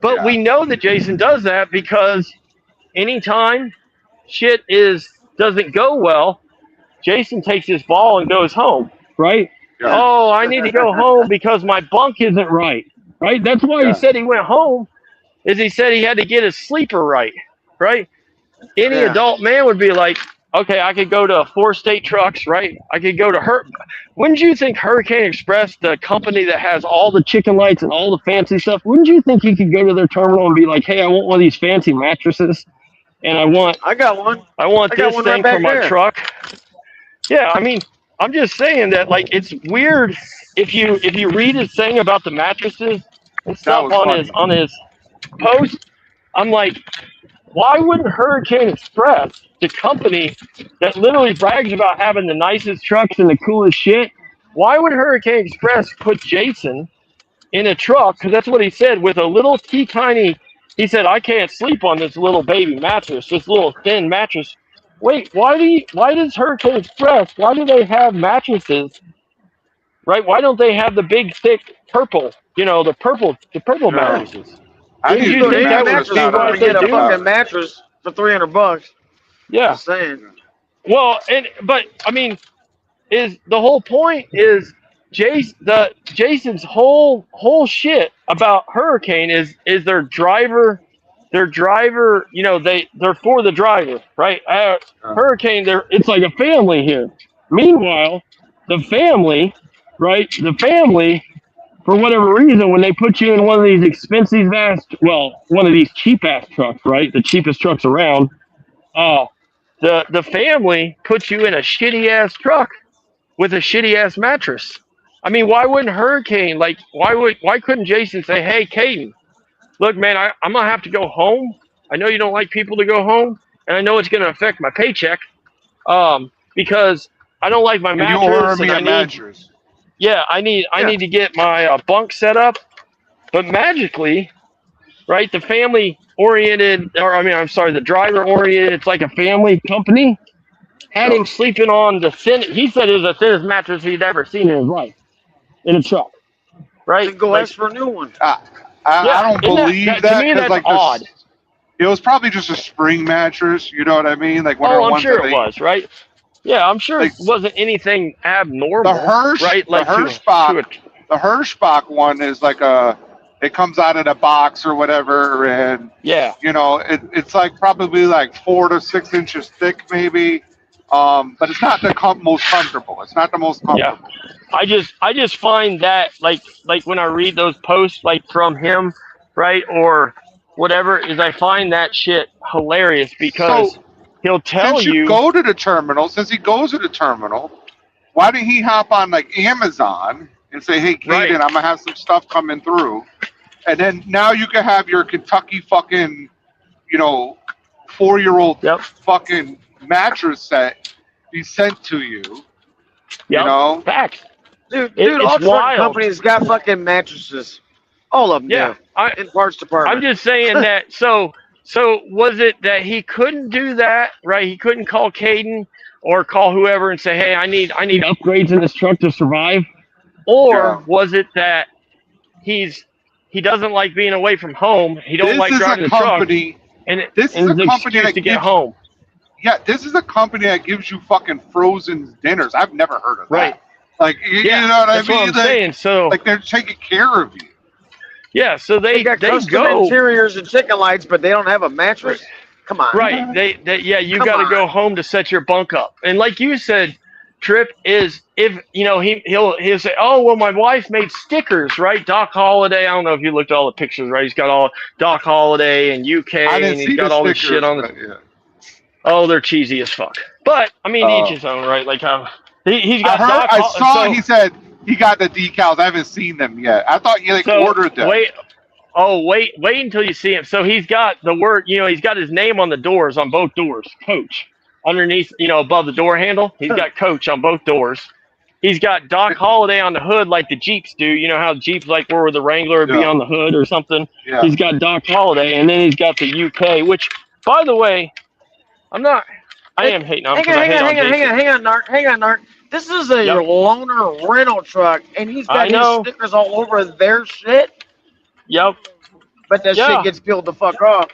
But we know that Jason does that because anytime shit doesn't go well, Jason takes his ball and goes home, right? Yeah. Oh, I need to go home because my bunk isn't right, right? That's why he said he went home, is he said he had to get his sleeper right? Any adult man would be like, okay, I could go to 4 state trucks, right? I could go to Wouldn't you think Hurricane Express, the company that has all the chicken lights and all the fancy stuff, wouldn't you think you could go to their terminal and be like, hey, I want one of these fancy mattresses, and I got one. I want this thing for my truck. Yeah, I mean, I'm just saying that, like, it's weird if you read his thing about the mattresses and stuff on his post. I'm like, why wouldn't Hurricane Express, the company that literally brags about having the nicest trucks and the coolest shit, why would Hurricane Express put Jason in a truck? Because that's what he said, with a little tiny. He said, I can't sleep on this little baby mattress, this little thin mattress. Wait, why does Hurricane Express, why do they have mattresses, right? Why don't they have the big, thick purple, the purple mattresses? I Didn't need you to think that mattress would be out what of they Get a do? fucking mattress for $300. Yeah. Just saying. Well, but I mean, is the whole point is Jason's whole shit about Hurricane is their driver, they're for the driver, right? Hurricane, it's like a family here. Meanwhile, the family, right? The family, for whatever reason, when they put you in one of these expensive one of these cheap ass trucks, right? The cheapest trucks around. The family puts you in a shitty ass truck with a shitty ass mattress. I mean, why wouldn't Hurricane, why couldn't Jason say, hey, Caden, look, man, I'm gonna have to go home. I know you don't like people to go home, and I know it's gonna affect my paycheck, because I don't like my You mattress. order me and a mattress. I need to get my bunk set up, but magically, right? The family oriented, the driver oriented. It's like a family company. Had him sleeping on he said it was the thinnest mattress he'd ever seen in his life in a truck, right? Then go ask for a new one. I don't believe that. To me, 'cause, that's odd. It was probably just a spring mattress. You know what I mean? Like one of the I'm ones sure that it was, right? Yeah, I'm sure it wasn't anything abnormal. The Hirschbach one is like it comes out of the box or whatever, and it's like probably like 4 to 6 inches thick, maybe. But it's not the most comfortable. It's not the most comfortable. Yeah. I just find that like when I read those posts like from him, right, or whatever, is I find that shit hilarious because he'll tell since you go to the terminal, since he goes to the terminal, why didn't he hop on like Amazon and say, hey, Caden, I'm gonna have some stuff coming through, and then now you can have your Kentucky fucking 4-year-old fucking mattress set be sent to you. Facts. Dude, all truck companies got fucking mattresses. All of them do. In parts department. I'm just saying that. So was it that he couldn't do that, right? He couldn't call Caden or call whoever and say, hey, I need upgrades in this truck to survive? Or was it that he doesn't like being away from home? He don't like driving the truck. This is a company that to get home. Yeah, this is a company that gives you fucking frozen dinners. I've never heard of that. Right. Like, you know what I mean? What I'm saying. So, like, they're taking care of you. Yeah, so they got custom interiors and chicken lights, but they don't have a mattress. Right. Come on. Right. You got to go home to set your bunk up. And like you said, Trip, is if he'll say, oh well, my wife made stickers, right? Doc Holliday. I don't know if you looked at all the pictures, right? He's got all Doc Holliday and UK, and he's got all this shit on the. Oh, they're cheesy as fuck. But I mean, each his own, right? Like how he's got. He said he got the decals. I haven't seen them yet. I thought you ordered them. Wait until you see him. So he's got the word. He's got his name on the doors, on both doors. Coach underneath, above the door handle. He's got Coach on both doors. He's got Doc Holliday on the hood, like the Jeeps do. You know how Jeeps like where the Wrangler would be on the hood or something. Yeah. He's got Doc Holliday, and then he's got the UK, which, by the way. I am hating on. Hang on, Narc. This is a loaner rental truck, and he's got his stickers all over their shit. Yep. But that shit gets peeled the fuck off.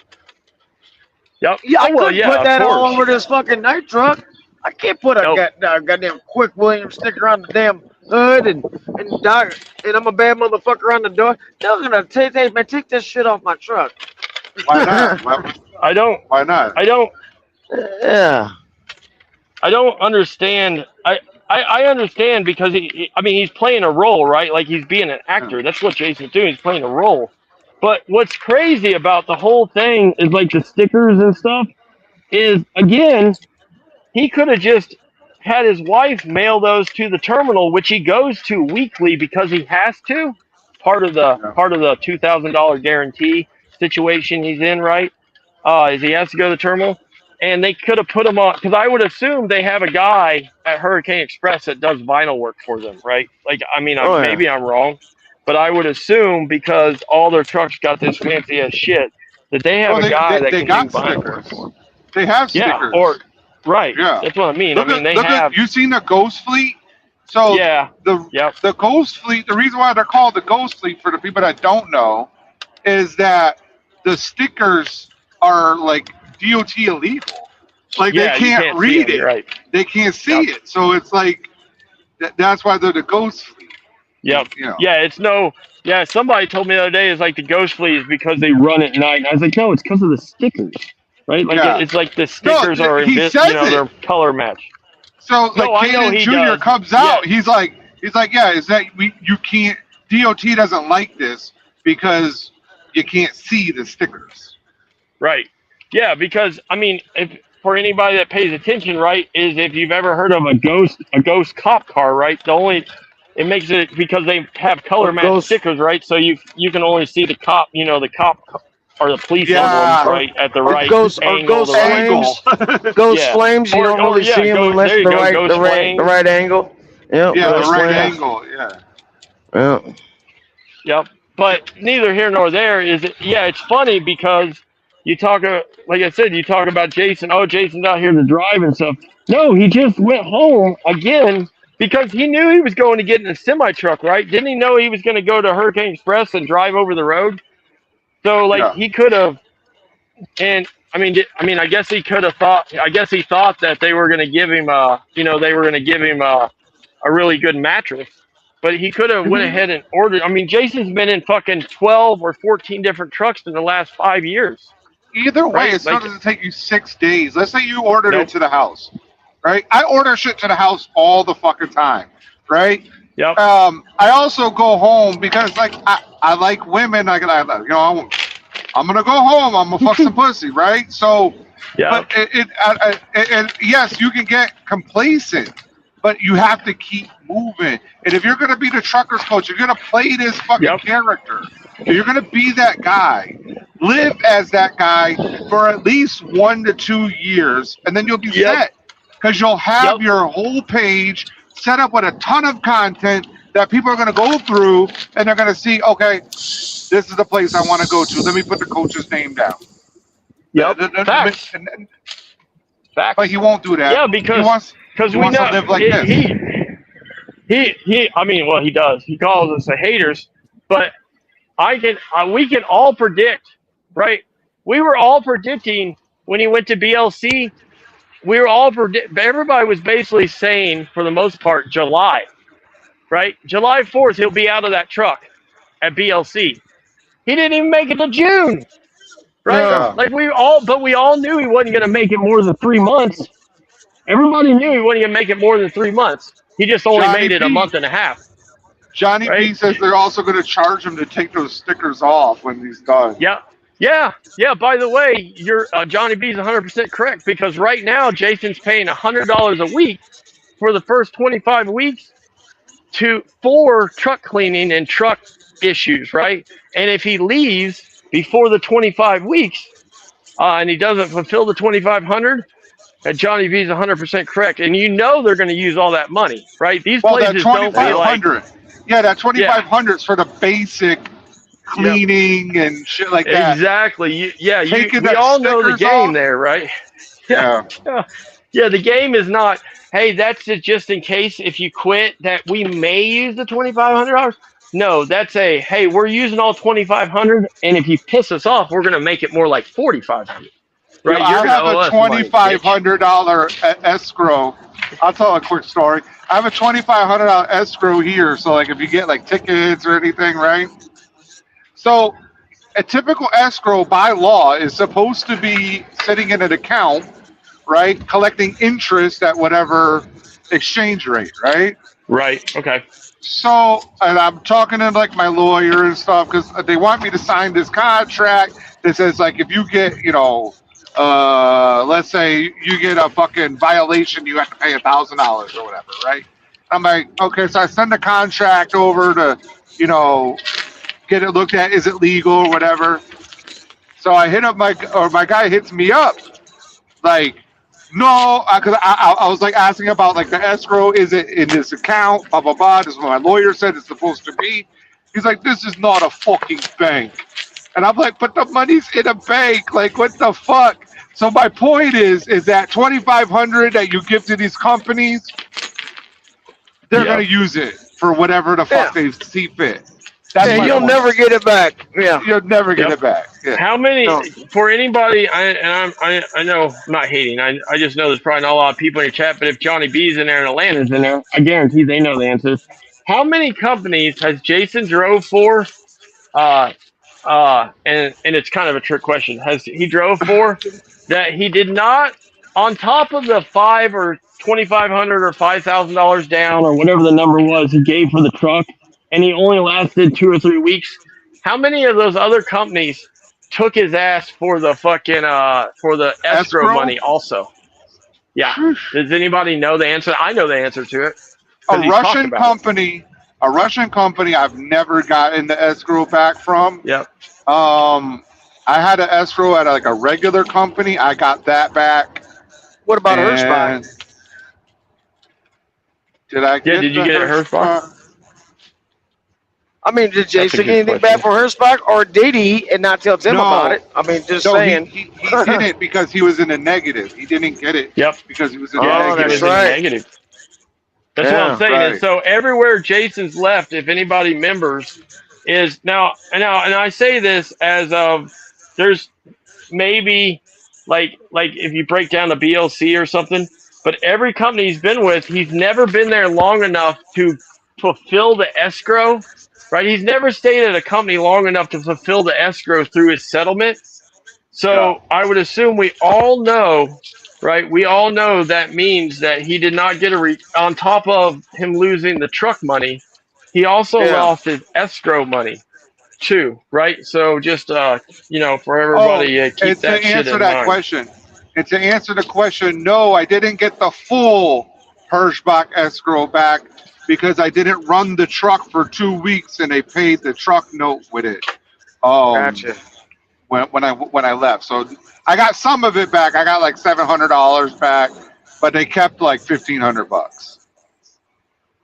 Yep. Yeah, I couldn't put that all over this fucking night truck. I can't put a goddamn Quick Williams sticker on the damn hood and I'm a bad motherfucker on the door. They're gonna take this shit off my truck. Why not? I don't. Why not? I don't. Yeah. I don't understand. I understand because he's playing a role, right? Like he's being an actor. That's what Jason's doing. He's playing a role. But what's crazy about the whole thing is like the stickers and stuff is, again, he could have just had his wife mail those to the terminal, which he goes to weekly because he has to. Part of the $2,000 guarantee situation he's in, right? is he has to go to the terminal, and they could have put him on because I would assume they have a guy at Hurricane Express that does vinyl work for them, right? Like, I mean, Oh, yeah. maybe I'm wrong, but I would assume because all their trucks got this fancy ass shit that they have Well, a guy that they can got do vinyl work stickers. for them. They have Yeah, stickers. or right. Yeah. That's what I mean. Look I mean, they look have. you seen the Ghost Fleet? So Yeah. Yep. the Ghost Fleet, the reason why they're called the Ghost Fleet for the people that don't know is that the stickers are like DOT illegal. Like Yeah, they you can't see read them, it. you're right. They can't see it. So it's like that's why they're the Ghost Fleet. Yep. You know. Yeah, it's no. Yeah, somebody told me the other day it's like the Ghost Fleet is because they run at night. And I was like, no, it's because of the stickers, right? Like Yeah. it's like the stickers No, are he in says it. they're color match. So No, I like know Caden he Jr. does. comes out, he's like, yeah, is that you can't DOT doesn't like this because you can't see the stickers. Right. Yeah, because I mean, if for anybody that pays attention, right, is if you've ever heard of a ghost cop car, right? It makes it because they have color match Ghost- stickers, right? So you can only see the cop, the cop or the police Yeah. emblems, right, at the Or right ghost- or angle. ghost the right flames. angle. Ghost Yeah. flames, you Or- don't or, really yeah, see them ghost- unless there you the go, right, ghost the right, flames. the right angle. Yep, Yeah, the ghost right flames. angle. Yeah. Yeah. Yep. But neither here nor there is it. Yeah, it's funny because you talk, like I said, you talk about Jason. Oh, Jason's out here to drive and stuff. No, he just went home again because he knew he was going to get in a semi truck, right? Didn't he know he was going to go to Hurricane Express and drive over the road? So like Yeah. he could have, and I mean, I guess he could have thought. I guess he thought that they were going to give him a really good mattress. But he could have went ahead and ordered. I mean, Jason's been in fucking 12 or 14 different trucks in the last 5 years. Either way, Right, it still like- doesn't take you 6 days. Let's say you ordered Nope. it to the house, right? I order shit to the house all the fucking time, right? Yep. I also go home because like I like women. I'm gonna go home. I'm gonna fuck some pussy, right? So, Yeah. but and yes, you can get complacent, but you have to keep moving. And if you're gonna be the trucker's coach, you're gonna play this fucking Yep. character. If you're gonna be that guy, live as that guy for at least 1 to 2 years, and then you'll be Yep. set. Because you'll have Yep. your whole page set up with a ton of content that people are going to go through, and they're going to see, okay, this is the place I want to go to. Let me put the coach's name down. Yep. Facts. Facts. But he won't do that. Yeah, he because wants we wants know to live like this. he. I mean, well, he does. He calls us the haters, but we can all predict, right? We were all predicting when he went to BLC. We were all everybody was basically saying, for the most part, July, right? July 4th, he'll be out of that truck at BLC. He didn't even make it to June, right? Yeah. Like we all knew he wasn't going to make it more than 3 months. Everybody knew he wasn't going to make it more than 3 months. He just only Johnny made it a B. month and a half. Johnny B Right? says they're also going to charge him to take those stickers off when he's done. Yeah. By the way, your Johnny B is 100% correct because right now Jason's paying $100 a week for the first 25 weeks for truck cleaning and truck issues, right? And if he leaves before the 25 weeks and he doesn't fulfill the 2,500, Johnny B is 100% correct. And you know they're going to use all that money, right? These Well, that places don't be like 2,500. Yeah, that 2,500 is for the basic cleaning and shit like that. exactly. We Taking the all know the stickers game off? there, right? Yeah. Yeah, the game is not, hey, that's it just in case if you quit that we may use the $2,500. No, that's hey, we're using all $2,500, and if you piss us off, we're going to make it more like $4,500. Right? I You're have gonna owe a us money, bitch. $2,500 escrow. I'll tell a quick story. I have a $2,500 escrow here. So, like, if you get like tickets or anything, right? So, a typical escrow by law is supposed to be sitting in an account, right, collecting interest at whatever exchange rate, right? Right. Okay. So, and I'm talking to like my lawyer and stuff because they want me to sign this contract that says like if you get, let's say you get a fucking violation, you have to pay $1,000 or whatever, right? I'm like, okay, so I send the contract over to, get it looked at. Is it legal or whatever? So I hit up my guy hits me up like, no, because I was like asking about like the escrow. Is it in this account? Blah blah blah. This is what my lawyer said it's supposed to be. He's like, this is not a fucking bank. And I'm like, but the money's in a bank. Like, what the fuck? So my point is that $2,500 that you give to these companies, they're gonna use it for whatever the fuck they see fit. That's Yeah, my you'll point. never get it back. Yeah. You'll never get it back. Yeah. How many No. for anybody? I know I'm not hating. I just know there's probably not a lot of people in your chat. But if Johnny B's in there and Atlanta's in there, I guarantee they know the answers. How many companies has Jason drove for? And it's kind of a trick question. Has he drove for that he did not on top of the $5,000 or $2,500 or $5,000 down or whatever the number was he gave for the truck, and he only lasted 2 or 3 weeks? How many of those other companies took his ass for the fucking for the escrow money also? Yeah. Does anybody know the answer? I know the answer to it. A Russian company I've never gotten the escrow back from. Yep. I had an escrow at like a regular company. I got that back. What about And Hirschbach? Did I get Did you the get it Hirschbach? I mean, did Jason a get good anything back for Hirschbach, or did he and not tell Tim No. about it? I mean, just No, saying. he didn't because he was in the negative. He didn't get it Yep. because he was in the Oh, Yeah, negative. that's it was right. negative. That's Yeah, what I'm saying. right. And so everywhere Jason's left, if anybody remembers, is now, and I say this as of there's maybe like if you break down the BLC or something, but every company he's been with, he's never been there long enough to fulfill the escrow, right? He's never stayed at a company long enough to fulfill the escrow through his settlement. So I would assume we all know, right? We all know that means that he did not get on top of him losing the truck money. He also lost his escrow money too, right? So just for everybody, keep and that to shit answer in that mind. question, and to answer the question, no, I didn't get the full Hirschbach escrow back because I didn't run the truck for 2 weeks and they paid the truck note with it. Gotcha. When I left, so I got some of it back. I got like $700 back, but they kept like $1,500.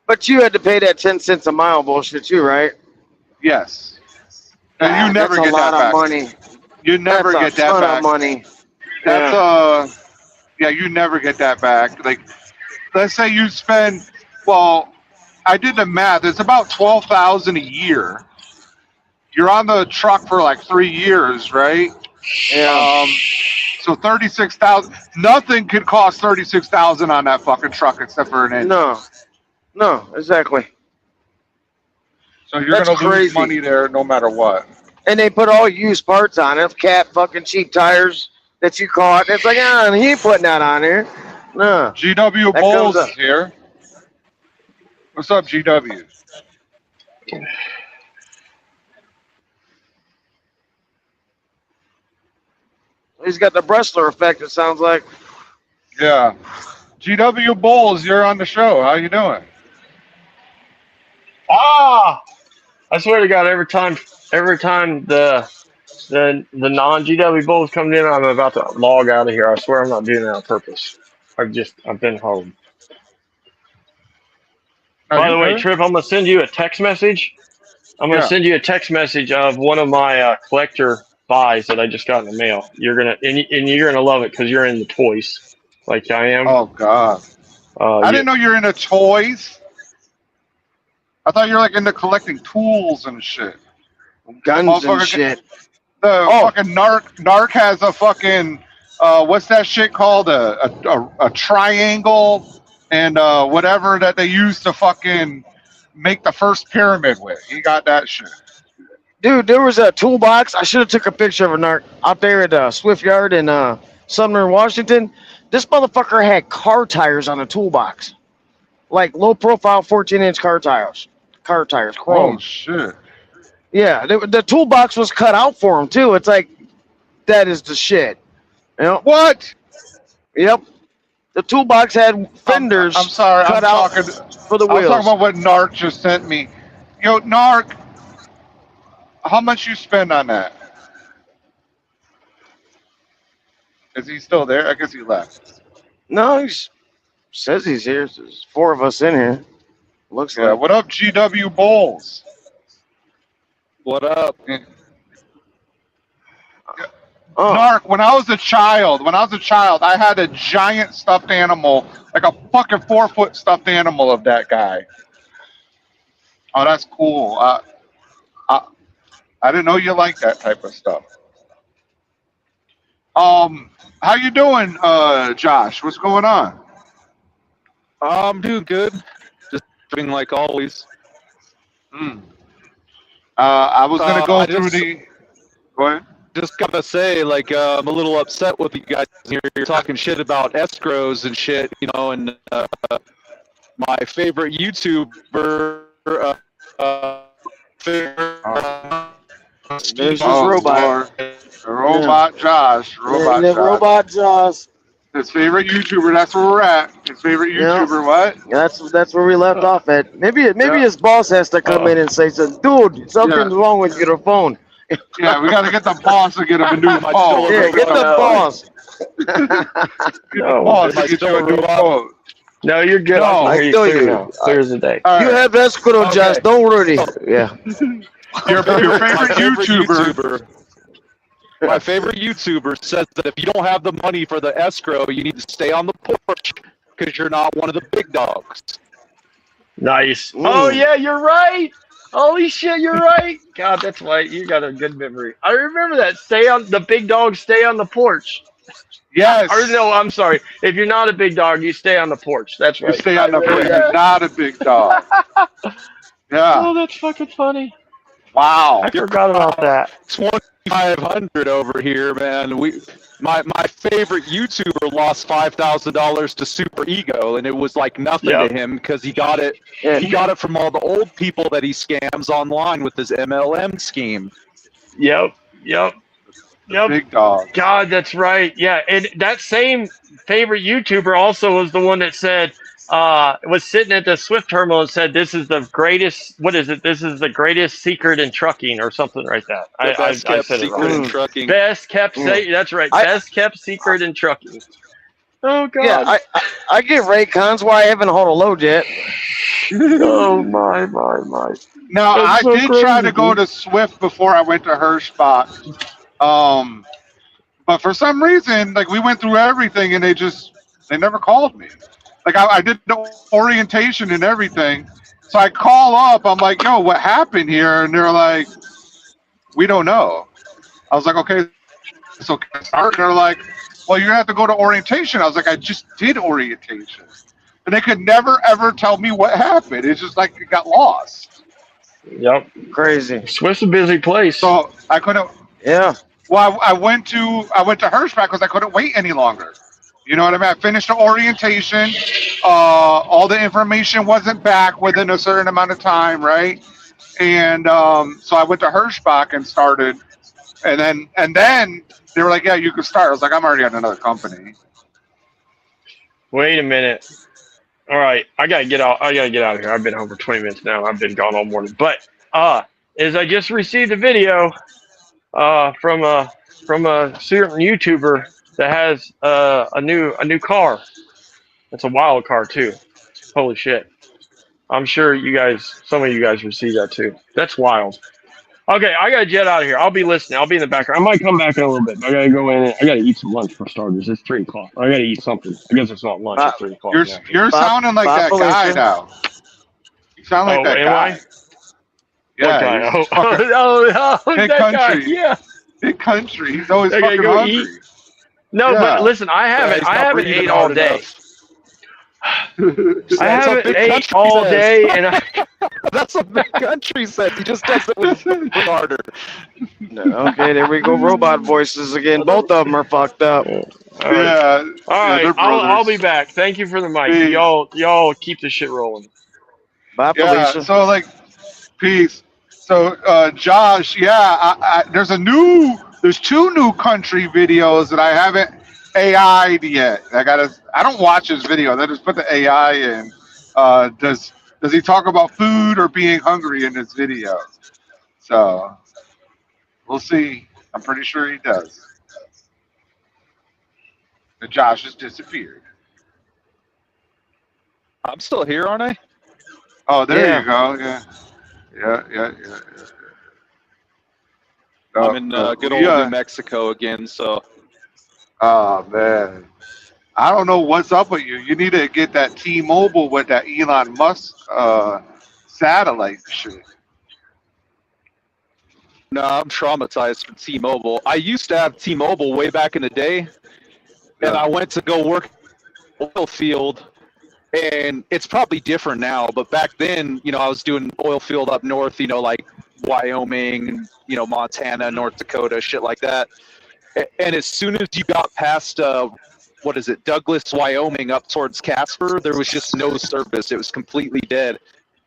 But you had to pay that 10 cents a mile bullshit too, right? Yes, and you never that's get a lot that back. of money. You never That's get a that ton back. of money. That's you never get that back. Like, let's say you spend, well, I did the math. It's about $12,000 a year. You're on the truck for like 3 years, right? Yeah. So 36,000. Nothing could cost 36,000 on that fucking truck except for an engine. No, exactly. So you're That's gonna lose crazy. money there no matter what. And they put all used parts on it, cat fucking cheap tires that you caught. It's like, he ain't putting that on here. No. GW That Bowles comes up. is here. What's up, GW? He's got the Bressler effect, it sounds like. Yeah. GW Bowles, you're on the show. How you doing? I swear to God, every time the non-GW Bulls comes in, I'm about to log out of here. I swear I'm not doing that on purpose. I've been home. By the way, Trip, I'm gonna send you a text message. I'm gonna send you a text message of one of my collector buys that I just got in the mail. You're gonna love it because you're in the toys, like I am. Oh God. I didn't know you're into toys. I thought you were like into collecting tools and shit. Guns and shit. The fucking narc has a fucking what's that shit called? A triangle and whatever that they use to fucking make the first pyramid with. He got that shit. Dude, there was a toolbox. I should have took a picture of a narc out there at Swift Yard in Sumner, Washington. This motherfucker had car tires on the toolbox. Like low profile 14-inch car tires. Chrome. Oh shit. Yeah, the toolbox was cut out for him too. It's like, that is the shit. You know? What? Yep. The toolbox had fenders. I'm sorry. cut out for the I was wheels. talking about what Narc just sent me. Yo, Narc, how much you spend on that? Is he still there? I guess he left. No, he says he's here. There's 4 of us in here. Looks Yeah. like. What up, GW Bowls? What up? Oh, Narc, when I was a child, I had a giant stuffed animal, like a fucking 4-foot stuffed animal of that guy. Oh, that's cool. I didn't know you like that type of stuff. How you doing, Josh? What's going on? I'm doing good. Just doing like always. Hmm. I was gonna go I through just- the. Go ahead. Just gotta say, like, I'm a little upset with you guys here. You're talking shit about escrows and shit, you know, and my favorite YouTuber, there's this robot. Lord. Robot Josh. Robot Yeah, Josh. robot Jaws. His favorite YouTuber. That's where we're at. His favorite Yeah. YouTuber. What? That's where we left off at. Maybe Yeah. his boss has to come in and say, "Dude, something's wrong with your phone." Yeah, we got to get the boss to get him a new Am I phone. still Yeah, get the boss. Get the No, boss am I to get still you a a new robot? phone. No, you're good. No, I can I hear you feel clear you. now. Clear as the day. All You right. have escrow, Okay. Josh. Don't worry. Yeah. Your favorite my YouTuber. My favorite YouTuber says that if you don't have the money for the escrow, you need to stay on the porch because you're not one of the big dogs. Nice. Ooh. Oh yeah, you're right. Holy shit, you're right. God, that's why you got a good memory. I remember that. Stay on the big dog. Stay on the porch. Yes. Or no, I'm sorry. If you're not a big dog, you stay on the porch. That's You right. stay on the I- porch. yeah. You're not a big dog. Yeah. Oh, that's fucking funny. Wow. I forgot about that. 2,500 over here, man. My favorite YouTuber lost $5,000 to Super Ego, and it was like nothing Yep. to him because he got it. Yeah. He got it from all the old people that he scams online with his MLM scheme. Yep. Big dog. God, that's right. Yeah, and that same favorite YouTuber also was the one that said, was sitting at the Swift terminal and said, "This is the greatest. What is it? This is the greatest secret in trucking, or something like that." The best I kept said it secret in wrong. trucking. Best kept. That's right. I- Best kept secret in trucking. Oh God. Yeah, I get Raycons. Why I haven't hauled a load yet? oh my. Now, That's I so did try crazy, to go to Swift before I went to Hirschbach. But for some reason, like, we went through everything and they never called me. Like, I did the orientation and everything. So I call up. I'm like, yo, what happened here? And they're like, we don't know. I was like, okay, so can I start? And they're like, well, you're going to have to go to orientation. I was like, I just did orientation. And they could never, ever tell me what happened. It's just like it got lost. Yep. Crazy. Swift's a busy place. So I couldn't. Yeah. Well, I went to Hirschbach because I couldn't wait any longer. You know what I mean? I finished the orientation. All the information wasn't back within a certain amount of time, right? And so I went to Hirschbach and started. And then they were like, "Yeah, you can start." I was like, "I'm already at another company." Wait a minute. All right, I gotta get out. I gotta get out of here. I've been home for 20 minutes now. I've been gone all morning. But is I just received a video from a certain YouTuber that has a new car. It's a wild car too. Holy shit! I'm sure some of you guys received that too. That's wild. Okay, I gotta jet out of here. I'll be listening. I'll be in the background. I might come back in a little bit. But I gotta go in. I gotta eat some lunch for starters. It's 3:00. I gotta eat something. I guess it's not lunch. It's 3:00. You're Bob- sounding like Bob that guy Felicia. now. You sound like Oh, that am guy. I? Yeah, What guy? he's Oh, fucking big that guy. country. Yeah. big country. He's always I gotta fucking go hungry. eat. No, Yeah. but listen, I He's haven't not breathing ate hard all day. enough. I That's what haven't big ate country all says. day, and I. That's what big country said. He just does it with harder. Okay, there we go. Robot voices again. Both of them are fucked up. All right. Yeah. All right, they're I'll brothers. be back. Thank you for the mic. Peace. Y'all keep the shit rolling. Bye, Yeah. Felicia. So like, peace. So Josh, yeah, there's two new country videos that I haven't AI'd yet. I don't watch his videos. I just put the AI in. Does he talk about food or being hungry in his videos? So we'll see. I'm pretty sure he does. And Josh has disappeared. I'm still here, aren't I? Oh, there Yeah. you go. Yeah. Yeah. I'm in good old New Mexico again, so Oh man, I don't know what's up with you. You need to get that T-Mobile with that Elon Musk satellite shit. no, I'm traumatized from T-Mobile. I used to have T-Mobile way back in the day, and Yeah. I went to go work in the oil field, and it's probably different now, but back then, I was doing oil field up north, like Wyoming, Montana, North Dakota, shit like that. And as soon as you got past, Douglas, Wyoming, up towards Casper, there was just no service. It was completely dead.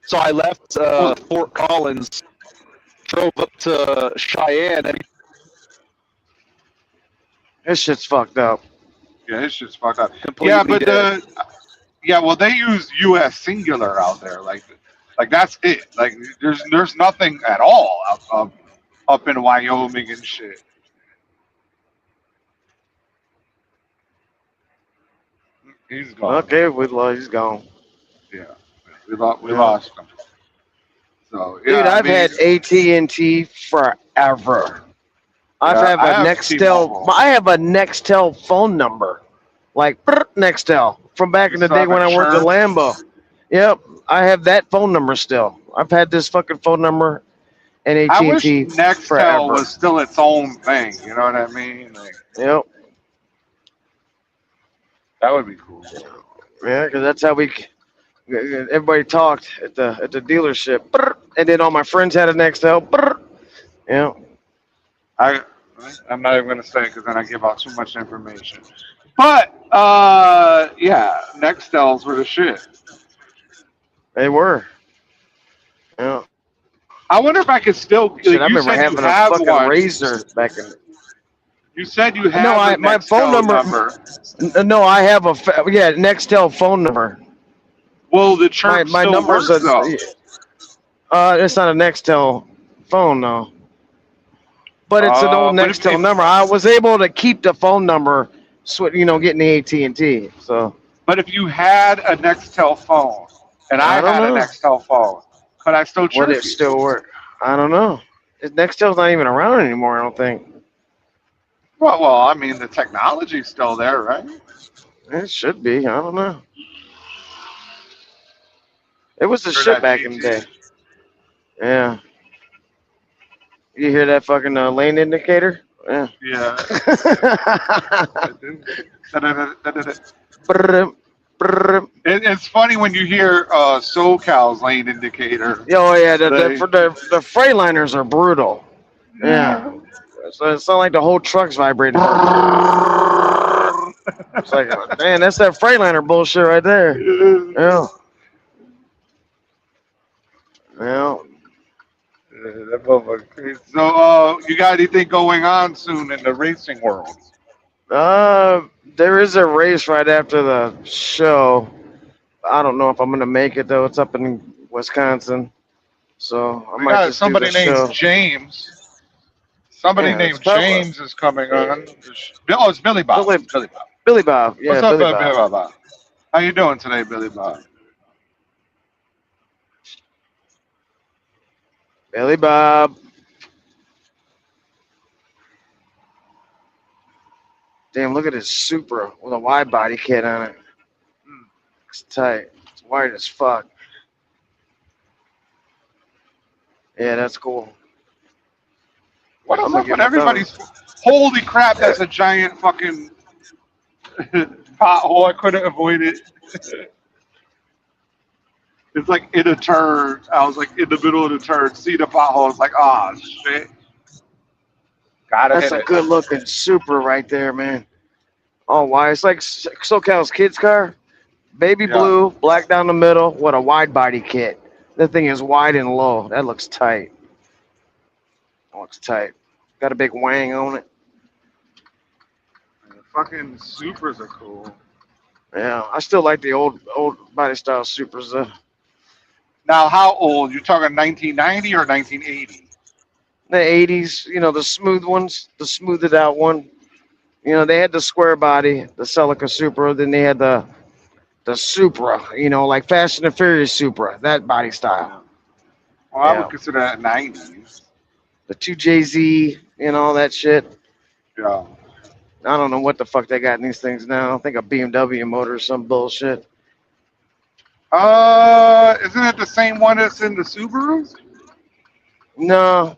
So I left Fort Collins, drove up to Cheyenne, and This shit's fucked up. Yeah, it's just fucked up. completely Yeah, but dead. well, they use U.S. Singular out there. Like that's it. Like there's nothing at all up in Wyoming and shit. He's gone. Okay, he's gone. Yeah, we lost him. So yeah, Dude, I've had AT&T forever. I have a Nextel. I have a Nextel phone number, like Nextel from back in the day when I worked at Lambo. Yep, I have that phone number still. I've had this fucking phone number and AT&T I wish Nextel forever. was still its own thing. You know what I mean? Like, Yep. that would be cool. Yeah, because that's how everybody talked at the dealership, and then all my friends had a Nextel. Yeah. I'm not even gonna say it because then I give out too much information. But yeah, Nextels were the shit. They were. Yeah. I wonder if I could still. Shit, I remember having a fucking Razor back in. You said you had my phone number. No, I have a Nextel phone number. Well, the chirp My still number's works, though. It's not a Nextel phone, no. But it's an old but Nextel number. I was able to keep the phone number, getting the AT&T. So. But if you had a Nextel phone and I had a Nextel phone, could I still chirp Would it still work? I don't know. Nextel's not even around anymore, I don't think. Well, I mean, the technology's still there, right? It should be. I don't know. It was the shit back in the day. Yeah. You hear that fucking lane indicator? Yeah. Yeah. It's funny when you hear SoCal's lane indicator. Oh yeah, the Freightliners are brutal. Yeah. So it's not like the whole truck's vibrating. It's like, man, that's that Freightliner bullshit right there. Yeah. Yeah. That motherfucker crazy. So, you got anything going on soon in the racing world? There is a race right after the show. I don't know if I'm gonna make it though. It's up in Wisconsin, so I might just somebody do the named show. James. Somebody named James is coming on. Oh, it's Billy Bob. Billy Bob. Yeah, What's up, Billy Billy Bob? How you doing today, Billy Bob? Billy Bob. Damn, look at his Supra with a wide body kit on it. It's tight. It's wide as fuck. Yeah, that's cool. What is up with everybody's? Holy crap, that's a giant fucking pothole. I couldn't avoid it. It's like in a turn. I was like in the middle of the turn, see the pothole. It's like, oh shit. That's a good looking Supra right there, man. Oh, why? It's like SoCal's kid's car. Baby blue, black down the middle, with a wide body kit. That thing is wide and low. That looks tight. Got a big wang on it. Fucking Supras are cool. Yeah, I still like the old body style Supras though. Now, how old? You talking 1990 or 1980? The 80s, the smooth ones, the smoothed out one. You know, they had the square body, the Celica Supra. Then they had the Supra. You know, like Fast and the Furious Supra, that body style. Well, I Yeah. would consider that 90s. The 2JZ and all that shit. Yeah. I don't know what the fuck they got in these things now. I think a BMW motor or some bullshit. Isn't it the same one that's in the Subarus? No,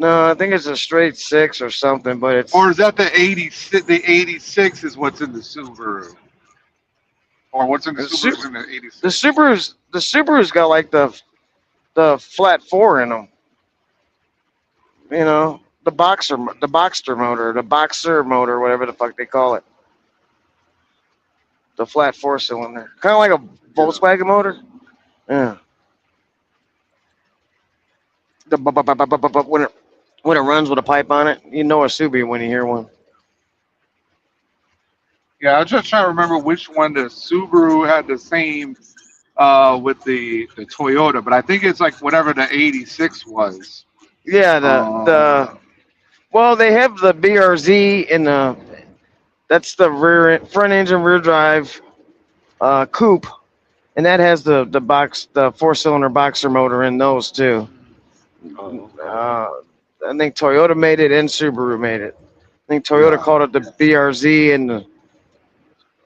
I think it's a straight 6 or something, but it's Or is that the 86? The 86 is what's in the Subaru. Or what's in the The Subaru is in the 86. the Subaru's got like the flat 4 in them. You know, the Boxer motor, whatever the fuck they call it. The flat 4-cylinder, kind of like a Volkswagen motor. Yeah. But when it runs with a pipe on it, you know a Subi when you hear one. Yeah, I was just trying to remember which one the Subaru had the same with the Toyota, but I think it's like whatever the 86 was. Yeah, well, they have the BRZ in that's the front engine rear drive coupe, and that has the 4-cylinder Boxer motor in those too. I think Toyota made it and Subaru made it. I think Toyota called it the BRZ and the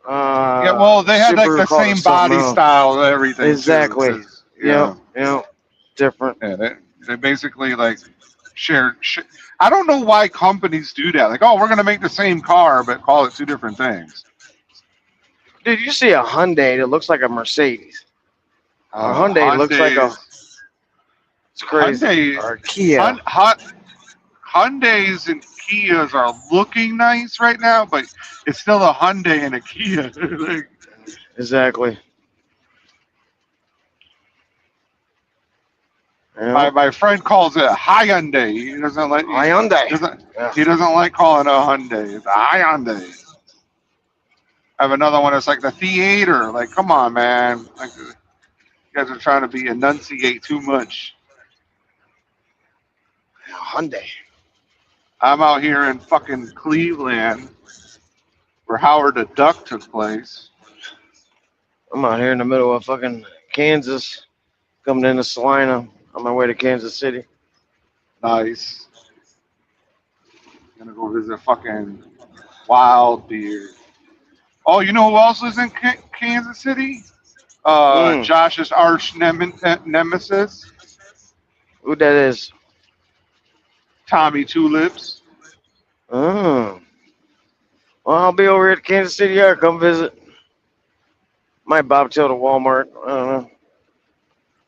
yeah, well, they had Subaru like the called same it something body else. style and everything. Exactly. Too, 'cause, yeah. Yeah, different. Yeah, they basically like shared. I don't know why companies do that. Like, oh, we're gonna make the same car but call it two different things. Dude, you see a Hyundai that looks like a Mercedes. A Hyundai looks like a. It's crazy. Hyundai, Or a Kia. Hyundais and Kias are looking nice right now, but it's still a Hyundai and a Kia. Like, Exactly. Yeah. my friend calls it a Hyundai. He doesn't like. Hyundai. He doesn't like calling it a Hyundai. It's a Hyundai. I have another one that's like the Theater. Like, come on, man. Like, you guys are trying to be enunciate too much. Hyundai. I'm out here in fucking Cleveland, where Howard the Duck took place. I'm out here in the middle of fucking Kansas, coming into Salina on my way to Kansas City. Nice. Gonna go visit fucking Wild Beard. Oh, you know who else lives in Kansas City? Josh's arch nemesis, Who that is? Tommy Tulips. Oh. Well, I'll be over here at Kansas City Yard. Come visit. Might bobtail to Walmart. I don't know.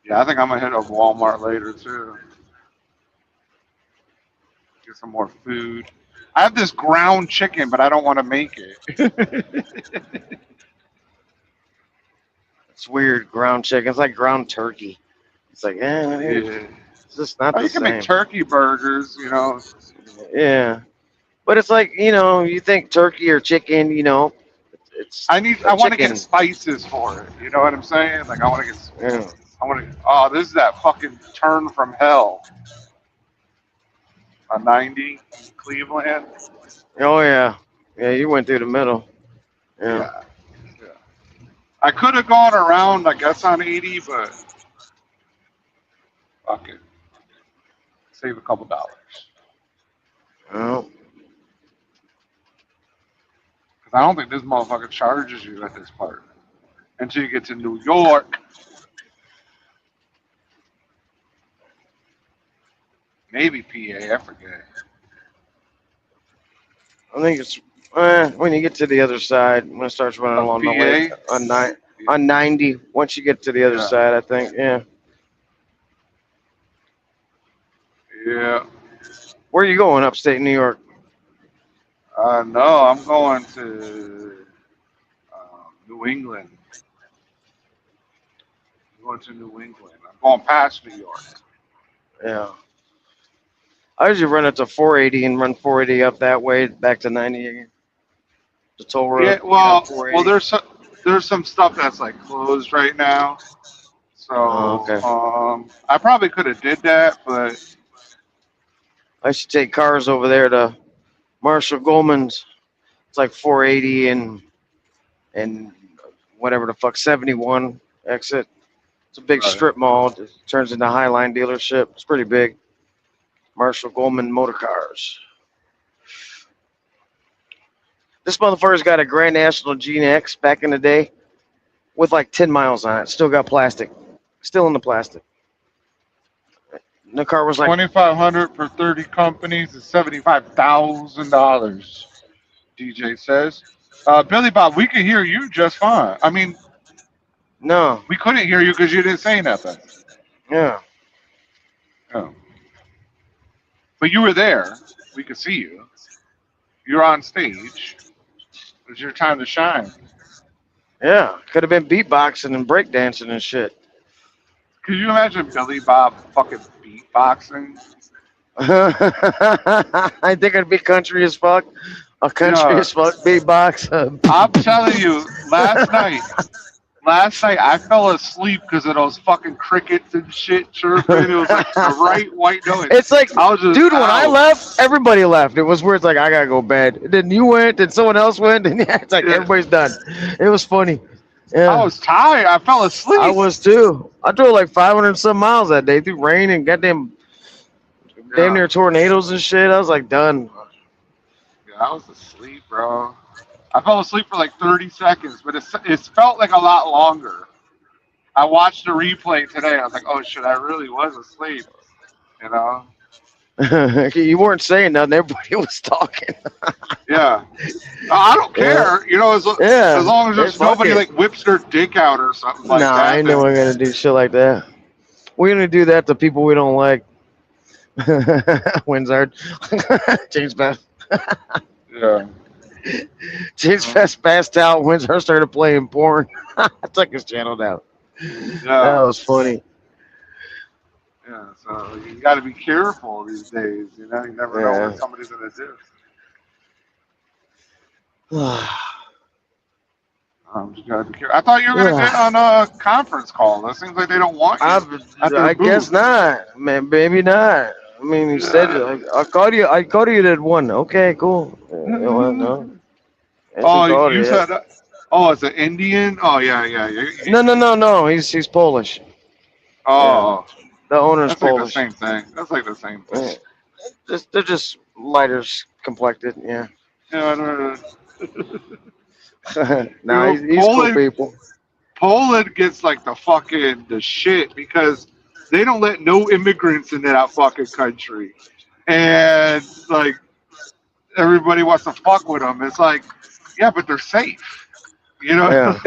Yeah, I think I'm gonna hit up Walmart later too. Get some more food. I have this ground chicken, but I don't want to make it. It's weird. Ground chicken. It's like ground turkey. It's like, Yeah. it's just not Oh, the you can same. make turkey burgers, you know. Yeah. But it's like, you think turkey or chicken, it's I want to chicken. get spices for it. You know what I'm saying? Like I want to get. Yeah. Oh, this is that fucking turn from hell. A 90 in Cleveland. Oh yeah. Yeah, you went through the middle. Yeah. Yeah. I could have gone around, I guess, on 80, but fuck it. Save a couple dollars. Well, Because I don't think this motherfucker charges you at this part until you get to New York. Maybe PA, I forget. I think it's when you get to the other side, when it starts running along the way on 90. Once you get to the other Yeah. side, I think. Yeah. Yeah. Where are you going? Upstate New York. No, I'm going to New England. I'm going to New England. I'm going past New York. Yeah. I usually run it to 480 and run 480 up that way back to 90 again. The toll road. Yeah, well, 480. there's some stuff that's like closed right now. So okay. I probably could have did that, but I should take cars over there to Marshall Goldman's. It's like 480 and whatever the fuck 71 exit. It's a big Right. strip mall. It turns into Highline dealership. It's pretty big. Marshall Goldman Motor Cars. This motherfucker's got a Grand National GX back in the day with like 10 miles on it. Still got plastic. Still in the plastic. The car was like, 2,500 for 30 companies is $75,000. DJ says, Billy Bob, we can hear you just fine. I mean, no, we couldn't hear you because you didn't say nothing. yeah. Oh. But you were there. We could see you. You're on stage. It was your time to shine. Yeah, could have been beatboxing and breakdancing and shit. Could you imagine Billy Bob fucking beatboxing? I think I'd be country as fuck. A country Yeah. as fuck beatbox. I'm telling you, last night I fell asleep because of those fucking crickets and shit chirping. It was like the right white noise. It's like, I was just dude, when I out. left, everybody left. It was where it's like, I gotta go to bed. Then you went, then someone else went, and yeah, it's like Yeah. everybody's done. It was funny. Yeah, I was tired. I fell asleep. I was too. I drove like 500 and some miles that day through rain and goddamn damn near tornadoes and shit. I was like done. Yeah, I was asleep, bro. I fell asleep for like 30 seconds, but it felt like a lot longer. I watched the replay today. I was like, oh shit, I really was asleep. You know? You weren't saying nothing. Everybody was talking. Yeah. I don't care. You know, as long Yeah. as there's fuck nobody it. like whips their dick out or something like Nah, that. I ain't never gonna do shit like that. We're gonna do that to people we don't like. Windsor. James Best. Yeah. James Best passed out. Windsor started playing porn. I took his channel down. That Yeah. was funny. Yeah. So you got to be careful these days. You know, you never know Yeah. what somebody's gonna do. Just gotta be careful. I thought you were gonna Yeah. get on a conference call. It seems like they don't want you. at their I guess booth. not, man. Maybe not. I mean, he said I called you. I called you at 1. Okay, cool. You know what? No. Oh, you said. Oh, it's an Indian. Oh, yeah. No. He's Polish. Oh, The owner's that's like the Polish. same thing. That's like the same thing. Yeah. They're just lighter complected. Yeah. Yeah, no. No, You know, he's cool Poland- people. Poland gets like the shit because they don't let no immigrants into that fucking country, and like everybody wants to fuck with them. It's like, yeah, but they're safe, you know. Yeah.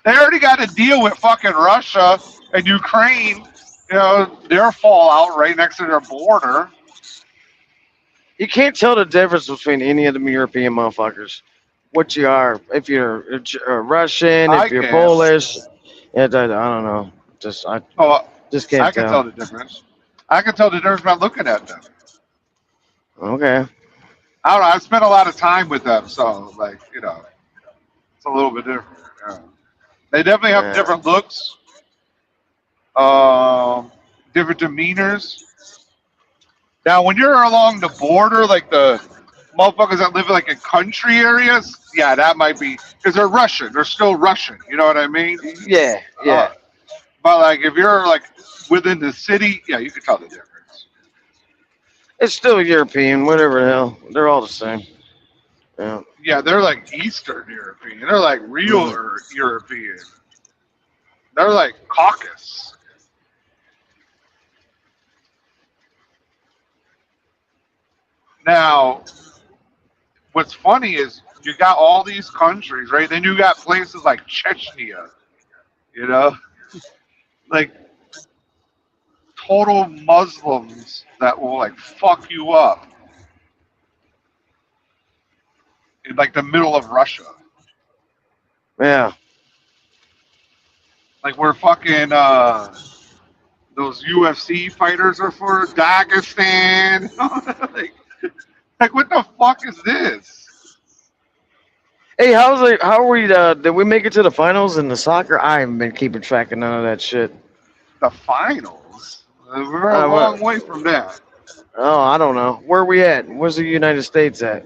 They already got to deal with fucking Russia and Ukraine. You know, their fallout right next to their border. You can't tell the difference between any of them European motherfuckers. What you are, if you're Russian, I if you're can. Polish. Yeah, I don't know. I Oh, just can't I can tell the difference. I can tell the difference by looking at them. Okay. I don't know. I've spent a lot of time with them, so like, you know, it's a little bit different. Yeah. They definitely have Yeah. different looks, different demeanors. Now, when you're along the border, like the motherfuckers that live like in country areas, yeah, that might be because they're Russian. They're still Russian. You know what I mean? Yeah. But like, if you're like within the city, yeah, you can tell the difference. It's still European, whatever the hell. They're all the same. Yeah. Yeah, they're like Eastern European. They're like real European. They're like Caucasus. Now, what's funny is you got all these countries, right? Then you got places like Chechnya, you know, like total Muslims that will like fuck you up in like the middle of Russia. Yeah. Like where fucking those UFC fighters are for Dagestan. like what the fuck is this? Hey, how are we? Did we make it to the finals in the soccer? I haven't been keeping track of none of that shit. The finals? We're a long way from that. Oh, I don't know. Where are we at? Where's the United States at?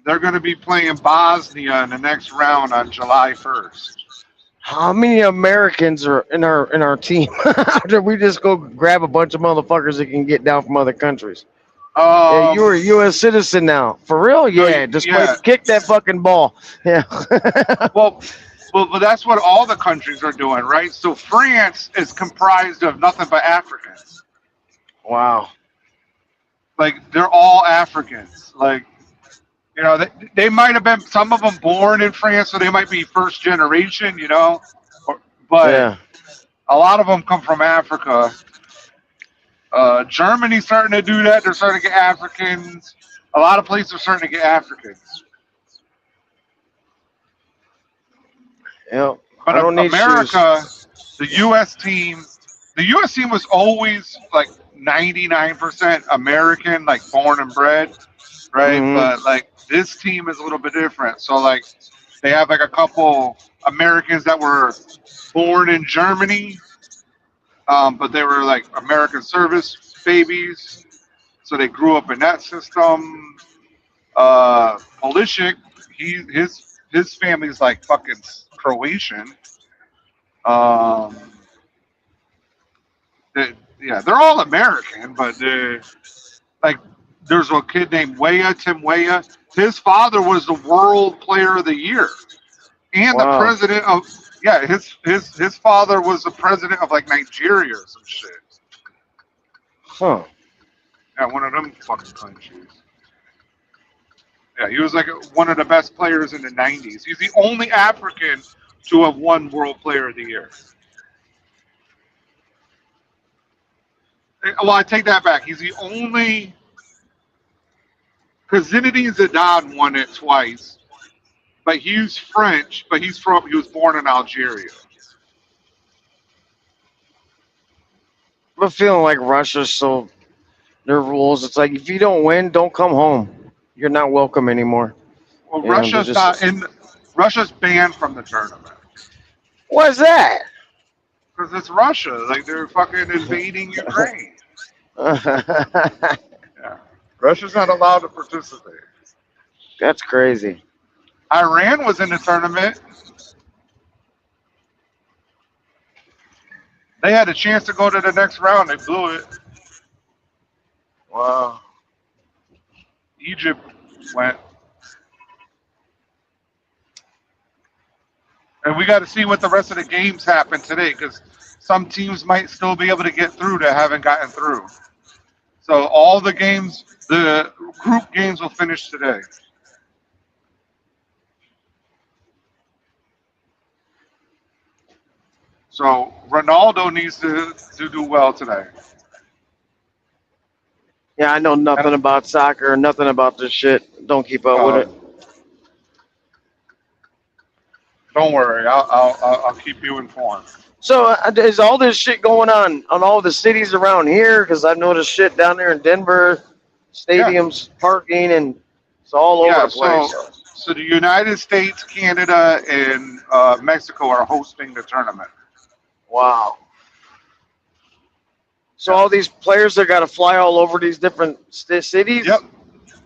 They're going to be playing Bosnia in the next round on July 1st. How many Americans are in our team? Did we just go grab a bunch of motherfuckers that can get down from other countries? Yeah, you're a U.S. citizen now. For real? Yeah. Just yeah. kick that fucking ball. Yeah. Well, but that's what all the countries are doing, right? So France is comprised of nothing but Africans. Wow. Like, they're all Africans. Like, you know, they might have been, some of them born in France, so they might be first generation, you know? But Yeah. a lot of them come from Africa. Germany's starting to do that. They're starting to get Africans. A lot of places are starting to get Africans. Yep. But I don't need America, shoes. the U.S. team was always like 99% American, like born and bred, right? Mhm. But like this team is a little bit different. So like they have like a couple Americans that were born in Germany, but they were like American service babies, so they grew up in that system. Polishik, his family's like fucking Croatian. They're all American, but like there's a kid named Tim Weah. His father was the World Player of the Year and the Wow. president of his father was the president of like Nigeria or some shit. Huh. Yeah, one of them fucking countries. Yeah, he was like one of the best players in the 90s. He's the only African to have won World Player of the Year. Well, I take that back. He's the only, because Zinedine Zidane won it twice, but he's French, but he was born in Algeria. I'm feeling like Russia's so their rules. It's like if you don't win, don't come home. You're not welcome anymore. Well, Yeah, Russia's they're not just- in. Russia's banned from the tournament What's that? because it's Russia. Like they're fucking invading Ukraine. Yeah, Russia's not allowed to participate. That's crazy. Iran was in the tournament. They had a chance to go to the next round. They blew it. Wow. Egypt went. And we got to see what the rest of the games happen today because some teams might still be able to get through that haven't gotten through. So all the games, the group games will finish today. So Ronaldo needs to do well today. Yeah, I know nothing about soccer, nothing about this shit. Don't keep up with it. Don't worry, I'll keep you informed. So is all this shit going on all the cities around here? Because I've noticed shit down there in Denver, stadiums, parking, and it's all over the place. So the United States, Canada, and Mexico are hosting the tournament. Wow. So all these players, they got to fly all over these different cities? Yep.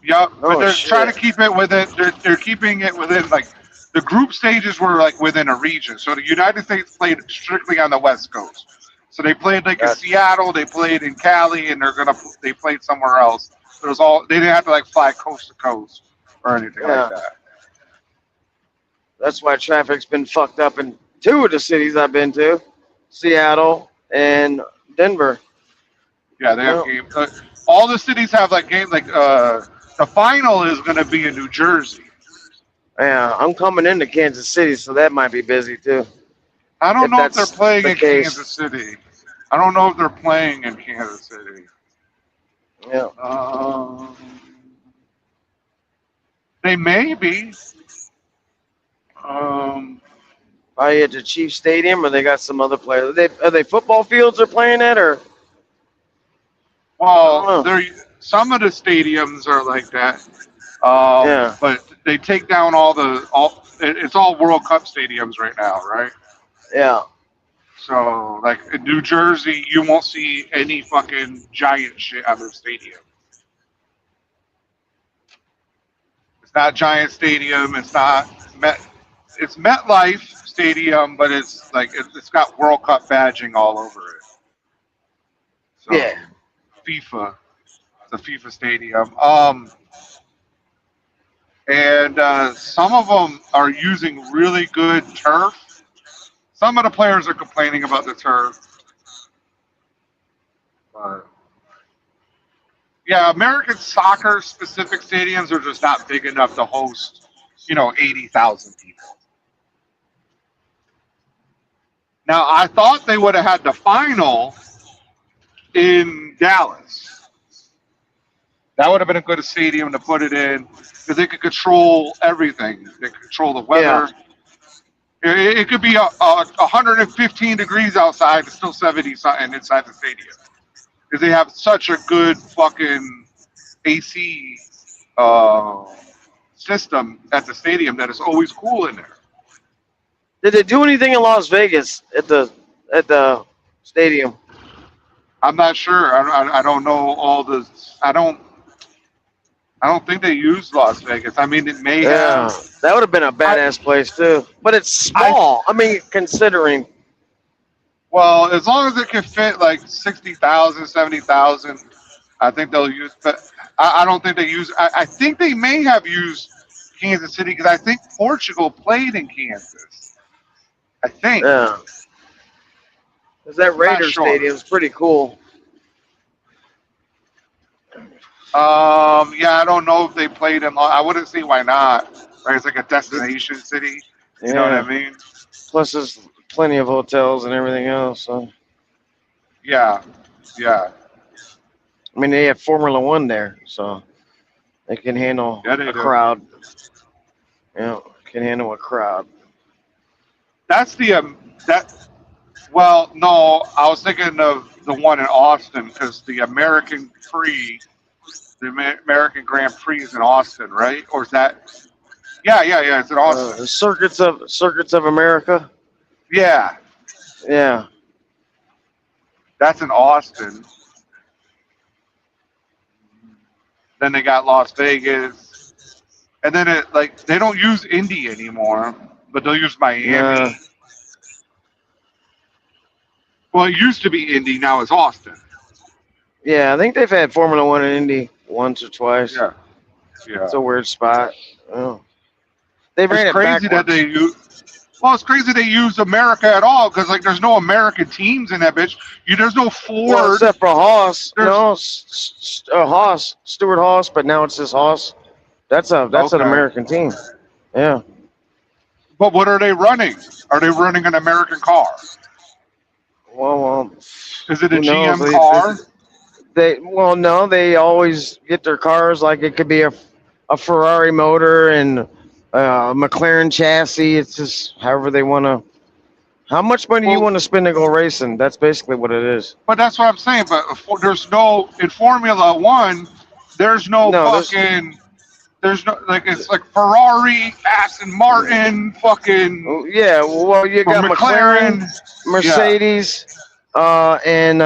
But Oh, they're shit. trying to keep it within. They're keeping it within like the group stages were like within a region. So the United States played strictly on the West Coast. So they played like in Seattle, they played in Cali, and they played somewhere else. It was all they didn't have to like fly coast to coast or anything like that. That's why traffic's been fucked up in two of the cities I've been to, Seattle and Denver. Yeah, they have games. All the cities have like games. Like the final is going to be in New Jersey. Yeah, I'm coming into Kansas City, so that might be busy too. I don't know if they're that's playing the in case. Kansas City. I don't know if they're playing in Kansas City. Yeah. They may be. Probably at the Chiefs Stadium, or they got some other players. Are they football fields they're playing at, or? Well, some of the stadiums are like that. Yeah. But they take down it's all World Cup stadiums right now, right? Yeah. So, like in New Jersey, you won't see any fucking giant shit at their stadium. It's not Giant Stadium. It's not Met. It's MetLife Stadium, but it's like it's got World Cup badging all over it. So, Yeah. FIFA, the FIFA stadium. And some of them are using really good turf. Some of the players are complaining about the turf. But yeah, American soccer specific stadiums are just not big enough to host, 80,000 people. Now, I thought they would have had the final in Dallas. That would have been a good stadium to put it in because they could control everything. They could control the weather. It could be 115 degrees outside, it's still 70 something inside the stadium because they have such a good fucking AC system at the stadium that it's always cool in there. Did they do anything in Las Vegas at the stadium? I'm not sure. I don't know all the. I don't think they use Las Vegas. I mean, it may Yeah, have. that would have been a badass place too. But it's small. I mean, considering. Well, as long as it can fit like 60,000, 70,000, I think they'll use. But I don't think they use. I think they may have used Kansas City because I think Portugal played in Kansas. I think. Yeah. Because that Raiders sure. stadium's pretty cool. Yeah, I don't know if they played in. I wouldn't see why not. Right? It's like a destination city. You know what I mean? Plus, there's plenty of hotels and everything else. So. Yeah. Yeah. I mean, they have Formula One there, so they can handle Yeah, they a do. crowd. Yeah, can handle a crowd. That's the that. Well, no, I was thinking of the one in Austin because the American Prix, the American Grand Prix is in Austin, right? Or is that? Yeah, it's in Austin. Circuits of America. Yeah, Yeah. that's in Austin. Then they got Las Vegas, and then they don't use Indy anymore, but they'll use Miami. Yeah. Well, it used to be Indy, now it's Austin. Yeah, I think they've had Formula One in Indy once or twice. Yeah. It's a weird spot. Oh. They ran It's it crazy that backwards. they use. Well, it's crazy they use America at all because there's no American teams in that bitch. There's no Ford. Well, except for Haas. There's- No, Haas, Stuart Haas, but now it's just Haas. That's an Okay. American team. Yeah. But what are they running? Are they running an American car? Well, Is it a who knows? GM car? No, they always get their cars like it could be a Ferrari motor and a McLaren chassis. It's just however they want to. How much money you Well- want to spend to go racing? That's basically what it is. But that's what I'm saying. But there's no in Formula One. There's no fucking. There's no it's like Ferrari, Aston Martin, fucking. Oh, yeah, well, you got McLaren, Mercedes, and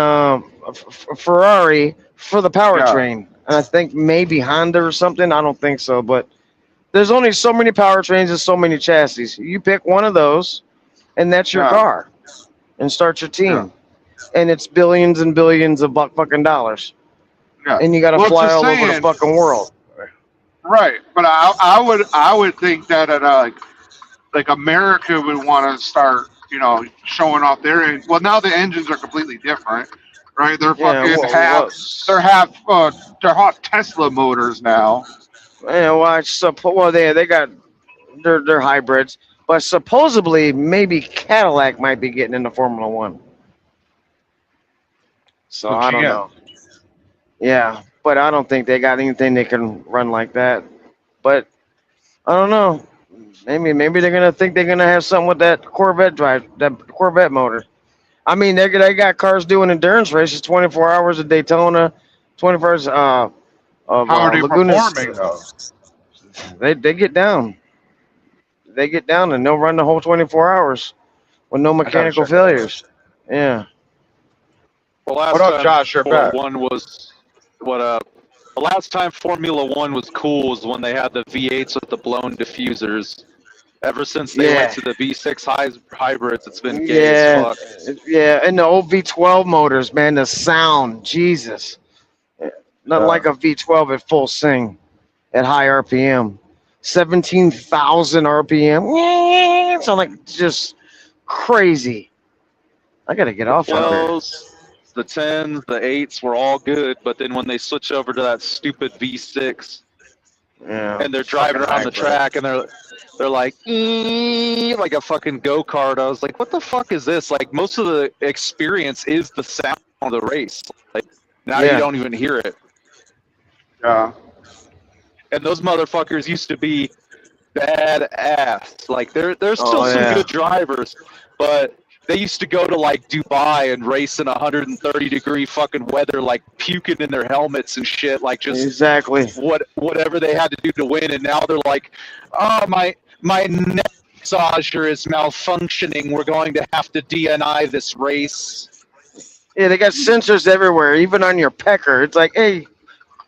Ferrari for the powertrain. And I think maybe Honda or something. I don't think so, but there's only so many powertrains and so many chassis. You pick one of those, and that's your car, and start your team. And it's billions and billions of fucking dollars. Yeah. And you got to fly all over the fucking world. Right, but I would think that like America would want to start showing off their engine. Well, now the engines are completely different, right? They're fucking they're half Tesla motors now. Yeah, well, they got they're hybrids, but supposedly maybe Cadillac might be getting into Formula One. So I don't know. Yeah, but I don't think they got anything they can run like that. But I don't know. Maybe they're gonna think they're gonna have something with that Corvette motor. I mean, they got cars doing endurance races 24 hours at Daytona, 24 hours of How are they Laguna. performing though? They get down. They get down and they'll run the whole 24 hours with no mechanical failures. Yeah. Well, last What up, time Josh? You're Formula back. One was what the last time Formula One was cool was when they had the V8s with the blown diffusers. Ever since they Yeah. went to the V6 hybrids, it's been gay as Yeah. fuck. Yeah. And the old V12 motors, man, the sound, Jesus. Nothing like a V12 at full sing at high RPM. 17,000 RPM. Sound like just crazy. I got to get off of here. 12s, the 10s, the 8s were all good, but then when they switch over to that stupid V6 Yeah. and they're driving Fucking around the hybrid. track and they're like like a fucking go-kart. I was like, what the fuck is this? Like, most of the experience is the sound of the race. Like, now Yeah. you don't even hear it. Yeah. And those motherfuckers used to be badass. Like, there's still Oh, some yeah. good drivers, but they used to go to like Dubai and race in 130-degree fucking weather, like puking in their helmets and shit, like just Exactly. whatever they had to do to win. And now they're like, oh, my neck massager is malfunctioning. We're going to have to DNI this race. Yeah, they got sensors everywhere, even on your pecker. It's like, hey,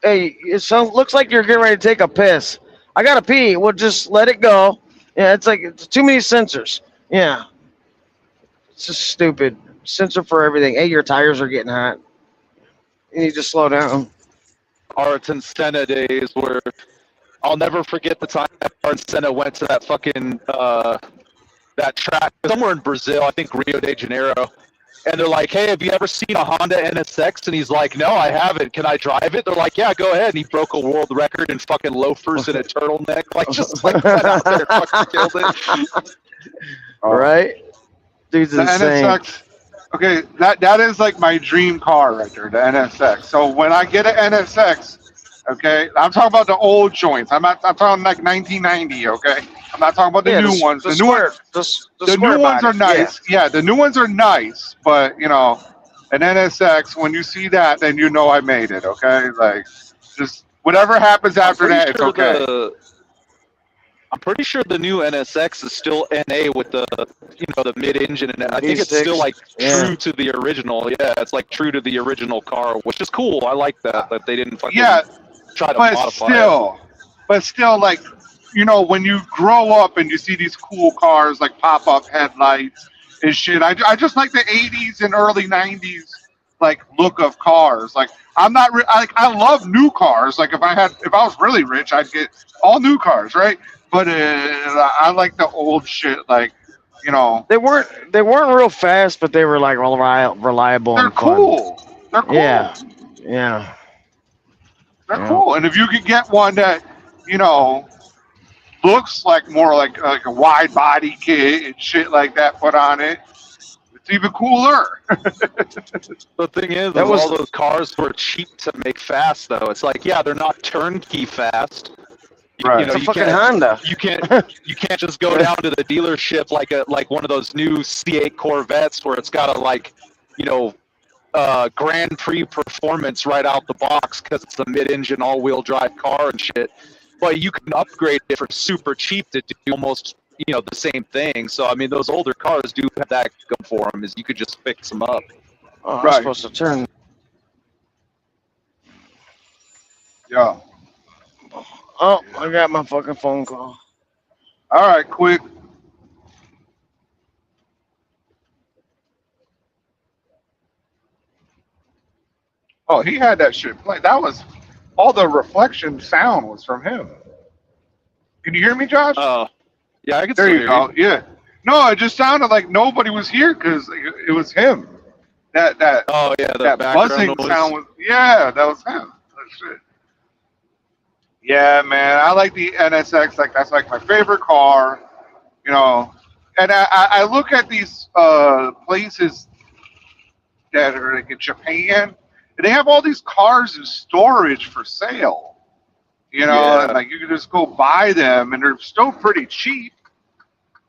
it looks like you're getting ready to take a piss. I gotta pee. Well, just let it go. Yeah, it's like it's too many sensors. Yeah, it's just stupid. Sensor for everything. Hey, your tires are getting hot. You need to slow down. Ayrton Senna days where I'll never forget the time Ayrton Senna went to that fucking that track somewhere in Brazil, I think Rio de Janeiro. And they're like, hey, have you ever seen a Honda NSX? And he's like, no, I haven't. Can I drive it? They're like, yeah, go ahead. And he broke a world record in fucking loafers and a turtleneck. Like, just like went out there and fucking killed it. Oh. Right? Dude's The insane. NSX. Okay, that is like my dream car right there, the NSX. So when I get an NSX, okay, I'm talking about the old joints. I'm talking like 1990. Okay, I'm not talking about the new ones. The new ones. The new ones are nice. Yeah, the new ones are nice, but you know, an NSX, when you see that, then you know I made it, okay? Like, just whatever happens after that, it's okay. I'm pretty sure the new NSX is still NA with the, the mid-engine, and I think it's V6, still like yeah. true to the original. Yeah, it's like true to the original car, which is cool. I like that they didn't fucking try to modify it. But still, like, you know, when you grow up and you see these cool cars like pop-up headlights and shit, I just like the 80s and early 90s like look of cars. Like, I'm not I love new cars. Like, if I was really rich, I'd get all new cars, right? But I like the old shit. Like, you know, They weren't real fast, but they were like reliable. they're and fun. cool. They're cool. Yeah. They're Yeah. cool. And if you could get one that, you know, looks like more like a wide body kit and shit like that put on it, it's even cooler. The thing is, That was- all those cars were cheap to make fast, though. It's like, yeah, they're not turnkey fast. Right. It's a you fucking can't- Honda. You can't just go down to the dealership like one of those new C8 Corvettes where it's got a Grand Prix performance right out the box because it's a mid-engine all-wheel drive car and shit. But you can upgrade it for super cheap to do almost the same thing. So I mean, those older cars do have that going for them, is you could just fix them up. Oh, I'm Right. supposed to turn. Yeah. Oh, I got my fucking phone call. All right, quick. Oh, he had that shit played. That was all the reflection sound was from him. Can you hear me, Josh? Oh, yeah, I can there still you hear go. Yeah. No, it just sounded like nobody was here because it was him. That Oh yeah, the that background buzzing noise. sound was that was him. That shit. Yeah, man, I like the NSX. Like, that's like my favorite car. You know, and I look at these places that are like in Japan, and they have all these cars in storage for sale. You know, Yeah. and like you can just go buy them, and they're still pretty cheap.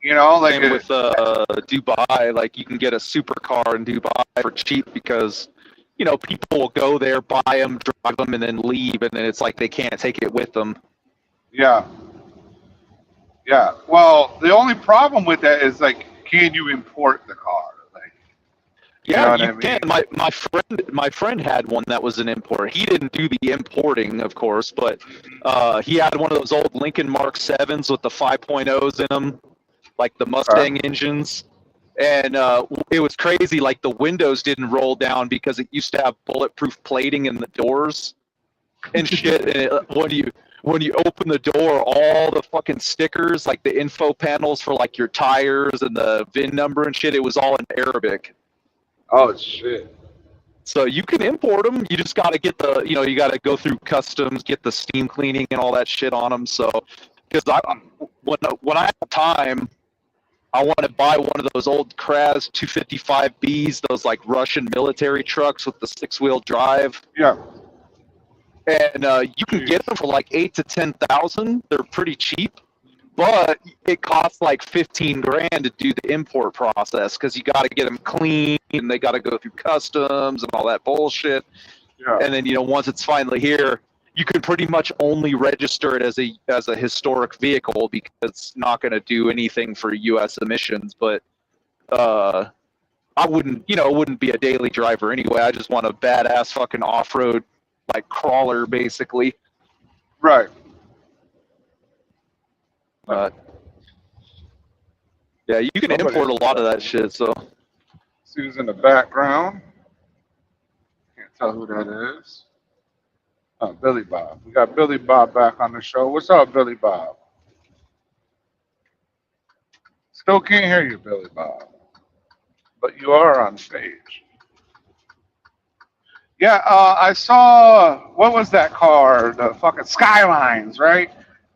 You know, like Same with Dubai, like you can get a supercar in Dubai for cheap because people will go there, buy them, drive them, and then leave, and then it's like they can't take it with them. Yeah. Well, the only problem with that is, like, can you import the car? Like, Yeah, know what you I mean? can. My friend had one that was an import. He didn't do the importing, of course, but he had one of those old Lincoln Mark 7s with the 5.0s in them, like the Mustang engines. And it was crazy. Like the windows didn't roll down because it used to have bulletproof plating in the doors and shit. And when you open the door, all the fucking stickers, like the info panels for like your tires and the VIN number and shit, it was all in Arabic. Oh shit. So you can import them. You just got to get the, you got to go through customs, get the steam cleaning and all that shit on them. So, because when I have time, I want to buy one of those old Kraz 255Bs, those like Russian military trucks with the 6-wheel drive. Yeah. And you can get them for like 8,000 to 10,000. They're pretty cheap, but it costs like 15 grand to do the import process because you got to get them clean and they got to go through customs and all that bullshit. Yeah. And then once it's finally here, you can pretty much only register it as a historic vehicle because it's not going to do anything for U.S. emissions. But I wouldn't, it wouldn't be a daily driver anyway. I just want a badass fucking off-road like crawler, basically. Right. But yeah, you can import a lot of that shit. So See who's in the background. Can't tell who that is. Oh, Billy Bob. We got Billy Bob back on the show. What's up, Billy Bob? Still can't hear you, Billy Bob. But you are on stage. Yeah, I saw, what was that car? The fucking Skylines, right?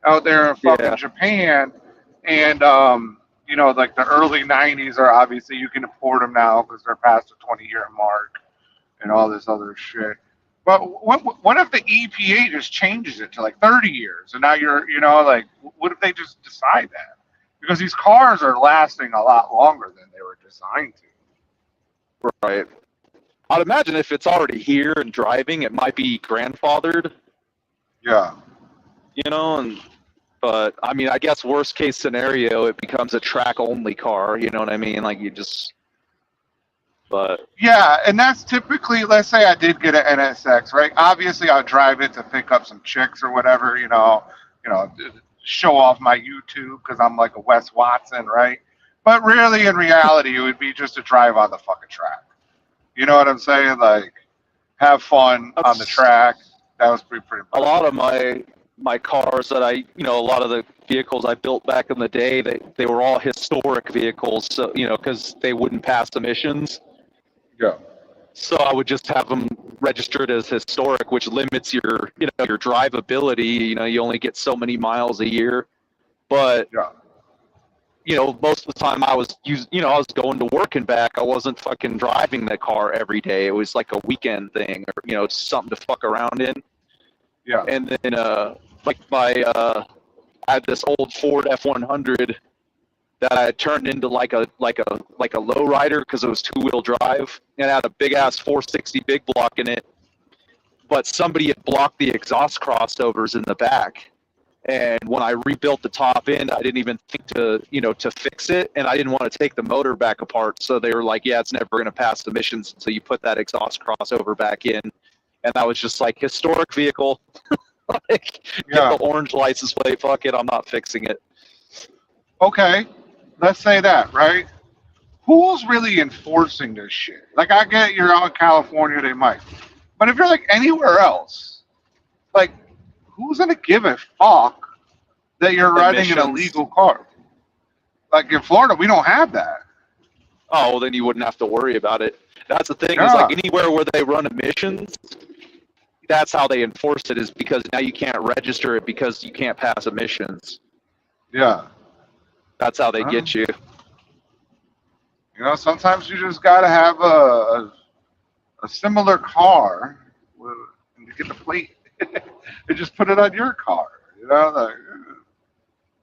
Out there in fucking Japan. And, like the early 90s are obviously, you can import them now because they're past the 20-year mark and all this other shit. But what if the EPA just changes it to like 30 years? And now what if they just decide that? Because these cars are lasting a lot longer than they were designed to. Right. I'd imagine if it's already here and driving, it might be grandfathered. Yeah. But I mean, I guess worst case scenario, it becomes a track only car. You know what I mean? Like but yeah, and that's typically, let's say I did get an NSX, right? Obviously, I'll drive it to pick up some chicks or whatever, show off my YouTube because I'm like a Wes Watson, right? But really, in reality, it would be just a drive on the fucking track. You know what I'm saying? Like, have fun on the track. That was pretty. A lot of my cars that a lot of the vehicles I built back in the day, they were all historic vehicles, so because they wouldn't pass emissions. Yeah. So I would just have them registered as historic, which limits your your drivability. You only get so many miles a year, but most of the time I was I was going to work and back. I wasn't fucking driving the car every day. It was like a weekend thing, or something to fuck around in. Yeah. And then I had this old Ford F100 that I had turned into like a lowrider because it was 2-wheel drive and it had a big ass 460 big block in it. But somebody had blocked the exhaust crossovers in the back. And when I rebuilt the top end, I didn't even think to fix it, and I didn't want to take the motor back apart. So they were like, "Yeah, it's never going to pass emissions until you put that exhaust crossover back in." And that was just like historic vehicle. Get the orange license plate. Fuck it, I'm not fixing it. Okay, let's say that, right? Who's really enforcing this shit? Like, I get you're out in California, they might, but if you're like anywhere else, like, who's gonna give a fuck that you're riding an illegal car? Like in Florida, we don't have that. Oh, well, then you wouldn't have to worry about it. That's the thing, is like anywhere where they run emissions, that's how they enforce it, is because now you can't register it because you can't pass emissions. Yeah. That's how they get you. Sometimes you just gotta have a similar car and you get the plate and just put it on your car. Like,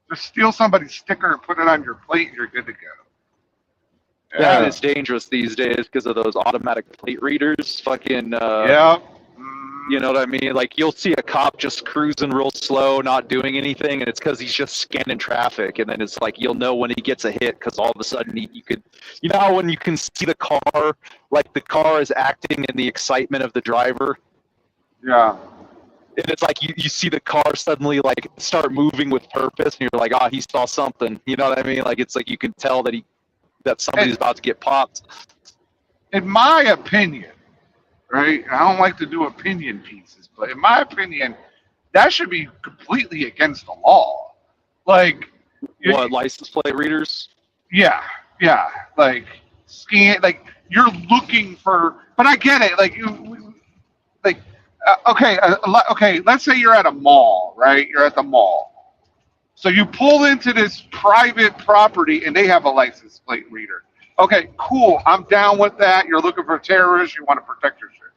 just steal somebody's sticker and put it on your plate and you're good to go. Yeah, and it's dangerous these days because of those automatic plate readers. Fucking. Yeah. Mm-hmm. You know what I mean? Like you'll see a cop just cruising real slow, not doing anything, and it's because he's just scanning traffic. And then it's like you'll know when he gets a hit because all of a sudden you could, you know, how when you can see the car, like the car is acting in the excitement of the driver. Yeah. And it's like you see the car suddenly like start moving with purpose, and you're like, oh, he saw something. You know what I mean? Like it's like you can tell that somebody's about to get popped. In my opinion, right? I don't like to do opinion pieces, but in my opinion, that should be completely against the law. Like, What, license plate readers? yeah, like scan, like you're looking for. But I get it. Like, okay. Let's say you're at a mall, right? You're at the mall, so you pull into this private property and they have a license plate reader. Okay, cool. I'm down with that. You're looking for terrorists. You want to protect your shit,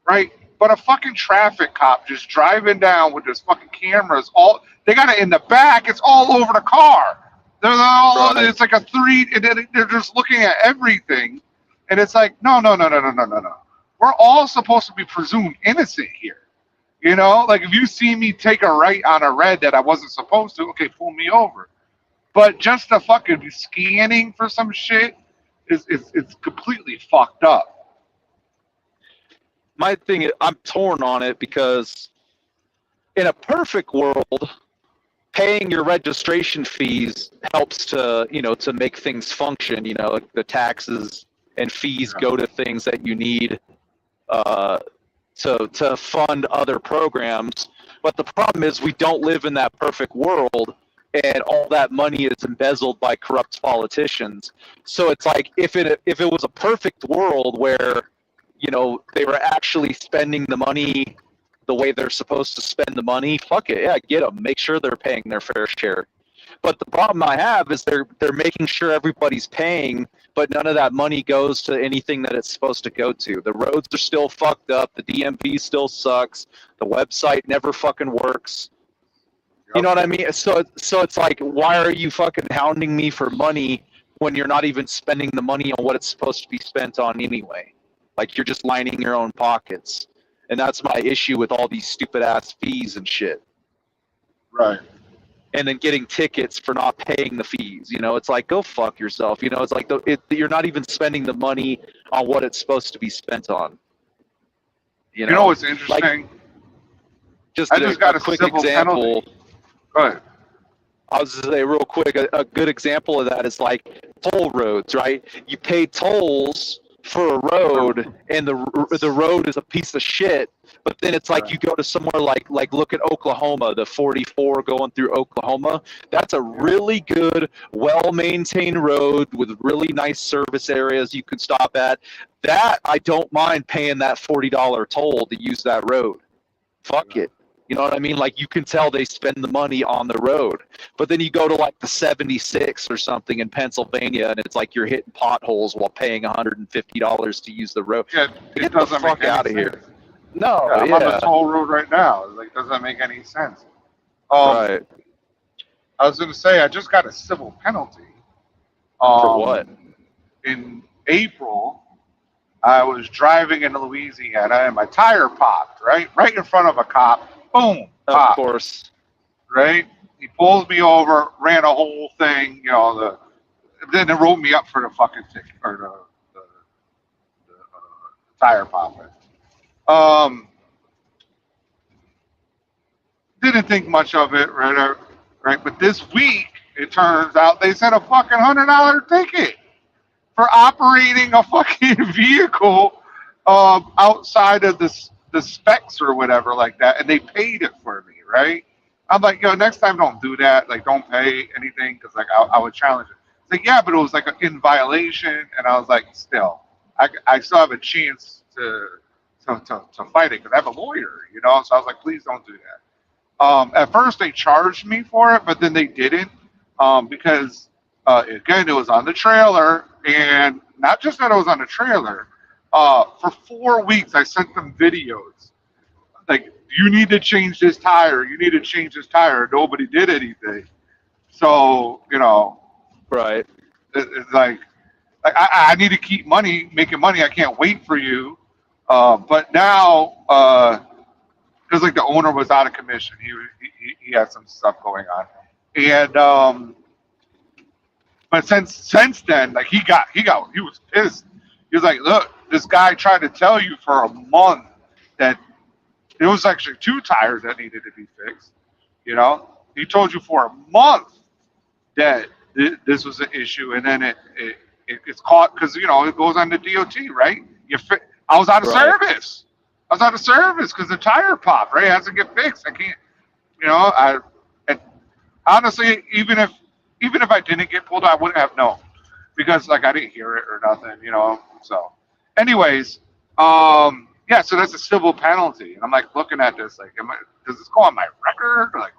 right? But a fucking traffic cop just driving down with this fucking cameras, they got it in the back. It's all over the car. It's like a three, and then they're just looking at everything, and it's like, no. We're all supposed to be presumed innocent here. You know, like if you see me take a right on a red that I wasn't supposed to, okay, pull me over. But just to fucking be scanning for some shit. It's completely fucked up. My thing is, I'm torn on it because in a perfect world, paying your registration fees helps to, you know, to make things function. You know, like the taxes and fees go to things that you need to fund other programs. But the problem is we don't live in that perfect world. And all that money is embezzled by corrupt politicians. So it's like if it was a perfect world where, you know, they were actually spending the money the way they're supposed to spend the money, fuck it, yeah, get them. Make sure they're paying their fair share. But the problem I have is they're making sure everybody's paying, but none of that money goes to anything that it's supposed to go to. The roads are still fucked up. The DMV still sucks. The website never fucking works. You know what I mean? So it's like, why are you fucking hounding me for money when you're not even spending the money on what it's supposed to be spent on anyway? Like you're just lining your own pockets. And that's my issue with all these stupid ass fees and shit. Right. And then getting tickets for not paying the fees. You know, it's like, go fuck yourself. You know, it's like you're not even spending the money on what it's supposed to be spent on. You know what's interesting? Like, I just got a quick civil example. Penalty. Go ahead. I was going to say real quick, a good example of that is like toll roads, right? You pay tolls for a road, and the road is a piece of shit. But then it's like you go to somewhere like look at Oklahoma, the 44 going through Oklahoma. That's a really good, well-maintained road with really nice service areas you could stop at. That I don't mind paying that $40 toll to use that road. Fuck it. You know what I mean? Like you can tell they spend the money on the road. But then you go to like the 76 or something in Pennsylvania, and it's like you're hitting potholes while paying $150 to use the road. Yeah, Get the fuck out of here. No, yeah, I'm on the toll road right now. Like, doesn't make any sense. Right. I was going to say, I just got a civil penalty. For what? In April, I was driving in Louisiana, and my tire popped, right in front of a cop. Boom, Of popped, course. right? He pulls me over, ran a whole thing, then they wrote me up for the fucking ticket, or the tire popping. Didn't think much of it, right? But this week, it turns out they sent a fucking $100 ticket for operating a fucking vehicle outside of the specs or whatever like that, and they paid it for me, right? I'm like, next time don't do that. Like, don't pay anything, because like I would challenge it. It's like, yeah, but it was like in violation, and I was like, still, I still have a chance to fight it because I have a lawyer, So I was like, please don't do that. At first they charged me for it, but then they didn't, because again, it was on the trailer, and not just that it was on the trailer. For 4 weeks, I sent them videos. Like, you need to change this tire. You need to change this tire. Nobody did anything. So, Right. it's like I need to keep making money. I can't wait for you. But now because like the owner was out of commission. He had some stuff going on, and but since then, like he was pissed. He was like, look, this guy tried to tell you for a month that it was actually 2 tires that needed to be fixed. You know, he told you for a month that this was an issue, and then it's caught because you know it goes on the DOT, right? I was out of service. I was out of service because the tire popped. Right, it has to get fixed. I can't. You know, and honestly, even if I didn't get pulled, I wouldn't have known because like I didn't hear it or nothing. You know, so anyways, yeah. So that's a civil penalty, and I'm like looking at this like, does this go on my record? Or like,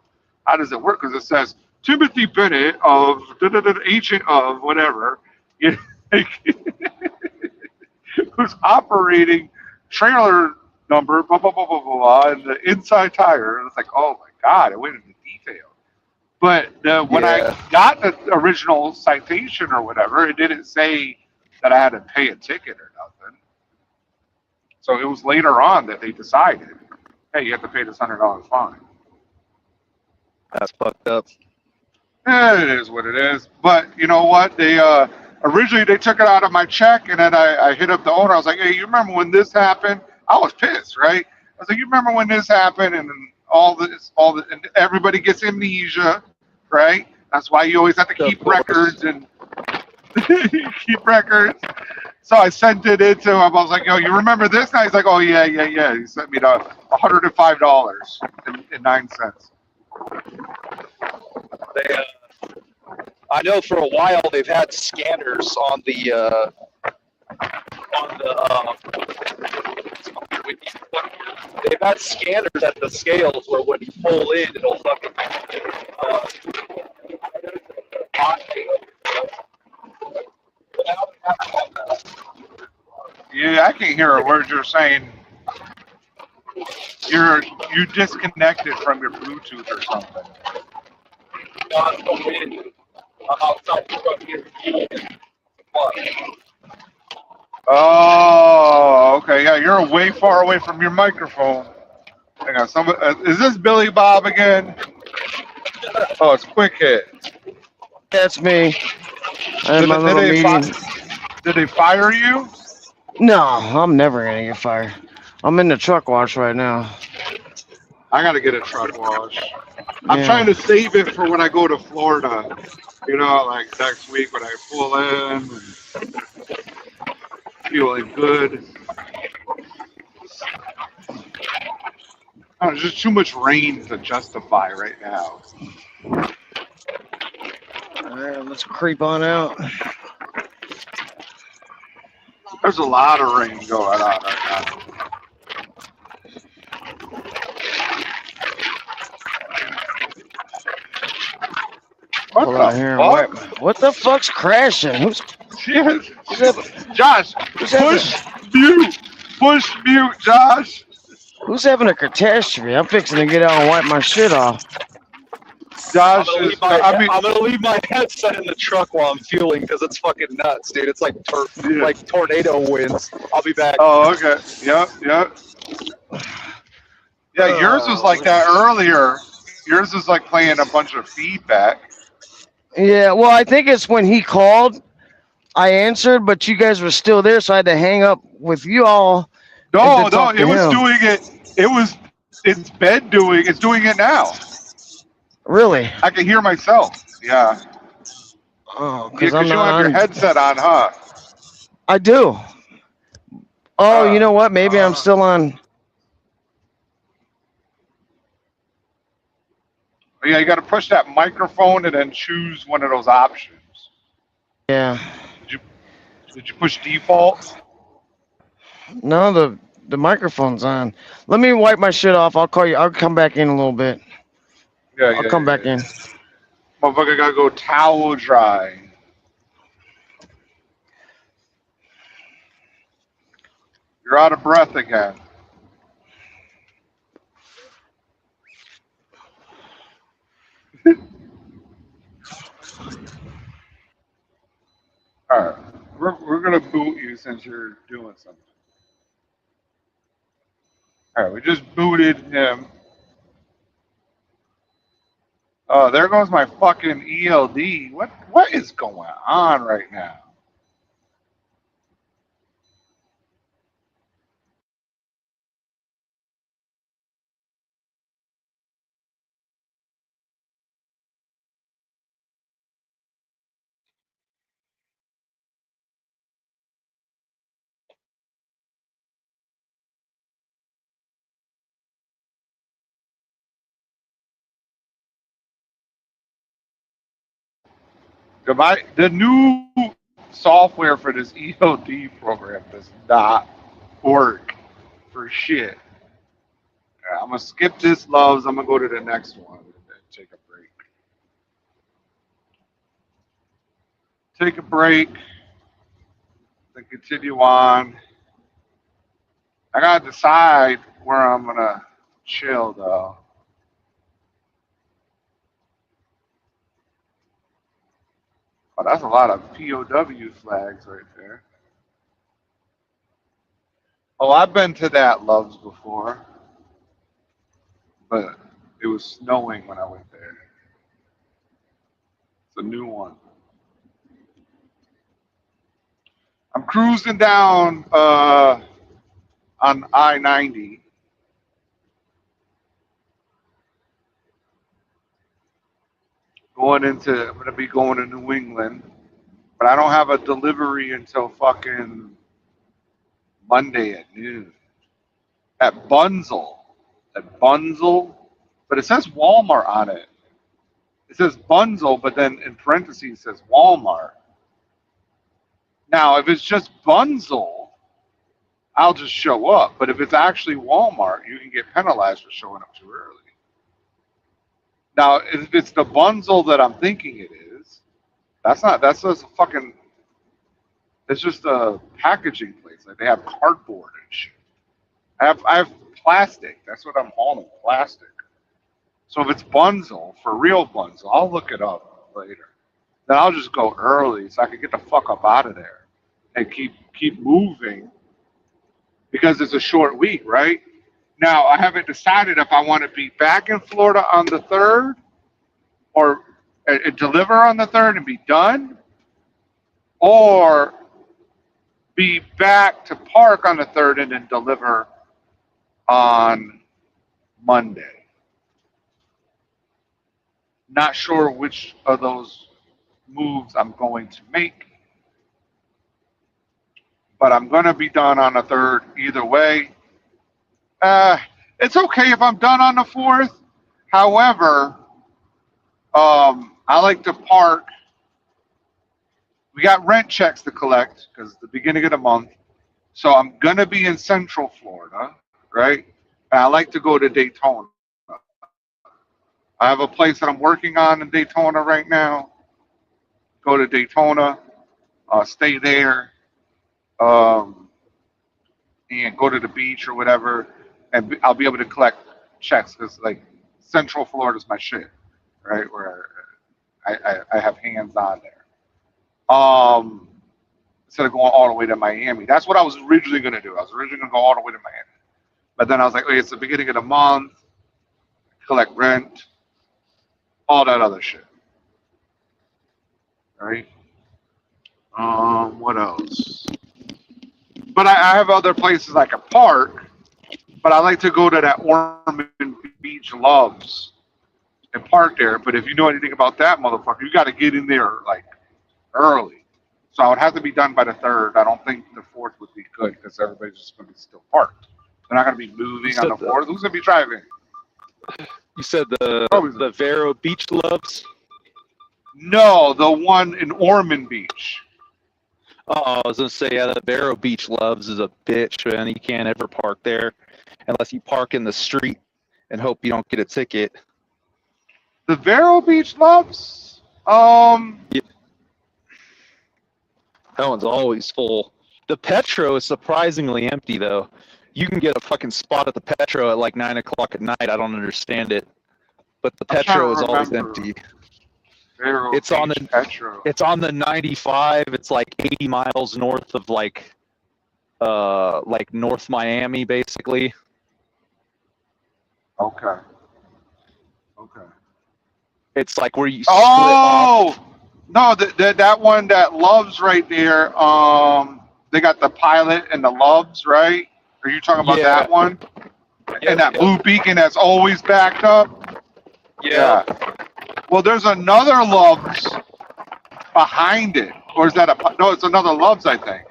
how does it work? Because it says Timothy Bennett of agent of whatever, you know, who's operating trailer number blah blah blah blah blah and the inside tire. And it's like, oh my god, it went into detail. But when I got the original citation or whatever, it didn't say that I had to pay a ticket or nothing. So it was later on that they decided, hey, you have to pay this $100 fine. That's fucked up. It is what it is. But you know what? They originally they took it out of my check, and then I hit up the owner. I was like, hey, you remember when this happened? I was pissed, right? I was like, you remember when this happened? And then and everybody gets amnesia, right? That's why you always have to keep records and keep records. So I sent it in to him. I was like, yo, you remember this? And he's like, oh, yeah. He sent me the $105.09. I know for a while they've had scanners on the they've had scanners at the scales where when you pull in, it'll fucking yeah, I can't hear a word you're saying. You disconnected from your Bluetooth or something. Oh, okay. Yeah, you're way far away from your microphone. Hang on. Is this Billy Bob again? Oh, it's Quick Hit. That's me. I had my little meeting. Did they fire you? No, I'm never gonna get fired. I'm in the truck wash right now. I gotta get a truck wash. I'm trying to save it for when I go to Florida. You know, like next week when I pull in and feeling good. Oh, there's just too much rain to justify right now. All right, let's creep on out. There's a lot of rain going on right now. What Hold the on here. fuck? What the fuck's crashing? Who's Josh, push mute, Josh. Who's having a catastrophe? I'm fixing to get out and wipe my shit off. Josh I'm gonna leave my headset in the truck while I'm fueling because it's fucking nuts, dude. It's like like tornado winds. I'll be back. Oh, okay. Yep. Yeah, yours was like that earlier. Yours was like playing a bunch of feedback. Yeah, well, I think it's when he called, I answered, but you guys were still there, so I had to hang up with you all. No, it was doing it. It's been doing. It's doing it now. Really? I can hear myself. Yeah. Oh, because you don't have your headset on, huh? I do. Oh, you know what? Maybe I'm still on. Yeah, you got to push that microphone and then choose one of those options. Yeah. Did you push default? No, the microphone's on. Let me wipe my shit off. I'll call you. I'll come back in a little bit. Yeah, I'll come back in. Motherfucker gotta go towel dry. You're out of breath again. All right, we're gonna boot you since you're doing something. All right, we just booted him. Oh, there goes my fucking ELD. What is going on right now? The new software for this ELD program does not work for shit. I'm gonna skip this, loves. I'm gonna go to the next one and take a break. Take a break, then continue on. I gotta decide where I'm gonna chill though. Oh, that's a lot of POW flags right there. Oh, I've been to that, loves, before, but it was snowing when I went there. It's a new one. I'm cruising down on I-90. I'm gonna be going to New England, but I don't have a delivery until fucking Monday at noon. At Bunzel. But it says Walmart on it. It says Bunzel, but then in parentheses it says Walmart. Now, if it's just Bunzel, I'll just show up. But if it's actually Walmart, you can get penalized for showing up too early. Now, if it's the Bunzel that I'm thinking it is, that's just a fucking, it's just a packaging place. Like they have cardboard and shit. I have plastic. That's what I'm hauling, plastic. So if it's Bunzel, for real Bunzel, I'll look it up later. Then I'll just go early so I can get the fuck up out of there and keep moving because it's a short week, right? Now, I haven't decided if I want to be back in Florida on the 3rd or deliver on the 3rd and be done, or be back to park on the 3rd and then deliver on Monday. Not sure which of those moves I'm going to make, but I'm going to be done on the 3rd either way. It's okay if I'm done on the 4th. However, I like to park. We got rent checks to collect because it's the beginning of the month. So I'm going to be in Central Florida, right? And I like to go to Daytona. I have a place that I'm working on in Daytona right now. Go to Daytona, stay there, and go to the beach or whatever, and I'll be able to collect checks because like Central Florida is my shit, right? Where I have hands on there. Instead of going all the way to Miami, that's what I was originally going to do. I was originally going to go all the way to Miami, but then I was like, okay, it's the beginning of the month, collect rent, all that other shit. Right? What else? But I have other places I can park, but I like to go to that Ormond Beach Loves and park there. But if you know anything about that motherfucker, you got to get in there like early. So I would have to be done by the 3rd. I don't think the 4th would be good because everybody's just going to be still parked. They're not going to be moving on the 4th. Who's going to be driving? You said the Vero Beach Loves? No, the one in Ormond Beach. Oh, I was going to say, yeah, the Vero Beach Loves is a bitch, man. You can't ever park there unless you park in the street and hope you don't get a ticket. The Vero Beach Loves? Yeah. That one's always full. The Petro is surprisingly empty, though. You can get a fucking spot at the Petro at like 9 o'clock at night. I don't understand it. But the Petro is always empty. Vero It's on Beach the Petro. It's on the 95. It's like 80 miles north of like North Miami, basically. Okay. Okay. It's like where you split off. Oh no, that one that Love's right there. They got the pilot and the Love's, right? Are you talking about Yeah. that one? Yeah, And that yeah. blue beacon that's always backed up? Yeah. Well, there's another Love's behind it. Or is that no, it's another Love's, I think.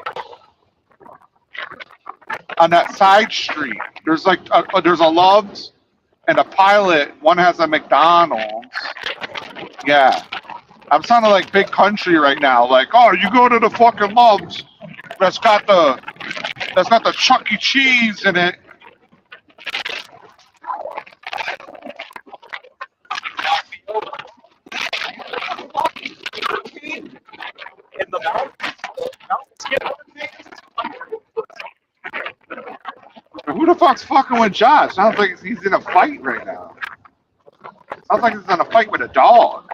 On that side street. There's like, there's a Love's and a pilot. One has a McDonald's. Yeah. I'm sounding like big country right now. Like, oh, you go to the fucking Love's that's got the Chuck E. Cheese in it. In the mountains. Who the fuck's fucking with Josh? Sounds like he's in a fight right now. Sounds like he's in a fight with a dog.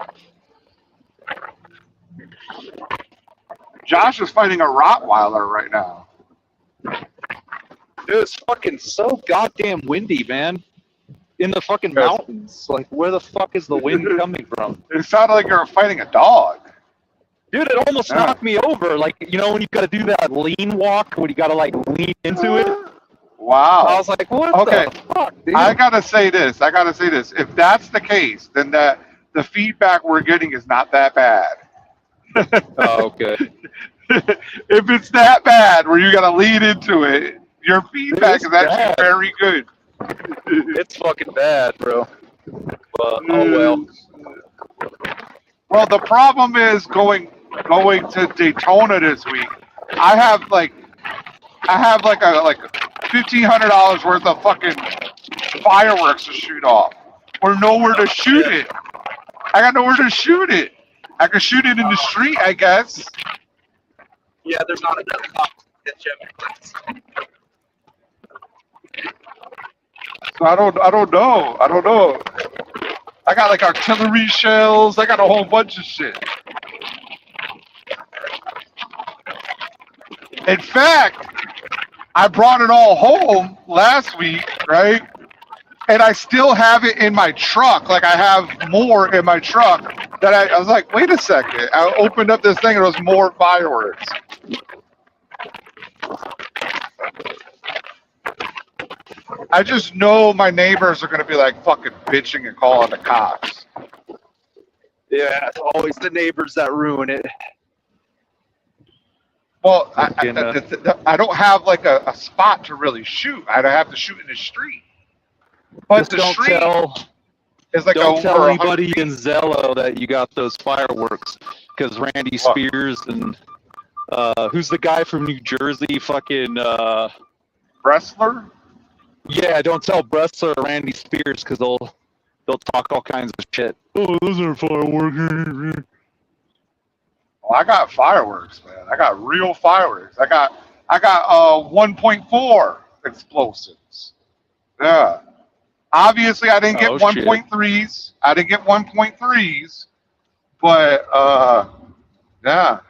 Josh is fighting a Rottweiler right now. Dude, it's fucking so goddamn windy, man. In the fucking Yes. mountains. Like, where the fuck is the wind coming from? It sounded like you were fighting a dog. Dude, it almost Yeah. knocked me over. Like, you know, when you gotta do that lean walk, when you gotta, like, lean into it? I Wow. was like, what Okay. the fuck, dude? I gotta say this. If that's the case, then the feedback we're getting is not that bad. Oh, okay. If it's that bad where you gotta lead into it, your feedback It's is actually bad. very good. It's fucking bad, bro. But, oh well. Well, the problem is going to Daytona this week. I have like $1,500 worth of fucking fireworks to shoot off, or nowhere to shoot it. I got nowhere to shoot it. I can shoot it in the street, I guess. Yeah, there's not enough competition. So I don't know. I got like artillery shells. I got a whole bunch of shit. In fact, I brought it all home last week, right? And I still have it in my truck. Like I have more in my truck that I was like, wait a second. I opened up this thing and there was more fireworks. I just know my neighbors are going to be like fucking bitching and calling the cops. Yeah, it's always the neighbors that ruin it. Well, Fucking, I don't have like a spot to really shoot. I'd have to shoot in the street. But Just the don't street tell, is like don't tell over anybody in Zello that you got those fireworks. Because Randy What? Spears and who's the guy from New Jersey? Fucking wrestler. yeah, don't tell Bressler or Randy Spears because they'll talk all kinds of shit. Oh, those are fireworks. Well, I got fireworks, man. I got real fireworks. I got 1.4 explosives. Yeah. Obviously, I didn't get Oh, shit. 1.3s. I didn't get 1.3s, but yeah.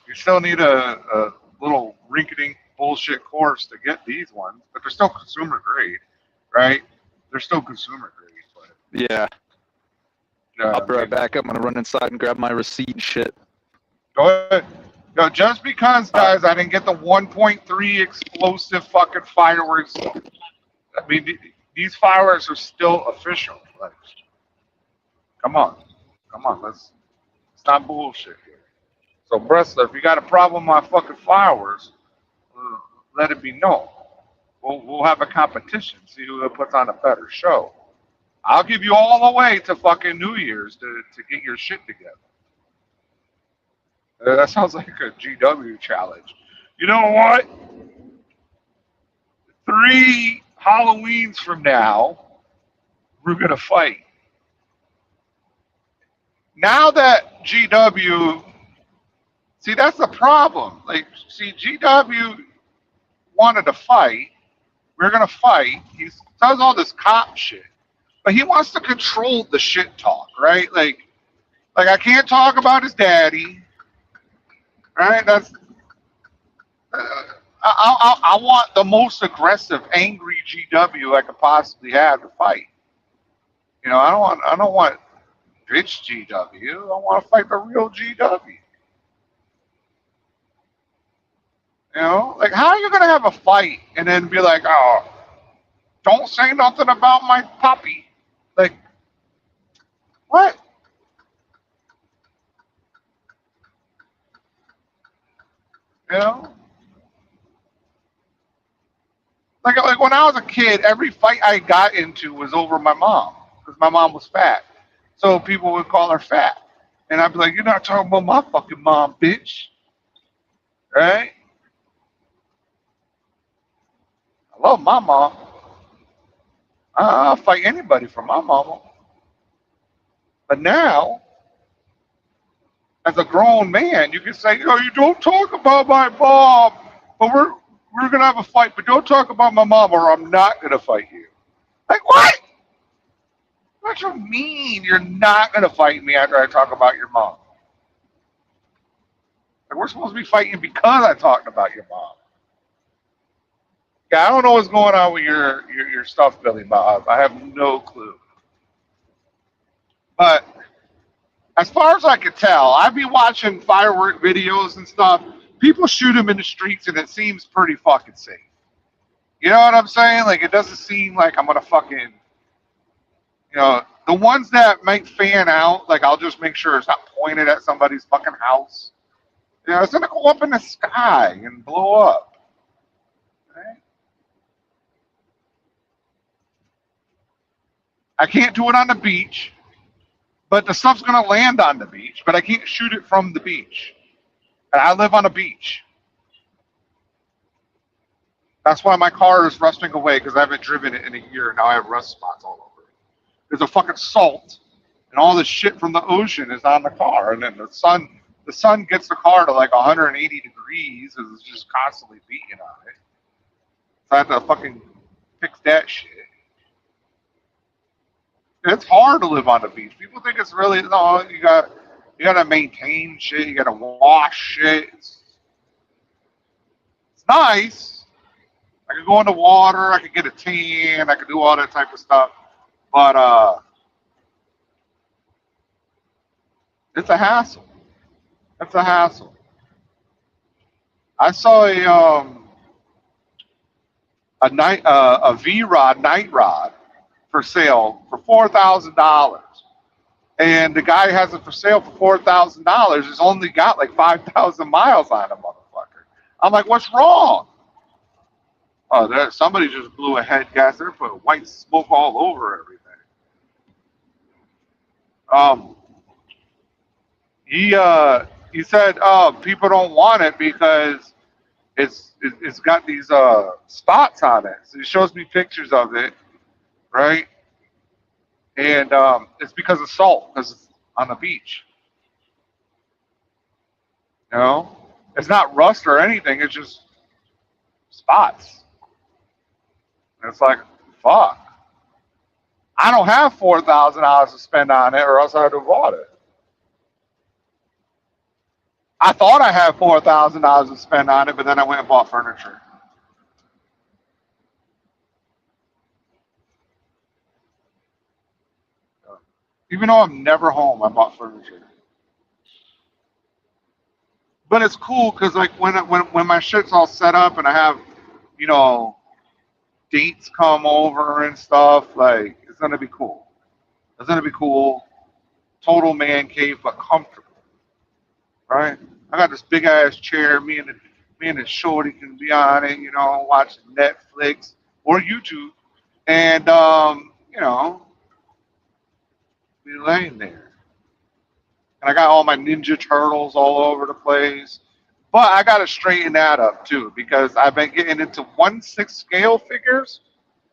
You still need a little rinky-dink bullshit course to get these ones, but they're still consumer grade, right? They're still consumer grade, but Yeah, yeah. I'll be right back. I'm gonna run inside and grab my receipt and shit. Go ahead. No, just because, guys, I didn't get the 1.3 explosive fucking fireworks. I mean, these fireworks are still official. Like, come on, let's not bullshit here. So, Bressler, if you got a problem with my fucking fireworks, let it be known. We'll have a competition, see who puts on a better show. I'll give you all the way to fucking New Year's to get your shit together. That sounds like a GW challenge. You know what? 3 Halloweens from now, we're going to fight. Now that GW, see, that's the problem. Like, see, GW wanted to fight. We're going to fight. He does all this cop shit. But he wants to control the shit talk, right? Like I can't talk about his daddy. Right? That's I want the most aggressive, angry GW I could possibly have to fight. You know, I don't want bitch GW. I want to fight the real GW. You know, like how are you gonna have a fight and then be like, oh, don't say nothing about my puppy? Like, what? You know, like when I was a kid, every fight I got into was over my mom because my mom was fat, so people would call her fat, and I'd be like, you're not talking about my fucking mom, bitch, right? I love my mom. I'll fight anybody for my mama. But now, as a grown man, you can say, you know, you don't talk about my mom, but we're gonna have a fight, but don't talk about my mom, or I'm not gonna fight you. Like what? What you mean you're not gonna fight me after I talk about your mom? Like we're supposed to be fighting because I talked about your mom. Yeah, I don't know what's going on with your stuff, Billy Bob. I have no clue. But as far as I could tell, I'd be watching firework videos and stuff. People shoot them in the streets, and it seems pretty fucking safe. You know what I'm saying? Like, it doesn't seem like I'm gonna fucking, you know, the ones that might fan out, like, I'll just make sure it's not pointed at somebody's fucking house. You know, it's gonna go up in the sky and blow up. Right? I can't do it on the beach, but the stuff's gonna land on the beach, but I can't shoot it from the beach. And I live on a beach. That's why my car is rusting away because I haven't driven it in a year. Now I have rust spots all over it. There's a fucking salt, and all this shit from the ocean is on the car. And then the sun gets the car to like 180 degrees, and it's just constantly beating on it. So I have to fucking fix that shit. It's hard to live on the beach. People think it's really no. You gotta maintain shit. You gotta wash shit. It's nice. I could go in the water. I could get a tan. I could do all that type of stuff. But it's a hassle. It's a hassle. I saw a V-Rod night rod for sale for $4,000, and the guy has it for sale for $4,000. It's only got like 5,000 miles on it, motherfucker. I'm like, what's wrong? Oh, somebody just blew a head gas. They're putting white smoke all over everything. He said, oh, people don't want it because it's got these spots on it. So he shows me pictures of it, right? And it's because of salt, because it's on the beach. You know, it's not rust or anything. It's just spots. And it's like, fuck. I don't have $4,000 to spend on it, or else I'd have bought it. I thought I had $4,000 to spend on it, but then I went and bought furniture. Even though I'm never home, I bought furniture. But it's cool because like when my shit's all set up and I have, you know, dates come over and stuff, like it's gonna be cool. It's gonna be cool. Total man cave, but comfortable. Right? I got this big ass chair. Me and the shorty can be on it, you know, watch Netflix or YouTube, and you know, be laying there. And I got all my Ninja Turtles all over the place. But I got to straighten that up too because I've been getting into 1/6 scale figures.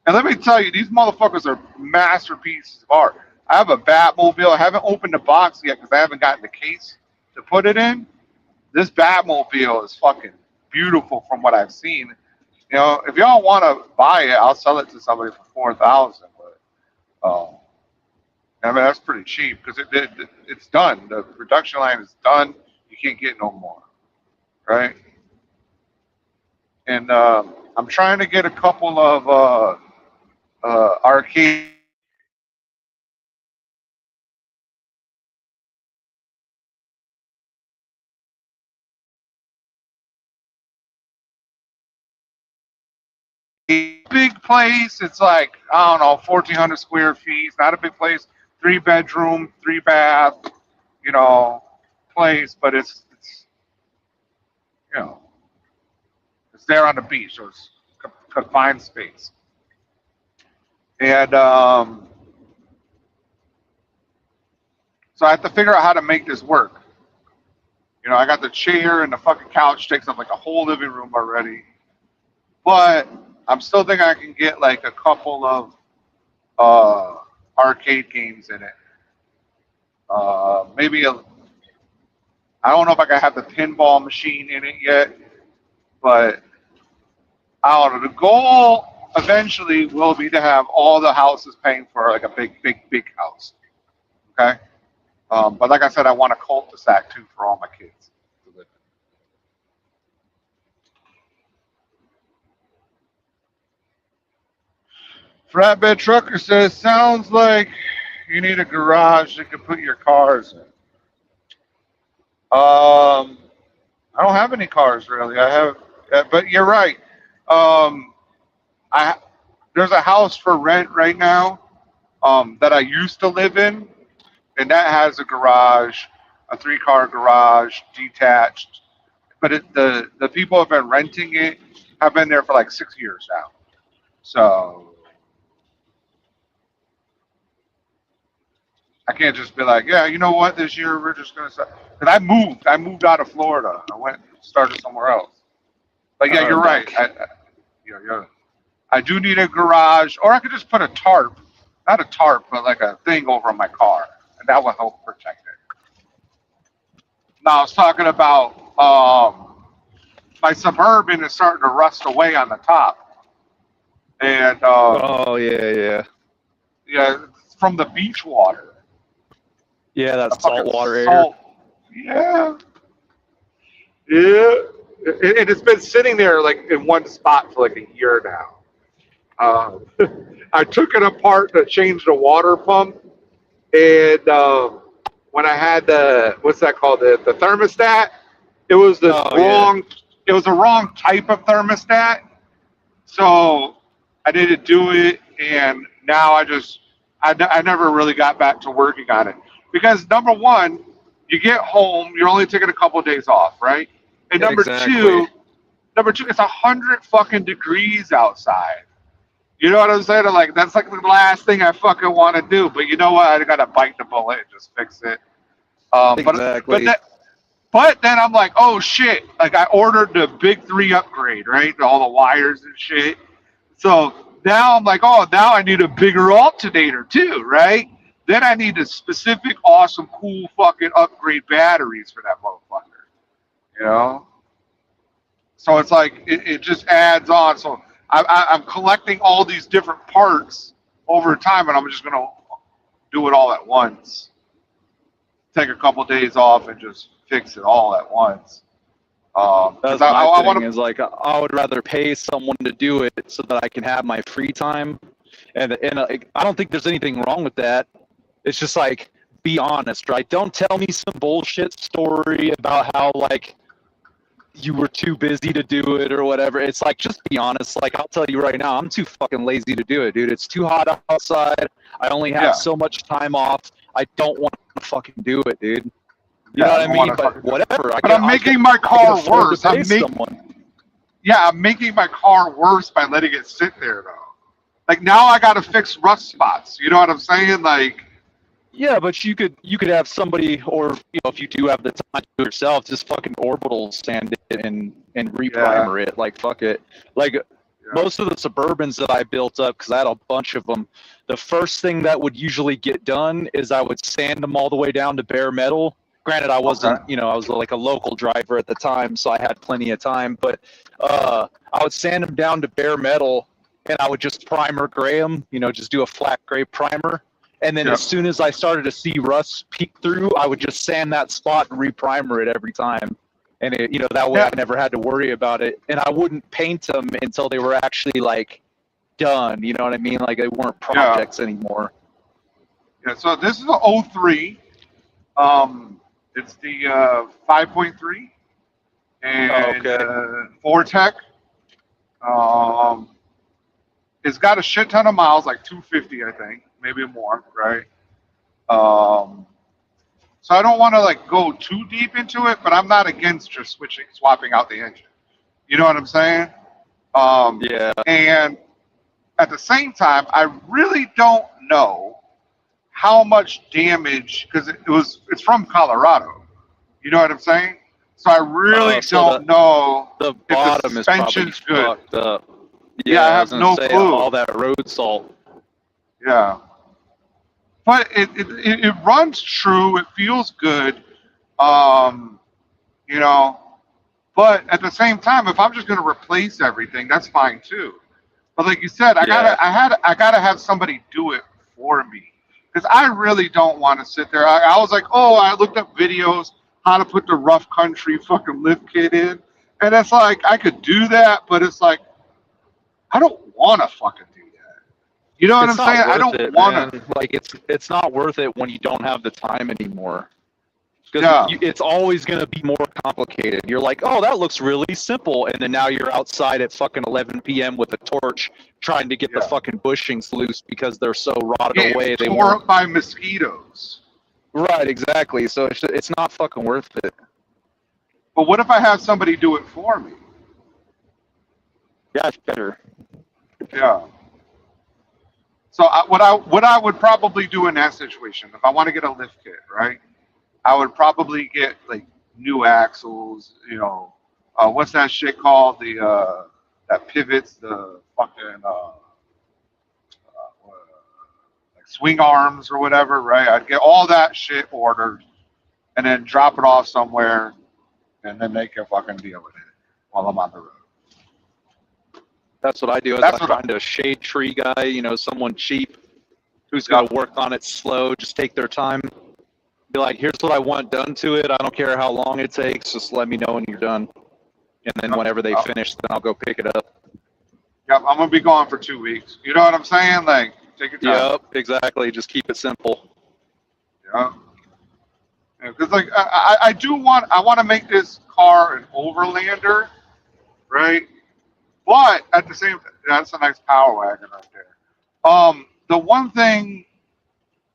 And let me tell you, these motherfuckers are masterpieces of art. I have a Batmobile. I haven't opened the box yet because I haven't gotten the case to put it in. This Batmobile is fucking beautiful from what I've seen. You know, if y'all want to buy it, I'll sell it to somebody for $4,000. But I mean, that's pretty cheap because it's done. The production line is done. You can't get no more, right? and I'm trying to get a couple of arcade. Big place. It's like, I don't know, 1,400 square feet. It's not a big place. 3 bedroom, 3 bath, you know, place, but it's you know, it's there on the beach, so it's confined space. And so I have to figure out how to make this work. You know, I got the chair and the fucking couch takes up like a whole living room already. But I'm still thinking I can get like a couple of arcade games in it. Maybe I don't know if I can have the pinball machine in it yet, but I don't know. The goal eventually will be to have all the houses paying for like a big house. Okay? But like I said, I want a cul-de-sac too for all my kids to live in. Flatbed Trucker says, sounds like you need a garage that can put your cars in. I don't have any cars really. I have, but you're right. There's a house for rent right now that I used to live in, and that has a garage, a 3-car garage, detached. But the people who have been renting it have been there for like 6 years now. So I can't just be like, yeah, you know what, this year we're just gonna start. Because I moved out of Florida. I went and started somewhere else. But yeah, you're right. I do need a garage, or I could just put a tarp, not a tarp, but like a thing over my car, and that will help protect it. Now I was talking about my Suburban is starting to rust away on the top, and Oh yeah. yeah, it's from the beach water. Yeah, that's The fucking saltwater air. salt. Yeah. Yeah. And it's been sitting there like in one spot for like a year now. I took it apart to change the water pump, and when I had the what's that called, the thermostat, it was the wrong. Yeah. It was the wrong type of thermostat, so I didn't do it, and now I never really got back to working on it because number one, you get home, you're only taking a couple of days off, right? And number two, it's 100 fucking degrees outside. You know what I'm saying? Like that's like the last thing I fucking want to do. But you know what? I gotta bite the bullet and just fix it. Exactly. But then I'm like, oh shit! Like I ordered the big 3 upgrade, right? All the wires and shit. So now I'm like, oh, now I need a bigger alternator too, right? Then I need the specific, awesome, cool fucking upgrade batteries for that motherfucker. You know? So it's like, it just adds on. So I'm collecting all these different parts over time, and I'm just going to do it all at once. Take a couple of days off and just fix it all at once. That's my thing is like, I would rather pay someone to do it so that I can have my free time. And I don't think there's anything wrong with that. It's just like, be honest, right? Don't tell me some bullshit story about how like you were too busy to do it or whatever. It's like, just be honest. Like, I'll tell you right now, I'm too fucking lazy to do it, dude. It's too hot outside. I only have so much time off. I don't want to fucking do it, dude. You know what I mean? But whatever. But I'm making my car worse. I'm making my car worse by letting it sit there, though. Like, now I got to fix rust spots. You know what I'm saying? Like, yeah, but you could have somebody, or if you do have the time to do it yourself, just fucking orbital sand it and reprimer it. Like, fuck it. Like, most of the Suburbans that I built up, because I had a bunch of them, the first thing that would usually get done is I would sand them all the way down to bare metal. Granted, I wasn't, I was like a local driver at the time, so I had plenty of time. But I would sand them down to bare metal, and I would just primer gray them. Just do a flat gray primer. And then as soon as I started to see rust peek through, I would just sand that spot and reprimer it every time. And that way Yeah. I never had to worry about it. And I wouldn't paint them until they were actually like done. You know what I mean? Like they weren't projects anymore. Yeah, so this is a 03. It's the 5.3 and Okay. Vortec. It's got a shit ton of miles, like 250, I think, maybe more, right? So I don't want to like go too deep into it, but I'm not against just swapping out the engine. You know what I'm saying? Yeah. And at the same time, I really don't know how much damage, because it's from Colorado. You know what I'm saying? So I really So don't know The if bottom the is probably suspension's good. fucked up. Yeah, I have was gonna no say, clue. all that road salt. Yeah. But it runs true. It feels good. You know, but at the same time, if I'm just going to replace everything, that's fine too. But like you said, I gotta have somebody do it for me, because I really don't want to sit there. I was like, oh, I looked up videos how to put the rough country fucking lift kit in, and it's like I could do that, but it's like I don't want to fucking do that. You know what It's I'm not saying? I worth don't it, want to. man. Like it's not worth it when you don't have the time anymore. Because Yeah. it's always going to be more complicated. You're like, oh, that looks really simple. And then now you're outside at fucking 11 p.m. with a torch trying to get the Yeah. fucking bushings loose because they're so rotted Get away. They tore won't. up by mosquitoes. Right, exactly. So it's not fucking worth it. But what if I have somebody do it for me? Yeah, it's better. Yeah. So what I would probably do in that situation, if I want to get a lift kit, right? I would probably get like new axles. You know, what's that shit called? The that pivots, the fucking like swing arms or whatever, right? I'd get all that shit ordered, and then drop it off somewhere, and then they can fucking deal with it while I'm on the road. That's what I do. Is That's I what find a shade tree guy, someone cheap who's going to work on it slow, just take their time. Be like, here's what I want done to it. I don't care how long it takes. Just let me know when you're done. And then whenever they finish, then I'll go pick it up. Yep, I'm gonna be gone for 2 weeks. You know what I'm saying? Like, take your time. Yep, exactly. Just keep it simple. Yeah. Because like I want to make this car an overlander, right? But at the same time, that's a nice power wagon right there. The one thing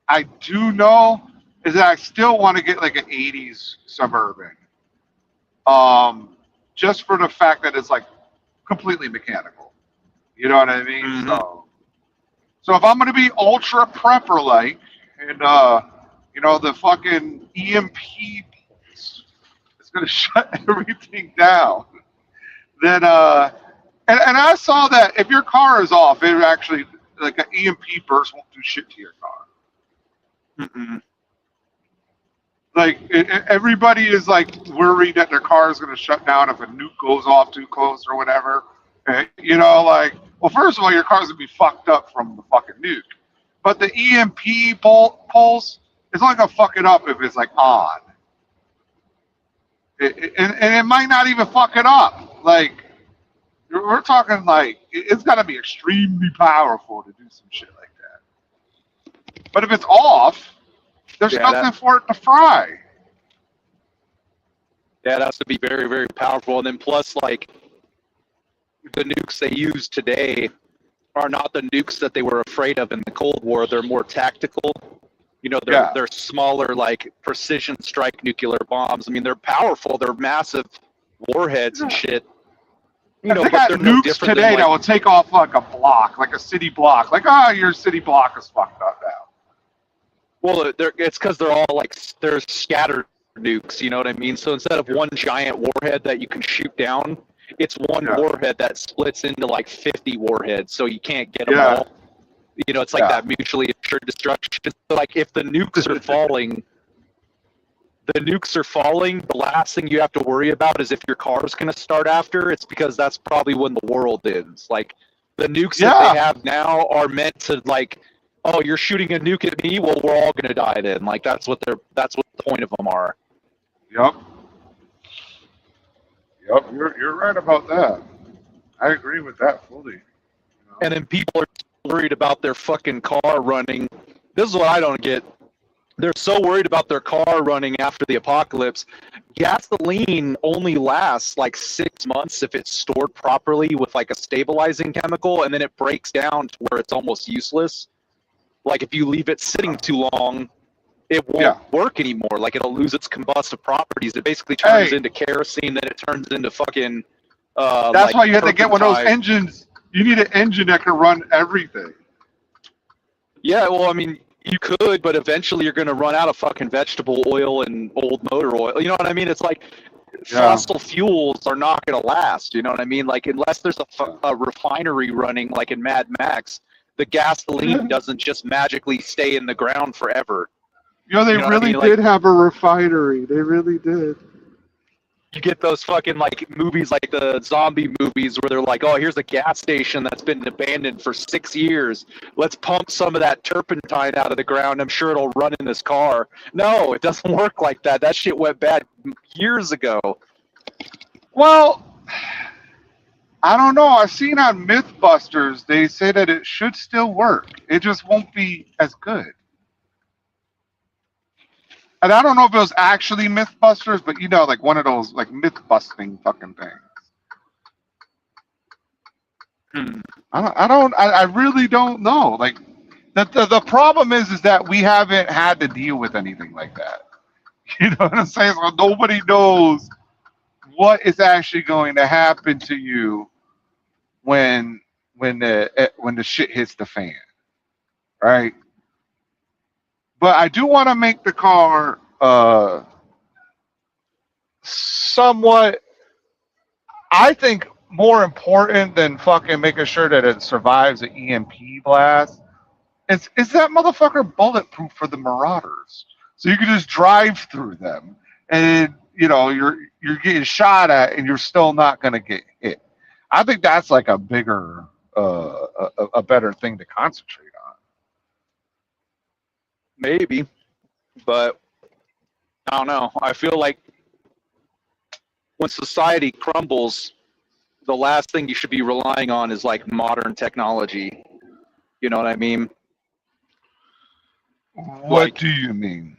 I do know is that I still want to get like an 80s Suburban. Just for the fact that it's like completely mechanical. You know what I mean? Mhm. So if I'm gonna be ultra prepper like, and the fucking EMP is gonna shut everything down, then and I saw that if your car is off, it actually like an EMP burst won't do shit to your car. Mm-mm. Like everybody is like worried that their car is going to shut down if a nuke goes off too close or whatever. Like, well, first of all, your car's going to be fucked up from the fucking nuke. But the EMP pulse is only going to fuck it up if it's like on. And it might not even fuck it up. Like, we're talking like, it's got to be extremely powerful to do some shit like that. But if it's off, there's nothing for it to fry. Yeah, it has to be very, very powerful. And then plus, like, the nukes they use today are not the nukes that they were afraid of in the Cold War. They're more tactical. They're smaller, like, precision strike nuclear bombs. I mean, they're powerful. They're massive warheads and shit. They got they're no nukes different today than, that will take off like a block, like a city block. Like, your city block is fucked up now. Well, it's because they're all like they're scattered nukes. You know what I mean? So instead of one giant warhead that you can shoot down, it's one warhead that splits into like 50 warheads, so you can't get them all. It's like that mutually assured destruction. So like if the nukes are falling, the last thing you have to worry about is if your car's going to start after. It's because that's probably when the world ends. Like the nukes that they have now are meant to like, oh, you're shooting a nuke at me. Well, we're all going to die then. Like that's what the point of them are. Yep. Yep, you're right about that. I agree with that fully. And then people are worried about their fucking car running. This is what I don't get. They're so worried about their car running after the apocalypse. Gasoline only lasts like 6 months if it's stored properly with like a stabilizing chemical, and then it breaks down to where it's almost useless. Like if you leave it sitting too long, it won't work anymore. Like it'll lose its combustive properties. It basically turns into kerosene, then it turns into fucking. That's like why you have to get one of those turpentine. engines. You need an engine that can run everything. Yeah, well, I mean, you could, but eventually you're going to run out of fucking vegetable oil and old motor oil. You know what I mean? It's like fossil fuels are not going to last. You know what I mean? Like unless there's a refinery running, like in Mad Max, the gasoline doesn't just magically stay in the ground forever. You know, they really did have a refinery. They really did. You get those fucking like movies, like the zombie movies, where they're like, "Oh, here's a gas station that's been abandoned for 6 years. Let's pump some of that turpentine out of the ground. I'm sure it'll run in this car." No, it doesn't work like that. That shit went bad years ago. Well, I don't know. I've seen on MythBusters they say that it should still work. It just won't be as good. And I don't know if it was actually MythBusters, but you know, like one of those like myth-busting fucking things. I really don't know. Like the problem is that we haven't had to deal with anything like that. You know what I'm saying? So nobody knows what is actually going to happen to you when the shit hits the fan, right? But I do want to make the car somewhat, I think, more important than fucking making sure that it survives an EMP blast. Is that motherfucker bulletproof for the Marauders? So you can just drive through them, and you know you're getting shot at, and you're still not gonna get hit. I think that's like a bigger, a better thing to concentrate on. Maybe, but I don't know. I feel like when society crumbles, the last thing you should be relying on is like modern technology. You know what I mean? What do you mean?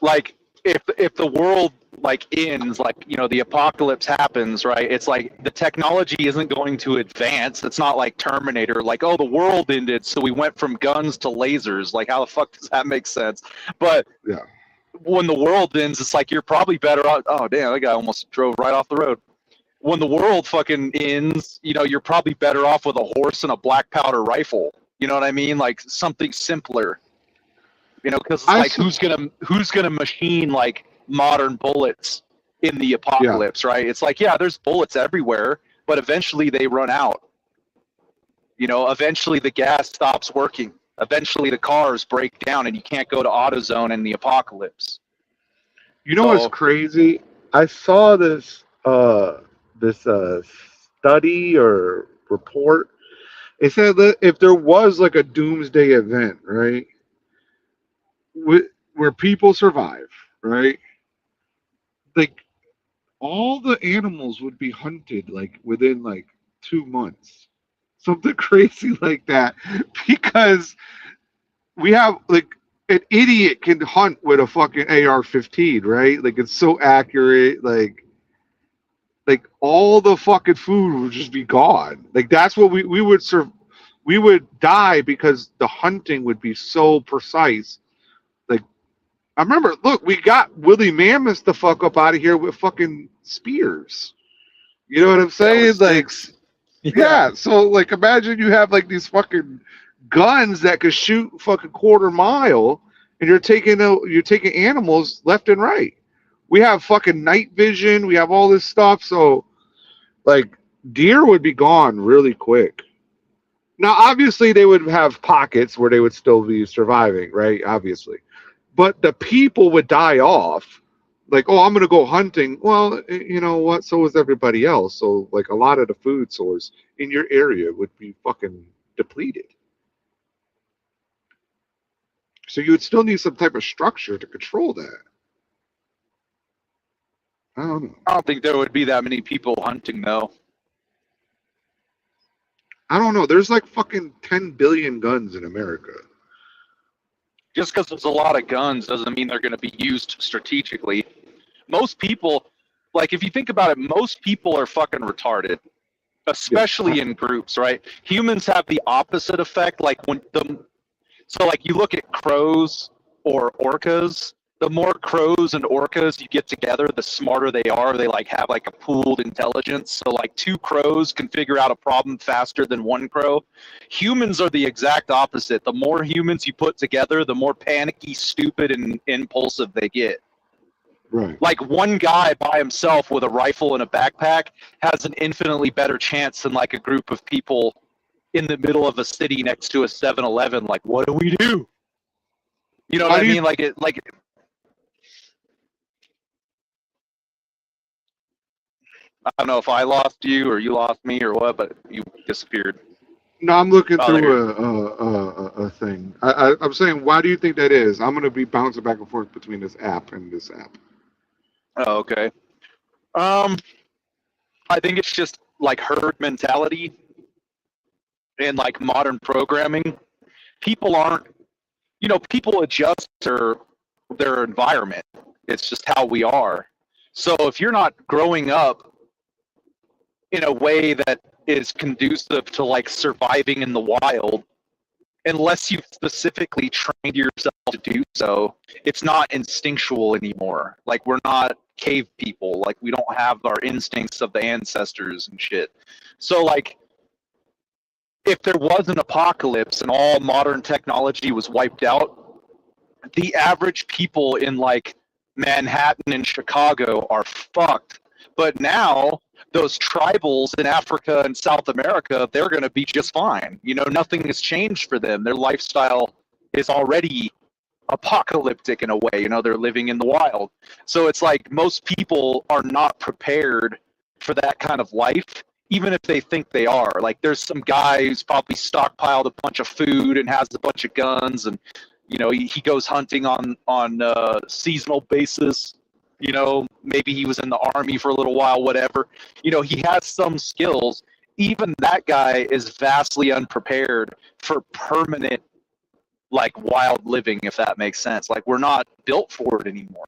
Like if the world like ends, like you know the apocalypse happens, right? It's like the technology isn't going to advance. It's not like Terminator, like oh the world ended, so we went from guns to lasers. Like how the fuck does that make sense? But yeah, when the world ends, it's like you're probably better off. Oh damn, that guy almost drove right off the road. When the world fucking ends, you know you're probably better off with a horse and a black powder rifle. You know what I mean? Like something simpler. You know, because like who's gonna machine like modern bullets in the apocalypse, right? It's like there's bullets everywhere, but eventually they run out. You know, eventually the gas stops working. Eventually the cars break down, and you can't go to AutoZone in the apocalypse. You know what's crazy? I saw this study or report. It said that if there was like a doomsday event, right? Where people survive, right? Like all the animals would be hunted like within like 2 months, something crazy like that, because we have like an idiot can hunt with a fucking AR-15, right? Like it's so accurate, like all the fucking food would just be gone. Like that's what we would serve. We would die because the hunting would be so precise. Like I remember, look, we got Willie Mammoth the fuck up out of here with fucking spears. You know what I'm saying? Like, so like, imagine you have like these fucking guns that could shoot fucking quarter mile, and you're taking animals left and right. We have fucking night vision. We have all this stuff. So, like, deer would be gone really quick. Now, obviously, they would have pockets where they would still be surviving, right? Obviously. But the people would die off. Like, oh, I'm going to go hunting. Well, you know what? So is everybody else. So, like, a lot of the food source in your area would be fucking depleted. So you would still need some type of structure to control that. I don't know. I don't think there would be that many people hunting though. I don't know. There's like fucking 10 billion guns in America. Just because there's a lot of guns doesn't mean they're going to be used strategically. Most people, like if you think about it, most people are fucking retarded, especially in groups, right? Humans have the opposite effect. Like so like you look at crows or orcas. The more crows and orcas you get together, the smarter they are. They like have like a pooled intelligence. So like 2 crows can figure out a problem faster than 1 crow. Humans are the exact opposite. The more humans you put together, the more panicky, stupid, and impulsive they get. Right. Like one guy by himself with a rifle and a backpack has an infinitely better chance than like a group of people in the middle of a city next to a 7-Eleven. Like, what do we do? You know what I mean? I don't know if I lost you or you lost me or what, but you disappeared. No, I'm looking Oh, through a thing. I'm saying, why do you think that is? I'm gonna be bouncing back and forth between this app and this app. Oh, okay. I think it's just like herd mentality and like modern programming. People aren't, people adjust to their environment. It's just how we are. So if you're not growing up in a way that is conducive to like surviving in the wild, unless you've specifically trained yourself to do so, it's not instinctual anymore. Like we're not cave people. Like we don't have our instincts of the ancestors and shit. So like if there was an apocalypse and all modern technology was wiped out, the average people in like Manhattan and Chicago are fucked. But now those tribals in Africa and South America, they're going to be just fine. Nothing has changed for them. Their lifestyle is already apocalyptic in a way. They're living in the wild. So it's like most people are not prepared for that kind of life, even if they think they are. Like there's some guy who's probably stockpiled a bunch of food and has a bunch of guns, and he goes hunting on seasonal basis. Maybe he was in the army for a little while, whatever. He has some skills. Even that guy is vastly unprepared for permanent, like, wild living, if that makes sense. Like, we're not built for it anymore.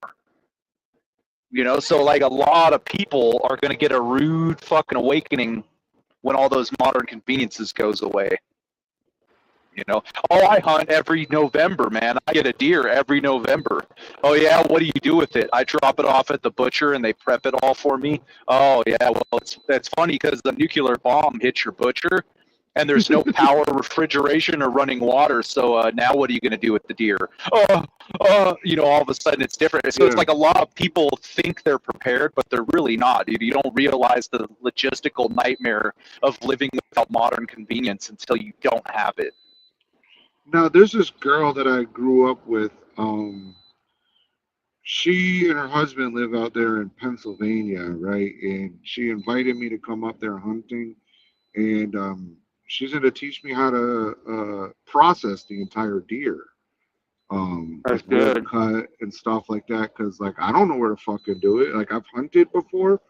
So, like, a lot of people are going to get a rude fucking awakening when all those modern conveniences goes away. I hunt every November, man. I get a deer every November. Oh, yeah, what do you do with it? I drop it off at the butcher and they prep it all for me. Oh, yeah, well, it's funny because the nuclear bomb hits your butcher and there's no power, refrigeration, or running water. So now what are you going to do with the deer? All of a sudden it's different. So it's like a lot of people think they're prepared, but they're really not. You don't realize the logistical nightmare of living without modern convenience until you don't have it. Now, there's this girl that I grew up with. She and her husband live out there in Pennsylvania, right? And she invited me to come up there hunting. And she's going to teach me how to process the entire deer. That's good. Cut and stuff like that. Because, like, I don't know where to fucking do it. Like, I've hunted before,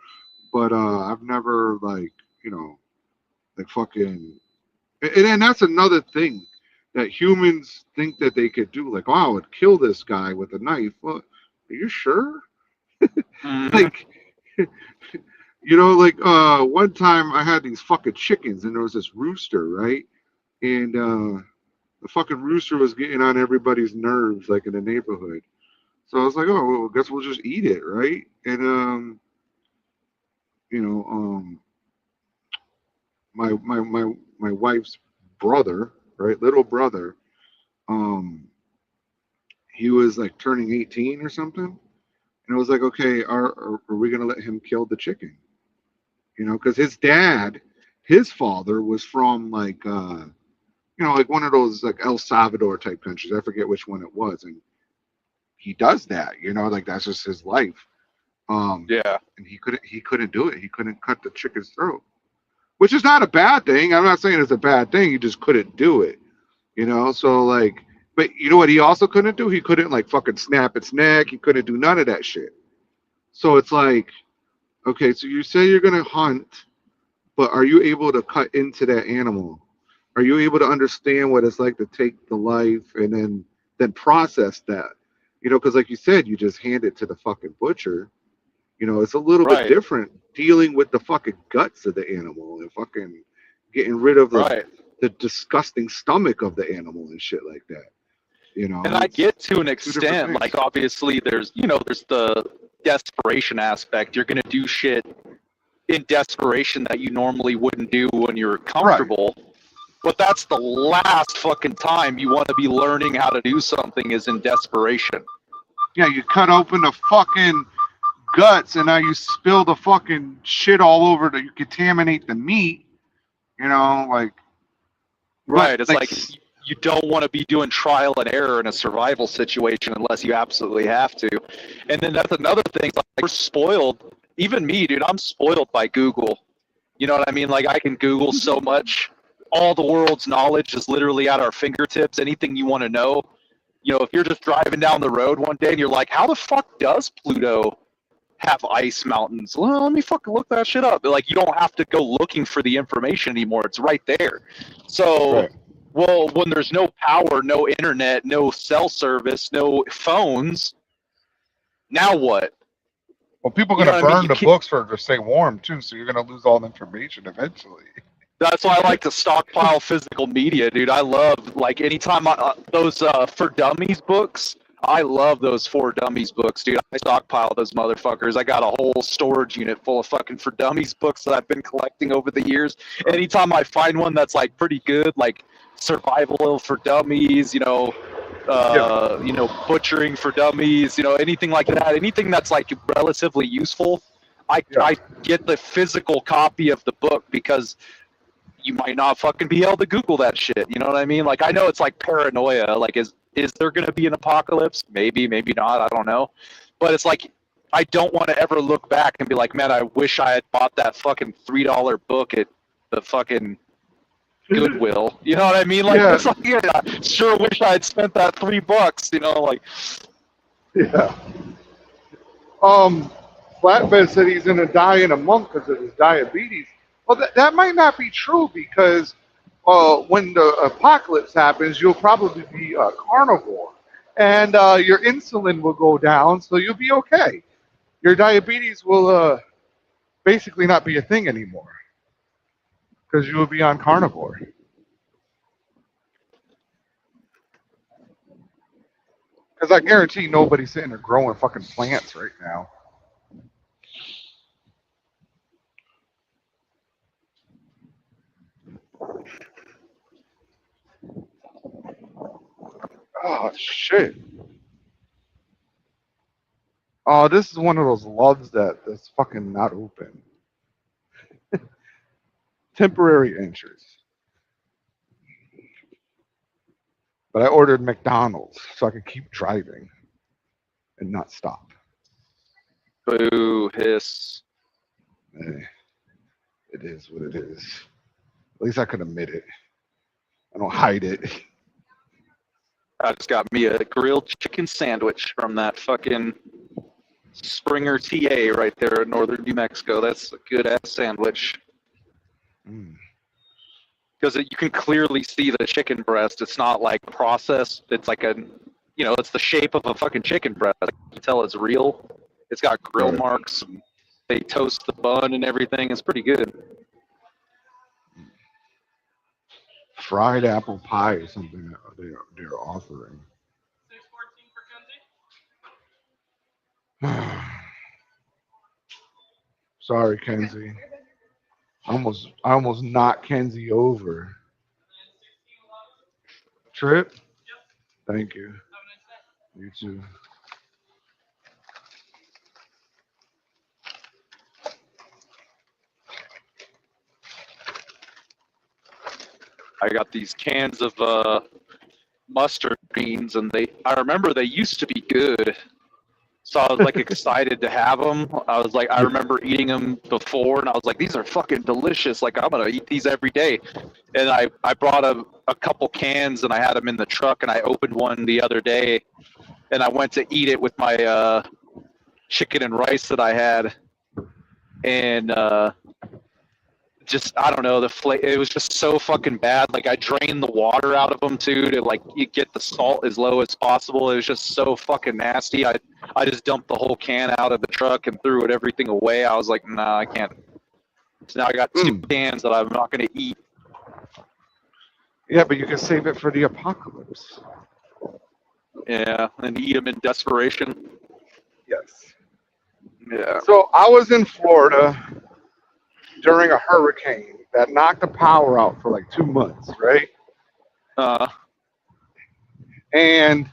but I've never, like, fucking... And that's another thing that humans think that they could do. Like, oh, I would kill this guy with a knife. Well, are you sure? Like, one time I had these fucking chickens and there was this rooster, right? And the fucking rooster was getting on everybody's nerves, like, in the neighborhood. So I was like, oh, well, I guess we'll just eat it, right? And, my wife's brother, right, little brother, he was like turning 18 or something, and I was like, okay, are we gonna let him kill the chicken? Because his father was from like like one of those like El Salvador type countries. I forget which one it was, and he does that, like that's just his life. Yeah. And he couldn't do it. He couldn't cut the chicken's throat, which is not a bad thing. I'm not saying it's a bad thing. He just couldn't do it, So like, but you know what he also couldn't do? He couldn't like fucking snap its neck. He couldn't do none of that shit. So it's like, Okay, so you say you're gonna hunt, but are you able to cut into that animal? Are you able to understand what it's like to take the life and then process that? You know, because like you said, you just hand it to the fucking butcher. You know, it's a little bit Right. different dealing with the fucking guts of the animal and fucking getting rid of Right. the disgusting stomach of the animal and shit like that. You know, And I it's get to an two different extent, things. like obviously there's the desperation aspect. You're gonna do shit in desperation that you normally wouldn't do when you're comfortable. But that's the last fucking time you want to be learning how to do something is in desperation. Yeah, you cut open the fucking guts and now you spill the fucking shit all over you contaminate the meat. You know, like Right. but, It's like you don't want to be doing trial and error in a survival situation unless you absolutely have to. And then that's another thing. Like we're spoiled. Even me, dude, I'm spoiled by Google. You know what I mean? Like I can Google so much. All the world's knowledge is literally at our fingertips. Anything you want to know. You know, if you're just driving down the road one day and you're like, how the fuck does Pluto have ice mountains? Well, let me fucking look that shit up. Like, you don't have to go looking for the information anymore. It's right there. So, Right. well, when there's no power, no internet, no cell service, no phones, now what? Well, people are You know gonna what I mean? burn You the can't- books to stay warm too, so you're gonna lose all the information eventually. That's why I like to stockpile physical media, dude. I love, like, anytime those For Dummies books, I love those For Dummies books, dude. I stockpile those motherfuckers. I got a whole storage unit full of fucking For Dummies books that I've been collecting over the years. Anytime I find one that's, like, pretty good, like Survival for Dummies, you know, Butchering for Dummies, you know, anything like that, anything that's, like, relatively useful, I get the physical copy of the book because you might not fucking be able to Google that shit. You know what I mean? Like, I know it's like paranoia. Like, is there going to be an apocalypse? Maybe, maybe not. I don't know. But it's like, I don't want to ever look back and be like, man, I wish I had bought that fucking $3 book at the fucking Goodwill. You know what I mean? Like, Yeah. it's like, yeah, I sure wish I had spent that $3. You know, like, Yeah. Flatbed said he's gonna die in a month because of his diabetes. Well, that might not be true because when the apocalypse happens, you'll probably be a carnivore, and your insulin will go down, so you'll be okay. Your diabetes will basically not be a thing anymore because you will be on carnivore. Because I guarantee nobody's sitting there growing fucking plants right now. Oh, shit. Oh, this is one of those loves that's fucking not open. Temporary entries. But I ordered McDonald's so I could keep driving and not stop. boo, hiss. It is what it is. At least I can admit it. I don't hide it. I just got me a grilled chicken sandwich from that fucking Springer TA right there in northern New Mexico. That's a good ass sandwich. Because you can clearly see the chicken breast. It's not like processed. It's like it's the shape of a fucking chicken breast. You can tell it's real. It's got grill marks. They toast the bun and everything. It's pretty good. Fried apple pie is something that they're offering. Sorry, Kenzie. I almost knocked Kenzie over. Trip? Thank you. You too. I got these cans of mustard beans, and I remember they used to be good. So I was like excited to have them. I remember eating them before, and I was like, these are fucking delicious. Like, I'm gonna eat these every day. And I brought a couple cans, and I had them in the truck, and I opened one the other day, and I went to eat it with my chicken and rice that I had. and just I don't know, it was just so fucking bad. Like I drained the water out of them too to like you get the salt as low as possible. It was just so fucking nasty. I just dumped the whole can out of the truck and threw everything away. I was like, nah, I can't. So now I got 2 cans that I'm not gonna eat. Yeah, but you can save it for the apocalypse. Yeah, and eat them in desperation. Yes. Yeah. So I was in Florida during a hurricane that knocked the power out for like 2 months, right? And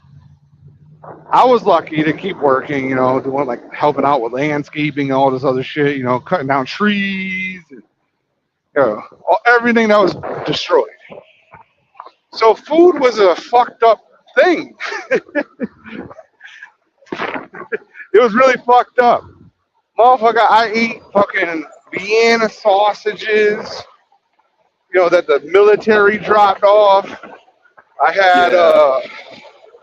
I was lucky to keep working, you know, doing like helping out with landscaping and all this other shit, you know, cutting down trees, and, you know, everything that was destroyed. So food was a fucked up thing. It was really fucked up. Motherfucker, I eat fucking Vienna sausages, you know, that the military dropped off. I had,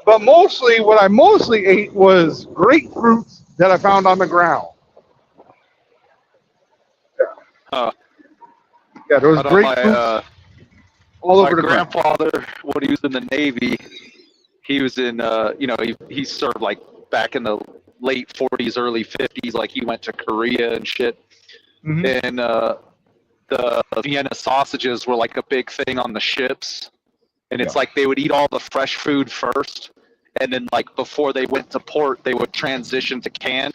but mostly, what I mostly ate was grapefruits that I found on the ground. Yeah, there was grapefruits all over the ground. My grandfather, when he was in the Navy, he was in, you know, he served like back in the late 40s, early 50s, like he went to Korea and shit. Mm-hmm. And the Vienna sausages were like a big thing on the ships. And it's like they would eat all the fresh food first, and then like before they went to port, they would transition to canned.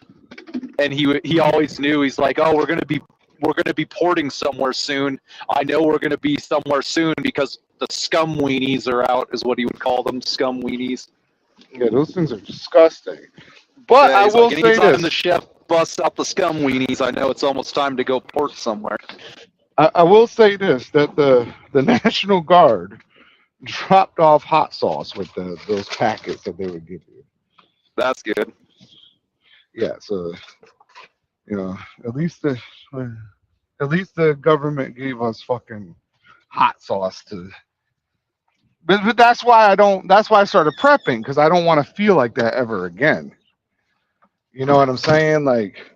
And he always knew, he's like, oh, we're gonna be porting somewhere soon. I know we're gonna be somewhere soon because the scum weenies are out, is what he would call them, scum weenies. Yeah, those things are disgusting. But yeah, I will like, say this: anytime the chef busts out the scum weenies, I know it's almost time to go port somewhere. I will say this: that the National Guard dropped off hot sauce with those packets that they would give you. That's good. Yeah, so you know, at least the government gave us fucking hot sauce to. But that's why I started prepping, because I don't want to feel like that ever again. You know what I'm saying? Like,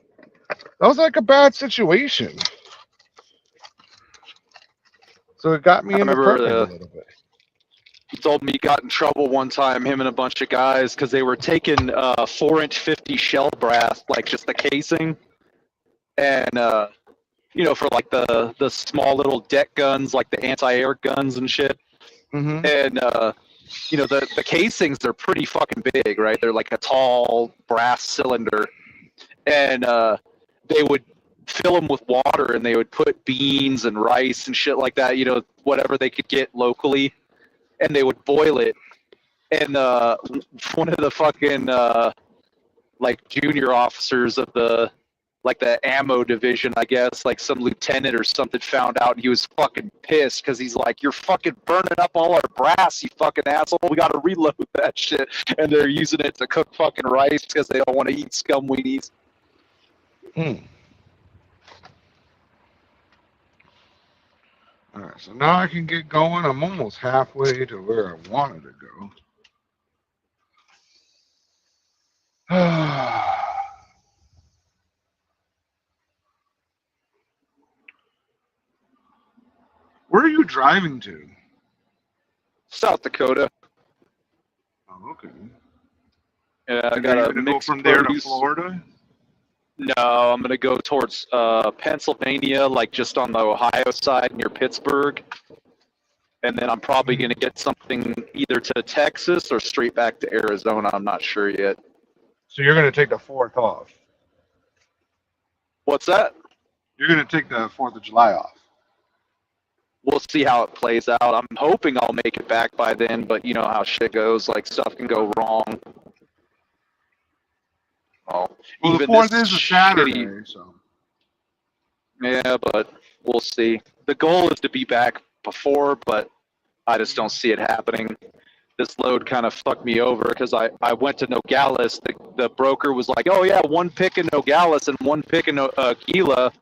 that was like a bad situation. So it got me into prepping a little bit. He told me he got in trouble one time, him and a bunch of guys, because they were taking 4-inch 50 shell brass, like just the casing, and you know, for like the small little deck guns, like the anti-air guns and shit. Mm-hmm. And you know, the casings, they're pretty fucking big, right? They're like a tall brass cylinder, and they would fill them with water, and they would put beans and rice and shit like that, you know, whatever they could get locally. And they would boil it, and one of the fucking like junior officers of the ammo division, I guess, like some lieutenant or something, found out, and he was fucking pissed because he's like, "You're fucking burning up all our brass, you fucking asshole. We got to reload that shit." And they're using it to cook fucking rice because they don't want to eat scum weenies. All right, so now I can get going. I'm almost halfway to where I wanted to go. Where are you driving to? South Dakota. Oh, okay. Yeah, I got to go from there to Florida. No, I'm going to go towards Pennsylvania, like just on the Ohio side near Pittsburgh. And then I'm probably going to get something either to Texas or straight back to Arizona. I'm not sure yet. So you're going to take the 4th off? What's that? You're going to take the 4th of July off? We'll see how it plays out. I'm hoping I'll make it back by then, but you know how shit goes. Like, stuff can go wrong. Well, the 4th is a Saturday, so. Yeah, but we'll see. The goal is to be back before, but I just don't see it happening. This load kind of fucked me over because I went to Nogales. The broker was like, "Oh yeah, 1 pick in Nogales and 1 pick in Gila,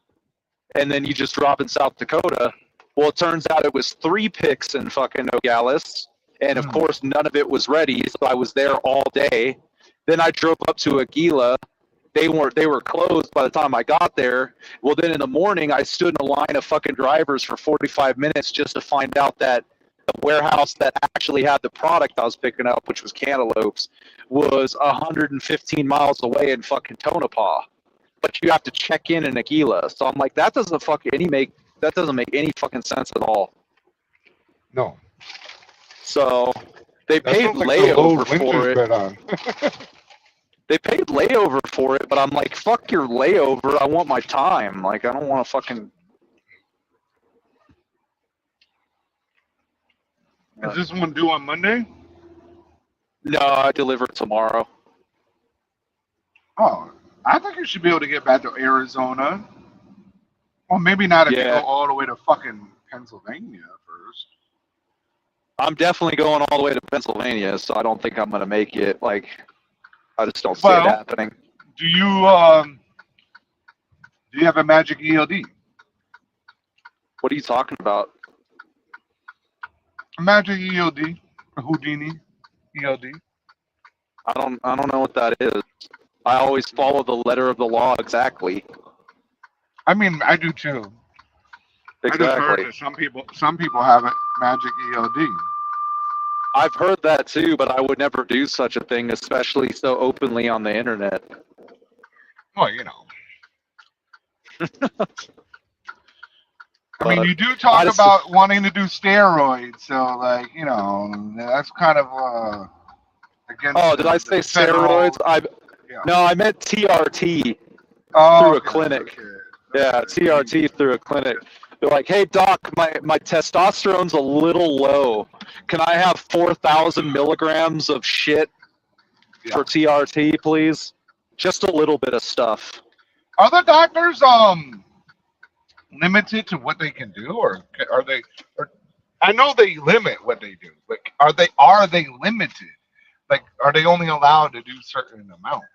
and then you just drop in South Dakota." Well, it turns out it was 3 picks in fucking Nogales, and of course none of it was ready. So I was there all day. Then I drove up to Aguila, they were closed by the time I got there. Well, then in the morning, I stood in a line of fucking drivers for 45 minutes just to find out that the warehouse that actually had the product I was picking up, which was cantaloupes, was 115 miles away in fucking Tonopah. But you have to check in Aquila. So I'm like, that doesn't make any fucking sense at all. No. So they That paid sounds like the layover low for winter's it. been on. They paid layover for it, but I'm like, fuck your layover. I want my time. Like, I don't want to fucking. Is this one due on Monday? No, I deliver tomorrow. Oh, I think you should be able to get back to Arizona. Well, maybe not if you Yeah. go all the way to fucking Pennsylvania first. I'm definitely going all the way to Pennsylvania, so I don't think I'm gonna make it. Like, I just don't see Well, it happening. Do you have a Magic ELD? What are you talking about? A Magic ELD, a Houdini ELD. I don't know what that is. I always follow the letter of the law exactly. I mean, I do too. I just heard Exactly. that some people have it Magic ELD. I've heard that too, but I would never do such a thing, especially so openly on the internet. Well, you know. I But mean, you do talk I just- about wanting to do steroids, so like, you know, that's kind of against. Oh, did I say federal- steroids? Yeah. No, I meant TRT. Oh, through a okay, clinic. okay, Yeah, okay. TRT through a clinic. They're like, hey, doc, my testosterone's a little low. Can I have 4,000 milligrams of shit for TRT, please? Just a little bit of stuff. Are the doctors limited to what they can do, or are they? Or, I know they limit what they do, but are they limited? Like, are they only allowed to do certain amounts?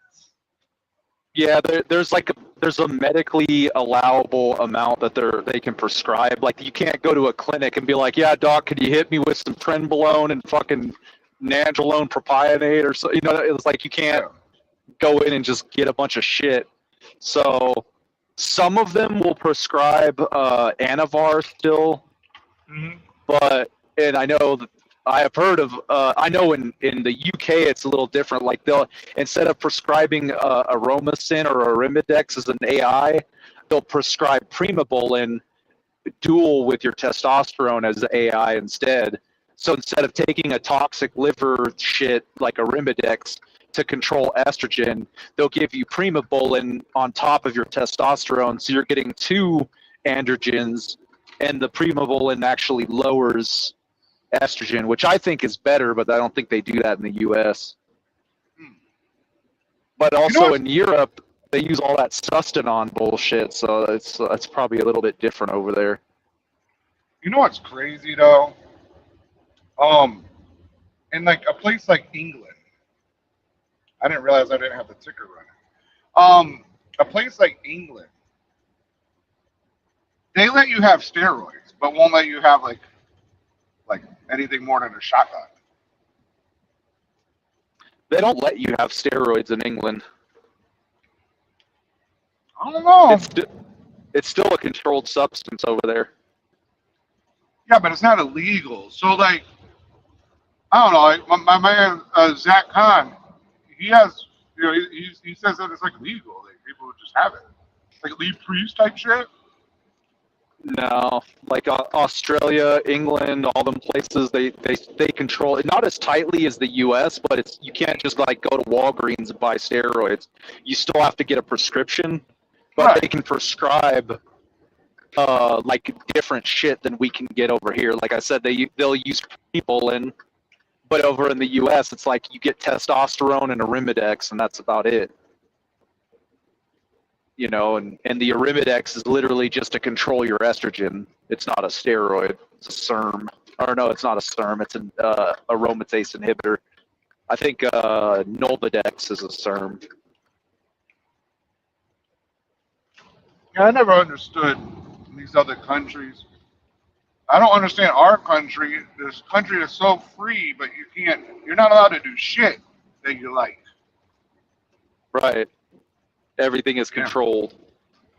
Yeah, there's a medically allowable amount that they can prescribe. Like, you can't go to a clinic and be like, yeah, doc, could you hit me with some trenbolone and fucking nandrolone propionate or so? You know, it's like you can't go in and just get a bunch of shit. So some of them will prescribe Anavar still, Mhm. and I know that I have heard of. I know in the UK it's a little different. Like, they'll, instead of prescribing Aromacin or Arimidex as an AI, they'll prescribe Primobolan dual with your testosterone as the AI instead. So instead of taking a toxic liver shit like Arimidex to control estrogen, they'll give you Primobolan on top of your testosterone. So you're getting two androgens, and the Primobolan actually lowers estrogen, which I think is better, but I don't think they do that in the US. But also in Europe, they use all that Sustanon bullshit, so it's probably a little bit different over there. You know what's crazy though? In like a place like England, I didn't realize I didn't have the ticker running. A place like England, they let you have steroids, but won't let you have like anything more than a shotgun. They don't let you have steroids in England. I don't know. It's still a controlled substance over there. Yeah, but it's not illegal. So like, I don't know. Like my man Zach Khan, he has, you know, he says that it's like legal. Like people would just have it, like Lee Priest type shit. No, like Australia, England, all them places, they control it, not as tightly as the U.S., but it's, you can't just like go to Walgreens and buy steroids. You still have to get a prescription, but Right. they can prescribe like different shit than we can get over here. Like I said, they'll use Primobolan, but over in the U.S., it's like you get testosterone and Arimidex, and that's about it. You know, and the Arimidex is literally just to control your estrogen. It's not a steroid. It's a SERM. Or no, it's not a SERM. It's an aromatase inhibitor. I think Nolvadex is a SERM. Yeah, I never understood these other countries. I don't understand our country. This country is so free, but you're not allowed to do shit that you like. Right. Everything is Yeah. controlled.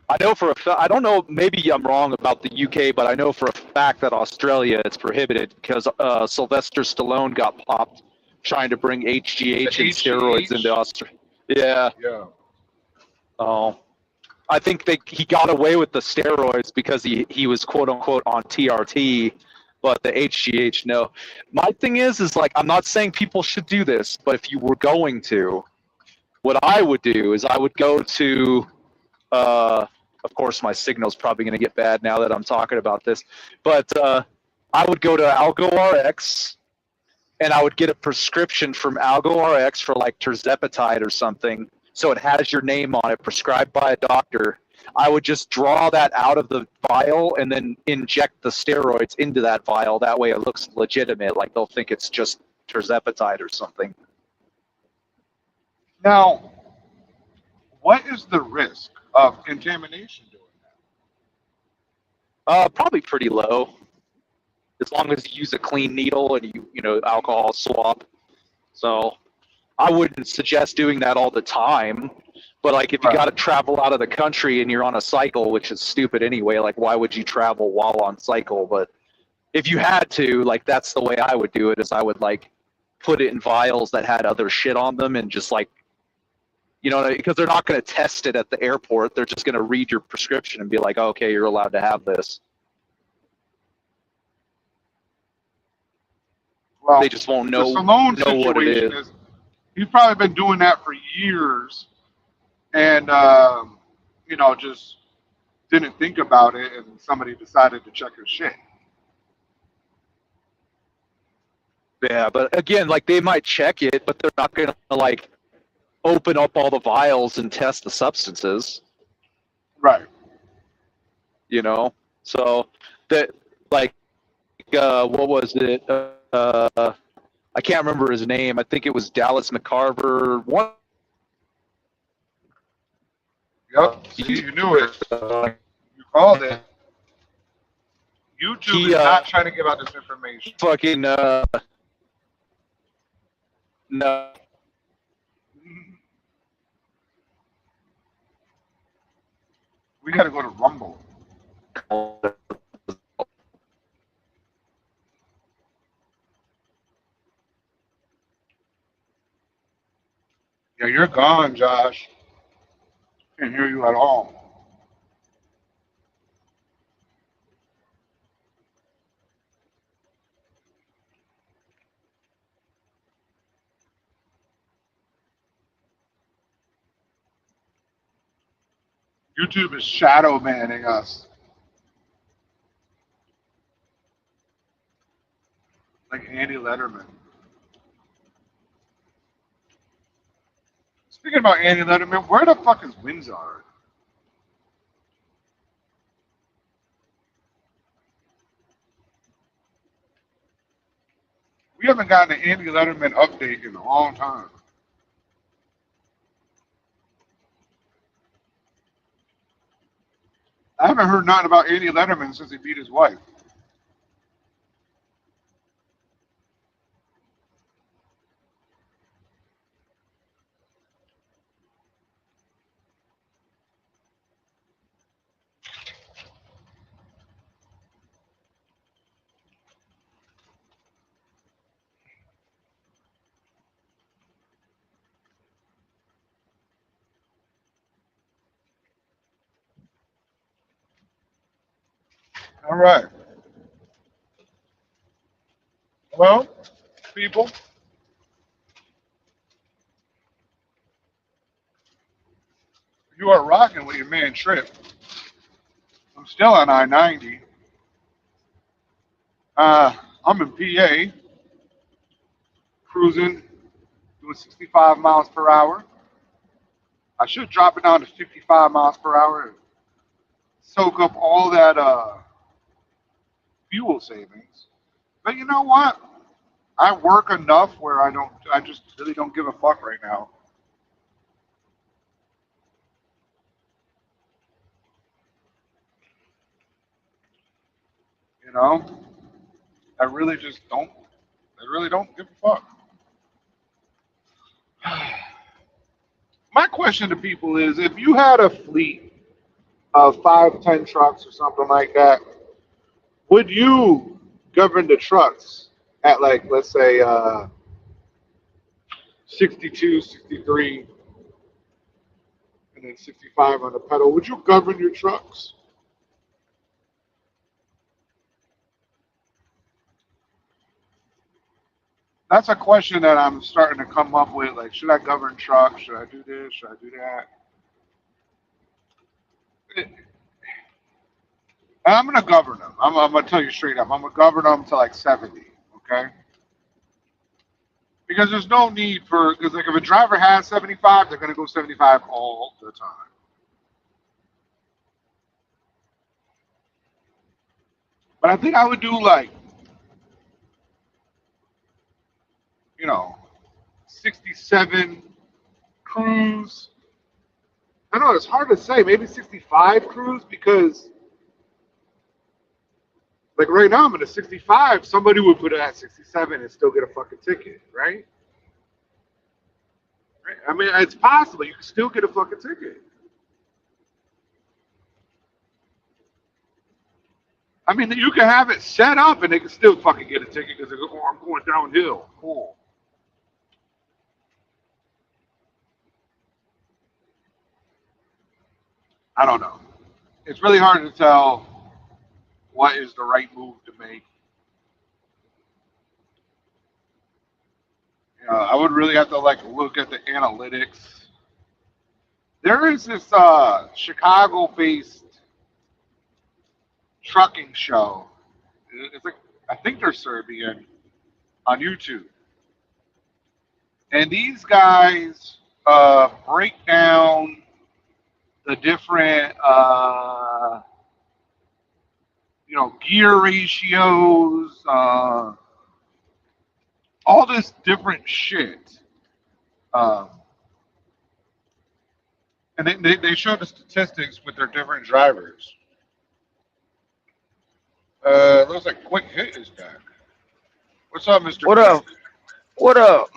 I know for a fact, I don't know, maybe I'm wrong about the UK, but I know for a fact that Australia it's prohibited because Sylvester Stallone got popped trying to bring HGH and steroids into HGH? Australia. Yeah. Yeah. Oh. I think he got away with the steroids because he was quote unquote on TRT, but the HGH, no. My thing is like, I'm not saying people should do this, but if you were going to, what I would do is I would go to, of course, my signal's probably going to get bad now that I'm talking about this, but I would go to AlgoRx and I would get a prescription from AlgoRx for like tirzepatide or something. So it has your name on it, prescribed by a doctor. I would just draw that out of the vial and then inject the steroids into that vial. That way it looks legitimate, like they'll think it's just tirzepatide or something. Now, what is the risk of contamination doing that? Probably pretty low, as long as you use a clean needle and you know alcohol swab. So I wouldn't suggest doing that all the time. But like if you Right. got to travel out of the country and you're on a cycle, which is stupid anyway, like why would you travel while on cycle? But if you had to, like that's the way I would do it, is I would like put it in vials that had other shit on them and just like, you know, because they're not going to test it at the airport. They're just going to read your prescription and be like, okay, you're allowed to have this. Well, They just won't the know Stallone what it situation is. is he's probably been doing that for years, and you know, just didn't think about it, and somebody decided to check his shit. Yeah, but again, like they might check it, but they're not going to like open up all the vials and test the substances, Right. you know? So that like what was it? I can't remember his name. I think it was Dallas McCarver. One Yep. See, you knew it. You called it. YouTube He, is not trying to give out this information. fucking no. We got to go to Rumble. Yeah, you're gone, Josh. Can't hear you at all. YouTube is shadow banning us. Like Andy Letterman. Speaking about Andy Letterman, where the fuck is Windsor? We haven't gotten an Andy Letterman update in a long time. I haven't heard nothing about Andy Letterman since he beat his wife. All right. Well, people, you are rocking with your man Trip. I'm still on I-90. I'm in PA, cruising, doing 65 miles per hour. I should drop it down to 55 miles per hour and soak up all that fuel savings. But you know what? I work enough where I just really don't give a fuck right now. You know? I really don't give a fuck. My question to people is, if you had a fleet of 5, 10 trucks or something like that, would you govern the trucks at like, let's say, 62, 63, and then 65 on the pedal? Would you govern your trucks? That's a question that I'm starting to come up with. Like, should I govern trucks? Should I do this? Should I do that? And I'm going to govern them. I'm going to tell you straight up. I'm going to govern them to like 70, okay? Because there's no need for, because like if a driver has 75, they're going to go 75 all the time. But I think I would do like, 67 cruise. I know it's hard to say, maybe 65 cruise, because like right now I'm at a 65. Somebody would put it at 67 and still get a fucking ticket, right? I mean, it's possible. You can still get a fucking ticket. I mean, you can have it set up and they can still fucking get a ticket because they go, oh, I'm going downhill. Cool. I don't know. It's really hard to tell what is the right move to make. I would really have to like look at the analytics. There is this Chicago-based trucking show. It's like, I think they're Serbian, on YouTube, and these guys break down the different gear ratios, all this different shit. And they show the statistics with their different drivers. Looks like Quick Hit is back. What's up, Mr. What Quick? up? What up?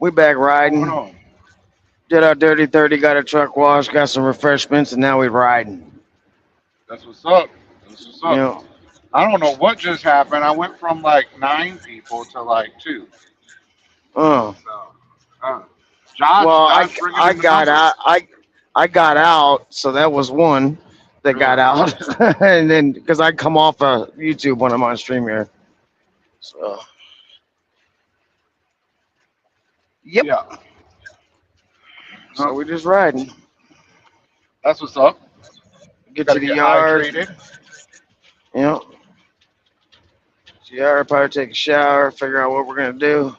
We back riding. What's going on? Did our dirty 30, got a truck wash, got some refreshments, and now we riding. That's what's up. That's what's up. You know, I don't know what just happened. I went from like 9 people to like 2. oh. So, Josh, Well, Josh bringing I in the got numbers. out. I got out, so that was one that got out, and then because I come off of YouTube when I'm on stream here. So, yep. Yeah, So we're just riding. that's what's up. Get Gotta to the get yard. hydrated. You know, to the yard, probably take a shower, figure out what we're gonna do.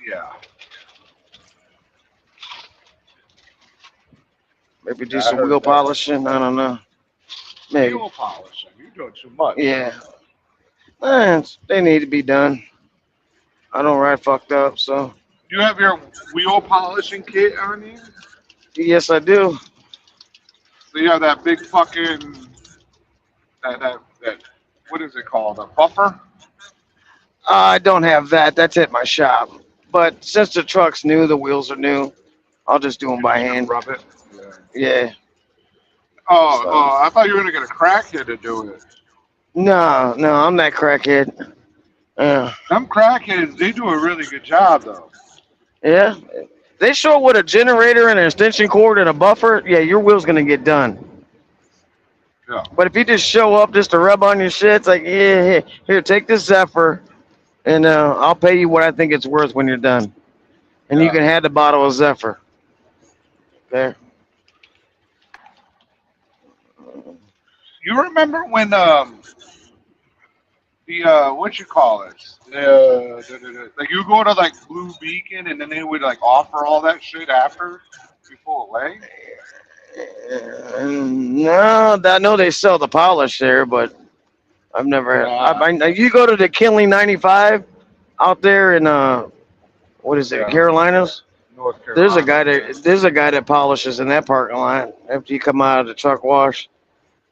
Yeah. Maybe do Yeah, I some heard wheel that. polishing. I don't know. Maybe. Fuel polishing. You're doing too much. Yeah. They need to be done. I don't ride fucked up, so Do you have your wheel polishing kit on you? yes, I do. So you have that big fucking that what is it called? A buffer? I don't have that. That's at my shop. But since the truck's new, the wheels are new, I'll just do them by hand. Rub it. Yeah. Oh, I thought you were gonna get a crackhead to do it. No, I'm that crackhead. Some crackheads, they do a really good job though. Yeah. They show with a generator and an extension cord and a buffer, yeah, your wheel's gonna get done. Yeah. But if you just show up just to rub on your shit, it's like, yeah, here, take this Zephyr, and I'll pay you what I think it's worth when you're done. And you Yeah. can have the bottle of Zephyr. There. You remember when what you call it? Like you go to like Blue Beacon and then they would like offer all that shit after you pull away? No, I know they sell the polish there, but I've never. You go to the Kinley 95 out there in what is it, Yeah. Carolinas? North Carolina. There's a guy that polishes in that parking lot after you come out of the truck wash.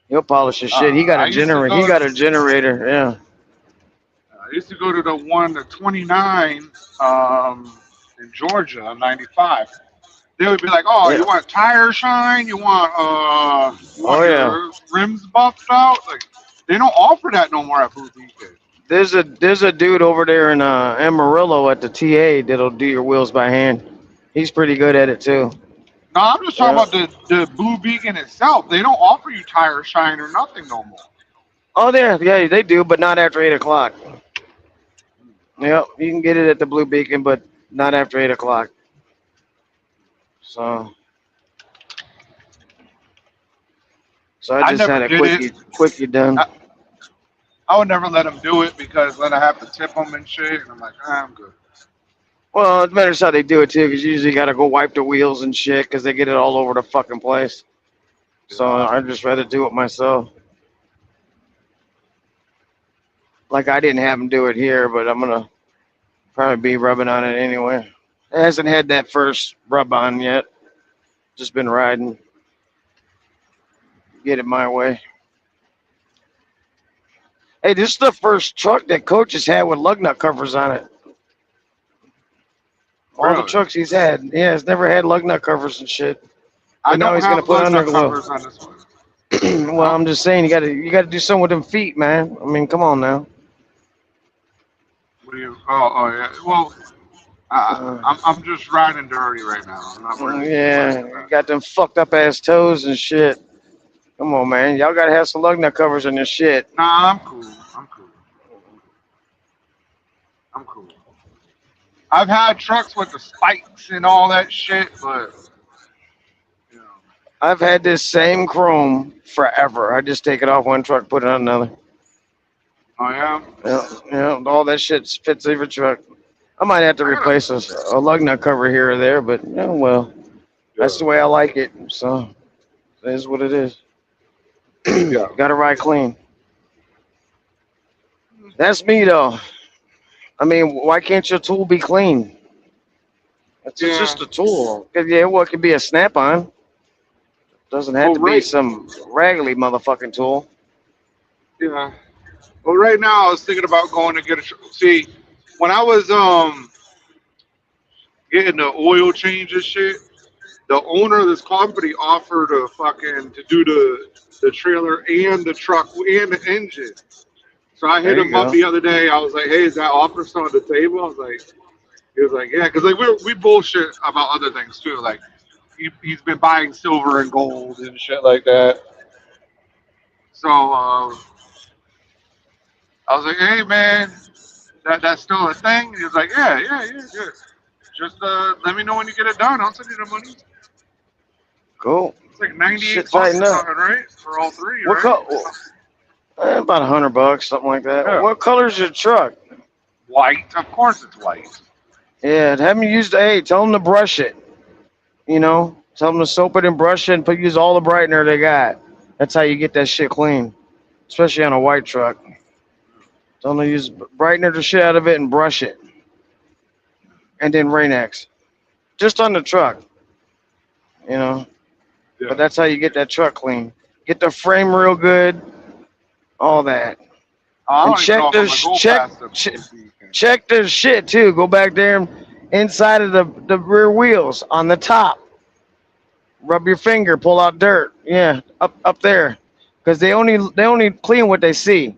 He'll polish his shit. He got I a used to generator. go He got to- a generator. Yeah. I used to go to the 29 in Georgia on 95. they would be like, "Oh, Yeah. you want tire shine? You want yeah. your rims buffed out?" Like they don't offer that no more at Blue Beacon. There's a dude over there in Amarillo at the TA that'll do your wheels by hand. He's pretty good at it too. No, I'm just talking about the Blue Beacon itself. They don't offer you tire shine or nothing no more. Oh, yeah, they do, but not after 8 o'clock. Yep, you can get it at the Blue Beacon, but not after 8 o'clock. So I just never had a did quickie done. I would never let them do it because then I have to tip them and shit, and I'm like, I'm good. Well, it matters how they do it too, because you usually got to go wipe the wheels and shit, because they get it all over the fucking place. So I'd just rather do it myself. Like I didn't have them do it here, but I'm gonna probably be rubbing on it anyway. It hasn't had that first rub on yet. Just been riding. Get it my way. Hey, this is the first truck that Coach has had with lug nut covers on it. All the Really? trucks he's had, yeah, it's never had lug nut covers and shit. I now don't he's have gonna put lug nut underglow. covers on this one. Well, I'm just saying, you gotta do something with them feet, man. I mean, come on now. What do you? Oh yeah. Well, I'm just riding dirty right now. I'm not worried. Yeah, you got them fucked up ass toes and shit. Come on, man. Y'all gotta have some lug nut covers on this shit. Nah, I'm cool. I'm cool. I've had trucks with the spikes and all that shit, but you know. I've had this same chrome forever. I just take it off one truck, put it on another. Oh yeah. Yeah, all that shit fits every truck. I might have to replace a lug nut cover here or there, but well, that's the way I like it. So it is what it is. Yeah. Gotta ride clean. That's me though. I mean, why can't your tool be clean? It's just a tool. It could be a snap-on. Doesn't have to be some raggedy motherfucking tool. Yeah. Well, right now I was thinking about going to get a. See, when I was getting the oil change and shit, the owner of this company offered to do the trailer and the truck and the engine. So I hit him up the other day. I was like, "Hey, is that offer still on the table?" I was like, he was like, "Yeah," because like we bullshit about other things too. Like he's been buying silver and gold and shit like that. So I was like, "Hey man, that's still a thing?" He was like, "Yeah. Just let me know when you get it done. I'll send you the money." Cool. It's like 98 Shit's bucks tightened or up. something, right? For all three, What right? about $100, something like that. Yeah. What color's your truck? White, of course it's white. Yeah, have them tell them to brush it. Tell them to soap it and brush it and use all the brightener they got. That's how you get that shit clean, especially on a white truck. Tell them to use brightener the shit out of it and brush it. And then Rain-X. Just on the truck. Yeah. But that's how you get that truck clean. Get the frame real good. All that. And check the shit too. Go back there inside of the rear wheels on the top. Rub your finger, pull out dirt. Yeah, up there. Because they only clean what they see.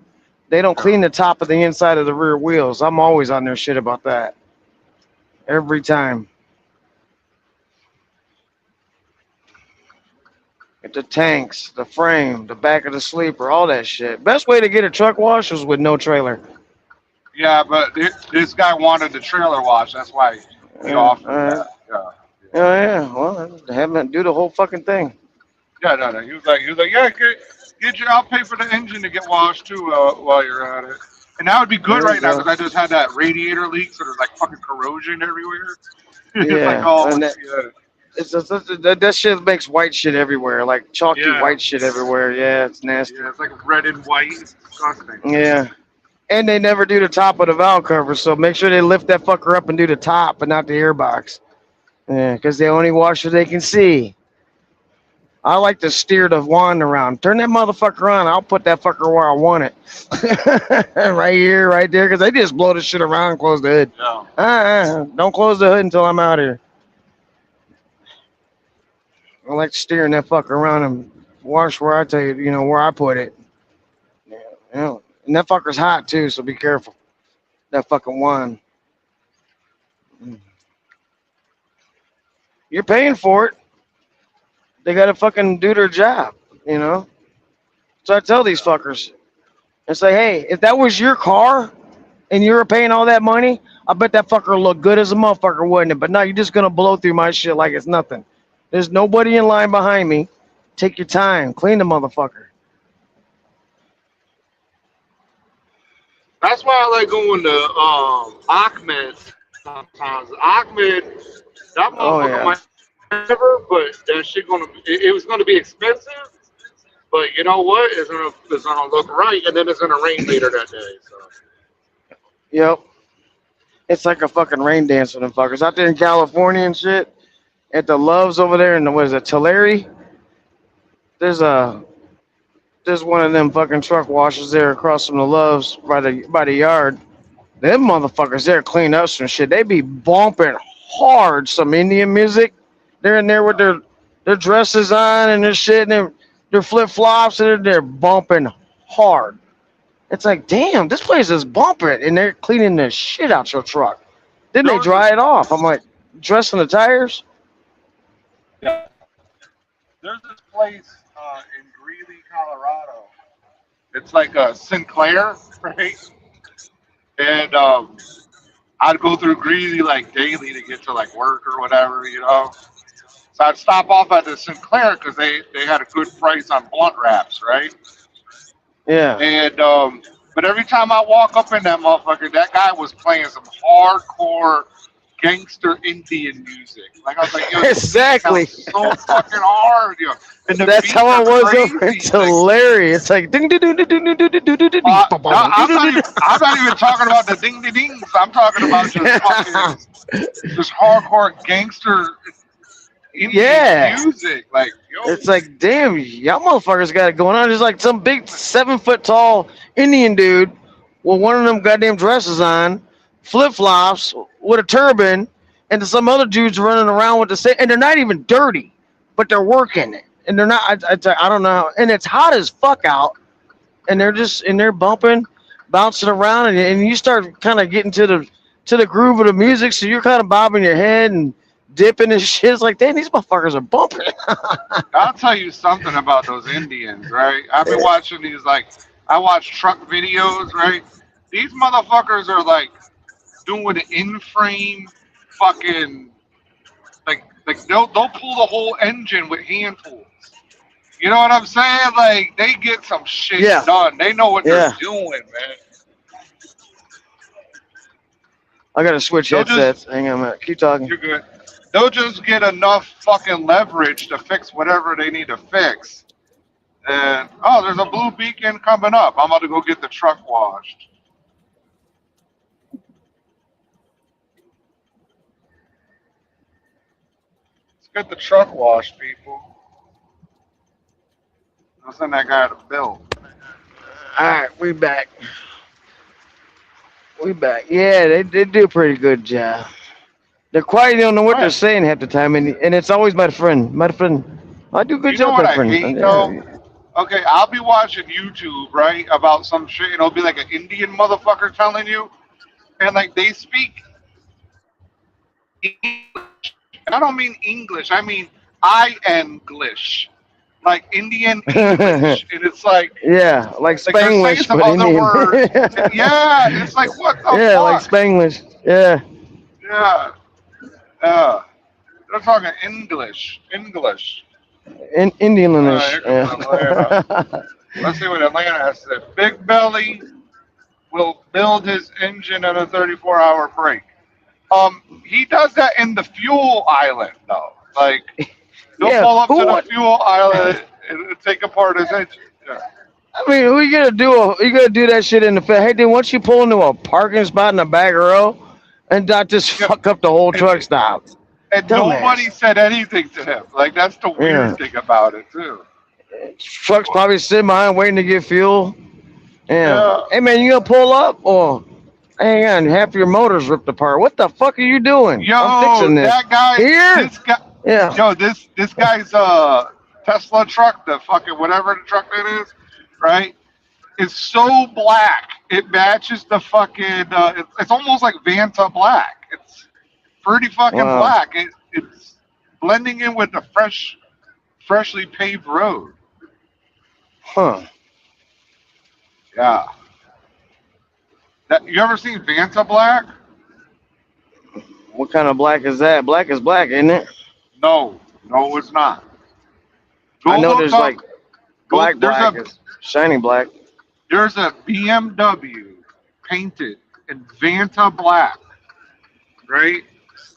They don't clean the top of the inside of the rear wheels. I'm always on their shit about that. Every time. Get the tanks, the frame, the back of the sleeper, all that shit. Best way to get a truck wash is with no trailer. Yeah, but this guy wanted the trailer wash. That's why he offered that. Yeah. Well, have him do the whole fucking thing. Yeah, no. He was like, yeah, get your. I'll pay for the engine to get washed too while you're at it. And that would be good right now because I just had that radiator leak, so there's like fucking corrosion everywhere. That shit makes white shit everywhere, like chalky white shit everywhere. Yeah, it's nasty. Yeah, it's like red and white. It's disgusting. Yeah. And they never do the top of the valve cover, so make sure they lift that fucker up and do the top, but not the airbox. Yeah, because they only wash what they can see. I like to steer the wand around. Turn that motherfucker on. I'll put that fucker where I want it. Right here, right there, because they just blow the shit around and close the hood. Yeah. Don't close the hood until I'm out here. I like steering that fucker around and watch where I tell you, where I put it. Yeah. And that fucker's hot too, so be careful. That fucking wine. You're paying for it. They gotta fucking do their job, So I tell these fuckers and say, hey, if that was your car and you were paying all that money, I bet that fucker looked good as a motherfucker, wouldn't it? But now you're just gonna blow through my shit like it's nothing. There's nobody in line behind me. Take your time, clean the motherfucker. That's why I like going to Ahmed sometimes. Ahmed, that motherfucker Oh, might never, but that shit it was gonna be expensive. But you know what? It's gonna look right, and then it's gonna rain later that day. So. Yep. It's like a fucking rain dance for them fuckers. Out there in California and shit, at the Loves over there in what is it, Tulare? There's one of them fucking truck washers there across from the Loves by the yard. Them motherfuckers there clean up some shit. They be bumping hard some Indian music. They're in there with their dresses on and their shit and their flip flops and they're bumping hard. It's like, damn, this place is bumping and they're cleaning the shit out your truck. Then they dry it off. I'm like, dressing the tires? Yeah. There's this place in Greeley, Colorado. It's like a Sinclair, right? And I'd go through Greeley like daily to get to like work or whatever, So I'd stop off at the Sinclair because they had a good price on blunt wraps, right? Yeah. And but every time I walk up in that motherfucker, that guy was playing some hardcore gangster Indian music. Like I was like, yo, exactly. So fucking hard, yo. And the that's how it was over in Tulare. It's like ding ding ding ding ding ding ding ding ding. I'm not even talking about the ding ding dings. I'm talking about just hardcore gangster Indian music. Like, yo. It's like, damn, y'all motherfuckers got it going on. There's like some big 7-foot tall Indian dude with one of them goddamn dresses on, flip flops with a turban, and some other dudes running around with the same, and they're not even dirty, but they're working it. And they're not, I don't know. And it's hot as fuck out. And they're bumping, bouncing around. And you start kind of getting to the groove of the music. So you're kind of bobbing your head and dipping and shit. It's like, damn, these motherfuckers are bumping. I'll tell you something about those Indians, right? I've been watching these, I watch truck videos, right? These motherfuckers are like doing in-frame fucking, like they'll pull the whole engine with hand tools. You know what I'm saying? Like, they get some shit done. They know what they're doing, man. I gotta switch headsets. Hang on a minute. Keep talking. You're good. They'll just get enough fucking leverage to fix whatever they need to fix. And, there's a blue beacon coming up. I'm about to go get the truck washed. Let's get the truck washed, people. I'll send that guy the bill. All right, we back. Yeah, they do a pretty good job. They're quiet. They don't know what they're saying half the time, and it's always my friend. I do a good job, my friend. Hate, though? Okay, I'll be watching YouTube, right, about some shit, and it'll be like an Indian motherfucker telling you, and like they speak English. I don't mean English. I mean I-English. Like Indian English, and it's like like Spanglish, but Indian. Yeah, it's like what the fuck? Yeah, like Spanglish. Yeah. They're talking English. Indianish. Let's see what Atlanta has to say. Big Belly will build his engine on a 34-hour break. He does that in the fuel island, though. Like. He'll pull up to the fuel island and take apart his engine. Yeah. I mean, who you gonna do? You gonna do that shit in the field? Hey, dude, once you pull into a parking spot in the back row and not just fuck up the whole truck stop. And nobody said anything to him. Like, that's the weird thing about it, too. Truck's probably sitting behind waiting to get fuel. Yeah. Hey, man, you gonna pull up? Or hang on, half your motor's ripped apart. What the fuck are you doing? Yo, I'm fixing this. That guy, Here? Yeah. Yo, this guy's Tesla truck, the fucking whatever the truck that is, right? It's so black. It matches the fucking. It's almost like Vanta black. It's pretty fucking Wow. black. It's blending in with the freshly paved road. Huh. Yeah. You ever seen Vanta black? What kind of black is that? Black is black, isn't it? No, it's not. I know look there's up- like go- black there's black a is shiny black. there's a BMW painted in Vanta black, right?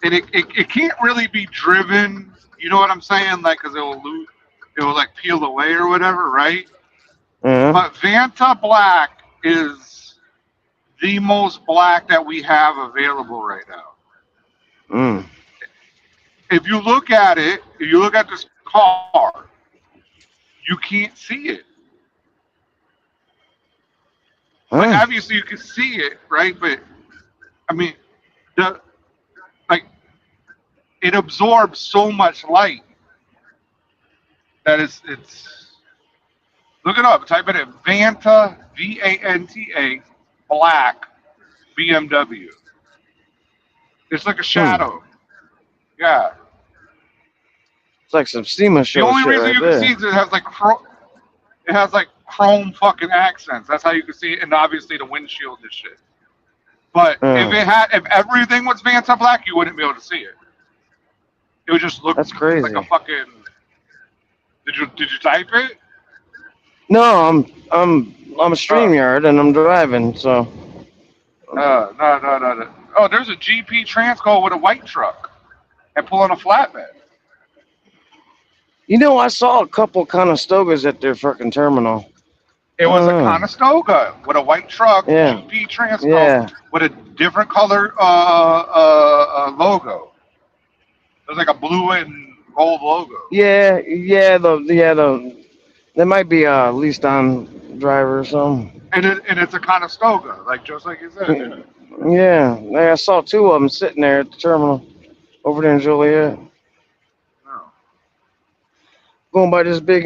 And it can't really be driven. You know what I'm saying? Like, cause it will like peel away or whatever, right? Uh-huh. But Vanta black is the most black that we have available right now. Mm. If you look at it, if you look at this car, you can't see it. Like, Huh. obviously you can see it, right? But I mean, it absorbs so much light that it's look it up. Type it in Vanta, Vanta, black BMW. It's like a shadow. Yeah. It's like some SEMA The show only shit reason right you there. can see it is it has like chrome fucking accents. That's how you can see it, and obviously the windshield and shit. But if everything was Vanta black, you wouldn't be able to see it. It would just look That's crazy. like a fucking. Did you type it? No, I'm a StreamYard and I'm driving, so No. Oh, there's a GP Transco with a white truck and pulling a flatbed. you know I saw a couple Conestogas at their fucking terminal. It was a Oh. Conestoga with a white truck, Yeah. GP Transco Yeah. with a different color logo. It was like a blue and gold logo. Yeah, there might be a leased on driver or something. And it's a Conestoga, like just like you said. Yeah, I saw two of them sitting there at the terminal over there in Joliet. No. Going by this big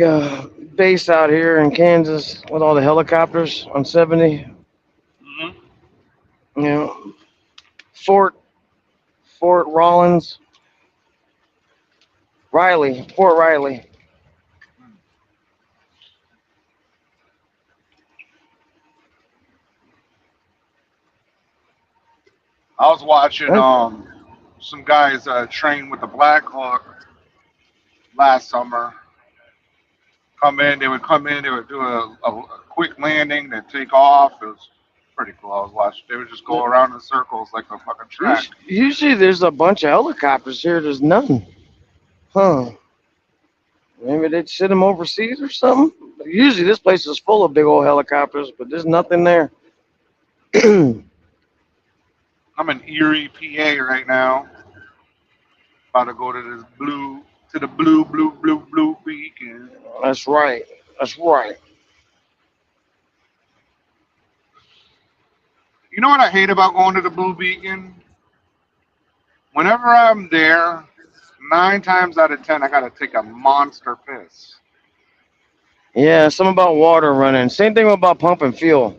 base out here in Kansas with all the helicopters on 70. Mm-hmm. You know, Fort Riley. I was watching some guys train with the Black Hawk last summer. They would do a quick landing, then take off. It was pretty cool. I was watching. They would just go around in circles like a fucking track. Usually there's a bunch of helicopters here. There's none. Huh. Maybe they'd send them overseas or something. But usually this place is full of big old helicopters, but there's nothing there. I'm in Erie, PA right now. About to go to the blue beacon. That's right. You know what I hate about going to the blue beacon? Whenever I'm there, 9 times out of 10, I gotta take a monster piss. Yeah, something about water running. Same thing about pumping fuel.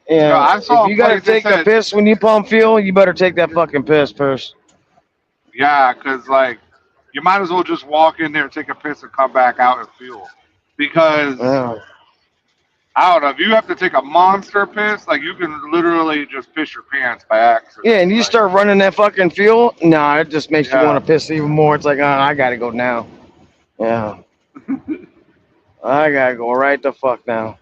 Yeah, No, I saw if you gotta a place that take a said- piss when you pump fuel, you better take that fucking piss first. Yeah, because like you might as well just walk in there, take a piss, and come back out and fuel. Because Yeah. I don't know, if you have to take a monster piss, like you can literally just piss your pants by accident. Yeah, and you Like, start running that fucking fuel, nah, it just makes you Yeah. want to piss even more. It's like, I gotta go now. Yeah. I gotta go right the fuck now.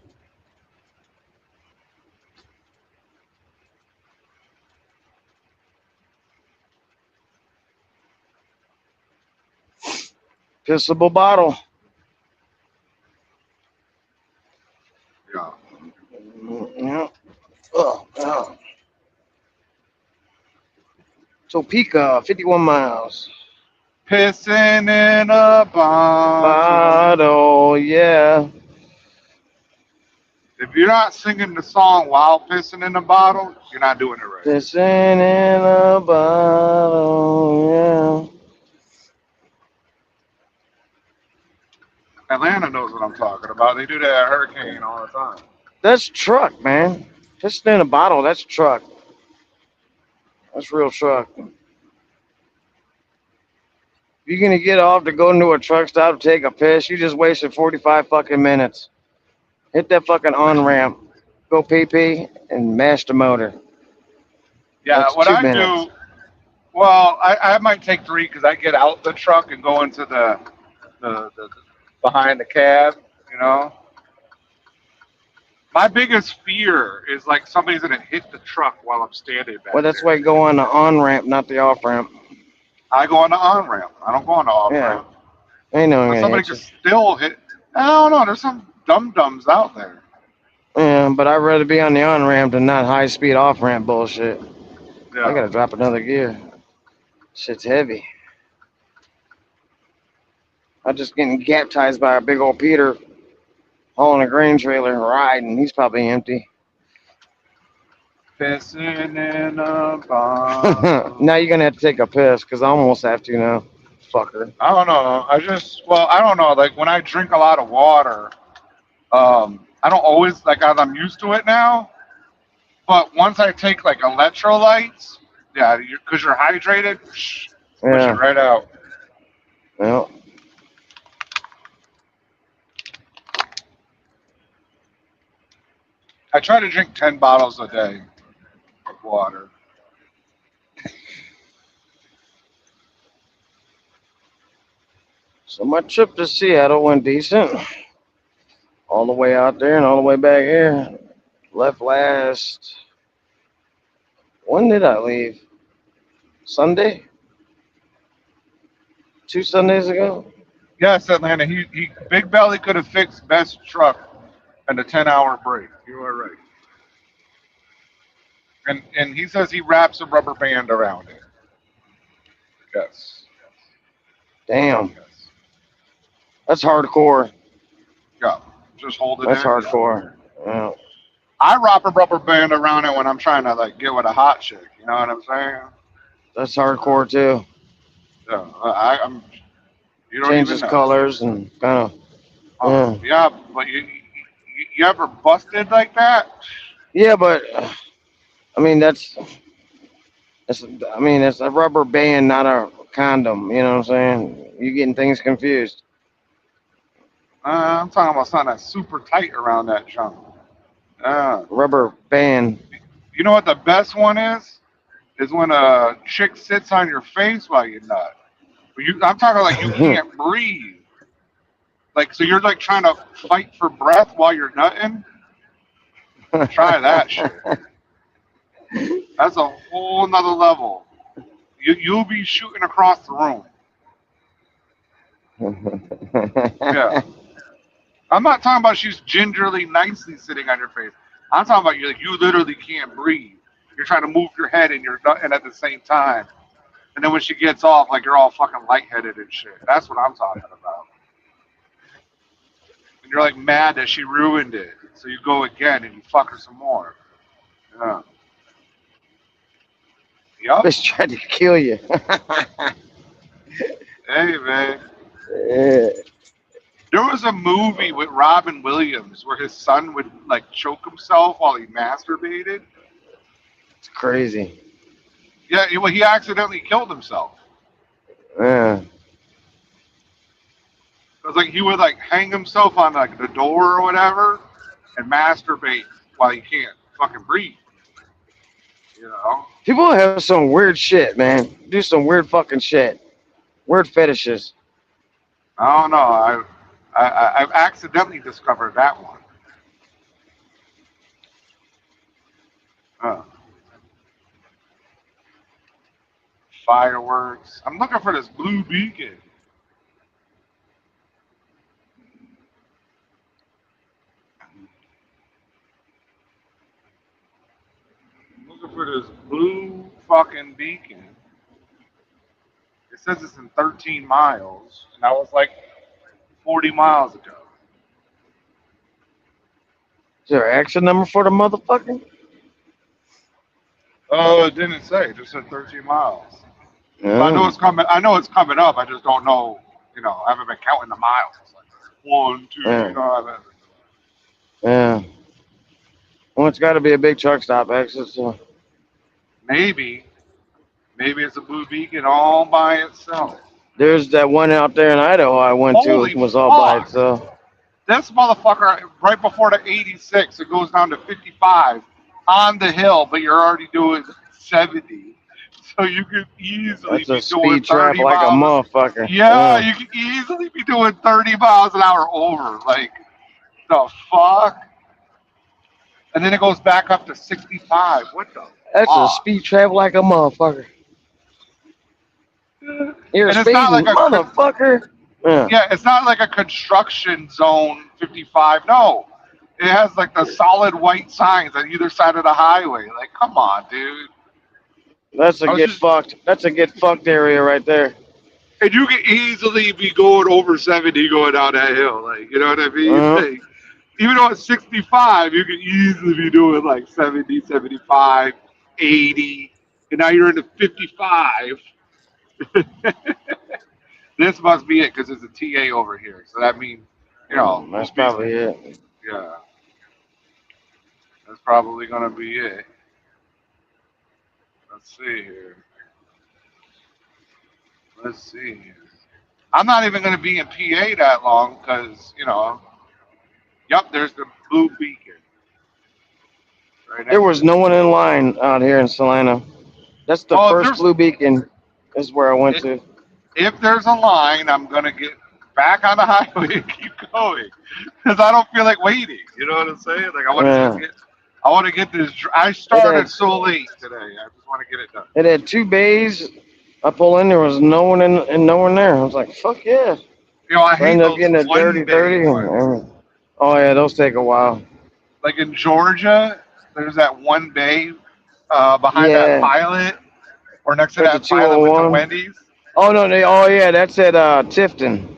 Pissable bottle. Yeah. Yeah. Oh. Topeka, 51 miles. Pissing in a bottle. Bottle, yeah. If you're not singing the song while pissing in a bottle, you're not doing it right. Pissing in a bottle, Atlanta knows what I'm talking about. They do that at Hurricane all the time. That's truck, man. Just in a bottle, that's truck. That's real truck. You're gonna get off to go into a truck stop to take a piss, you just wasted 45 fucking minutes. Hit that fucking on ramp, go pee pee, and mash the motor. Yeah, That's what 2 I minutes. do, well, I might take 3 because I get out the truck and go into the behind the cab, you know. My biggest fear is like somebody's gonna hit the truck while I'm standing back Well, that's there. why you go on the on ramp, not the off ramp. I go on the on ramp. I don't go on the off Yeah. ramp. Ain't no one But gonna somebody hit can you. still hit. I don't know. There's some dum dums out there. Yeah, but I'd rather be on the on ramp than not high speed off ramp bullshit. I Yeah. gotta drop another gear. Shit's heavy. I'm just getting baptized by a big old Peter hauling a grain trailer and riding. He's probably empty. Pissing in a bottle. Now you're gonna have to take a piss because I almost have to now. Fucker. I don't know. I don't know. Like when I drink a lot of water, I don't always like as I'm used to it now. But once I take like electrolytes, yeah, because you're hydrated, push it Yeah. right out. Well, I try to drink 10 bottles a day of water. so my trip to Seattle went decent. All the way out there and all the way back here. Left last. When did I leave? Sunday? 2 Sundays ago? Yes, Atlanta. He Big Belly could have fixed best truck in a 10-hour break. You are right. And he says he wraps a rubber band around it. Yes. Damn. Yes. That's hardcore. Yeah. Just hold it That's in. hardcore. Yeah. I wrap a rubber band around it when I'm trying to like get with a hot chick. You know what I'm saying? That's hardcore too. Yeah. I'm. You don't Changes even know. colors and kind of. Yeah, but you ever busted like that? Yeah, but I mean that's that's a rubber band, not a condom. You know what I'm saying? You're getting things confused. I'm talking about something that's super tight around that junk. Rubber band. You know what the best one is? Is when a chick sits on your face while you nut. I'm talking like you can't breathe. Like so, you're like trying to fight for breath while you're nutting. Try that shit. That's a whole nother level. You'll be shooting across the room. Yeah. I'm not talking about she's gingerly, nicely sitting on your face. I'm talking about you literally can't breathe. You're trying to move your head and you're nutting at the same time. And then when she gets off, like you're all fucking lightheaded and shit. That's what I'm talking about. And you're like mad that she ruined it. So you go again and you fuck her some more. Yeah. Yup. Bitch tried to kill you. Hey, man. Yeah. There was a movie with Robin Williams where his son would like choke himself while he masturbated. It's crazy. Yeah, he accidentally killed himself. Yeah. It was like he would like hang himself on like the door or whatever and masturbate while he can't fucking breathe. You know? People have some weird shit, man. Do some weird fucking shit. Weird fetishes. I don't know. I've accidentally discovered that one. Fireworks. I'm looking for this blue beacon. I'm looking for this blue fucking beacon. It says it's in 13 miles, and that was like 40 miles ago. Is there an action number for the motherfucker? Oh, it didn't say. It just said 13 miles. So I know Yeah. it's coming. I know it's coming up. I just don't know. You know, I haven't been counting the miles. 1, 2, Yeah. you know how that. Yeah. Well, it's got to be a big truck stop exit. So. Maybe it's a Blue Beacon all by itself. There's that one out there in Idaho I went Holy to. It was all by fuck. itself. This motherfucker, right before the 86, it goes down to 55 on the hill, but you're already doing 70. So you could easily That's a be doing speed trap 30 like a miles. motherfucker. Yeah, you could easily be doing 30 miles an hour over. Like, the fuck? And then it goes back up to 65. What the That's a fuck? speed trap like a motherfucker. You're And it's speeding, not like a motherfucker. Yeah. Yeah, it's not like a construction zone 55. No, it has like the solid white signs on either side of the highway. Like, come on, dude. That's a I was get just- fucked. That's a get fucked area right there. And you can easily be going over 70 going down that hill. Like, you know what I mean? Like, even though it's 65, you can easily be doing like 70, 75, 80. And now you're into 55. This must be it because there's a TA over here. So that means, you know, That's probably it. yeah. That's probably going to be it. Let's see here. I'm not even going to be in PA that long because, you know, there's the Blue Beacon. Right There was no one in line out here in Salina. That's the Oh, first Blue Beacon. Is where I went to. If there's a line, I'm going to get back on the highway and keep going because I don't feel like waiting. You know what I'm saying? Like, I want to get this. I started so late today. I just want to get it done. It had 2 bays. I pull in, there was no one in and no one there. I was like, fuck yeah. You know, I I hate ended up those getting a dirty one 30. bays. Oh yeah, those take a while. Like in Georgia, there's that one bay behind Yeah. that pilot or next to Like that the pilot with the 201. Wendy's. Oh no, yeah, that's at Tifton.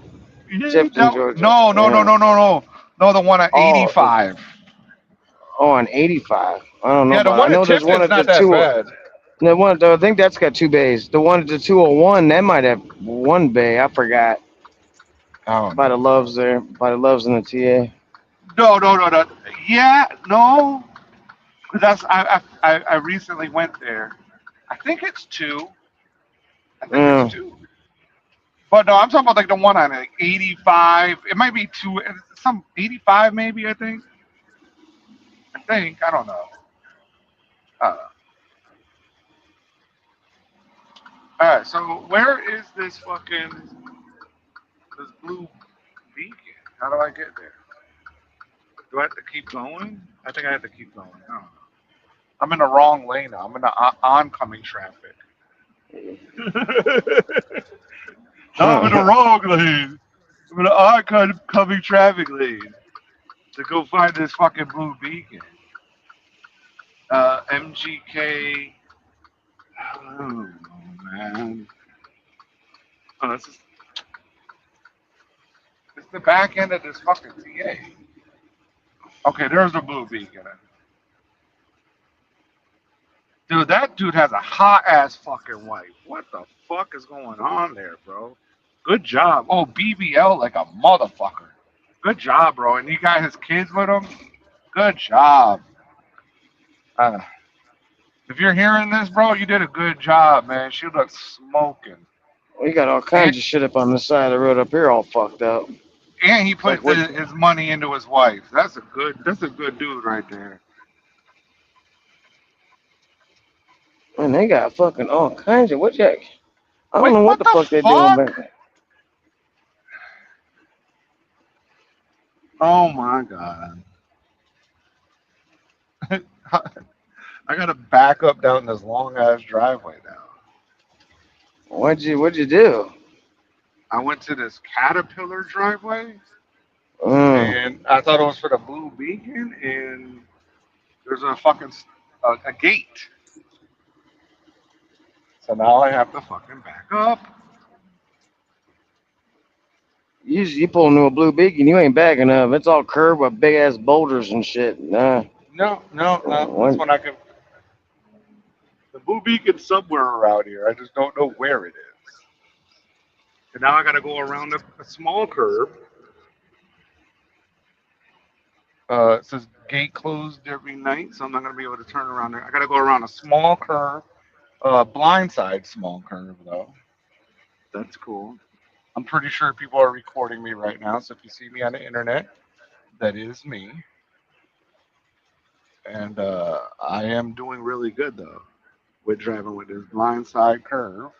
Tifton, Georgia. No, the one at Oh, 85. Oh, on 85. I don't know. Yeah, the about, one I know at there's one Tifton's at not the that 2. bad. The one, I think that's got 2 bays. The one at the 201, that might have 1 bay. I forgot. Oh. By the Loves there, by the Loves in the TA. No. Yeah, no. That's I recently went there. I think it's 2. It's 2. But no, I'm talking about like the one on like 85. It might be 2. Some 85 maybe. I think. I don't know. All right. So where is this Blue Beacon? How do I get there? Do I have to keep going? I think I have to keep going. I don't know. I'm in the wrong lane now. I'm in the oncoming traffic. No, I'm in the wrong lane. I'm in the oncoming traffic lane to go find this fucking Blue Beacon. MGK. Oh, man. Oh, it's the back end of this fucking TA. Okay, there's the Blue Beacon. Dude, that dude has a hot ass fucking wife. What the fuck is going on there, bro? Good job. Oh, BBL like a motherfucker. Good job, bro. And you got his kids with him? Good job. If you're hearing this, bro, you did a good job, man. She looks smoking. We got all kinds of shit up on the side of the road up here, all fucked up. And he put Like, his money into his wife. That's a good dude right there. Man, they got fucking all kinds of I don't Wait, know what the fuck they're doing fuck? back there. Oh my god. I gotta back up down this long ass driveway now. What'd you do? I went to this Caterpillar driveway Mm. and I thought it was for the Blue Beacon and there's a fucking a gate. So now I have to fucking back up. You pull into a Blue Beacon, you ain't backing up. It's all curved with big ass boulders and shit. Nah. No. That's when I can. The Blue Beacon's somewhere around here. I just don't know where it is. And now I got to go around a small curve It says gate closed every night, so I'm not gonna be able to turn around there. I gotta go around a small curve, blindside small curve though. That's cool. I'm pretty sure people are recording me right now, so if you see me on the internet, that is me. And I am doing really good though with driving with this blindside curve.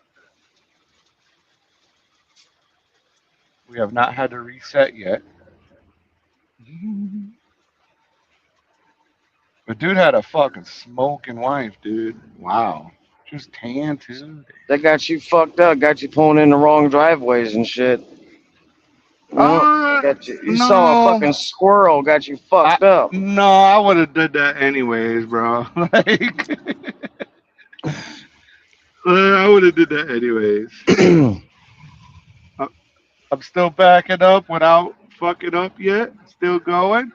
We have not had to reset yet. But dude had a fucking smoking wife, dude. Wow. She was tan too. That got you fucked up. Got you pulling in the wrong driveways and shit. Got you. You saw a No. fucking squirrel. Got you fucked up. No, I would have did that anyways, bro. Like, I would have did that anyways. I'm still backing up without fucking up yet. Still going.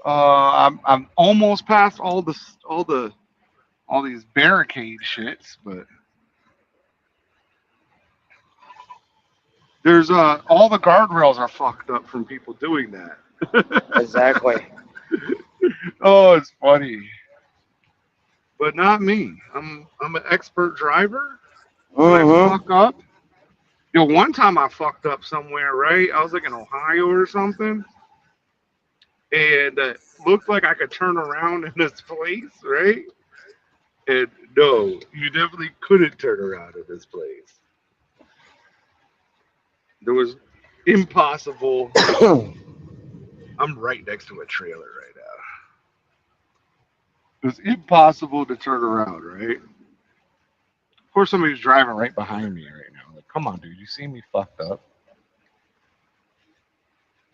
I'm almost past all these barricade shits, but there's all the guardrails are fucked up from people doing that. Exactly. Oh, it's funny. But not me. I'm an expert driver. When I fuck up. Yo, one time I fucked up somewhere, right? I was like in Ohio or something. And it looked like I could turn around in this place, right? And no, you definitely couldn't turn around in this place. There was impossible. I'm right next to a trailer right now. It was impossible to turn around, right? Of course, somebody's driving right behind me right now. Like, come on, dude, you see me fucked up.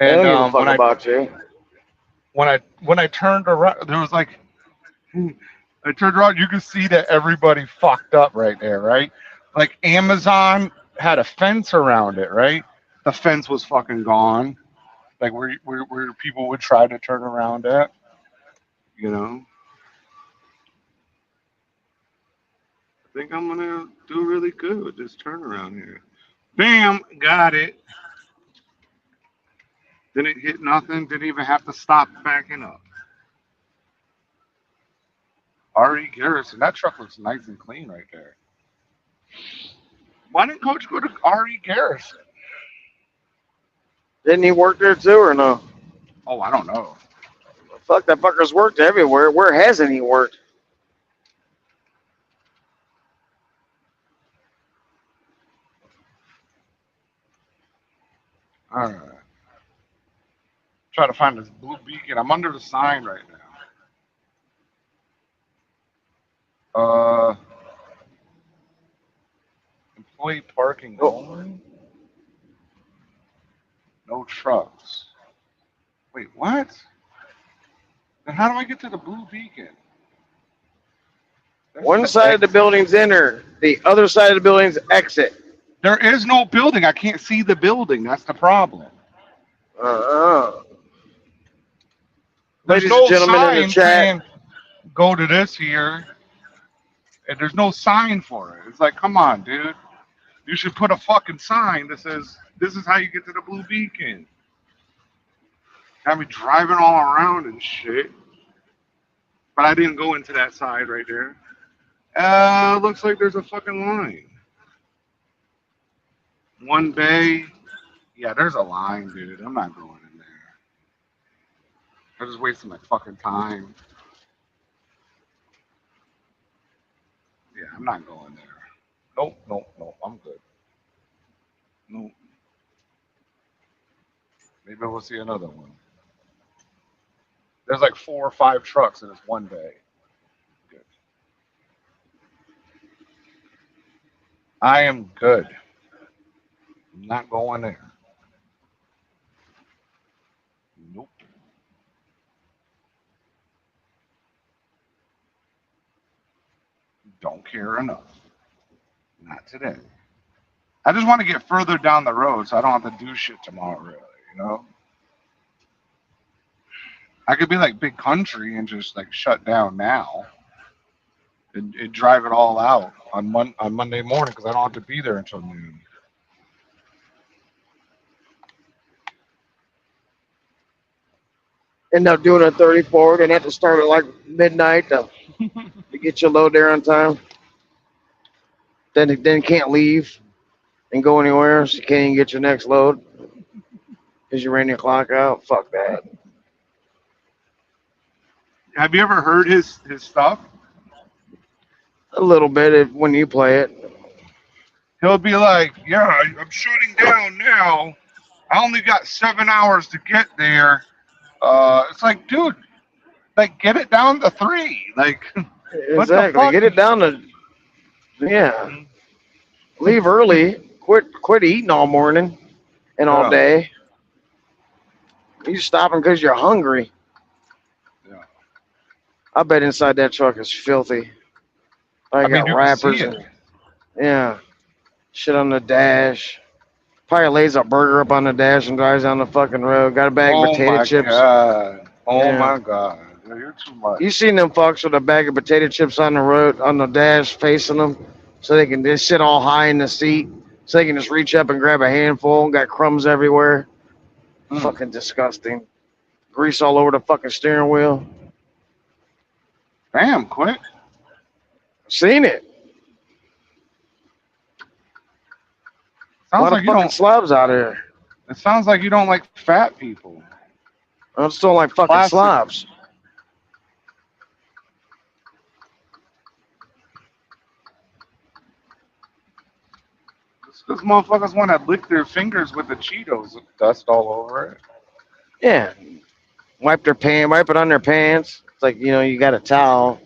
I And don't give a fuck about you. when I turned around, there was like, I turned around, you could see that everybody fucked up right there, right? Like Amazon had a fence around it, right? The fence was fucking gone. Like where people would try to turn around at, you know. I think I'm gonna do really good with this turnaround here. Bam, got it. Didn't hit nothing. Didn't even have to stop backing up. R.E. Garrison. That truck looks nice and clean right there. Why didn't Coach go to R.E. Garrison? Didn't he work there too or no? Oh, I don't know. Fuck, that fucker's worked everywhere. Where hasn't he worked? All right. Try to find this blue beacon. I'm under the sign right now. Employee parking only. No trucks. Wait, what? Then how do I get to the blue beacon? There's One the side of the exit. building's enter. The other side of the building's exit. There is no building. I can't see the building. That's the problem. There's Ladies no and gentlemen in the sign chat. saying go to this here. And there's no sign for it. It's like, come on, dude. You should put a fucking sign that says, this is how you get to the blue beacon. Got me driving all around and shit. But I didn't go into that side right there. Looks like there's a fucking line. One bay. Yeah, there's a line, dude. I'm not going in there. I'm just wasting my fucking time. Yeah, I'm not going there. Nope, nope, nope. I'm good. Nope. Maybe we'll see another one. There's like 4 or 5 trucks in this one bay. Good. I am good. I'm not going there. Nope. Don't care enough. Not today. I just want to get further down the road so I don't have to do shit tomorrow, really, you know? I could be like Big Country and just like shut down now and drive it all out on Monday morning because I don't have to be there until noon. End up doing a 34, then have to start at like midnight to get your load there on time. Then can't leave and go anywhere, so you can't even get your next load because you ran your clock out. Fuck that. Have you ever heard his stuff? A little bit when you play it. He'll be like, "Yeah, I'm shutting down now. I only got 7 hours to get there." It's like, dude, like get it down to 3. Like, what the Exactly. fuck? Get it down to Leave early. Quit eating all morning and all Yeah. day. You stopping because you're hungry. Yeah. I bet inside that truck is filthy. I I mean, got you can wrappers see and it. yeah, shit on the dash. Probably lays a burger up on the dash and drives down the fucking road. Got a bag of Oh potato my chips. god! Oh Yeah. my god! You're too much. You seen them fucks with a bag of potato chips on the road, on the dash, facing them, so they can just sit all high in the seat, so they can just reach up and grab a handful. Got crumbs everywhere. Mm. Fucking disgusting. Grease all over the fucking steering wheel. Damn, quick. Seen it. A Sounds lot like of you fucking don't. slobs out here. It sounds like you don't like fat people. I just don't like fucking Classic. slobs. Those motherfuckers want to lick their fingers with the Cheetos with dust all over it. Yeah. Wipe it on their pants. It's like, you got a towel.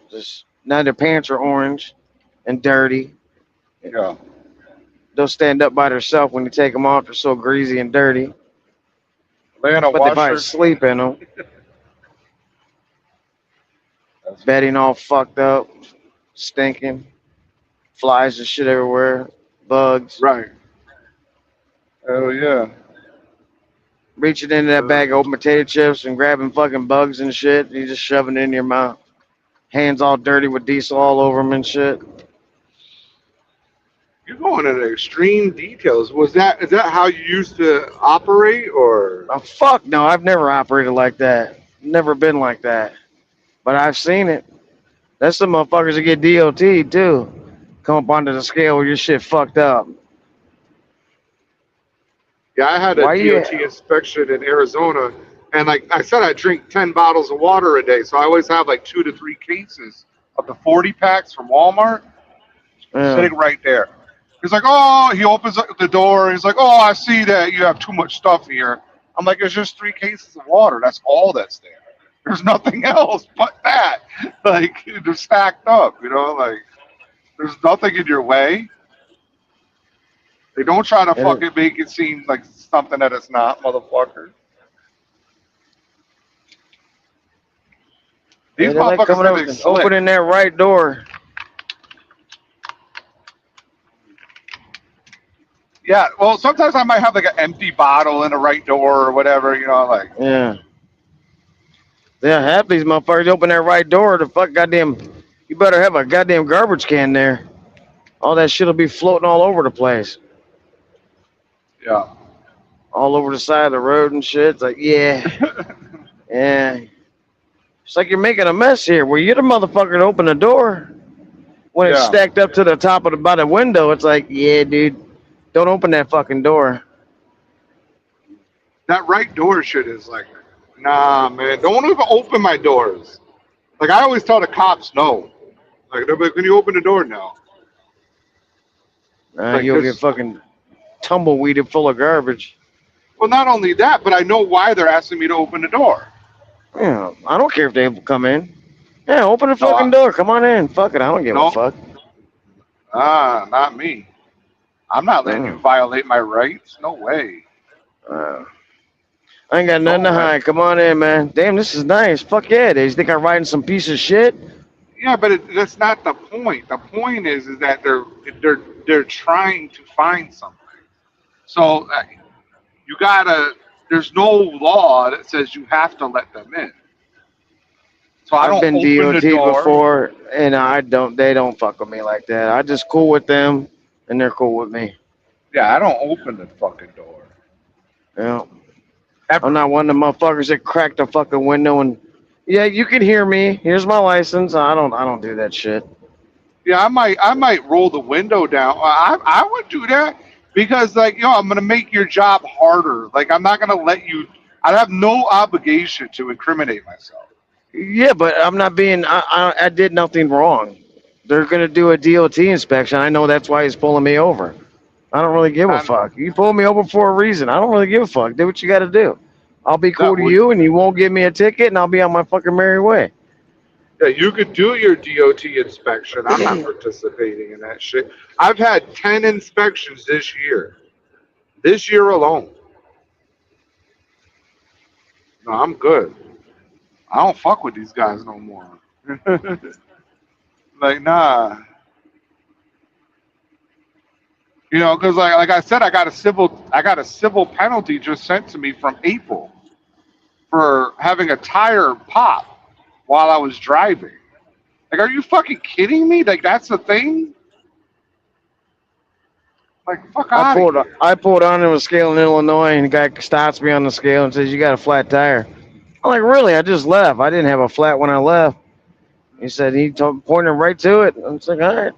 Just now their pants are orange and dirty. Yeah. They'll stand up by themselves when you take them off. They're so greasy and dirty. They're gonna But they wash probably their. sleep in them. Bedding all fucked up. Stinking. Flies and shit everywhere. Bugs. Right. Oh yeah. Reaching into that bag of open potato chips and grabbing fucking bugs and shit. And you just shoving it in your mouth. Hands all dirty with diesel all over them and shit. You're going into extreme details. Is that how you used to operate, or? Oh, fuck no, I've never operated like that. Never been like that. But I've seen it. That's the motherfuckers that get DOT too. Come up onto the scale where your shit fucked up. Yeah, I had a Why you- DOT inspection in Arizona, and like I said, I drink 10 bottles of water a day, so I always have like 2 to 3 cases of the 40 packs from Walmart Yeah. sitting right there. He's like, oh, he opens up the door, and he's like, oh, I see that you have too much stuff here. I'm like, it's just 3 cases of water. That's all that's there. There's nothing else but that. Like, they're stacked up, like, there's nothing in your way. They don't try to Yeah. fucking make it seem like something that it's not, motherfucker. These Yeah, they're like motherfuckers coming have up it and slick. opening that right door. Yeah, well, sometimes I might have like an empty bottle in the right door or whatever, like. Yeah. Yeah, half these motherfuckers open that right door. The fuck goddamn, you better have a goddamn garbage can there. All that shit'll be floating all over the place. Yeah. All over the side of the road and shit. It's like, yeah. Yeah. It's like you're making a mess here. Well, you're the motherfucker to open the door. When it's Yeah. stacked up to the top of by the window, it's like, yeah, dude, don't open that fucking door. That right door shit is like, nah, man, don't even open my doors. Like, I always tell the cops no. Like, they're like, can you open the door now? Like You'll this- get fucking tumbleweeded full of garbage. Well, not only that, but I know why they're asking me to open the door. Yeah, I don't care if they come in. Yeah, open the No, fucking door. Come on in. Fuck it. I don't give No. a fuck. Not me. I'm not letting you violate my rights. No way. I ain't got nothing to No way. hide. Come on in, man. Damn, this is nice. Fuck yeah, it is. You think I'm riding some piece of shit? Yeah, but that's not the point. The point is that they're trying to find something. So you gotta. There's no law that says you have to let them in. So I I've don't been open DOT the door. before, and they don't fuck with me like that. I just cool with them, and they're cool with me. Yeah, I don't open the fucking door. Yeah. I'm not one of the motherfuckers that crack the fucking window and yeah, you can hear me. Here's my license. I don't do that shit. Yeah, I might roll the window down. I would do that because like I'm gonna make your job harder. Like I'm not gonna let you. I have no obligation to incriminate myself. Yeah, but I'm not being. I did nothing wrong. They're gonna do a DOT inspection. I know that's why he's pulling me over. I don't really give a fuck. You pulled me over for a reason. I don't really give a fuck. Do what you got to do. I'll be cool to you, and you won't give me a ticket, and I'll be on my fucking merry way. Yeah, you could do your DOT inspection. I'm not participating in that shit. I've had 10 inspections this year. This year alone. No, I'm good. I don't fuck with these guys no more. Like, nah. You know, because like I said, I got a civil penalty just sent to me from April for having a tire pop while I was driving. Like, are you fucking kidding me? Like, that's the thing? Like, fuck out of here. I pulled onto a scale in Illinois, and the guy stops me on the scale and says, "You got a flat tire." I'm like, "Really? I just left. I didn't have a flat when I left." He said pointed right to it. I'm like, "All right."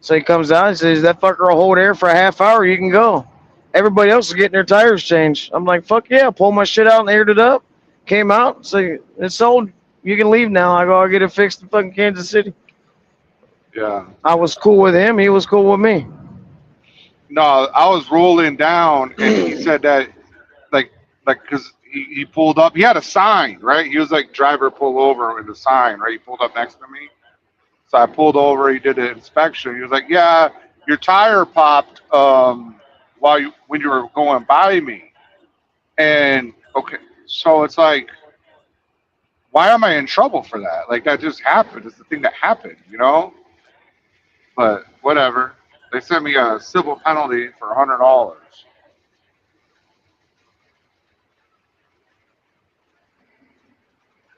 So he comes out and says, "That fucker will hold air for a half hour. You can go." Everybody else is getting their tires changed. I'm like, "Fuck yeah!" Pulled my shit out and aired it up. Came out. So it's sold. You can leave now. I go, I'll get it fixed in fucking Kansas City. Yeah. I was cool with him. He was cool with me. No, I was rolling down, and he said that, like, because he pulled up. He had a sign, right? He was like, driver pull over with the sign, right? He pulled up next to me. So I pulled over. He did an inspection. He was like, "Yeah, your tire popped when you were going by me." And okay, so it's like, why am I in trouble for that? Like, that just happened. It's the thing that happened, you know? But whatever. They sent me a civil penalty for $100.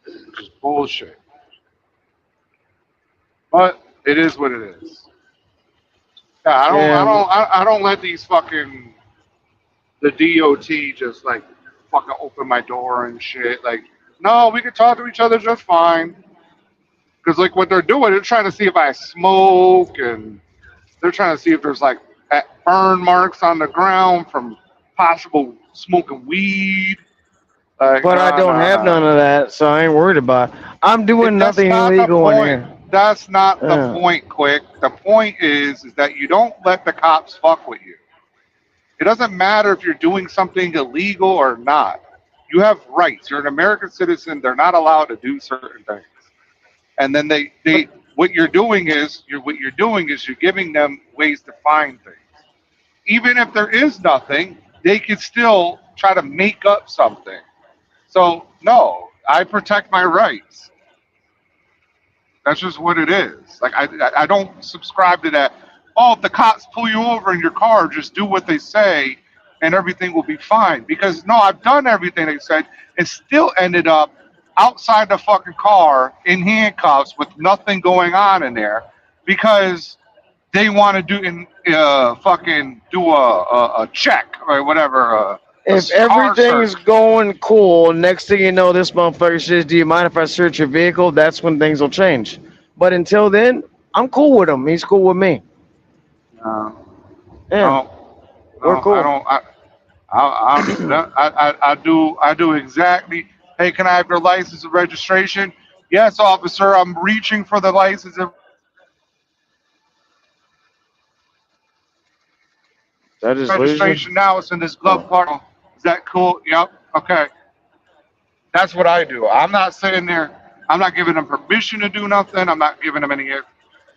Which is bullshit. But it is what it is. Yeah, I don't let these fucking the DOT just like fucking open my door and shit. Like, no, we can talk to each other just fine. Because like what they're doing, they're trying to see if I smoke, and they're trying to see if there's like burn marks on the ground from possible smoking weed. Like, But I don't have none of that, so I ain't worried about it. I'm doing nothing illegal in here. That's not the point, Quick. The point is that you don't let the cops fuck with you. It doesn't matter if you're doing something illegal or not. You have rights. You're an American citizen. They're not allowed to do certain things. And then what you're doing is you're giving them ways to find things. Even if there is nothing, they can still try to make up something. So no, I protect my rights. That's just what it is. Like I don't subscribe to that. Oh, if the cops pull you over in your car, just do what they say, and everything will be fine. Because no, I've done everything they said, and still ended up outside the fucking car in handcuffs with nothing going on in there, because they want to do a check or whatever. If everything's going cool, next thing you know, this motherfucker says, "Do you mind if I search your vehicle?" That's when things will change. But until then, I'm cool with him. He's cool with me. Yeah, we're cool. I do exactly. Hey, can I have your license and registration? Yes, officer. I'm reaching for the license and that is registration now. It's in this glove part. Is that cool? Yep. Okay. That's what I do. I'm not sitting there. I'm not giving them permission to do nothing. I'm not giving them any.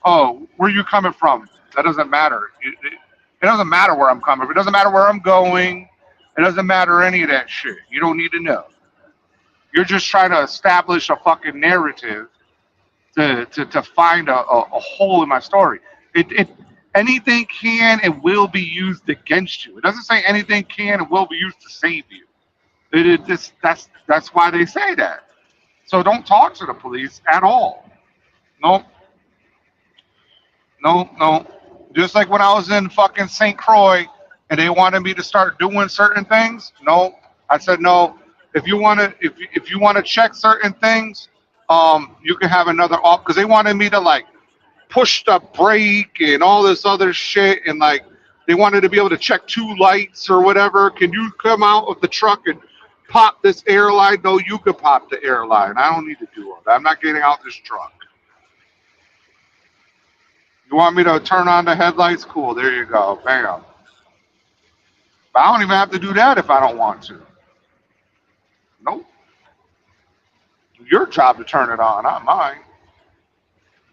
Oh, where you coming from? That doesn't matter. It doesn't matter where I'm coming from. It doesn't matter where I'm going. It doesn't matter any of that shit. You don't need to know. You're just trying to establish a fucking narrative to find a hole in my story. Anything can and will be used against you. It doesn't say anything can and will be used to save you. That's why they say that. So don't talk to the police at all. No. Just like when I was in fucking St. Croix and they wanted me to start doing certain things. No, I said no. if you want to, if you want to check certain things, you can have another off because they wanted me to like push the brake and all this other shit, and like they wanted to be able to check 2 lights or whatever. Can you come out of the truck and pop this airline? No, you could pop the airline. I don't need to do all that. I'm not getting out this truck. You want me to turn on the headlights? Cool. There you go. Bam. But I don't even have to do that if I don't want to. Nope. Your job to turn it on, not mine.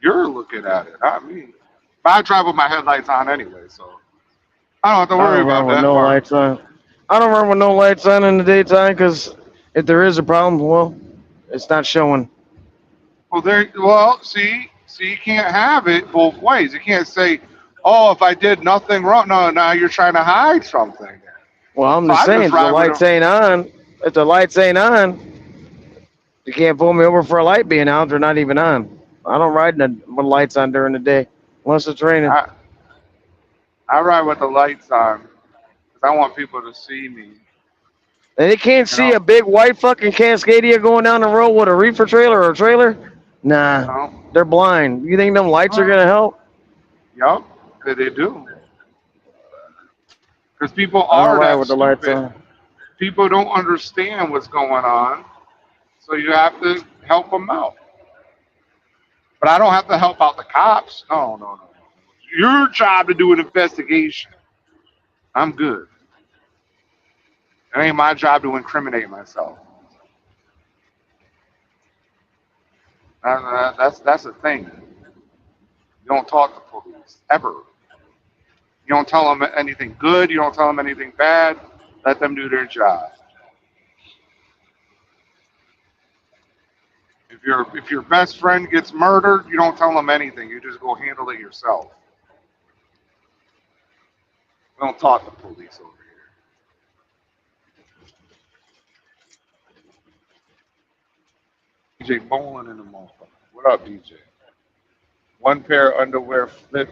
You're looking at it, not me. But I drive with my headlights on anyway, so I don't have to worry about that. No lights on. I don't run with no lights on in the daytime because if there is a problem, well, it's not showing. Well, see, you can't have it both ways. You can't say, "Oh, if I did nothing wrong." No, now you're trying to hide something. Well, I'm just saying, if the lights ain't on, you can't pull me over for a light being out. They're not even on. I don't ride with lights on during the day unless it's raining. I ride with the lights on because I want people to see me. And they can't see a big white fucking Cascadia going down the road with a reefer trailer or a trailer? Nah, No. they're blind. You think them lights are gonna help? Yup, they do. Because people I don't are ride that with the lights stupid. on. People don't understand what's going on, so you have to help them out. But I don't have to help out the cops. No. Your job to do an investigation. I'm good. It ain't my job to incriminate myself. That's the thing. You don't talk to police ever. You don't tell them anything good. You don't tell them anything bad. Let them do their job. If your best friend gets murdered, you don't tell them anything. You just go handle it yourself. We don't talk to police over here. DJ bowling in the motherfucker. What up, DJ? One pair of underwear flip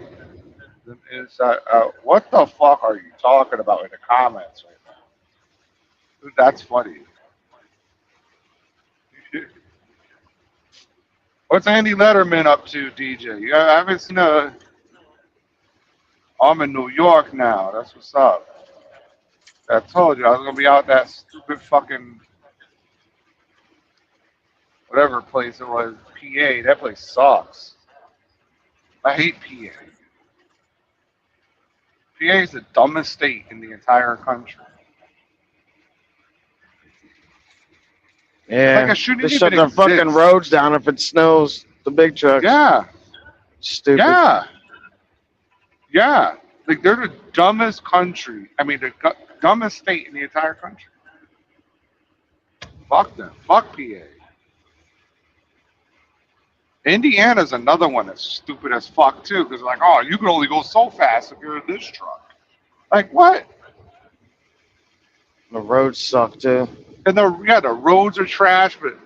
them inside out. What the fuck are you talking about in the comments right now? Dude, that's funny. What's Andy Letterman up to, DJ? Yeah, I haven't seen a. I'm in New York now. That's what's up. I told you I was gonna be out that stupid fucking whatever place it was, PA. That place sucks. I hate PA. PA is the dumbest state in the entire country. Yeah, Like I shouldn't just even shut the fucking exist. roads down if it snows. The big trucks. Yeah, Stupid. yeah. Like they're the dumbest country. I mean, the dumbest state in the entire country. Fuck them. Fuck PA. Indiana's another one that's stupid as fuck too, because like, oh, you can only go so fast if you're in this truck. Like what? The roads suck too. And the roads are trash, but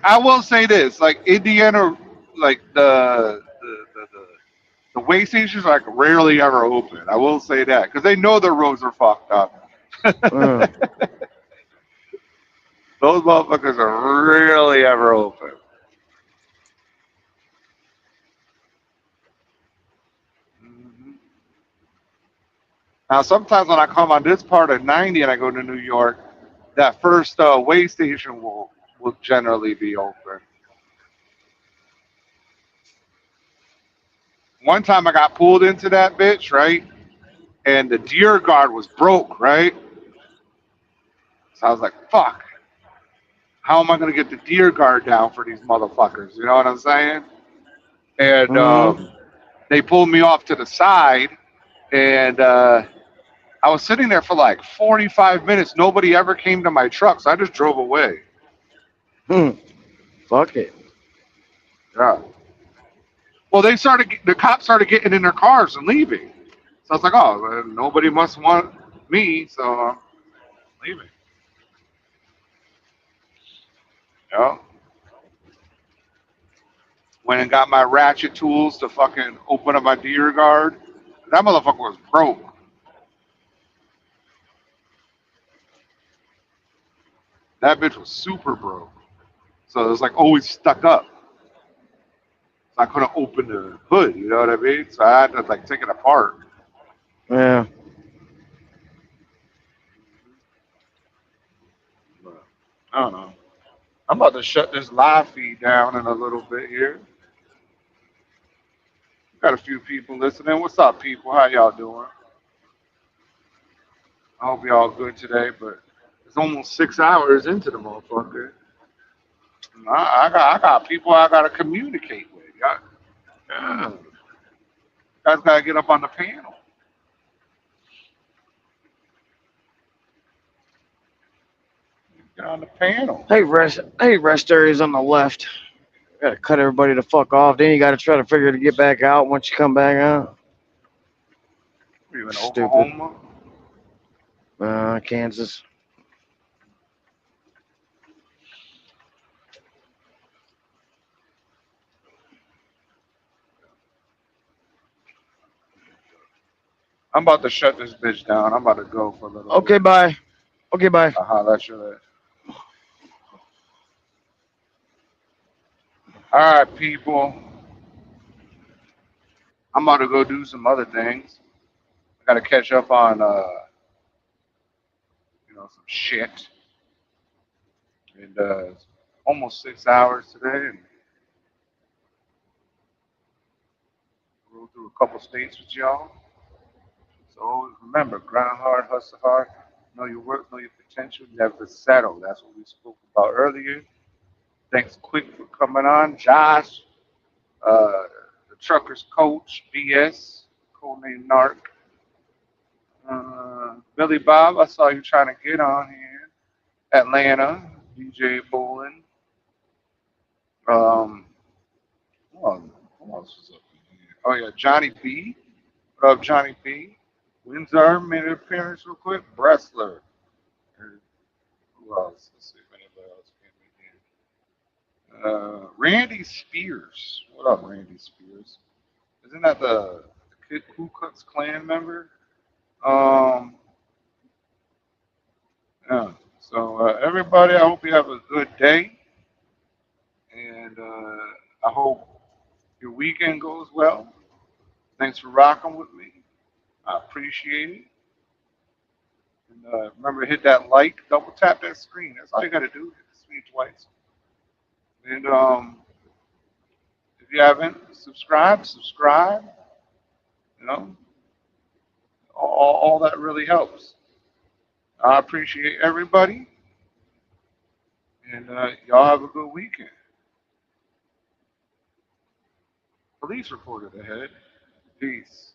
I will say this: like Indiana, like the way stations like rarely ever open. I will say that because they know the roads are fucked up. Those motherfuckers are rarely ever open. Now, sometimes when I come on this part of 90 and I go to New York, that first way station will generally be open. One time I got pulled into that bitch, right? And the deer guard was broke, right? So I was like, fuck. How am I going to get the deer guard down for these motherfuckers? You know what I'm saying? And they pulled me off to the side, and I was sitting there for like 45 minutes. Nobody ever came to my truck, so I just drove away. Fuck it. Yeah. Well, the cops started getting in their cars and leaving. So I was like, oh, well, nobody must want me, so I'm leaving. Yeah. Went and got my ratchet tools to fucking open up my deer guard. That motherfucker was broke. That bitch was super broke. So it was like always stuck up. So I couldn't open the hood, you know what I mean? So I had to like take it apart. Yeah. But I don't know. I'm about to shut this live feed down in a little bit here. Got a few people listening. What's up, people? How y'all doing? I hope y'all good today, but it's almost 6 hours into the motherfucker. And I got people I gotta communicate with. Yeah. Guys gotta get up on the panel. Get on the panel. Hey, rest areas on the left. Gotta cut everybody the fuck off. Then you gotta try to figure to get back out once you come back out. You in Stupid. Oklahoma? Kansas. I'm about to shut this bitch down. I'm about to go for a little Okay, bit. bye. Okay, bye. I'll holler at you later. All right, people. I'm about to go do some other things. I gotta catch up on some shit. And it's almost 6 hours today, and roll through a couple states with y'all. So always remember, grind hard, hustle hard, know your work, know your potential, never settle. That's what we spoke about earlier. Thanks, Quick, for coming on. Josh, the trucker's coach, BS, codename Narc. Billy Bob, I saw you trying to get on here. Atlanta, DJ Bolin. Who else was up in here? Oh, yeah, Johnny B. What up, Johnny B? Windsor made an appearance real quick. Bressler. Who else? Let's see if anybody else came in here. Randy Spears. What up, Randy Spears? Isn't that the Kid Ku Klux Klan member? Yeah. So everybody, I hope you have a good day, and I hope your weekend goes well. Thanks for rocking with me. I appreciate it. And remember, hit that like, double tap that screen. That's all you got to do. Hit the screen twice. And if you haven't subscribed, subscribe. You know, all that really helps. I appreciate everybody, and y'all have a good weekend. Police reported ahead. Peace.